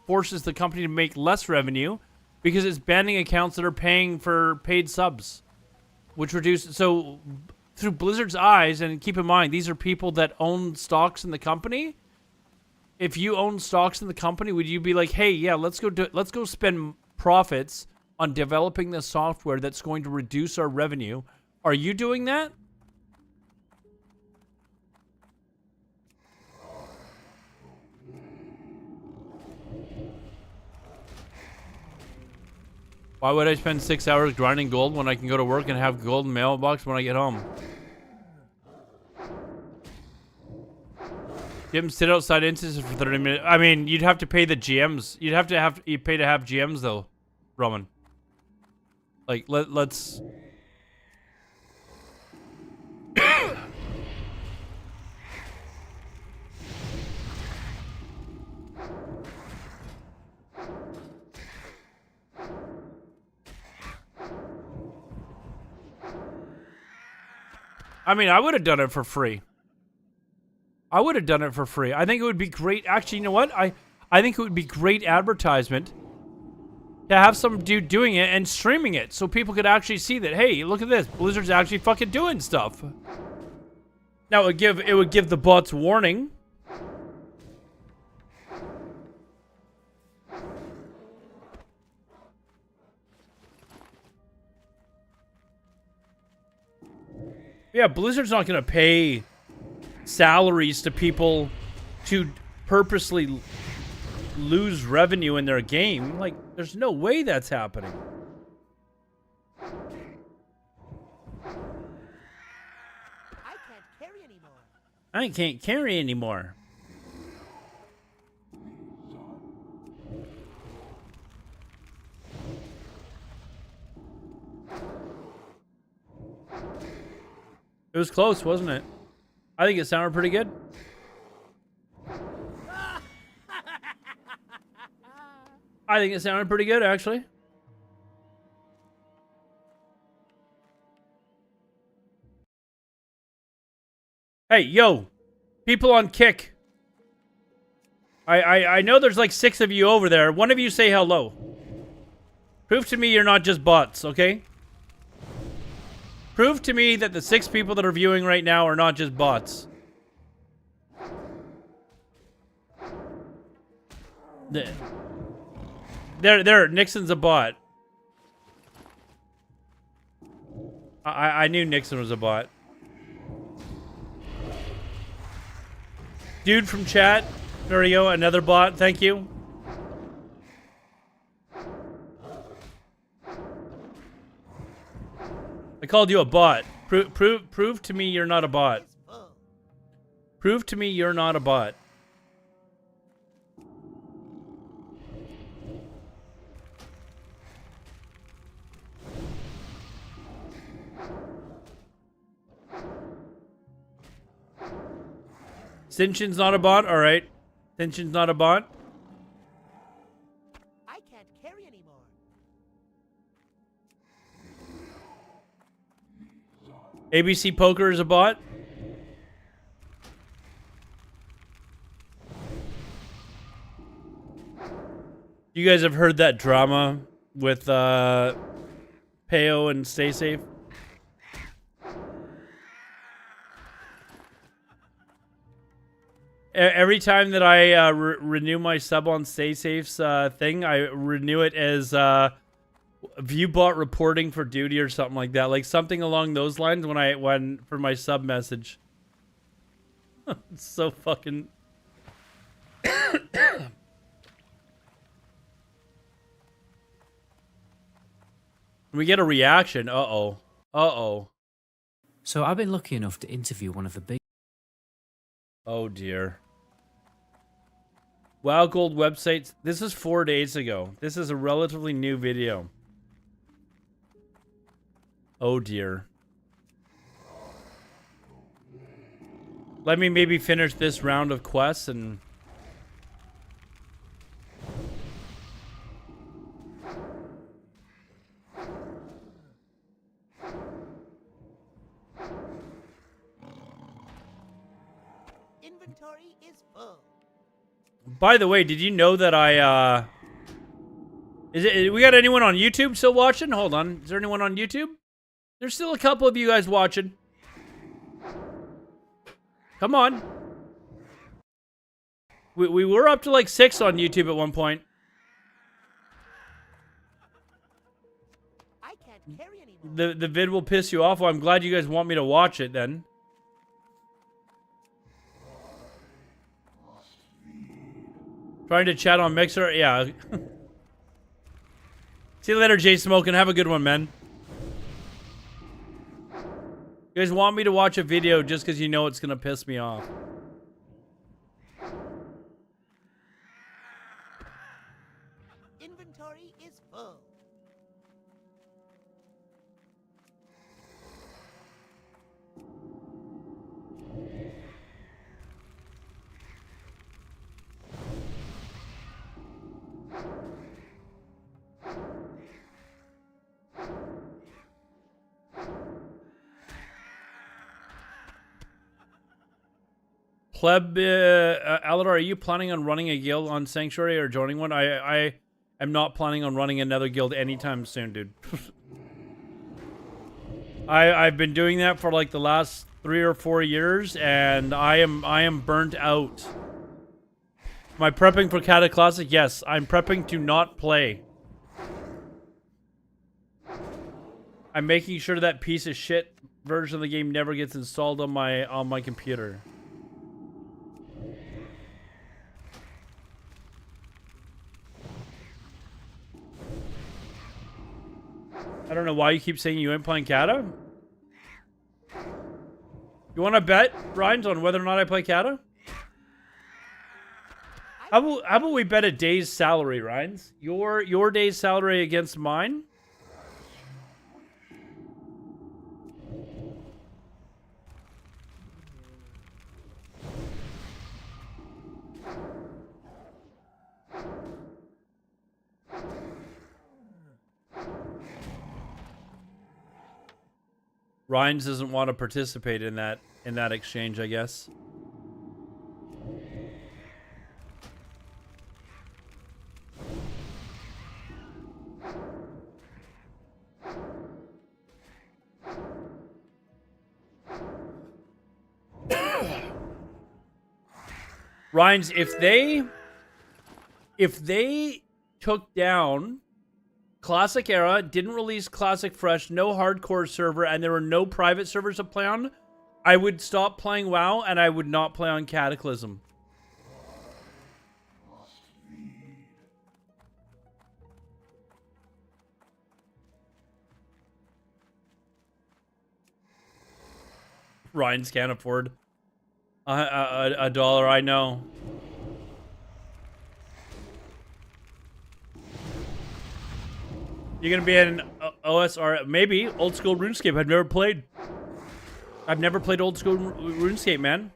forces the company to make less revenue because it's banning accounts that are paying for paid subs, which reduces... So, through Blizzard's eyes, and keep in mind, these are people that own stocks in the company. If you own stocks in the company, would you be like, hey, yeah, let's go spend profits on developing the software that's going to reduce our revenue? Are you doing that? Why would I spend 6 hours grinding gold when I can go to work and have gold in the mailbox when I get home? Jim, sit outside instances for 30 minutes. I mean, you'd have to pay the GMs. You'd have to pay to have GMs though, Roman. Like, let's... I mean, I would have done it for free. I would have done it for free. I think it would be great. Actually, you know what? I think it would be great advertisement to have some dude doing it and streaming it so people could actually see that, hey, look at this. Blizzard's actually fucking doing stuff. Now, it would give the bots warning. Yeah, Blizzard's not going to pay salaries to people to purposely lose revenue in their game. Like, there's no way that's happening. I can't carry anymore. I can't carry anymore. It was close, wasn't it? I think it sounded pretty good. I think it sounded pretty good, actually. Hey, yo, people on Kick. I know there's like 6 of you over there. One of you say hello. Prove to me you're not just bots, okay? Prove to me that the 6 people that are viewing right now are not just bots. There, Nixon's a bot. I knew Nixon was a bot. Dude from chat. There you go, another bot, thank you. I called you a bot. Prove to me you're not a bot. Prove to me you're not a bot. Sinchin's not a bot? Alright. Sinchin's not a bot? I can't carry anymore. ABC Poker is a bot? You guys have heard that drama with Peo and Stay Safe? Every time that I renew my sub on Stay Safe's thing, I renew it as ViewBot reporting for duty or something like that, like something along those lines. When for my sub message, it's so fucking. We get a reaction. Uh oh. So I've been lucky enough to interview one of the big. Oh dear. WoW Gold websites. This is 4 days ago. This is a relatively new video. Oh dear. Let me maybe finish this round of quests and... Inventory is full. By the way, did you know that I, we got anyone on YouTube still watching? Hold on. Is there anyone on YouTube? There's still a couple of you guys watching. Come on. We were up to like 6 on YouTube at one point. I can't carry anymore. The vid will piss you off. Well, I'm glad you guys want me to watch it then. Trying to chat on Mixer? Yeah. See you later, Jay Smokin'. Have a good one, man. You guys want me to watch a video just because you know it's going to piss me off. Inventory is full. Pleb, Alodar, are you planning on running a guild on Sanctuary or joining one? I am not planning on running another guild anytime soon, dude. I've been doing that for like the last 3 or 4 years, and I am burnt out. Am I prepping for Cataclassic? Yes, I'm prepping to not play. I'm making sure that piece of shit version of the game never gets installed on my computer. I don't know why you keep saying you ain't playing Cata. You want to bet, Ryan, on whether or not I play Cata? How about we bet a day's salary, Ryan's? Your day's salary against mine? Rhines doesn't want to participate in that exchange, I guess. Rhines, if they took down Classic Era, didn't release Classic Fresh, no hardcore server, and there were no private servers to play on, I would stop playing WoW and I would not play on Cataclysm. Ryan's can't afford a dollar, I know. You're gonna be in OSR, maybe old school RuneScape. I've never played old school RuneScape, man.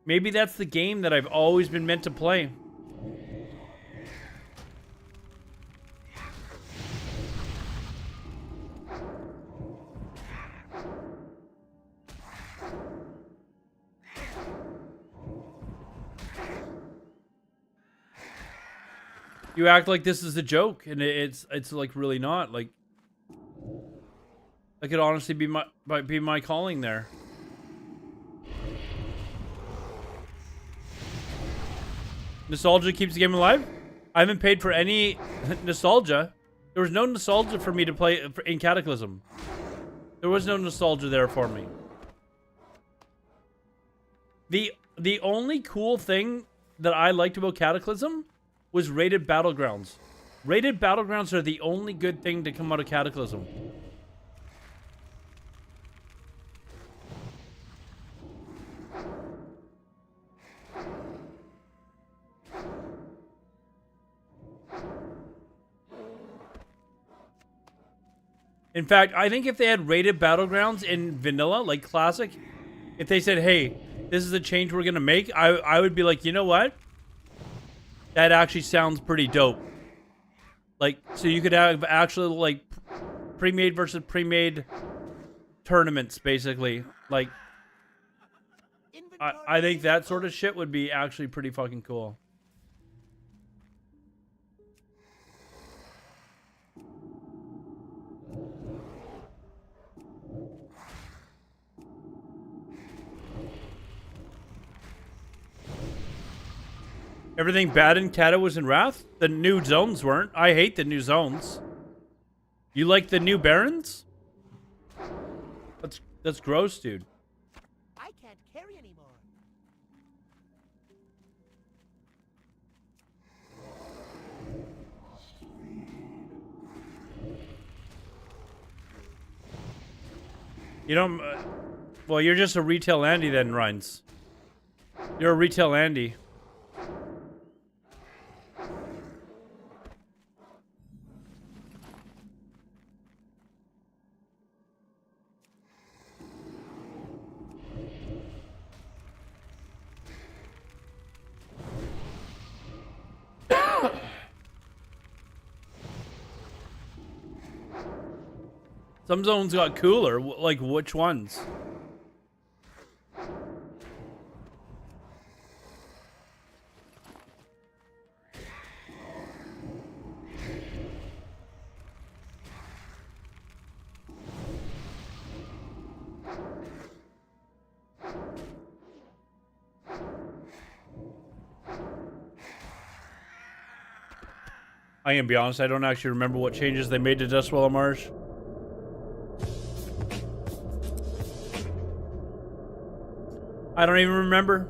Maybe that's the game that I've always been meant to play. You act like this is a joke, and it's like really not. Like, that could honestly be my calling there. Nostalgia keeps the game alive. I haven't paid for any nostalgia. There was no nostalgia for me to play in Cataclysm. There was no nostalgia there for me. The only cool thing that I liked about Cataclysm was rated battlegrounds. Rated battlegrounds are the only good thing to come out of Cataclysm. In fact, I think if they had rated battlegrounds in vanilla, like classic, if they said, hey, this is a change we're gonna make, I would be like, you know what? That actually sounds pretty dope. Like, so you could have actually, like, pre-made versus pre-made tournaments, basically. Like, I think that sort of shit would be actually pretty fucking cool. Everything bad in Cata was in Wrath? The new zones weren't. I hate the new zones. You like the new Barons? That's gross, dude. I can't carry anymore. You don't... well, you're just a retail Andy then, Rhines. You're a retail Andy. Some zones got cooler. Like, which ones? I'm gonna be honest, I don't actually remember what changes they made to Dustwallow Marsh. I don't even remember.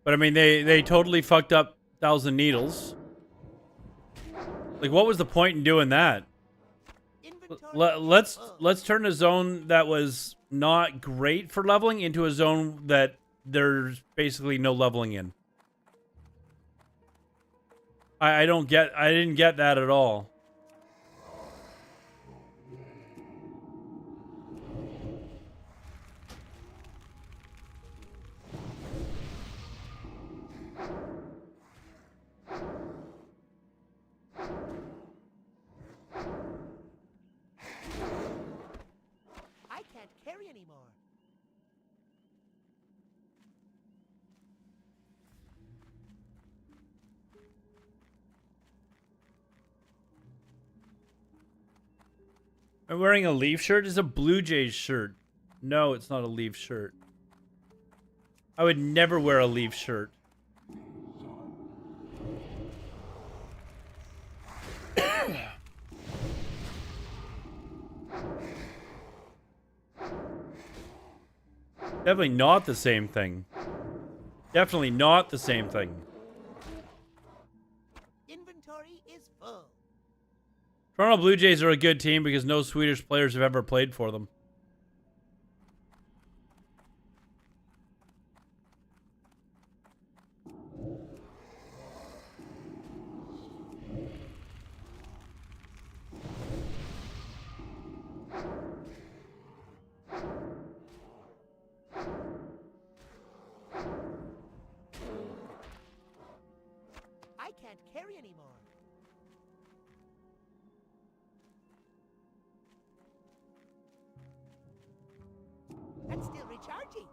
But I mean, they totally fucked up Thousand Needles. Like, what was the point in doing that? Let's turn a zone that was not great for leveling into a zone that there's basically no leveling in. I didn't get that at all. I can't carry anymore. I'm wearing a Leaf shirt. It's a Blue Jays shirt. No, it's not a Leaf shirt. I would never wear a Leaf shirt. Definitely not the same thing. Definitely not the same thing. Inventory is full. Toronto Blue Jays are a good team because no Swedish players have ever played for them. I can't carry anymore. That's still recharging.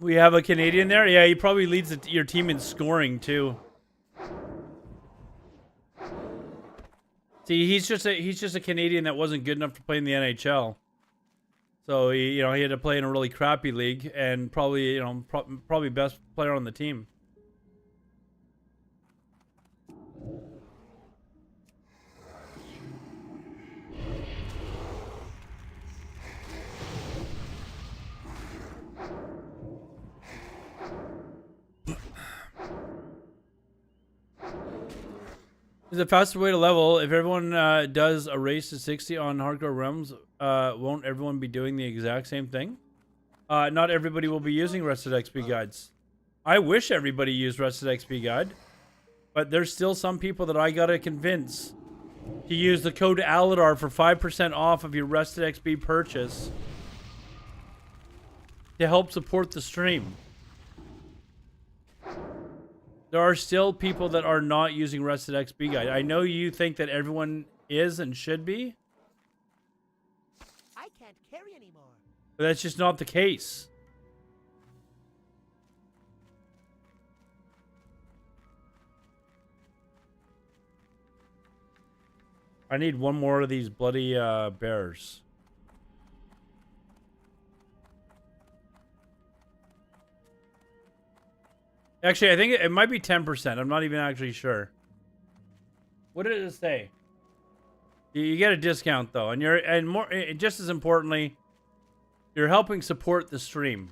We have a Canadian there? Yeah, he probably leads your team in scoring, too. See, he's just a Canadian that wasn't good enough to play in the NHL. So, he had to play in a really crappy league and probably, probably best player on the team. Is the fastest way to level if everyone does a race to 60 on Hardcore Realms? Won't everyone be doing the exact same thing? Not everybody will be using Rested XP guides. I wish everybody used Rested XP guide, but there's still some people that I gotta convince to use the code Alodar for 5% off of your Rested XP purchase to help support the stream. There are still people that are not using Rested XP Guide. I know you think that everyone is and should be. I can't carry anymore. But that's just not the case. I need one more of these bloody bears. Actually, I think it might be 10%. I'm not even actually sure. What did it say? You get a discount though, and more. Just as importantly, you're helping support the stream.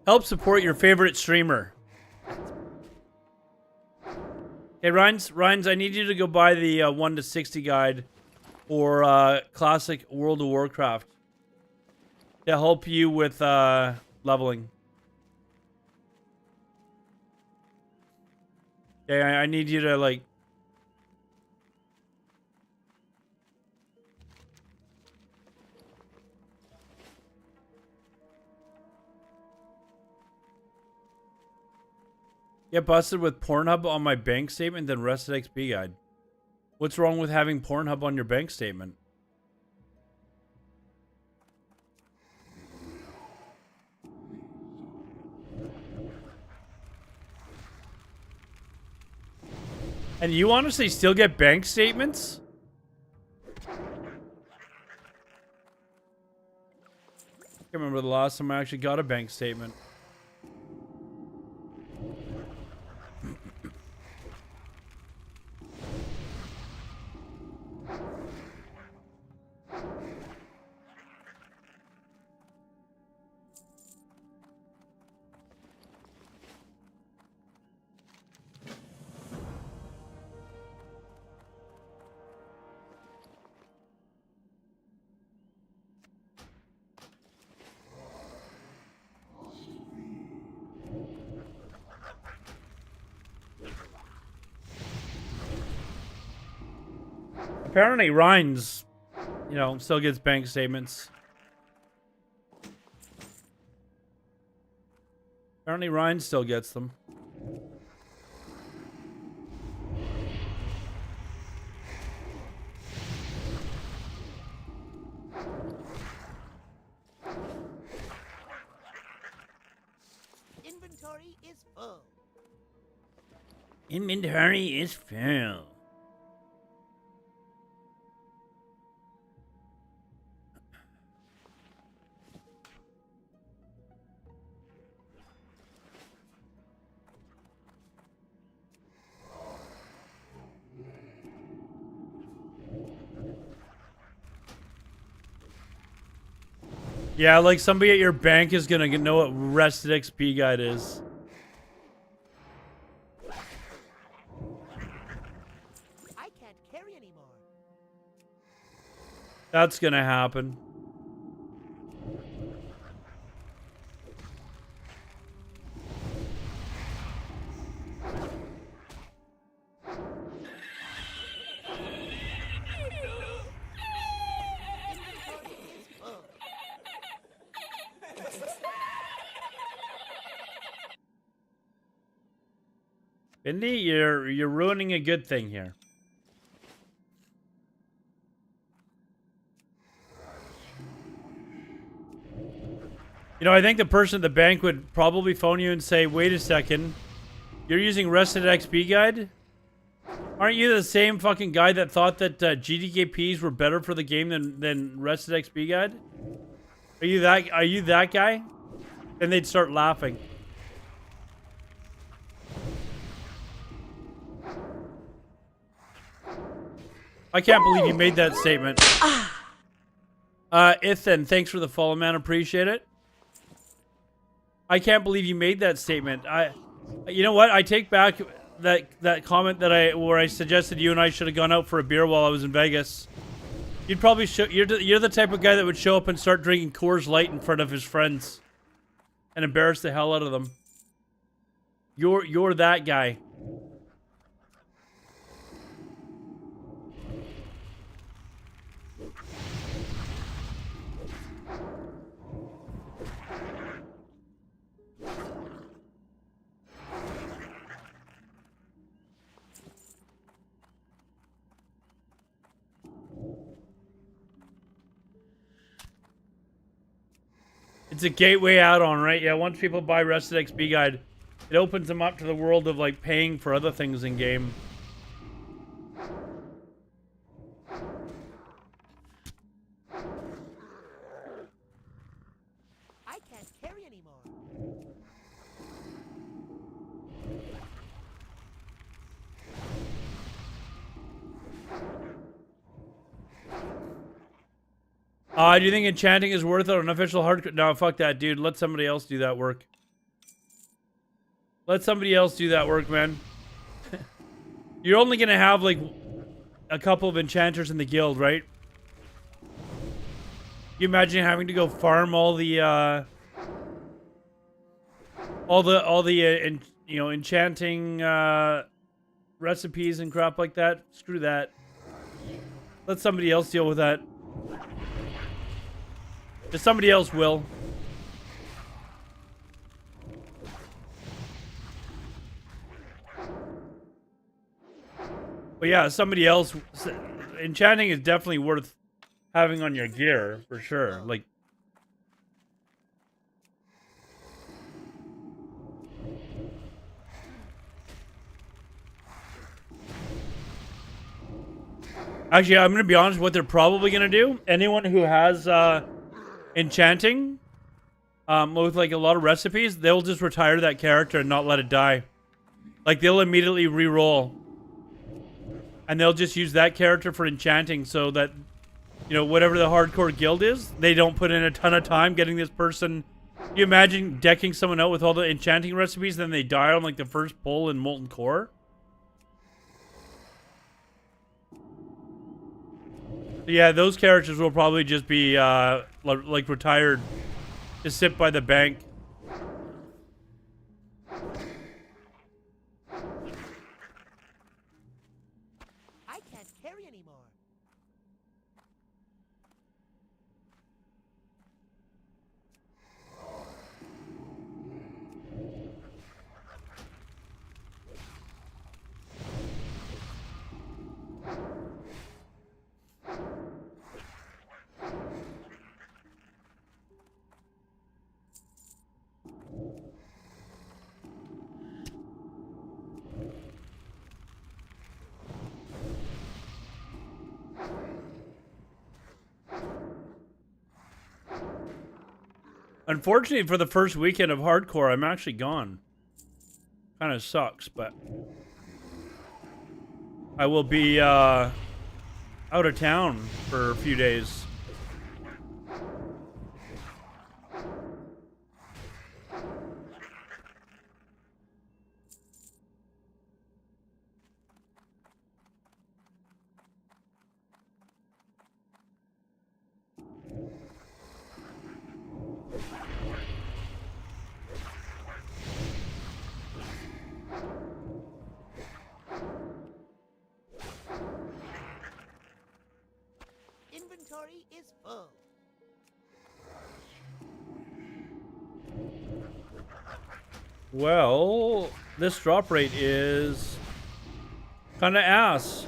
Help support your favorite streamer. Hey, Rhines, I need you to go buy the 1 to 60 guide for classic World of Warcraft. to help you with leveling. Okay, I need you to like. Get busted with Pornhub on my bank statement, then rested XP guide. What's wrong with having Pornhub on your bank statement? And you honestly still get bank statements? I can't remember the last time I actually got a bank statement. Apparently Rhines, you know, still gets bank statements. Apparently Rhines still gets them. Inventory is full. Inventory is full. Yeah, like somebody at your bank is gonna know what rested XP guide is. I can't carry anymore. That's gonna happen. Indy, you're ruining a good thing here. You know, I think the person at the bank would probably phone you and say, "Wait a second, you're using Rested XP guide? Aren't you the same fucking guy that thought that GDKPs were better for the game than Rested XP guide? Are you that guy?" And they'd start laughing. I can't believe you made that statement. Ethan, thanks for the follow, man. Appreciate it. I can't believe you made that statement. You know what? I take back that comment where I suggested you and I should have gone out for a beer while I was in Vegas. You'd probably you're the type of guy that would show up and start drinking Coors Light in front of his friends and embarrass the hell out of them. You're that guy. It's a gateway out on, right? Yeah, once people buy Rested XP Guide, it opens them up to the world of, like, paying for other things in game. I can't carry anymore. Do you think enchanting is worth it on official hardcore? No, fuck that, dude. Let somebody else do that work. Let somebody else do that work, man. You're only gonna have, like, a couple of enchanters in the guild, right? You imagine having to go farm all the enchanting recipes and crap like that. Screw that. Let somebody else deal with that. If somebody else will. But yeah, somebody else. Enchanting is definitely worth having on your gear for sure. Like, actually, I'm gonna be honest. What they're probably gonna do, anyone who has enchanting, with like a lot of recipes, they'll just retire that character and not let it die. Like, they'll immediately re-roll, and they'll just use that character for enchanting, so that, you know, whatever the hardcore guild is, they don't put in a ton of time getting this person. You imagine decking someone out with all the enchanting recipes, then they die on like the first pull in Molten Core. Yeah, those characters will probably just be like retired, just sit by the bank. I can't carry anymore. Unfortunately, for the first weekend of hardcore, I'm actually gone. Kind of sucks, but I will be out of town for a few days. Inventory is full. Well, this drop rate is kind of ass.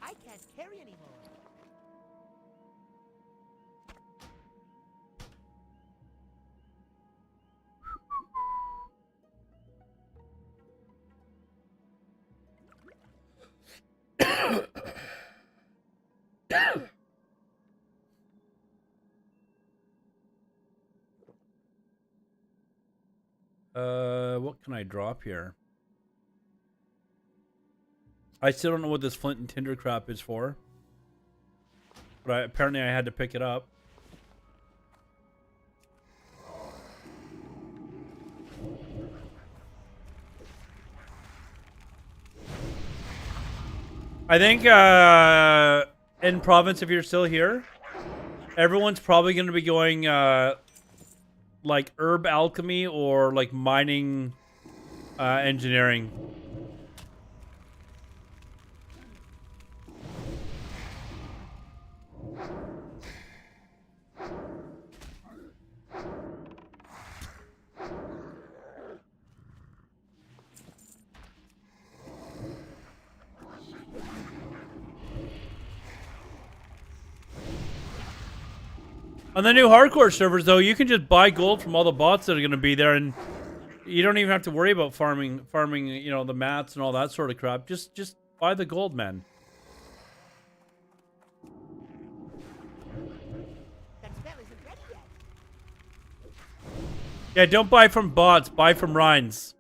I can't carry anymore. What can I drop here? I still don't know what this flint and tinder crap is for. But apparently I had to pick it up. I think, in province, if you're still here, everyone's probably going to be going, like herb alchemy or like mining, engineering. On the new hardcore servers, though, you can just buy gold from all the bots that are going to be there, and you don't even have to worry about farming, you know, the mats and all that sort of crap. Just buy the gold, man. That spell isn't ready yet. Yeah, don't buy from bots. Buy from Rhines.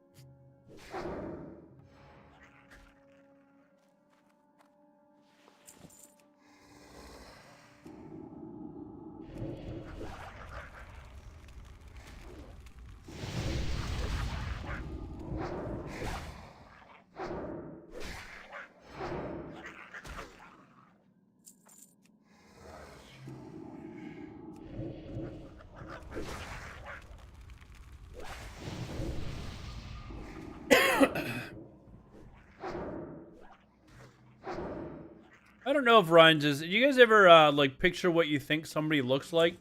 know if Ryan's is. Do you guys ever like picture what you think somebody looks like?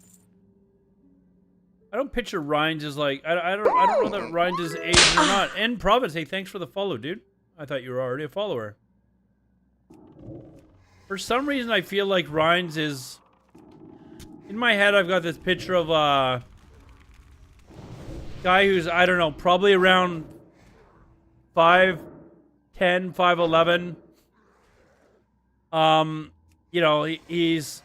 I don't picture Ryan's as like I don't know that Ryan's is Asian or not. And Providence, hey, thanks for the follow, dude. I thought you were already a follower. For some reason, I feel like Ryan's is. In my head, I've got this picture of a guy who's, I don't know, probably around 5'10", 5'11". You know, he's.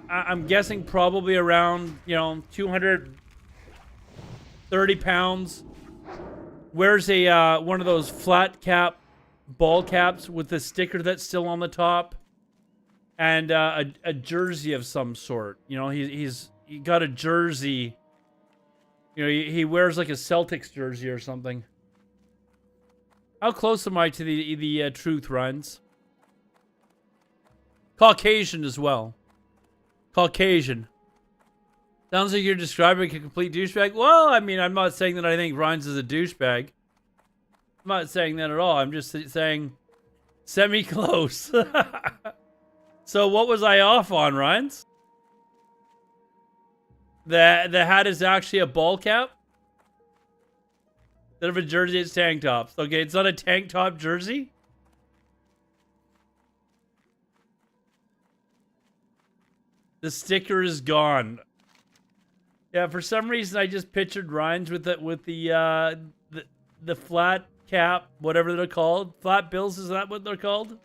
I'm guessing probably around, you know, 230 pounds. Wears a one of those flat cap ball caps with the sticker that's still on the top, and a jersey of some sort. You know, he got a jersey. You know, he wears like a Celtics jersey or something. How close am I to the truth, Runs? Caucasian as well. Caucasian. Sounds like you're describing a complete douchebag. Well, I mean, I'm not saying that I think Rhynes is a douchebag. I'm not saying that at all. I'm just saying semi-close. So what was I off on, Rhynes? The hat is actually a ball cap? Instead of a jersey, it's tank tops. Okay, it's not a tank top jersey? The sticker is gone. Yeah, for some reason I just pictured Rhynes with the flat cap, whatever they're called. Flat bills, is that what they're called?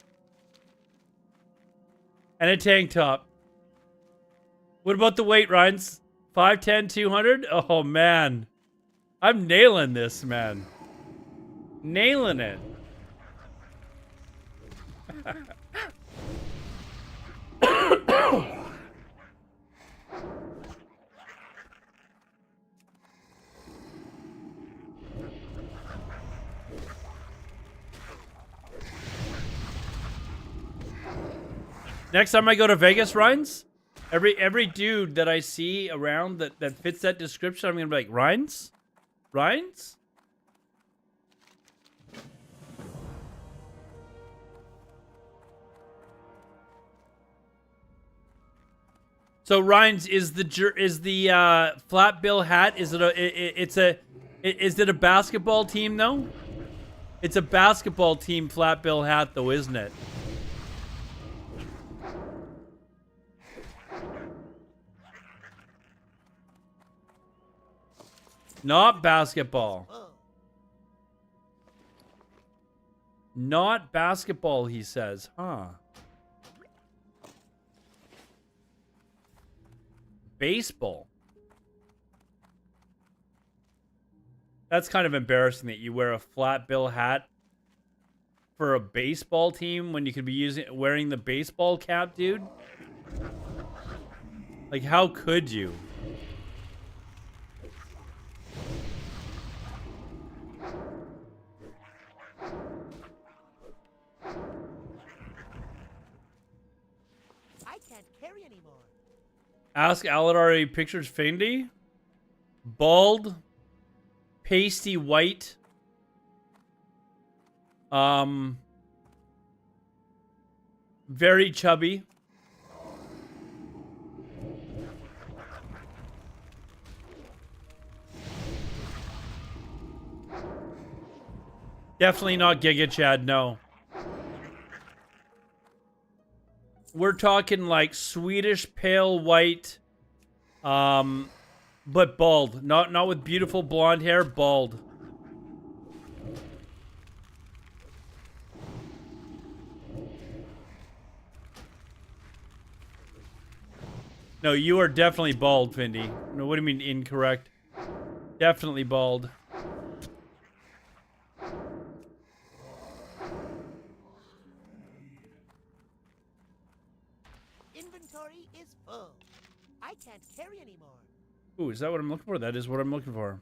And a tank top. What about the weight, Rhynes? 5'10", 200? Oh, man. I'm nailing this, man. Nailing it. Next time I go to Vegas, Rhynes, every dude that I see around that fits that description, I'm gonna be like, Rhynes? Rhynes? So Rhynes, is the flat bill hat? Is it a basketball team though? It's a basketball team flat bill hat though, isn't it? Not basketball. Not basketball, he says. Huh. Baseball. That's kind of embarrassing that you wear a flat bill hat for a baseball team when you could be wearing the baseball cap, dude. Like, how could you? Ask Alodar, he pictures Fendi. Bald. Pasty white. Very chubby. Definitely not Giga Chad, no. We're talking like Swedish pale white, but bald. Not with beautiful blonde hair, bald. No, you are definitely bald, Findy. No, what do you mean incorrect? Definitely bald. Inventory is full. I can't carry anymore. Ooh, is that what I'm looking for? That is what I'm looking for.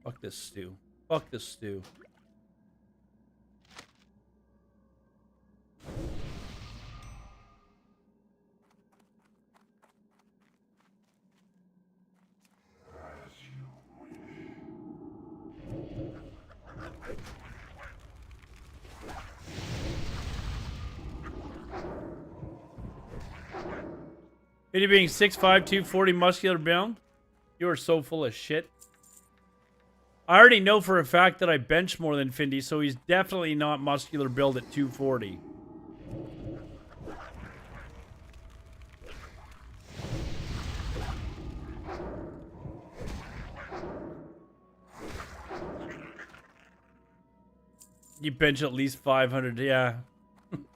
Fuck this stew. Fuck this stew. Findy being 6'5", 240 muscular build. You are so full of shit. I already know for a fact that I bench more than Findy, so he's definitely not muscular build at 240. You bench at least 500, yeah.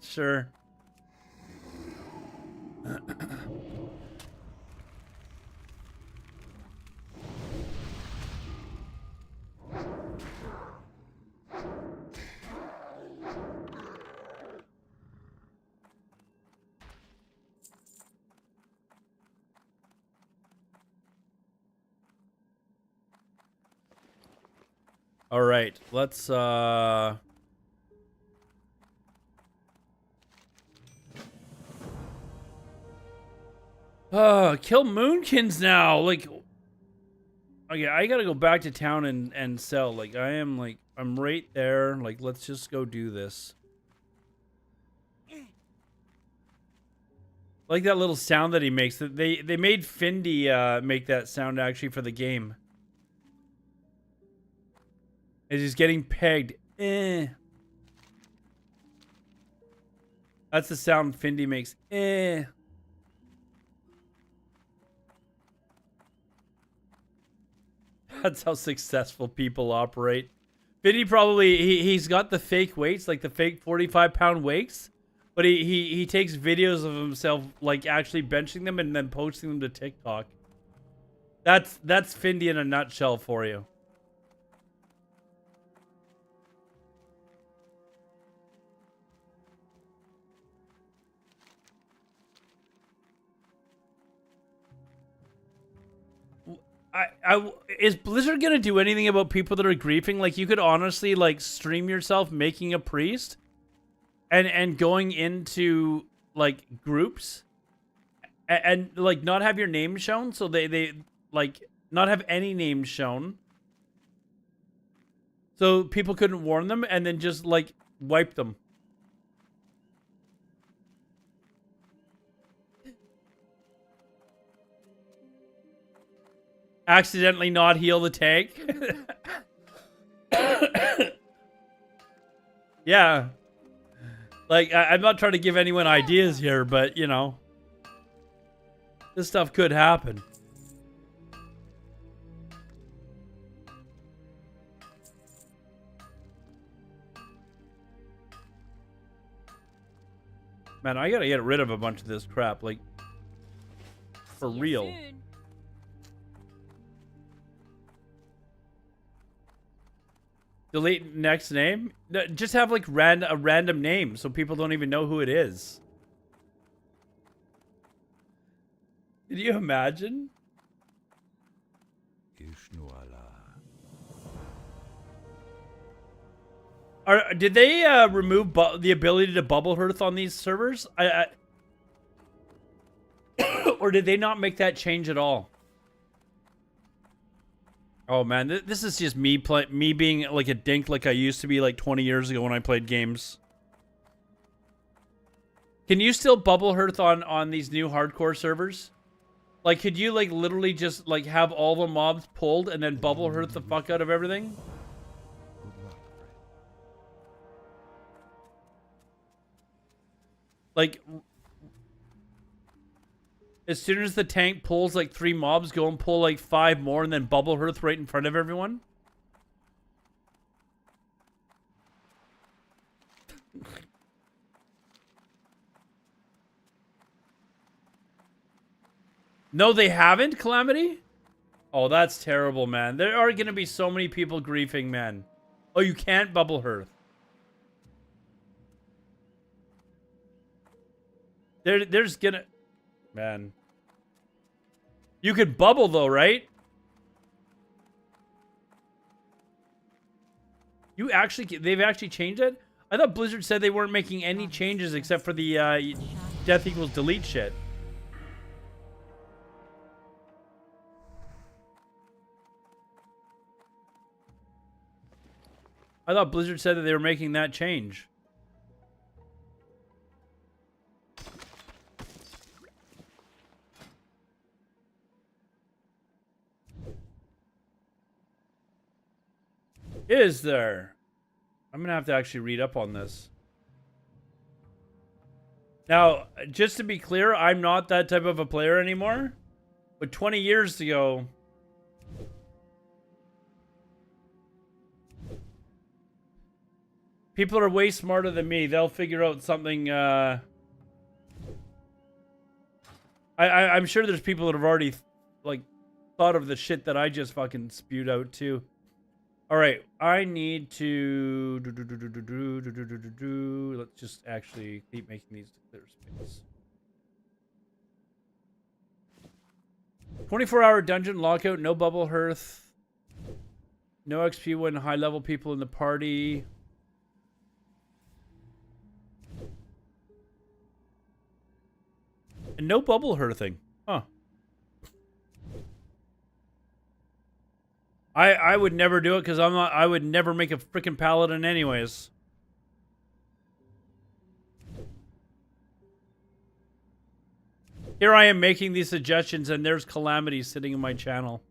Sure. All right, let's kill Moonkins now. Like, okay, I gotta go back to town and sell. Like, I'm right there. Like, let's just go do this. Like that little sound that he makes. That they made Findy make that sound actually for the game. As he's getting pegged. That's the sound Findy makes. That's how successful people operate. Findy probably he's got the fake weights, like the fake 45-pound weights, but he takes videos of himself like actually benching them and then posting them to TikTok. That's Findy in a nutshell for you. Is Blizzard gonna do anything about people that are griefing? Like, you could honestly like stream yourself making a priest, and going into like groups, and like not have your name shown, so they like not have any names shown, so people couldn't warn them, and then just like wipe them. Accidentally not heal the tank. Yeah. Like, I'm not trying to give anyone ideas here, but, you know. This stuff could happen. Man, I gotta get rid of a bunch of this crap. Like, for real. Soon. Delete next name? Just have like a random name so people don't even know who it is. Did you imagine? Did they remove the ability to bubble hearth on these servers? Or did they not make that change at all? Oh man, this is just me being like a dink like I used to be like 20 years ago when I played games. Can you still bubble hearth on these new hardcore servers? Like, could you like literally just like have all the mobs pulled and then bubble hearth the fuck out of everything? Like, as soon as the tank pulls like 3 mobs, go and pull like 5 more and then bubble hearth right in front of everyone? No, they haven't, Calamity? Oh, that's terrible, man. There are going to be so many people griefing, man. Oh, you can't bubble hearth. There's gonna... Man. You could bubble though, right? They've actually changed it? I thought Blizzard said they weren't making any changes except for the death equals delete shit. I thought Blizzard said that they were making that change. Is there? I'm gonna have to actually read up on this. Now, just to be clear, I'm not that type of a player anymore. But 20 years ago, people are way smarter than me. They'll figure out something. I'm sure there's people that have already like thought of the shit that I just fucking spewed out too. All right, I need to let's just actually keep making these to clear space. 24-hour dungeon lockout, no bubble hearth, no XP when high-level people in the party. And no bubble hearthing. Huh. I would never do it because I would never make a freaking paladin anyways. Here I am making these suggestions and there's Calamity sitting in my channel.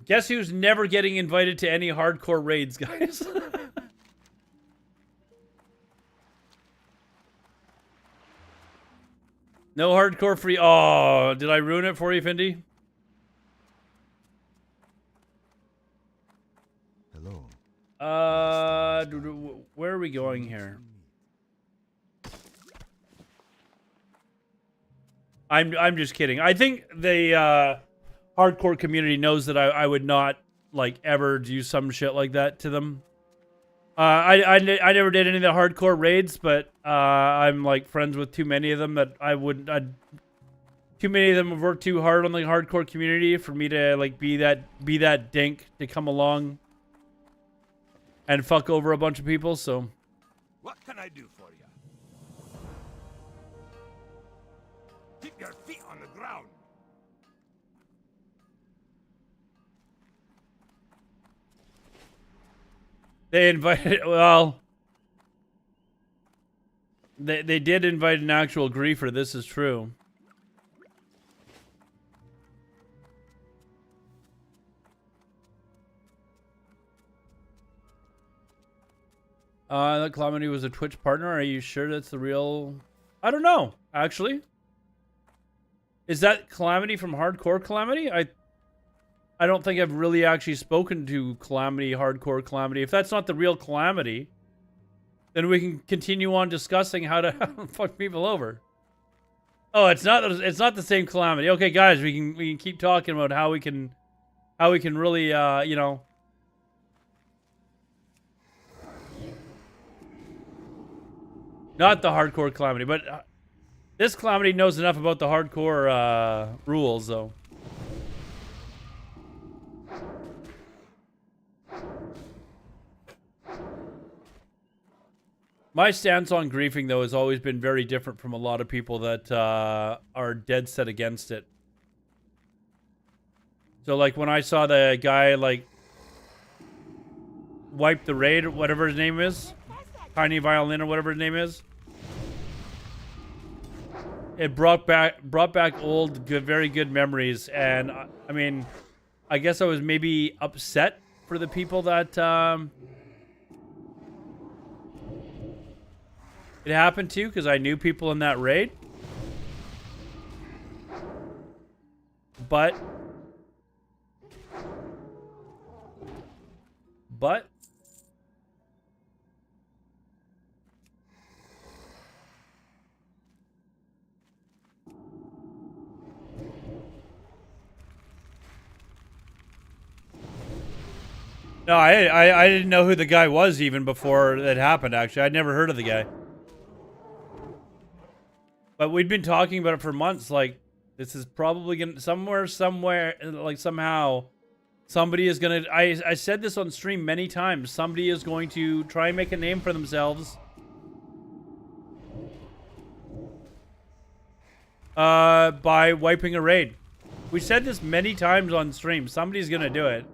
Guess who's never getting invited to any hardcore raids, guys? No hardcore free. Oh, did I ruin it for you, Findy? Hello. Where are we going here? I'm just kidding. I think the hardcore community knows that I would not like ever do some shit like that to them. I never did any of the hardcore raids, but I'm like friends with too many of them that I wouldn't. Too many of them have worked too hard on the hardcore community for me to like be that dink to come along and fuck over a bunch of people. So What can I do for you? Keep your feet on the ground. they invited. Well, they did invite an actual griefer. This is true. That Calamity was a Twitch partner. Are you sure that's the real? I don't know, actually. Is that Calamity from Hardcore Calamity? I don't think I've really actually spoken to Calamity, Hardcore Calamity. If that's not the real Calamity, then we can continue on discussing how to fuck people over. Oh, it's not the same Calamity. Okay, guys, we can keep talking about how we can really you know. Not the hardcore Calamity, but this Calamity knows enough about the hardcore rules, though. My stance on griefing, though, has always been very different from a lot of people that are dead set against it. So, like, when I saw the guy, like, wipe the raid, or whatever his name is, Tiny Violin or whatever his name is, it brought back old, good, very good memories. And, I mean, I guess I was maybe upset for the people that it happened to, because I knew people in that raid. But no, I didn't know who the guy was even before that happened, actually. I'd never heard of the guy. But we'd been talking about it for months. Like, this is probably going to... Somewhere, like, somehow, somebody is going to... I said this on stream many times. Somebody is going to try and make a name for themselves. By wiping a raid. We said this many times on stream. Somebody's going to do it.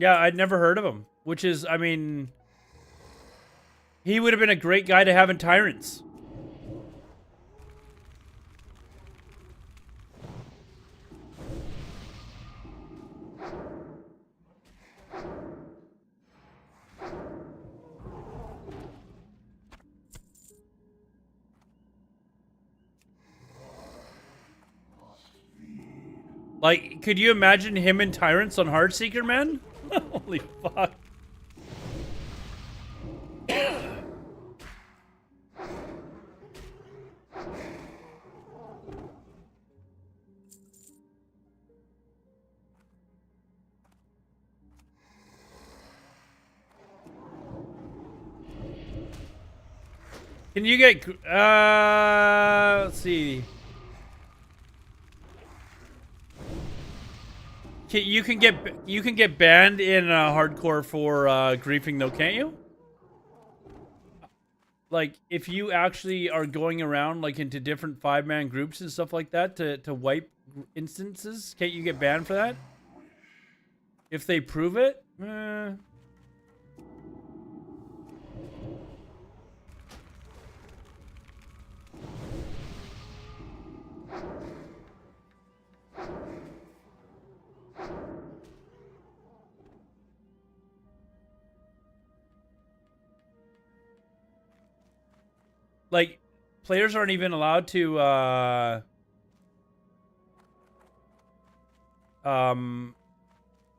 Yeah, I'd never heard of him. Which is, I mean... He would have been a great guy to have in Tyrants. Like, could you imagine him and Tyrants on Heartseeker, man? Holy fuck. Can you get, let's see. You can get banned in hardcore for griefing though, can't you? Like, if you actually are going around like into different 5-man groups and stuff like that to wipe instances, can't you get banned for that? If they prove it? Like, players aren't even allowed to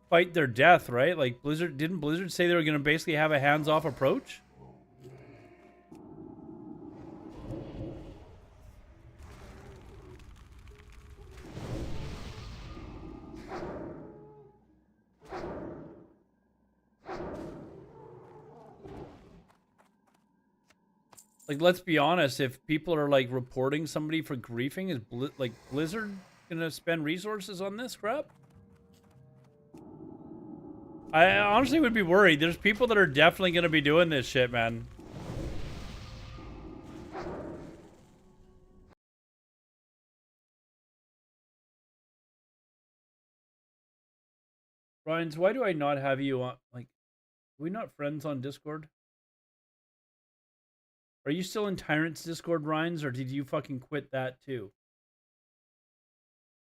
fight their death, right? Like, didn't Blizzard say they were gonna basically have a hands-off approach? Like, let's be honest, if people are like reporting somebody for griefing, is Blizzard gonna spend resources on this crap? I honestly would be worried. There's people that are definitely gonna be doing this shit, man. Ryan's, why do I not have you on? Like, are we not friends on Discord? Are you still in Tyrant's Discord, Ryan's, or did you fucking quit that too?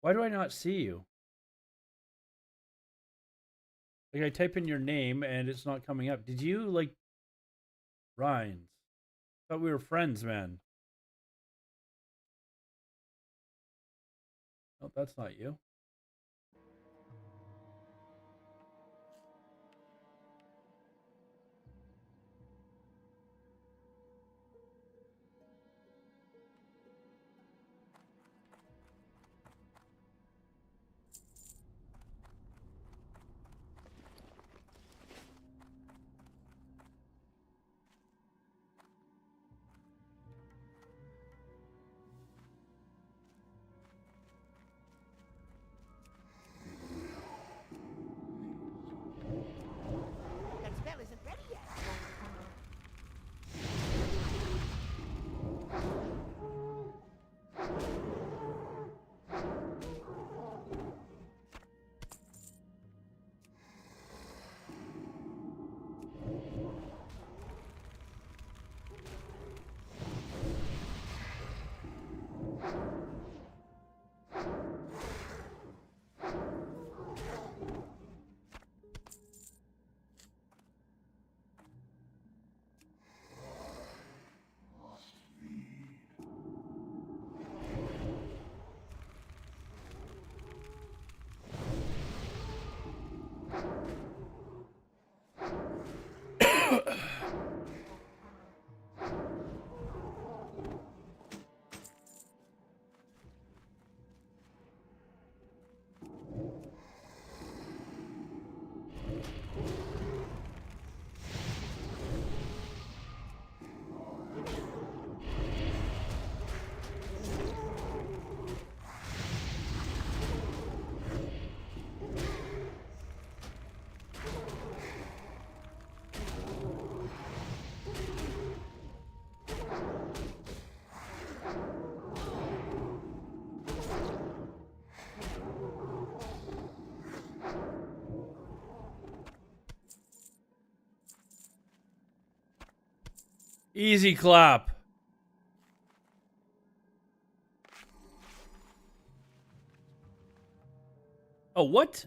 Why do I not see you? Like, I type in your name and it's not coming up. Did you, like, Ryan's? Thought we were friends, man. Oh, that's not you. Easy clap. Oh, what?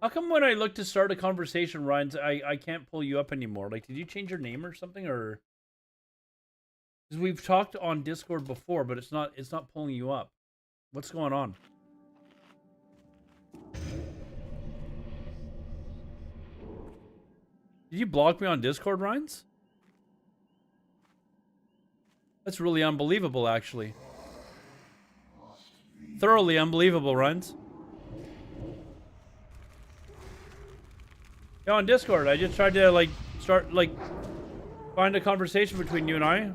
How come when I look to start a conversation, Ryan, I can't pull you up anymore? Like, did you change your name or something, or? Because we've talked on Discord before, but it's not pulling you up. What's going on? Did you block me on Discord, Rhines? That's really unbelievable, actually. Thoroughly unbelievable, Rhines. Yeah, on Discord, I just tried to, like, start, like, find a conversation between you and I.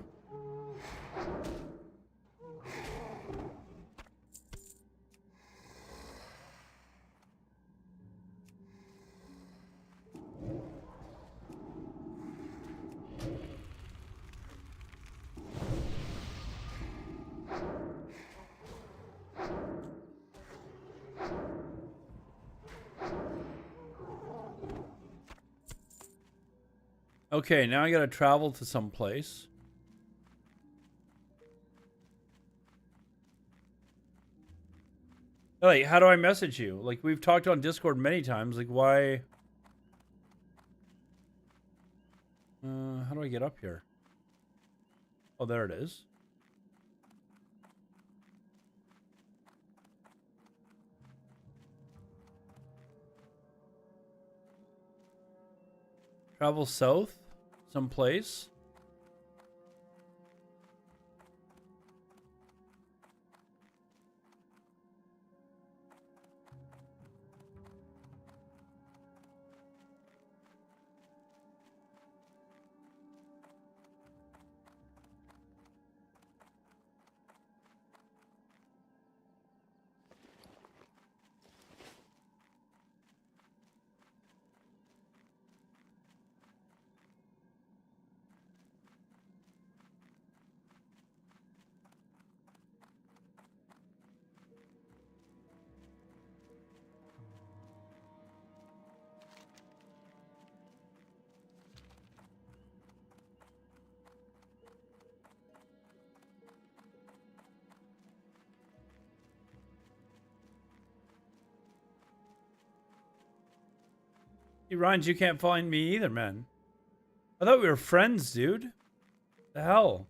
Okay, now I gotta travel to some place. Like, how do I message you? Like, we've talked on Discord many times. Like, why? How do I get up here? Oh, there it is. Travel south, someplace. Hey, Rhines, you can't find me either, man. I thought we were friends, dude. The hell?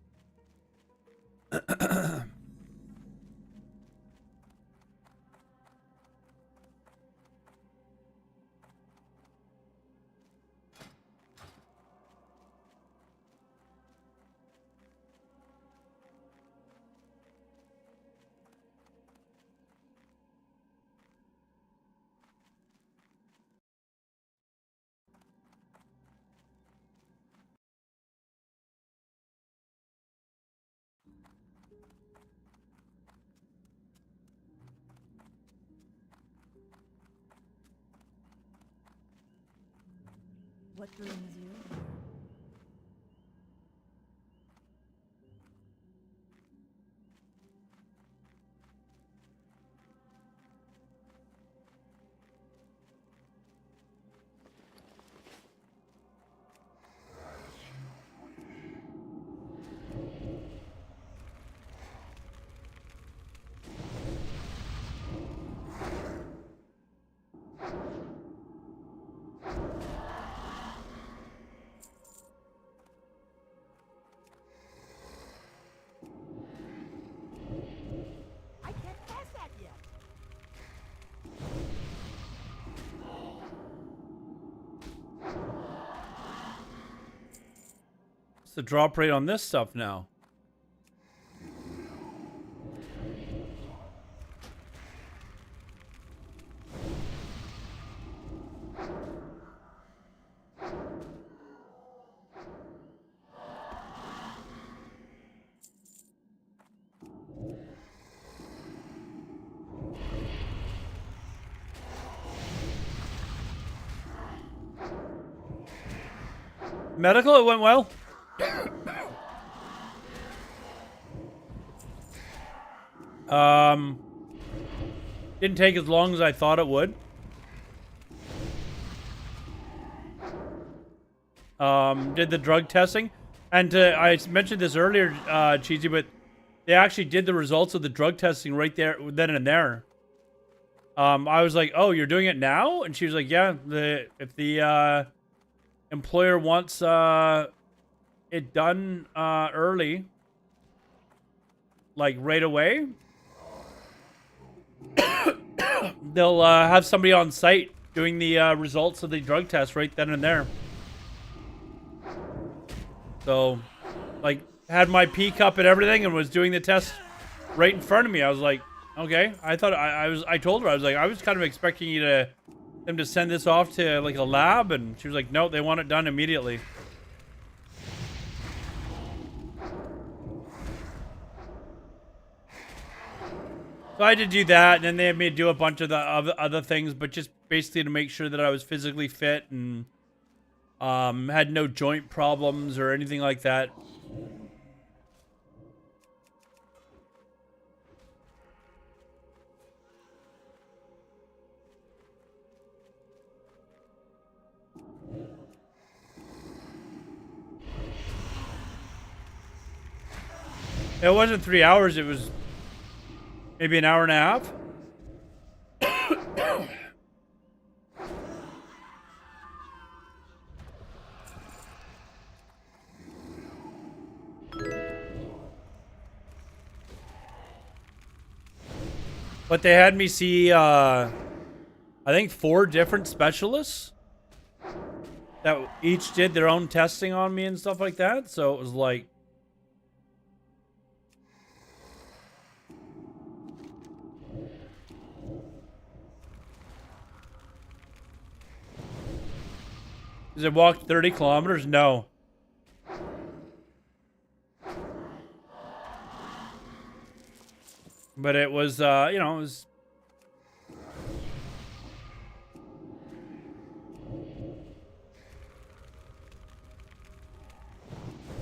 What brings you? I can't pass that yet. What's the drop rate on this stuff now? Medical, it went well. Didn't take as long as I thought it would. did the drug testing. And I mentioned this earlier, Cheesy, but they actually did the results of the drug testing right there, then and there. I was like, "Oh, you're doing it now?" And she was like, "Yeah. If the employer wants it done early, like right away, they'll have somebody on site doing the results of the drug test right then and there." So, like, had my pee cup and everything, and was doing the test right in front of me. I was like, okay. I thought I told her, I was like, I was kind of expecting them to send this off to like a lab, and she was like, no, they want it done immediately. So I had to do that, and then they had me do a bunch of the other things, but just basically to make sure that I was physically fit and had no joint problems or anything like that. It wasn't 3 hours, it was maybe an hour and a half. But they had me see, I think 4 different specialists that each did their own testing on me and stuff like that. So it was like, Has it walked 30 kilometers? No. But it was, you know, it was...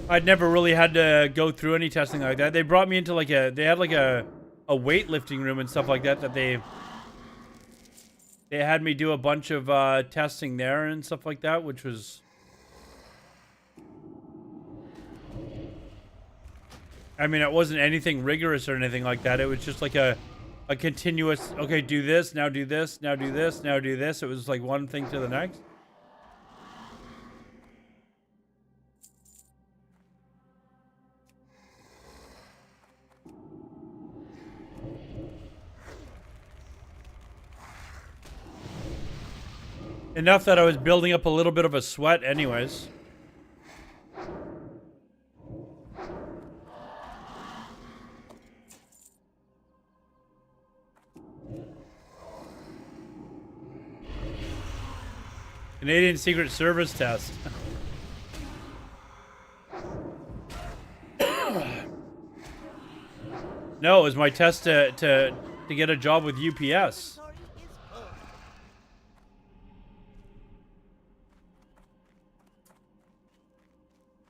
I'd never really had to go through any testing like that. They brought me into like they had like a weightlifting room and stuff like that they had me do a bunch of testing there and stuff like that, which was... I mean, it wasn't anything rigorous or anything like that. It was just like a continuous, okay, do this, now do this, now do this, now do this. It was like one thing to the next. Enough that I was building up a little bit of a sweat anyways. Canadian Secret Service test. No, it was my test to get a job with UPS.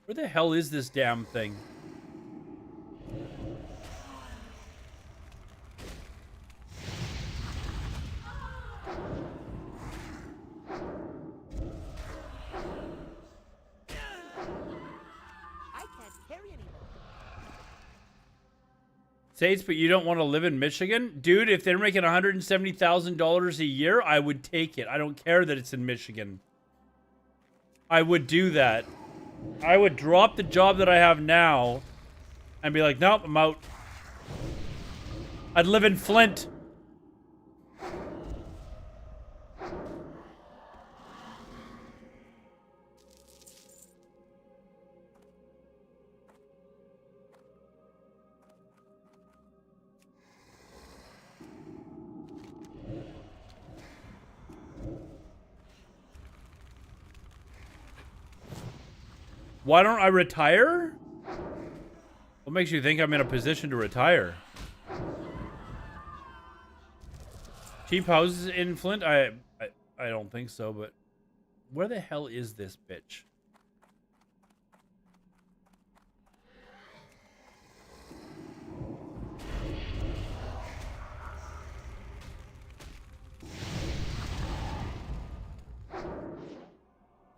Where the hell is this damn thing? States, but you don't want to live in Michigan? Dude, if they're making $170,000 a year, I would take it. I don't care that it's in Michigan. I would do that. I would drop the job that I have now and be like, nope, I'm out. I'd live in Flint. Why don't I retire? What makes you think I'm in a position to retire? Cheap houses in Flint? I don't think so, but where the hell is this bitch?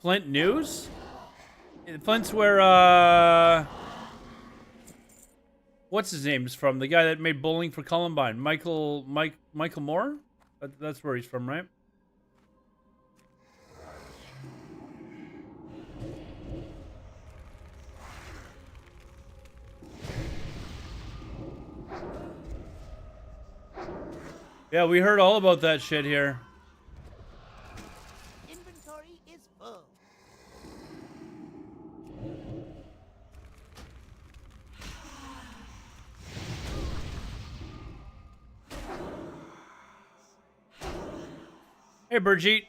Flint News? Flint's where what's his name is from? The guy that made Bowling for Columbine, Michael Moore. That's where he's from, right? Yeah, we heard all about that shit here. Inventory is full. Hey, Brigitte.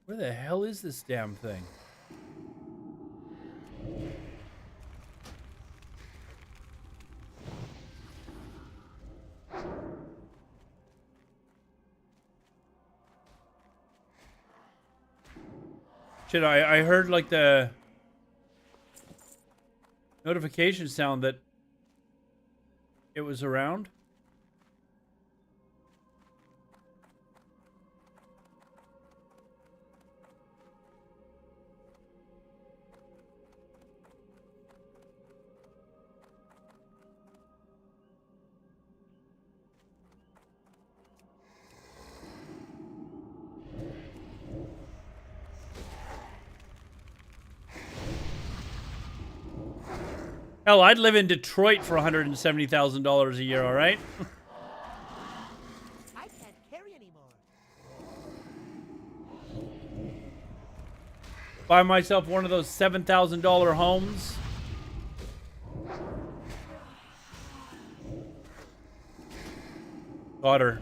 Where the hell is this damn thing? Shit, I heard like the notification sound that it was around. Hell, I'd live in Detroit for $170,000 a year, all right? I can't carry anymore. Buy myself one of those $7,000 homes. Got her.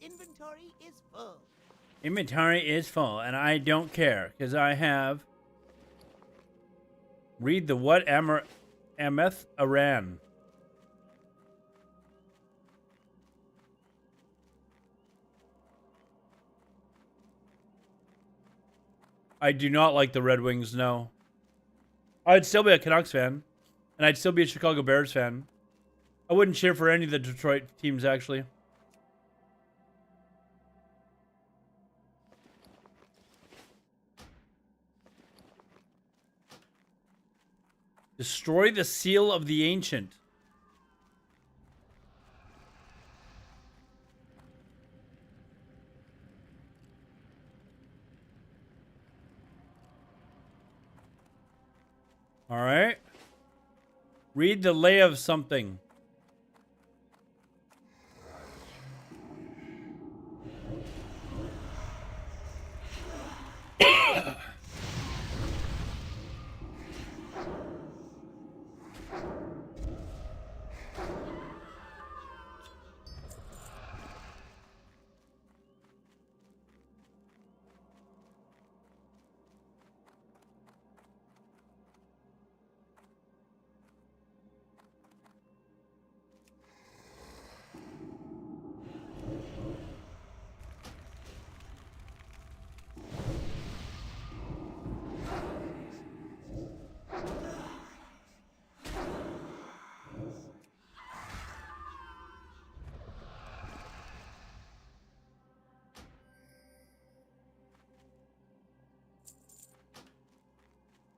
Inventory is full. Inventory is full, and I don't care, because I have... Read the what Ameth Aran. I do not like the Red Wings, no. I'd still be a Canucks fan, and I'd still be a Chicago Bears fan. I wouldn't cheer for any of the Detroit teams, actually. Destroy the seal of the ancient. All right. Read the lay of something.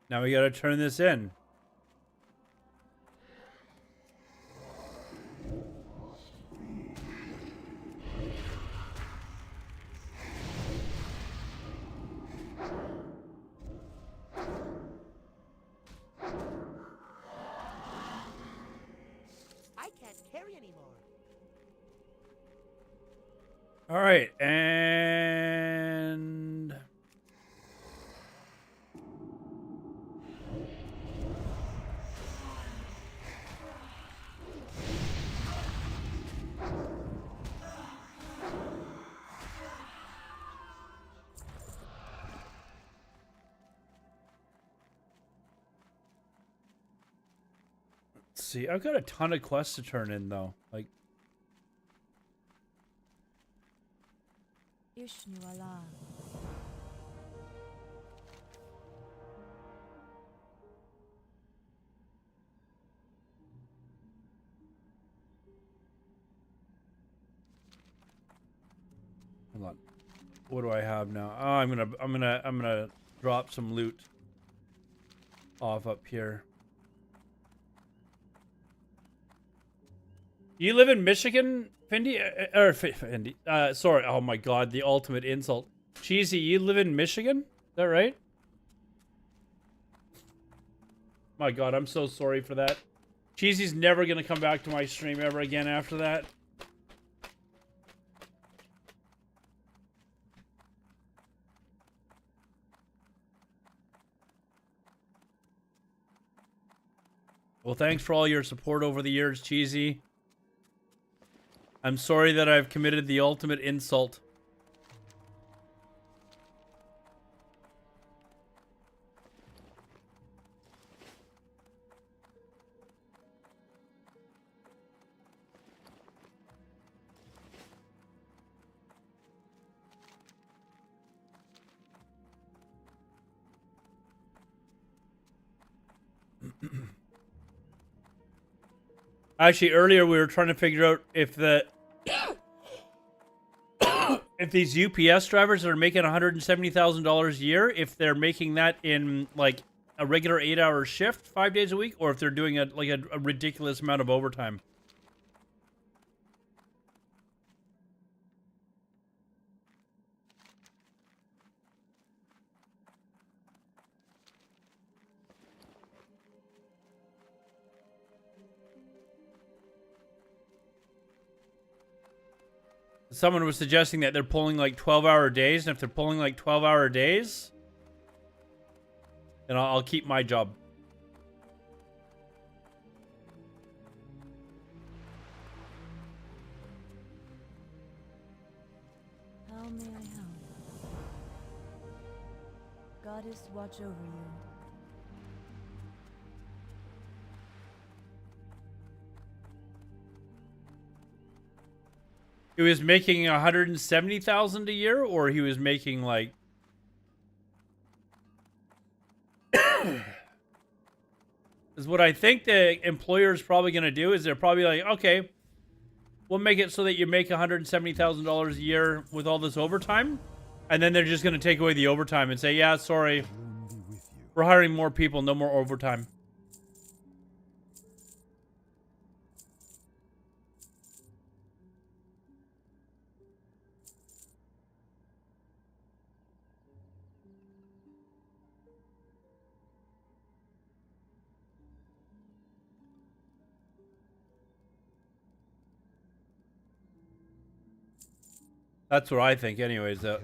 Now we gotta turn this in. I can't carry anymore. All right, and let's see. I've got a ton of quests to turn in, though. Like, Vishnu Allah. Hold on. What do I have now? Oh, I'm gonna drop some loot off up here. You live in Michigan, Findy? Or Findy? Sorry. Oh my God, the ultimate insult. Cheesy, you live in Michigan? Is that right? My God, I'm so sorry for that. Cheesy's never gonna come back to my stream ever again after that. Well, thanks for all your support over the years, Cheesy. I'm sorry that I've committed the ultimate insult. Actually, earlier we were trying to figure out if the if these UPS drivers that are making $170,000 a year, if they're making that in like a regular 8-hour shift 5 days a week, or if they're doing a ridiculous amount of overtime. Someone was suggesting that they're pulling like 12-hour days, and if they're pulling like 12-hour days, then I'll keep my job. How may I help? Goddess, watch over you. He was making $170,000 a year, or he was making like is what I think the employer is probably going to do is they're probably like, okay, we'll make it so that you make $170,000 a year with all this overtime, and then they're just going to take away the overtime and say, yeah, sorry, we're hiring more people, no more overtime. That's what I think anyways, though.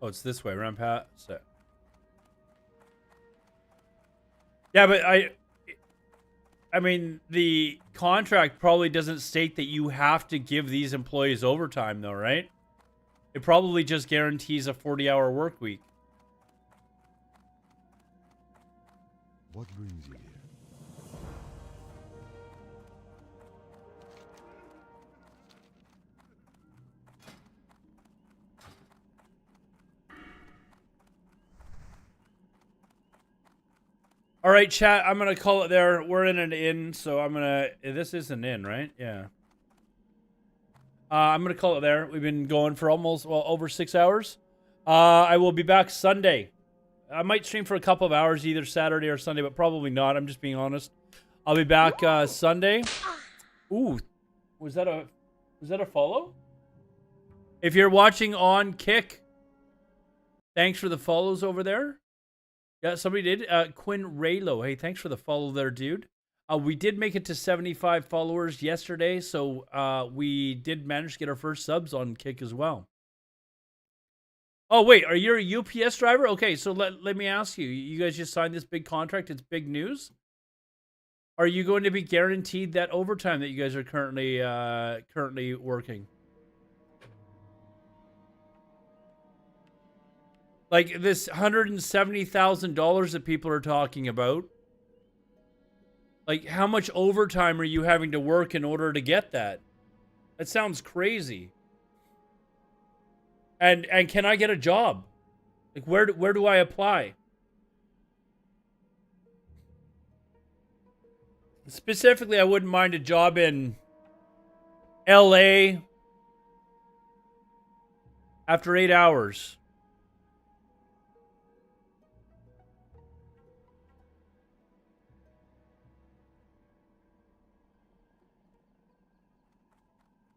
Oh, it's this way, around Pat. So. Yeah, but I mean, the contract probably doesn't state that you have to give these employees overtime, though, right? It probably just guarantees a 40-hour work week. What brings you here? All right, chat, I'm going to call it there. We're in an inn, so I'm going to... This is an inn, right? Yeah. I'm going to call it there. We've been going for almost, well, over 6 hours. I will be back Sunday. I might stream for a couple of hours, either Saturday or Sunday, but probably not. I'm just being honest. I'll be back Sunday. Ooh, was that a follow? If you're watching on Kick, thanks for the follows over there. Yeah, somebody did. Quinn Raylo. Hey, thanks for the follow there, dude. We did make it to 75 followers yesterday, so we did manage to get our first subs on Kick as well. Oh, wait, are you a UPS driver? Okay, so let me ask you. You guys just signed this big contract. It's big news. Are you going to be guaranteed that overtime that you guys are currently working? Like this $170,000 that people are talking about. Like, how much overtime are you having to work in order to get that? That sounds crazy. And can I get a job? Like, where do I apply? Specifically, I wouldn't mind a job in LA after 8 hours.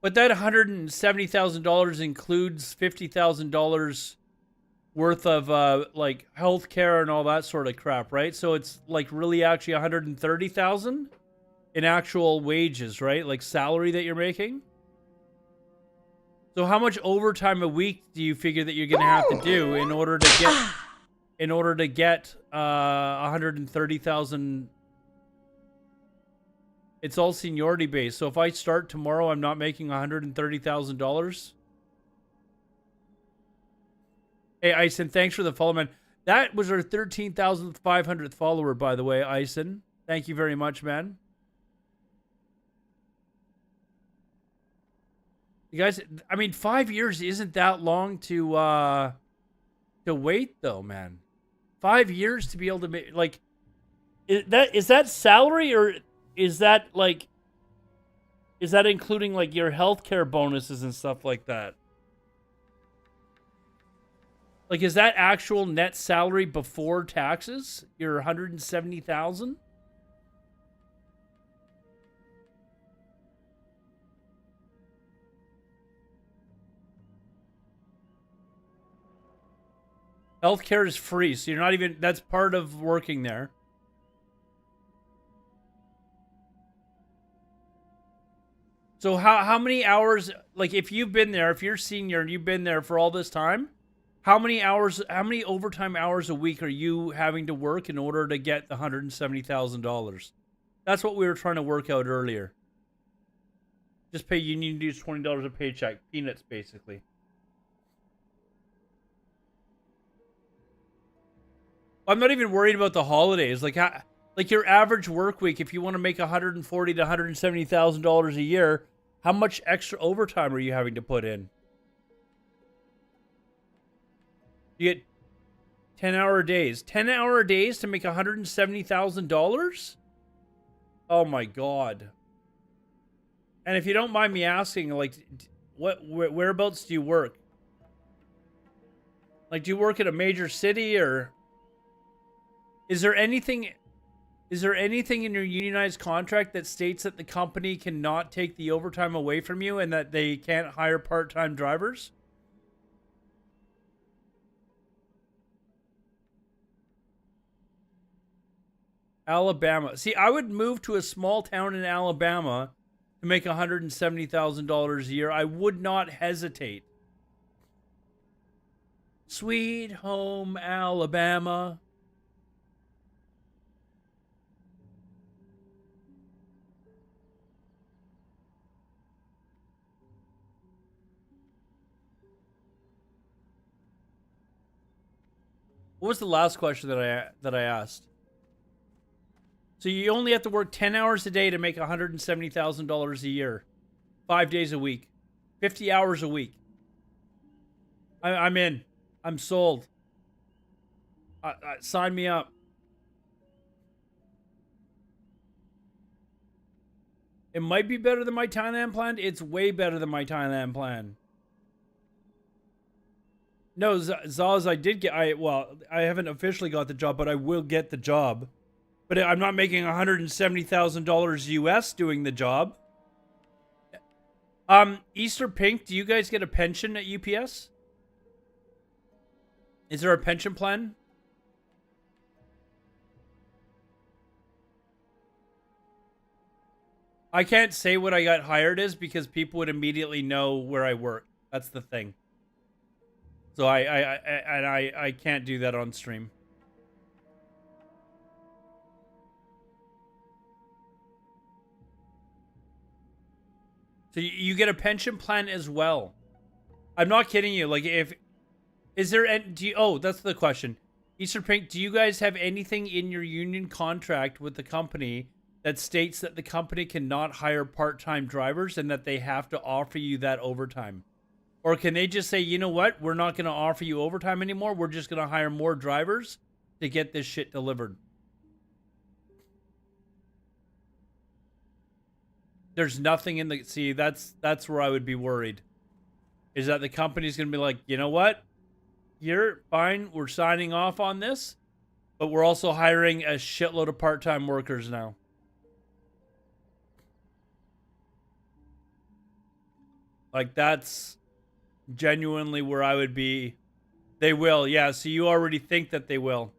But that $170,000 includes $50,000 worth of like healthcare and all that sort of crap, right? So it's like really actually $130,000 in actual wages, right? Like salary that you're making. So how much overtime a week do you figure that you're gonna have to do in order to get $130,000? It's all seniority based. So if I start tomorrow, I'm not making $130,000. Hey, Ison, thanks for the follow, man. That was our 13,500th follower, by the way, Ison. Thank you very much, man. You guys, I mean, 5 years isn't that long to wait, though, man. 5 years to be able to make, like, is that salary, or is that including like your healthcare bonuses and stuff like that? Like, is that actual net salary before taxes? Your $170,000? Healthcare is free, so you're not even, that's part of working there. So how many hours, like if you've been there, if you're senior and you've been there for all this time, how many overtime hours a week are you having to work in order to get the $170,000? That's what we were trying to work out earlier. Just pay union dues, $20 a paycheck, peanuts basically. I'm not even worried about the holidays. Like your average work week, if you want to make $140,000 to $170,000 a year, how much extra overtime are you having to put in? You get 10-hour days. 10-hour days to make $170,000? Oh my God. And if you don't mind me asking, like, whereabouts do you work? Like, do you work at a major city, or is there anything in your unionized contract that states that the company cannot take the overtime away from you and that they can't hire part-time drivers? Alabama. See, I would move to a small town in Alabama to make $170,000 a year. I would not hesitate. Sweet home Alabama. What was the last question that I asked? So you only have to work 10 hours a day to make $170,000 a year. 5 days a week. 50 hours a week. I'm in. I'm sold. Sign me up. It might be better than my Thailand plan. It's way better than my Thailand plan. No, Zaz, I haven't officially got the job, but I will get the job. But I'm not making $170,000 US doing the job. Easter Pink, do you guys get a pension at UPS? Is there a pension plan? I can't say what I got hired as because people would immediately know where I work. That's the thing. So I can't do that on stream. So you get a pension plan as well. I'm not kidding you. Like, is there any, that's the question. Eastern Pink, do you guys have anything in your union contract with the company that states that the company cannot hire part-time drivers and that they have to offer you that overtime? Or can they just say, you know what? We're not going to offer you overtime anymore. We're just going to hire more drivers to get this shit delivered. There's nothing in the... See, that's where I would be worried. Is that the company's going to be like, you know what? You're fine. We're signing off on this. But we're also hiring a shitload of part-time workers now. Like, that's genuinely where I would be. They will, yeah. So you already think that they will.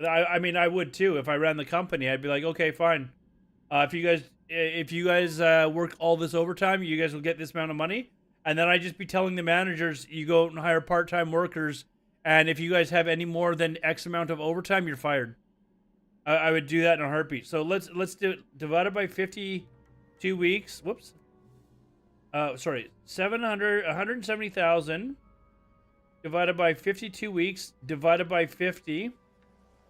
I mean, I would too. If I ran the company, I'd be like, okay, fine. If you guys work all this overtime, you guys will get this amount of money. And then I'd just be telling the managers, you go out and hire part-time workers. And if you guys have any more than X amount of overtime, you're fired. I would do that in a heartbeat. So let's do it divided by 52 weeks. Whoops. Sorry, 170,000 divided by 52 weeks divided by 50.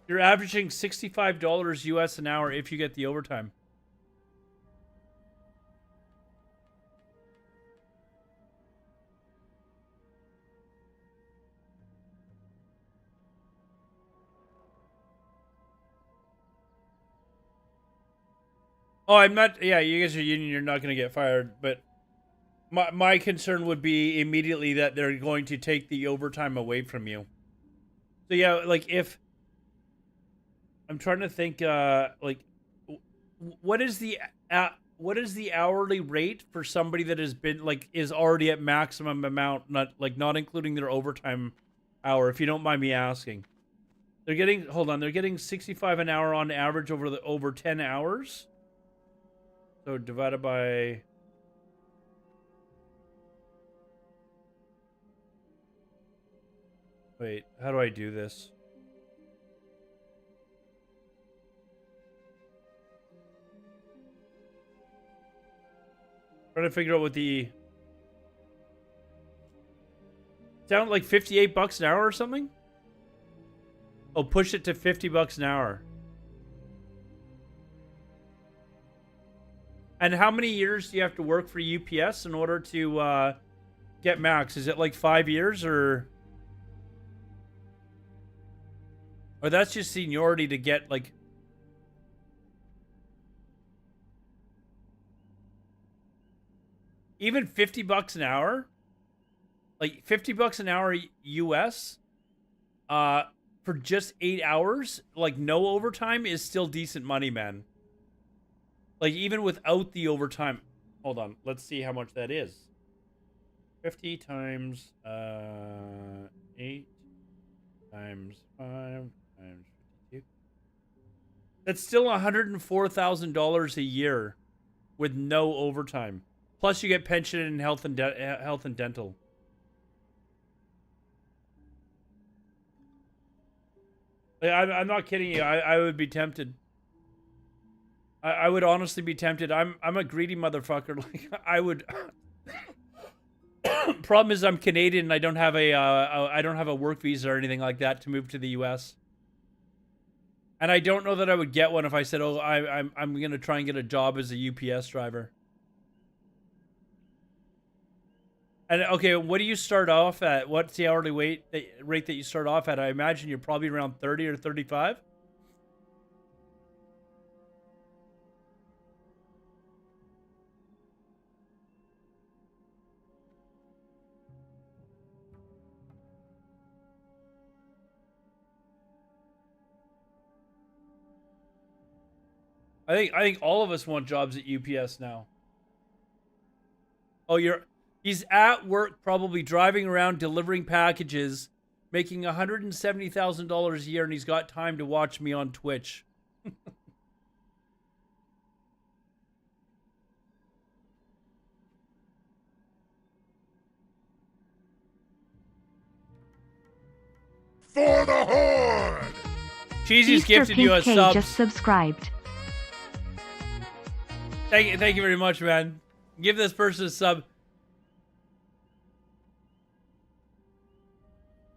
You're averaging $65 US an hour if you get the overtime. Oh, I'm not. Yeah, you guys are union. You're not going to get fired. But my concern would be immediately that they're going to take the overtime away from you. So yeah, like if I'm trying to think, like what is the hourly rate for somebody that has been like is already at maximum amount, not including their overtime hour, if you don't mind me asking. They're getting they're getting 65 an hour on average over 10 hours. So divided by... Wait, how do I do this? Trying to figure out what the... Sound like 58 bucks an hour or something? Oh, push it to 50 bucks an hour. And how many years do you have to work for UPS in order to get max? Is it like 5 years or that's just seniority to get like... Even 50 bucks an hour? Like 50 bucks an hour US for just 8 hours, like no overtime, is still decent money, man. Like, even without the overtime... Hold on. Let's see how much that is. 50 times 8 times 5 times 52. That's still $104,000 a year with no overtime. Plus, you get pension and health and dental. Like, I'm not kidding you. I would be tempted. I would honestly be tempted. I'm a greedy motherfucker. Like I would. Problem is, I'm Canadian and I don't have a work visa or anything like that to move to the U.S. And I don't know that I would get one if I said, "Oh, I'm gonna try and get a job as a UPS driver." And okay, what do you start off at? What's the hourly rate that you start off at? I imagine you're probably around 30 or 35. I think all of us want jobs at UPS now. Oh, he's at work, probably driving around delivering packages, making $170,000 a year, and he's got time to watch me on Twitch. For the Horde! Cheesy's Easter gifted you a Pink K sub. just subscribed. Thank you very much, man. Give this person a sub.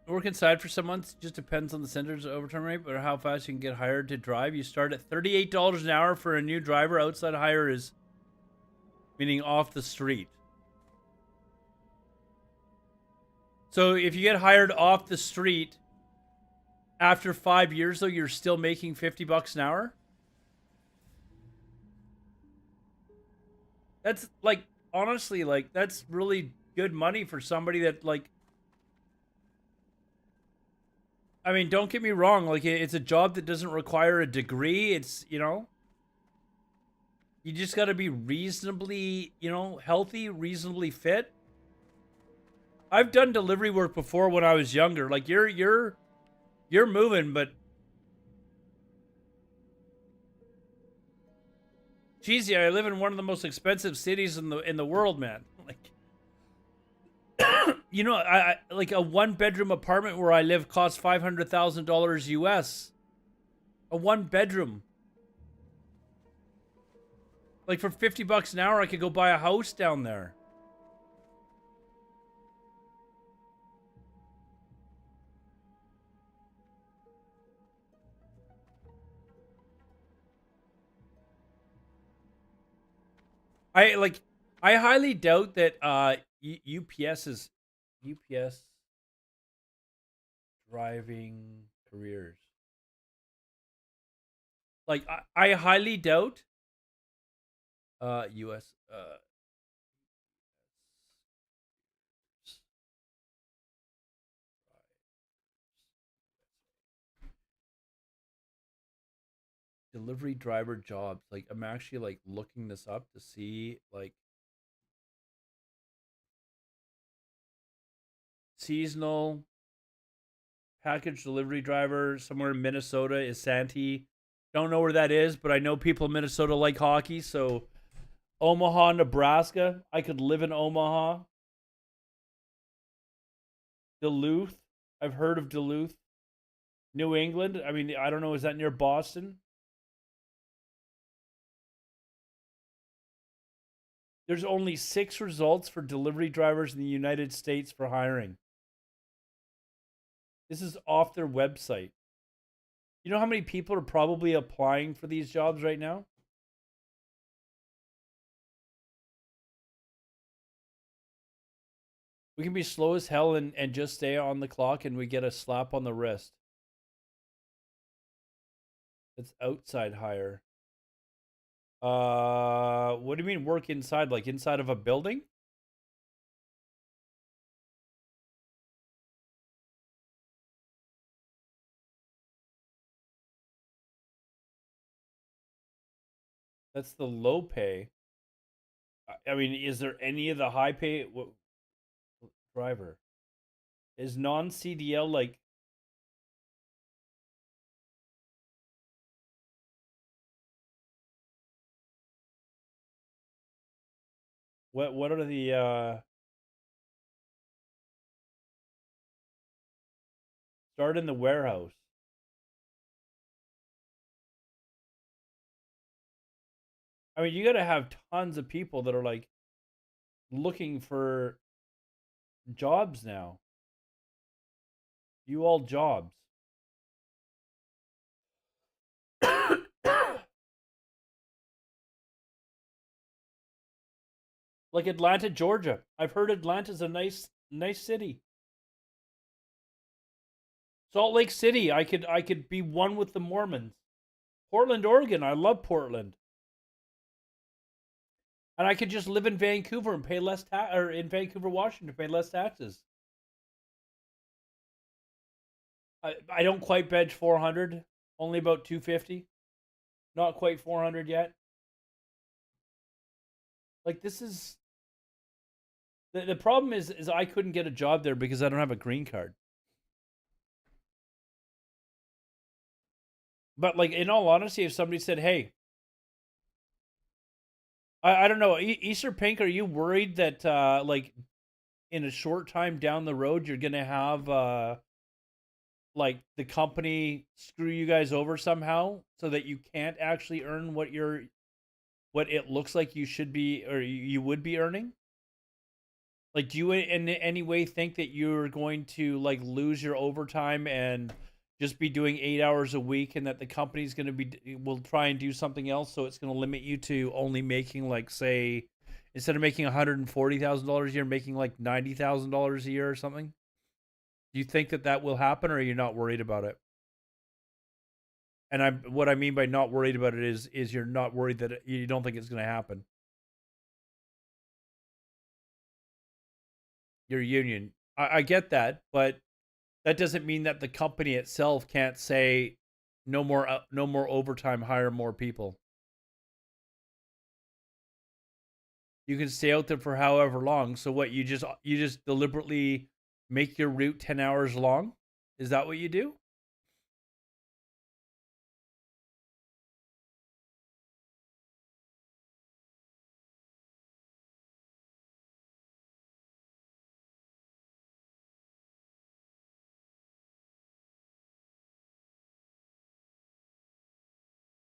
Work inside for some months just depends on the center's overtime rate, but how fast you can get hired to drive. You start at $38 an hour for a new driver. Outside hire is meaning off the street. So if you get hired off the street after 5 years, though, you're still making $50 an hour. That's like, honestly, like, that's really good money for somebody that, like, I mean, don't get me wrong. Like, it's a job that doesn't require a degree. It's, you know, you just got to be reasonably, you know, healthy, reasonably fit. I've done delivery work before when I was younger. Like, you're moving, but geez, I live in one of the most expensive cities in the world, man. Like, you know, I like a 1-bedroom apartment where I live costs $500,000 US. A 1-bedroom. Like for $50 an hour, I could go buy a house down there. I highly doubt that UPS driving careers. Like I highly doubt US delivery driver jobs. Like I'm actually like looking this up to see like seasonal package delivery driver somewhere in Minnesota is Santee. Don't know where that is, but I know people in Minnesota like hockey, so Omaha, Nebraska. I could live in Omaha. Duluth. I've heard of Duluth. New England. I mean, I don't know. Is that near Boston? There's only 6 results for delivery drivers in the United States for hiring. This is off their website. You know how many people are probably applying for these jobs right now? We can be slow as hell and just stay on the clock and we get a slap on the wrist. It's outside hire. What do you mean work inside? Like inside of a building? That's the low pay. I mean, is there any of the high pay driver? Is non-CDL like what are the start in the warehouse? I mean, you got to have tons of people that are like looking for jobs now. You all jobs. Like Atlanta, Georgia. I've heard Atlanta's a nice city. Salt Lake City, I could be one with the Mormons. Portland, Oregon, I love Portland. And I could just live in Vancouver and pay less or in Vancouver, Washington, pay less taxes. I don't quite bench 400, only about 250. Not quite 400 yet. Like this is the problem is I couldn't get a job there because I don't have a green card. But like in all honesty, if somebody said, "Hey, I don't know, Easter Pink, are you worried that like in a short time down the road you're gonna have like the company screw you guys over somehow so that you can't actually earn what it looks like you should be or you would be earning? Like, do you in any way think that you're going to like lose your overtime and just be doing 8 hours a week, and that the company's going to will try and do something else, so it's going to limit you to only making, like, say, instead of making $140,000 a year, making like $90,000 a year or something? Do you think that will happen, or are you not worried about it? And what I mean by not worried about it is you're not worried that you don't think it's going to happen. Your union. I get that, but that doesn't mean that the company itself can't say no more overtime, hire more people. You can stay out there for however long. So what, you just deliberately make your route 10 hours long? Is that what you do?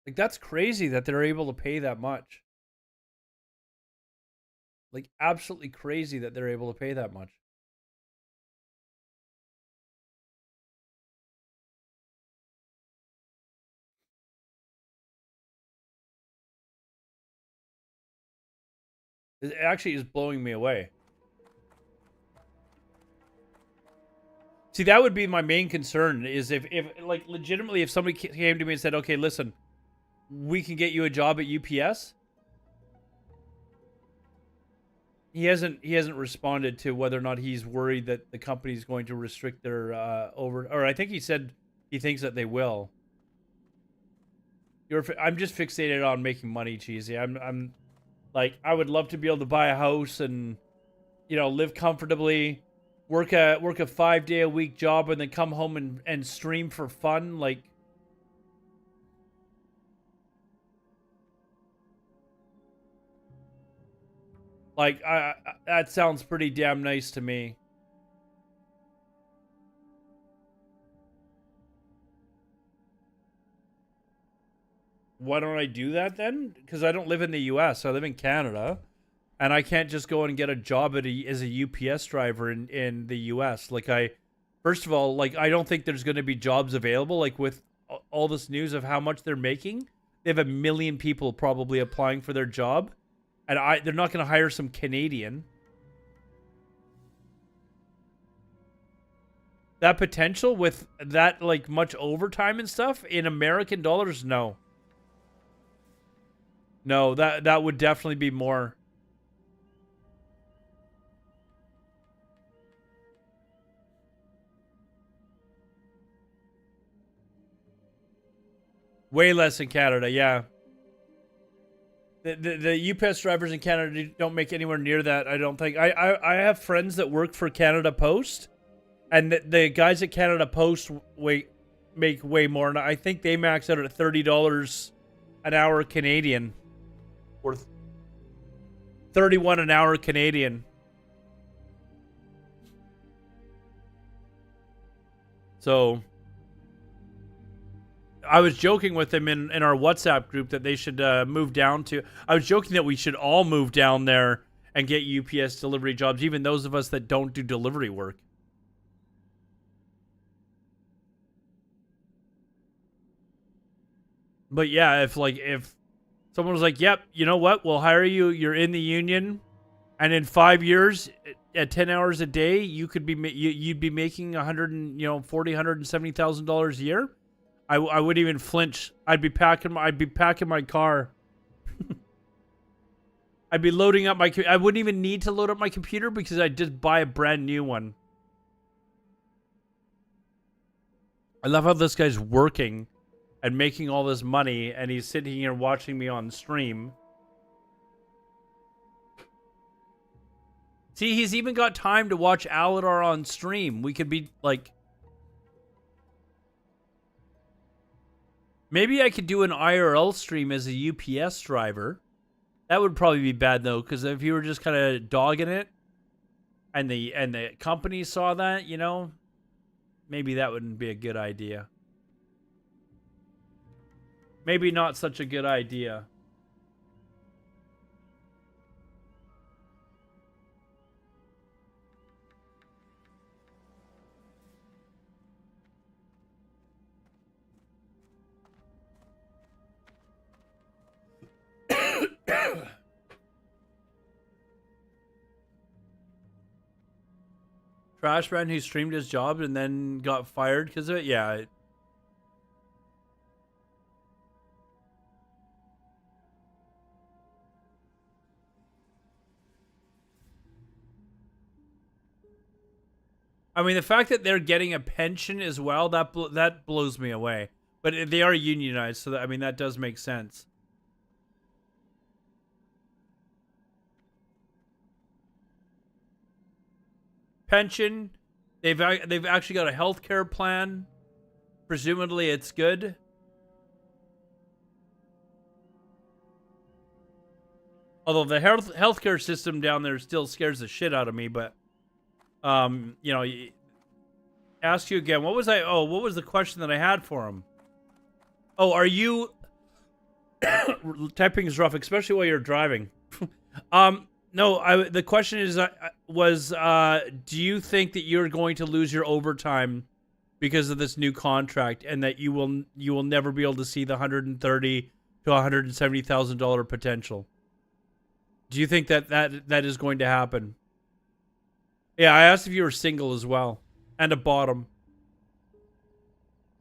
Like, that's crazy that they're able to pay that much. Like, absolutely crazy that they're able to pay that much. It actually is blowing me away. See, that would be my main concern, is if like, legitimately, if somebody came to me and said, okay, listen, we can get you a job at UPS. He hasn't responded to whether or not he's worried that the company's going to restrict their or I think he said he thinks that they will. I'm just fixated on making money, Cheesy. I'm like, I would love to be able to buy a house and, you know, live comfortably, work a 5-day-a-week job, and then come home and stream for fun. Like, that sounds pretty damn nice to me. Why don't I do that then? Because I don't live in the US. I live in Canada. And I can't just go and get a job as a UPS driver in the US. Like, first of all, like, I don't think there's going to be jobs available. Like, with all this news of how much they're making, they have 1 million people probably applying for their job. And they're not going to hire some Canadian. That potential with that, like, much overtime and stuff in American dollars, no. No, that would definitely be more. Way less in Canada, yeah. The UPS drivers in Canada don't make anywhere near that, I don't think. I have friends that work for Canada Post, and the guys at Canada Post make way more, and I think they max out at $30 an hour Canadian, or 31 an hour Canadian. So I was joking with them in our WhatsApp group that they should move down to. I was joking that we should all move down there and get UPS delivery jobs, even those of us that don't do delivery work. But yeah, if someone was like, "Yep, you know what? We'll hire you. You're in the union, and in 5 years, at 10 hours a day, you'd be making $170,000 a year." I wouldn't even flinch. I'd be packing my car. I'd be loading up I wouldn't even need to load up my computer because I'd just buy a brand new one. I love how this guy's working and making all this money, and he's sitting here watching me on stream. See, he's even got time to watch Alodar on stream. We could be like, maybe I could do an IRL stream as a UPS driver. That would probably be bad, though, because if you were just kind of dogging it, and the company saw that, you know, maybe that wouldn't be a good idea. Maybe not such a good idea. Trash man who streamed his job and then got fired because of it? Yeah. I mean, the fact that they're getting a pension as well, that blows me away. But they are unionized, so that, I mean, that does make sense. Pension, they've actually got a healthcare plan. Presumably, it's good. Although the healthcare system down there still scares the shit out of me, but you know, ask you again. What was the question that I had for him? Oh, are you typing is rough, especially while you're driving. No, the question is do you think that you're going to lose your overtime because of this new contract, and that you will never be able to see the $130,000 to $170,000 potential? Do you think that is going to happen? Yeah, I asked if you were single as well, and a bottom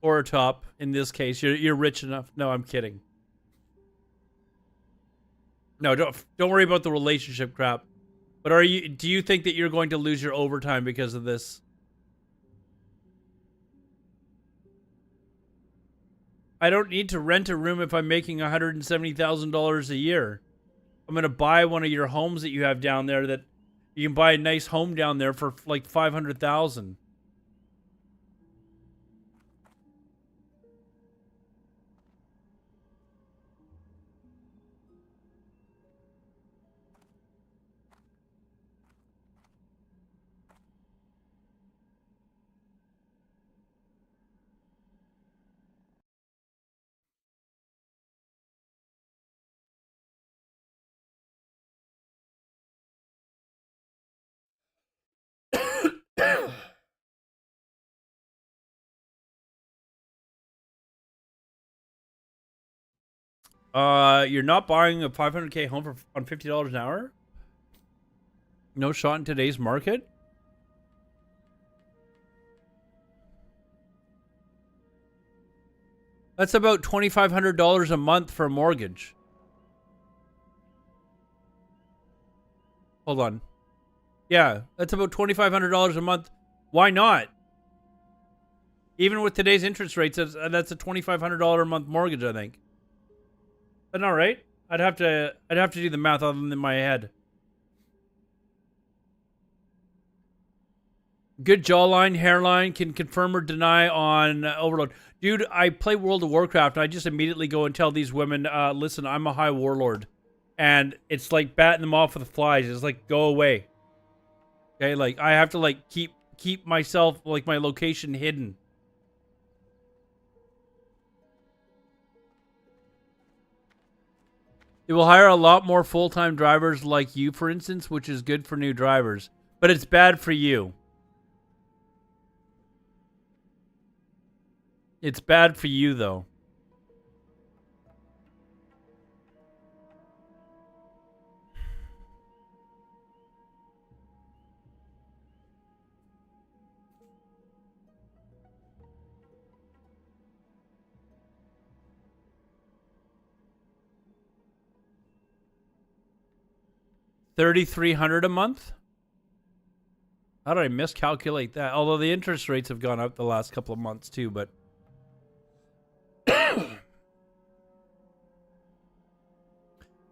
or a top. In this case, you're rich enough. No, I'm kidding. No, don't worry about the relationship crap. But do you think that you're going to lose your overtime because of this? I don't need to rent a room if I'm making $170,000 a year. I'm going to buy one of your homes that you have down there, that you can buy a nice home down there for like $500,000. You're not buying a $500K home on $50 an hour? No shot in today's market? That's about $2,500 a month for a mortgage. Hold on. Yeah, that's about $2,500 a month. Why not? Even with today's interest rates, that's a $2,500 a month mortgage, I think. But not right. I'd have to do the math other than my head. Good jawline, hairline, can confirm or deny on overload. Dude, I play World of Warcraft, and I just immediately go and tell these women, listen, I'm a high warlord. And it's like batting them off with the flies. It's like, go away. Okay, like, I have to, like, keep myself, like, my location hidden. It will hire a lot more full-time drivers like you, for instance, which is good for new drivers. But it's bad for you. It's bad for you, though. $3,300 a month? How did I miscalculate that? Although the interest rates have gone up the last couple of months too, but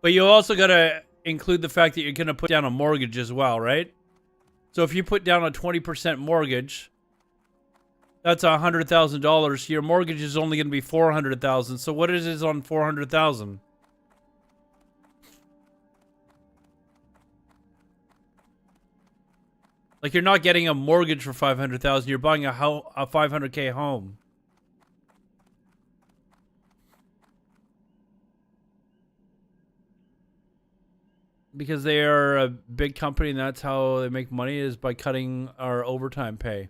but you also got to include the fact that you're going to put down a mortgage as well, right? So if you put down a 20% mortgage, that's $100,000. Your mortgage is only going to be $400,000. So what is it on $400,000? Like, you're not getting a mortgage for $500,000. You're buying a $500K home. Because they are a big company, and that's how they make money, is by cutting our overtime pay.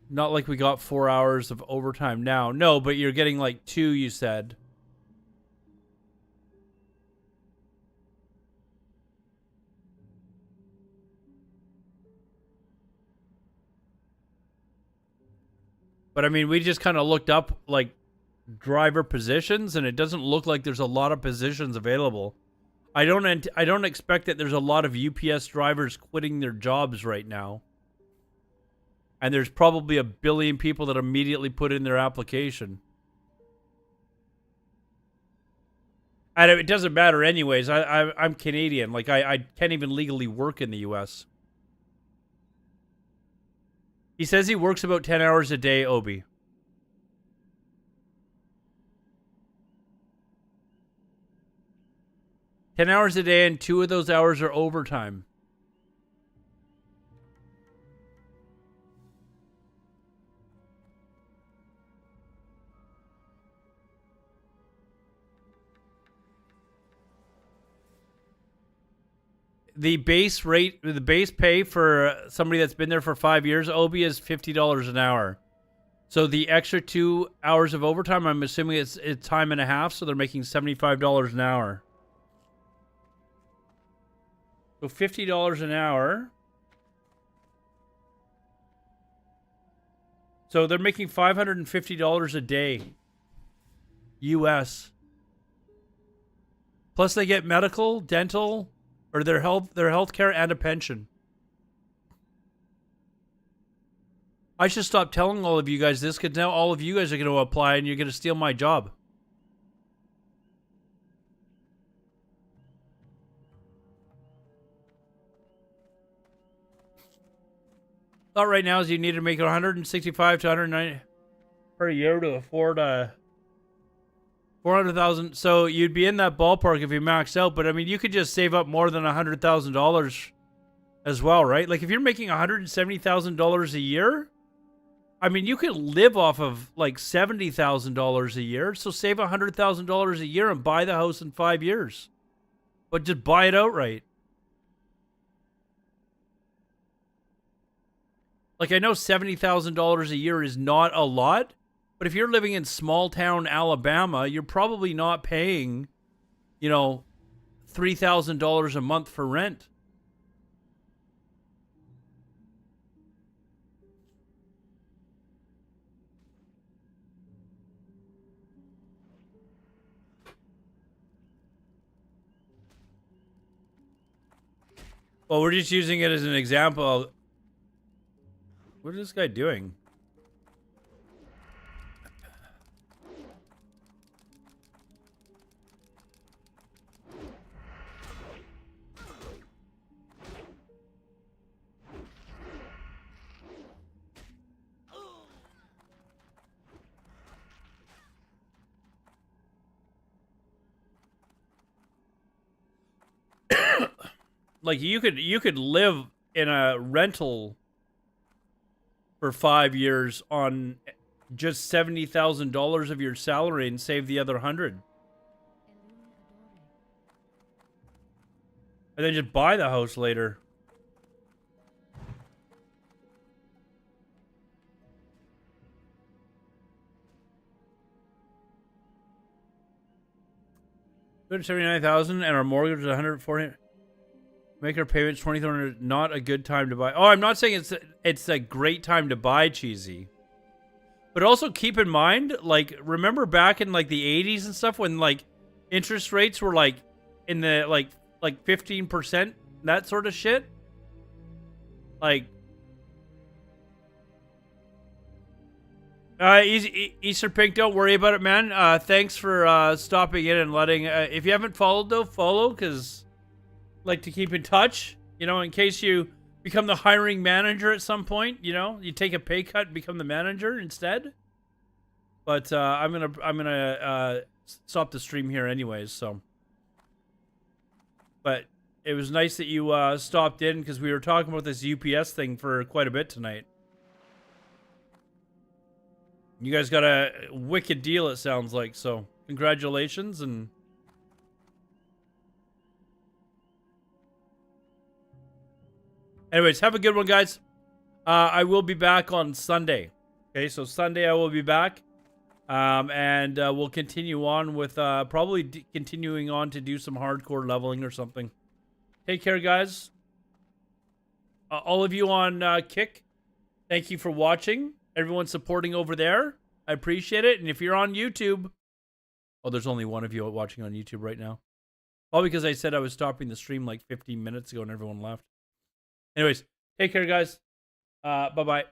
Not like we got 4 hours of overtime now. No, but you're getting like 2, you said. But I mean, we just kind of looked up like driver positions, and it doesn't look like there's a lot of positions available. I don't expect that there's a lot of UPS drivers quitting their jobs right now. And there's probably a billion people that immediately put in their application. And it doesn't matter anyways. I'm Canadian. Like, I can't even legally work in the US. He says he works about 10 hours a day, Obi. $10 hours a day, and 2 of those hours are overtime. The base rate, the base pay for somebody that's been there for 5 years, Obi, is $50 an hour. So the extra 2 hours of overtime, I'm assuming it's time and a half, so they're making $75 an hour. So $50 an hour. So they're making $550 a day. US. Plus they get medical, dental, or their health care and a pension. I should stop telling all of you guys this, because now all of you guys are going to apply and you're going to steal my job. Thought right now is you need to make 165 to 190 per year to afford 400,000. So you'd be in that ballpark if you maxed out. But I mean, you could just save up more than $100,000 as well, right? Like if you're making $170,000 a year, I mean, you could live off of like $70,000 a year. So save $100,000 a year and buy the house in 5 years, but just buy it outright. Like, I know $70,000 a year is not a lot, but if you're living in small town Alabama, you're probably not paying, you know, $3,000 a month for rent. Well, we're just using it as an example. What is this guy doing? Like you could live in a rental for 5 years on just $70,000 of your salary and save the other 100. And then just buy the house later. $279,000 and our mortgage is $140,000. Make our payments $2,300. Not a good time to buy. Oh, I'm not saying it's a great time to buy, Cheesy. But also keep in mind, like, remember back in like the 80s and stuff when like interest rates were like in the like 15%, that sort of shit. Like, Easter Pink, don't worry about it, man. Thanks for stopping in and letting. If you haven't followed though, follow, because like to keep in touch, you know, in case you become the hiring manager at some point, you know, you take a pay cut and become the manager instead. But I'm gonna stop the stream here anyways. So, but it was nice that you stopped in because we were talking about this UPS thing for quite a bit tonight. You guys got a wicked deal, it sounds like. So congratulations. And anyways, have a good one, guys. I will be back on Sunday. Okay, so Sunday I will be back. And we'll continue on with probably continuing on to do some hardcore leveling or something. Take care, guys. All of you on Kick, thank you for watching. Everyone supporting over there, I appreciate it. And if you're on YouTube, oh, there's only one of you watching on YouTube right now. All because I said I was stopping the stream like 15 minutes ago and everyone left. Anyways, take care, guys. Bye-bye.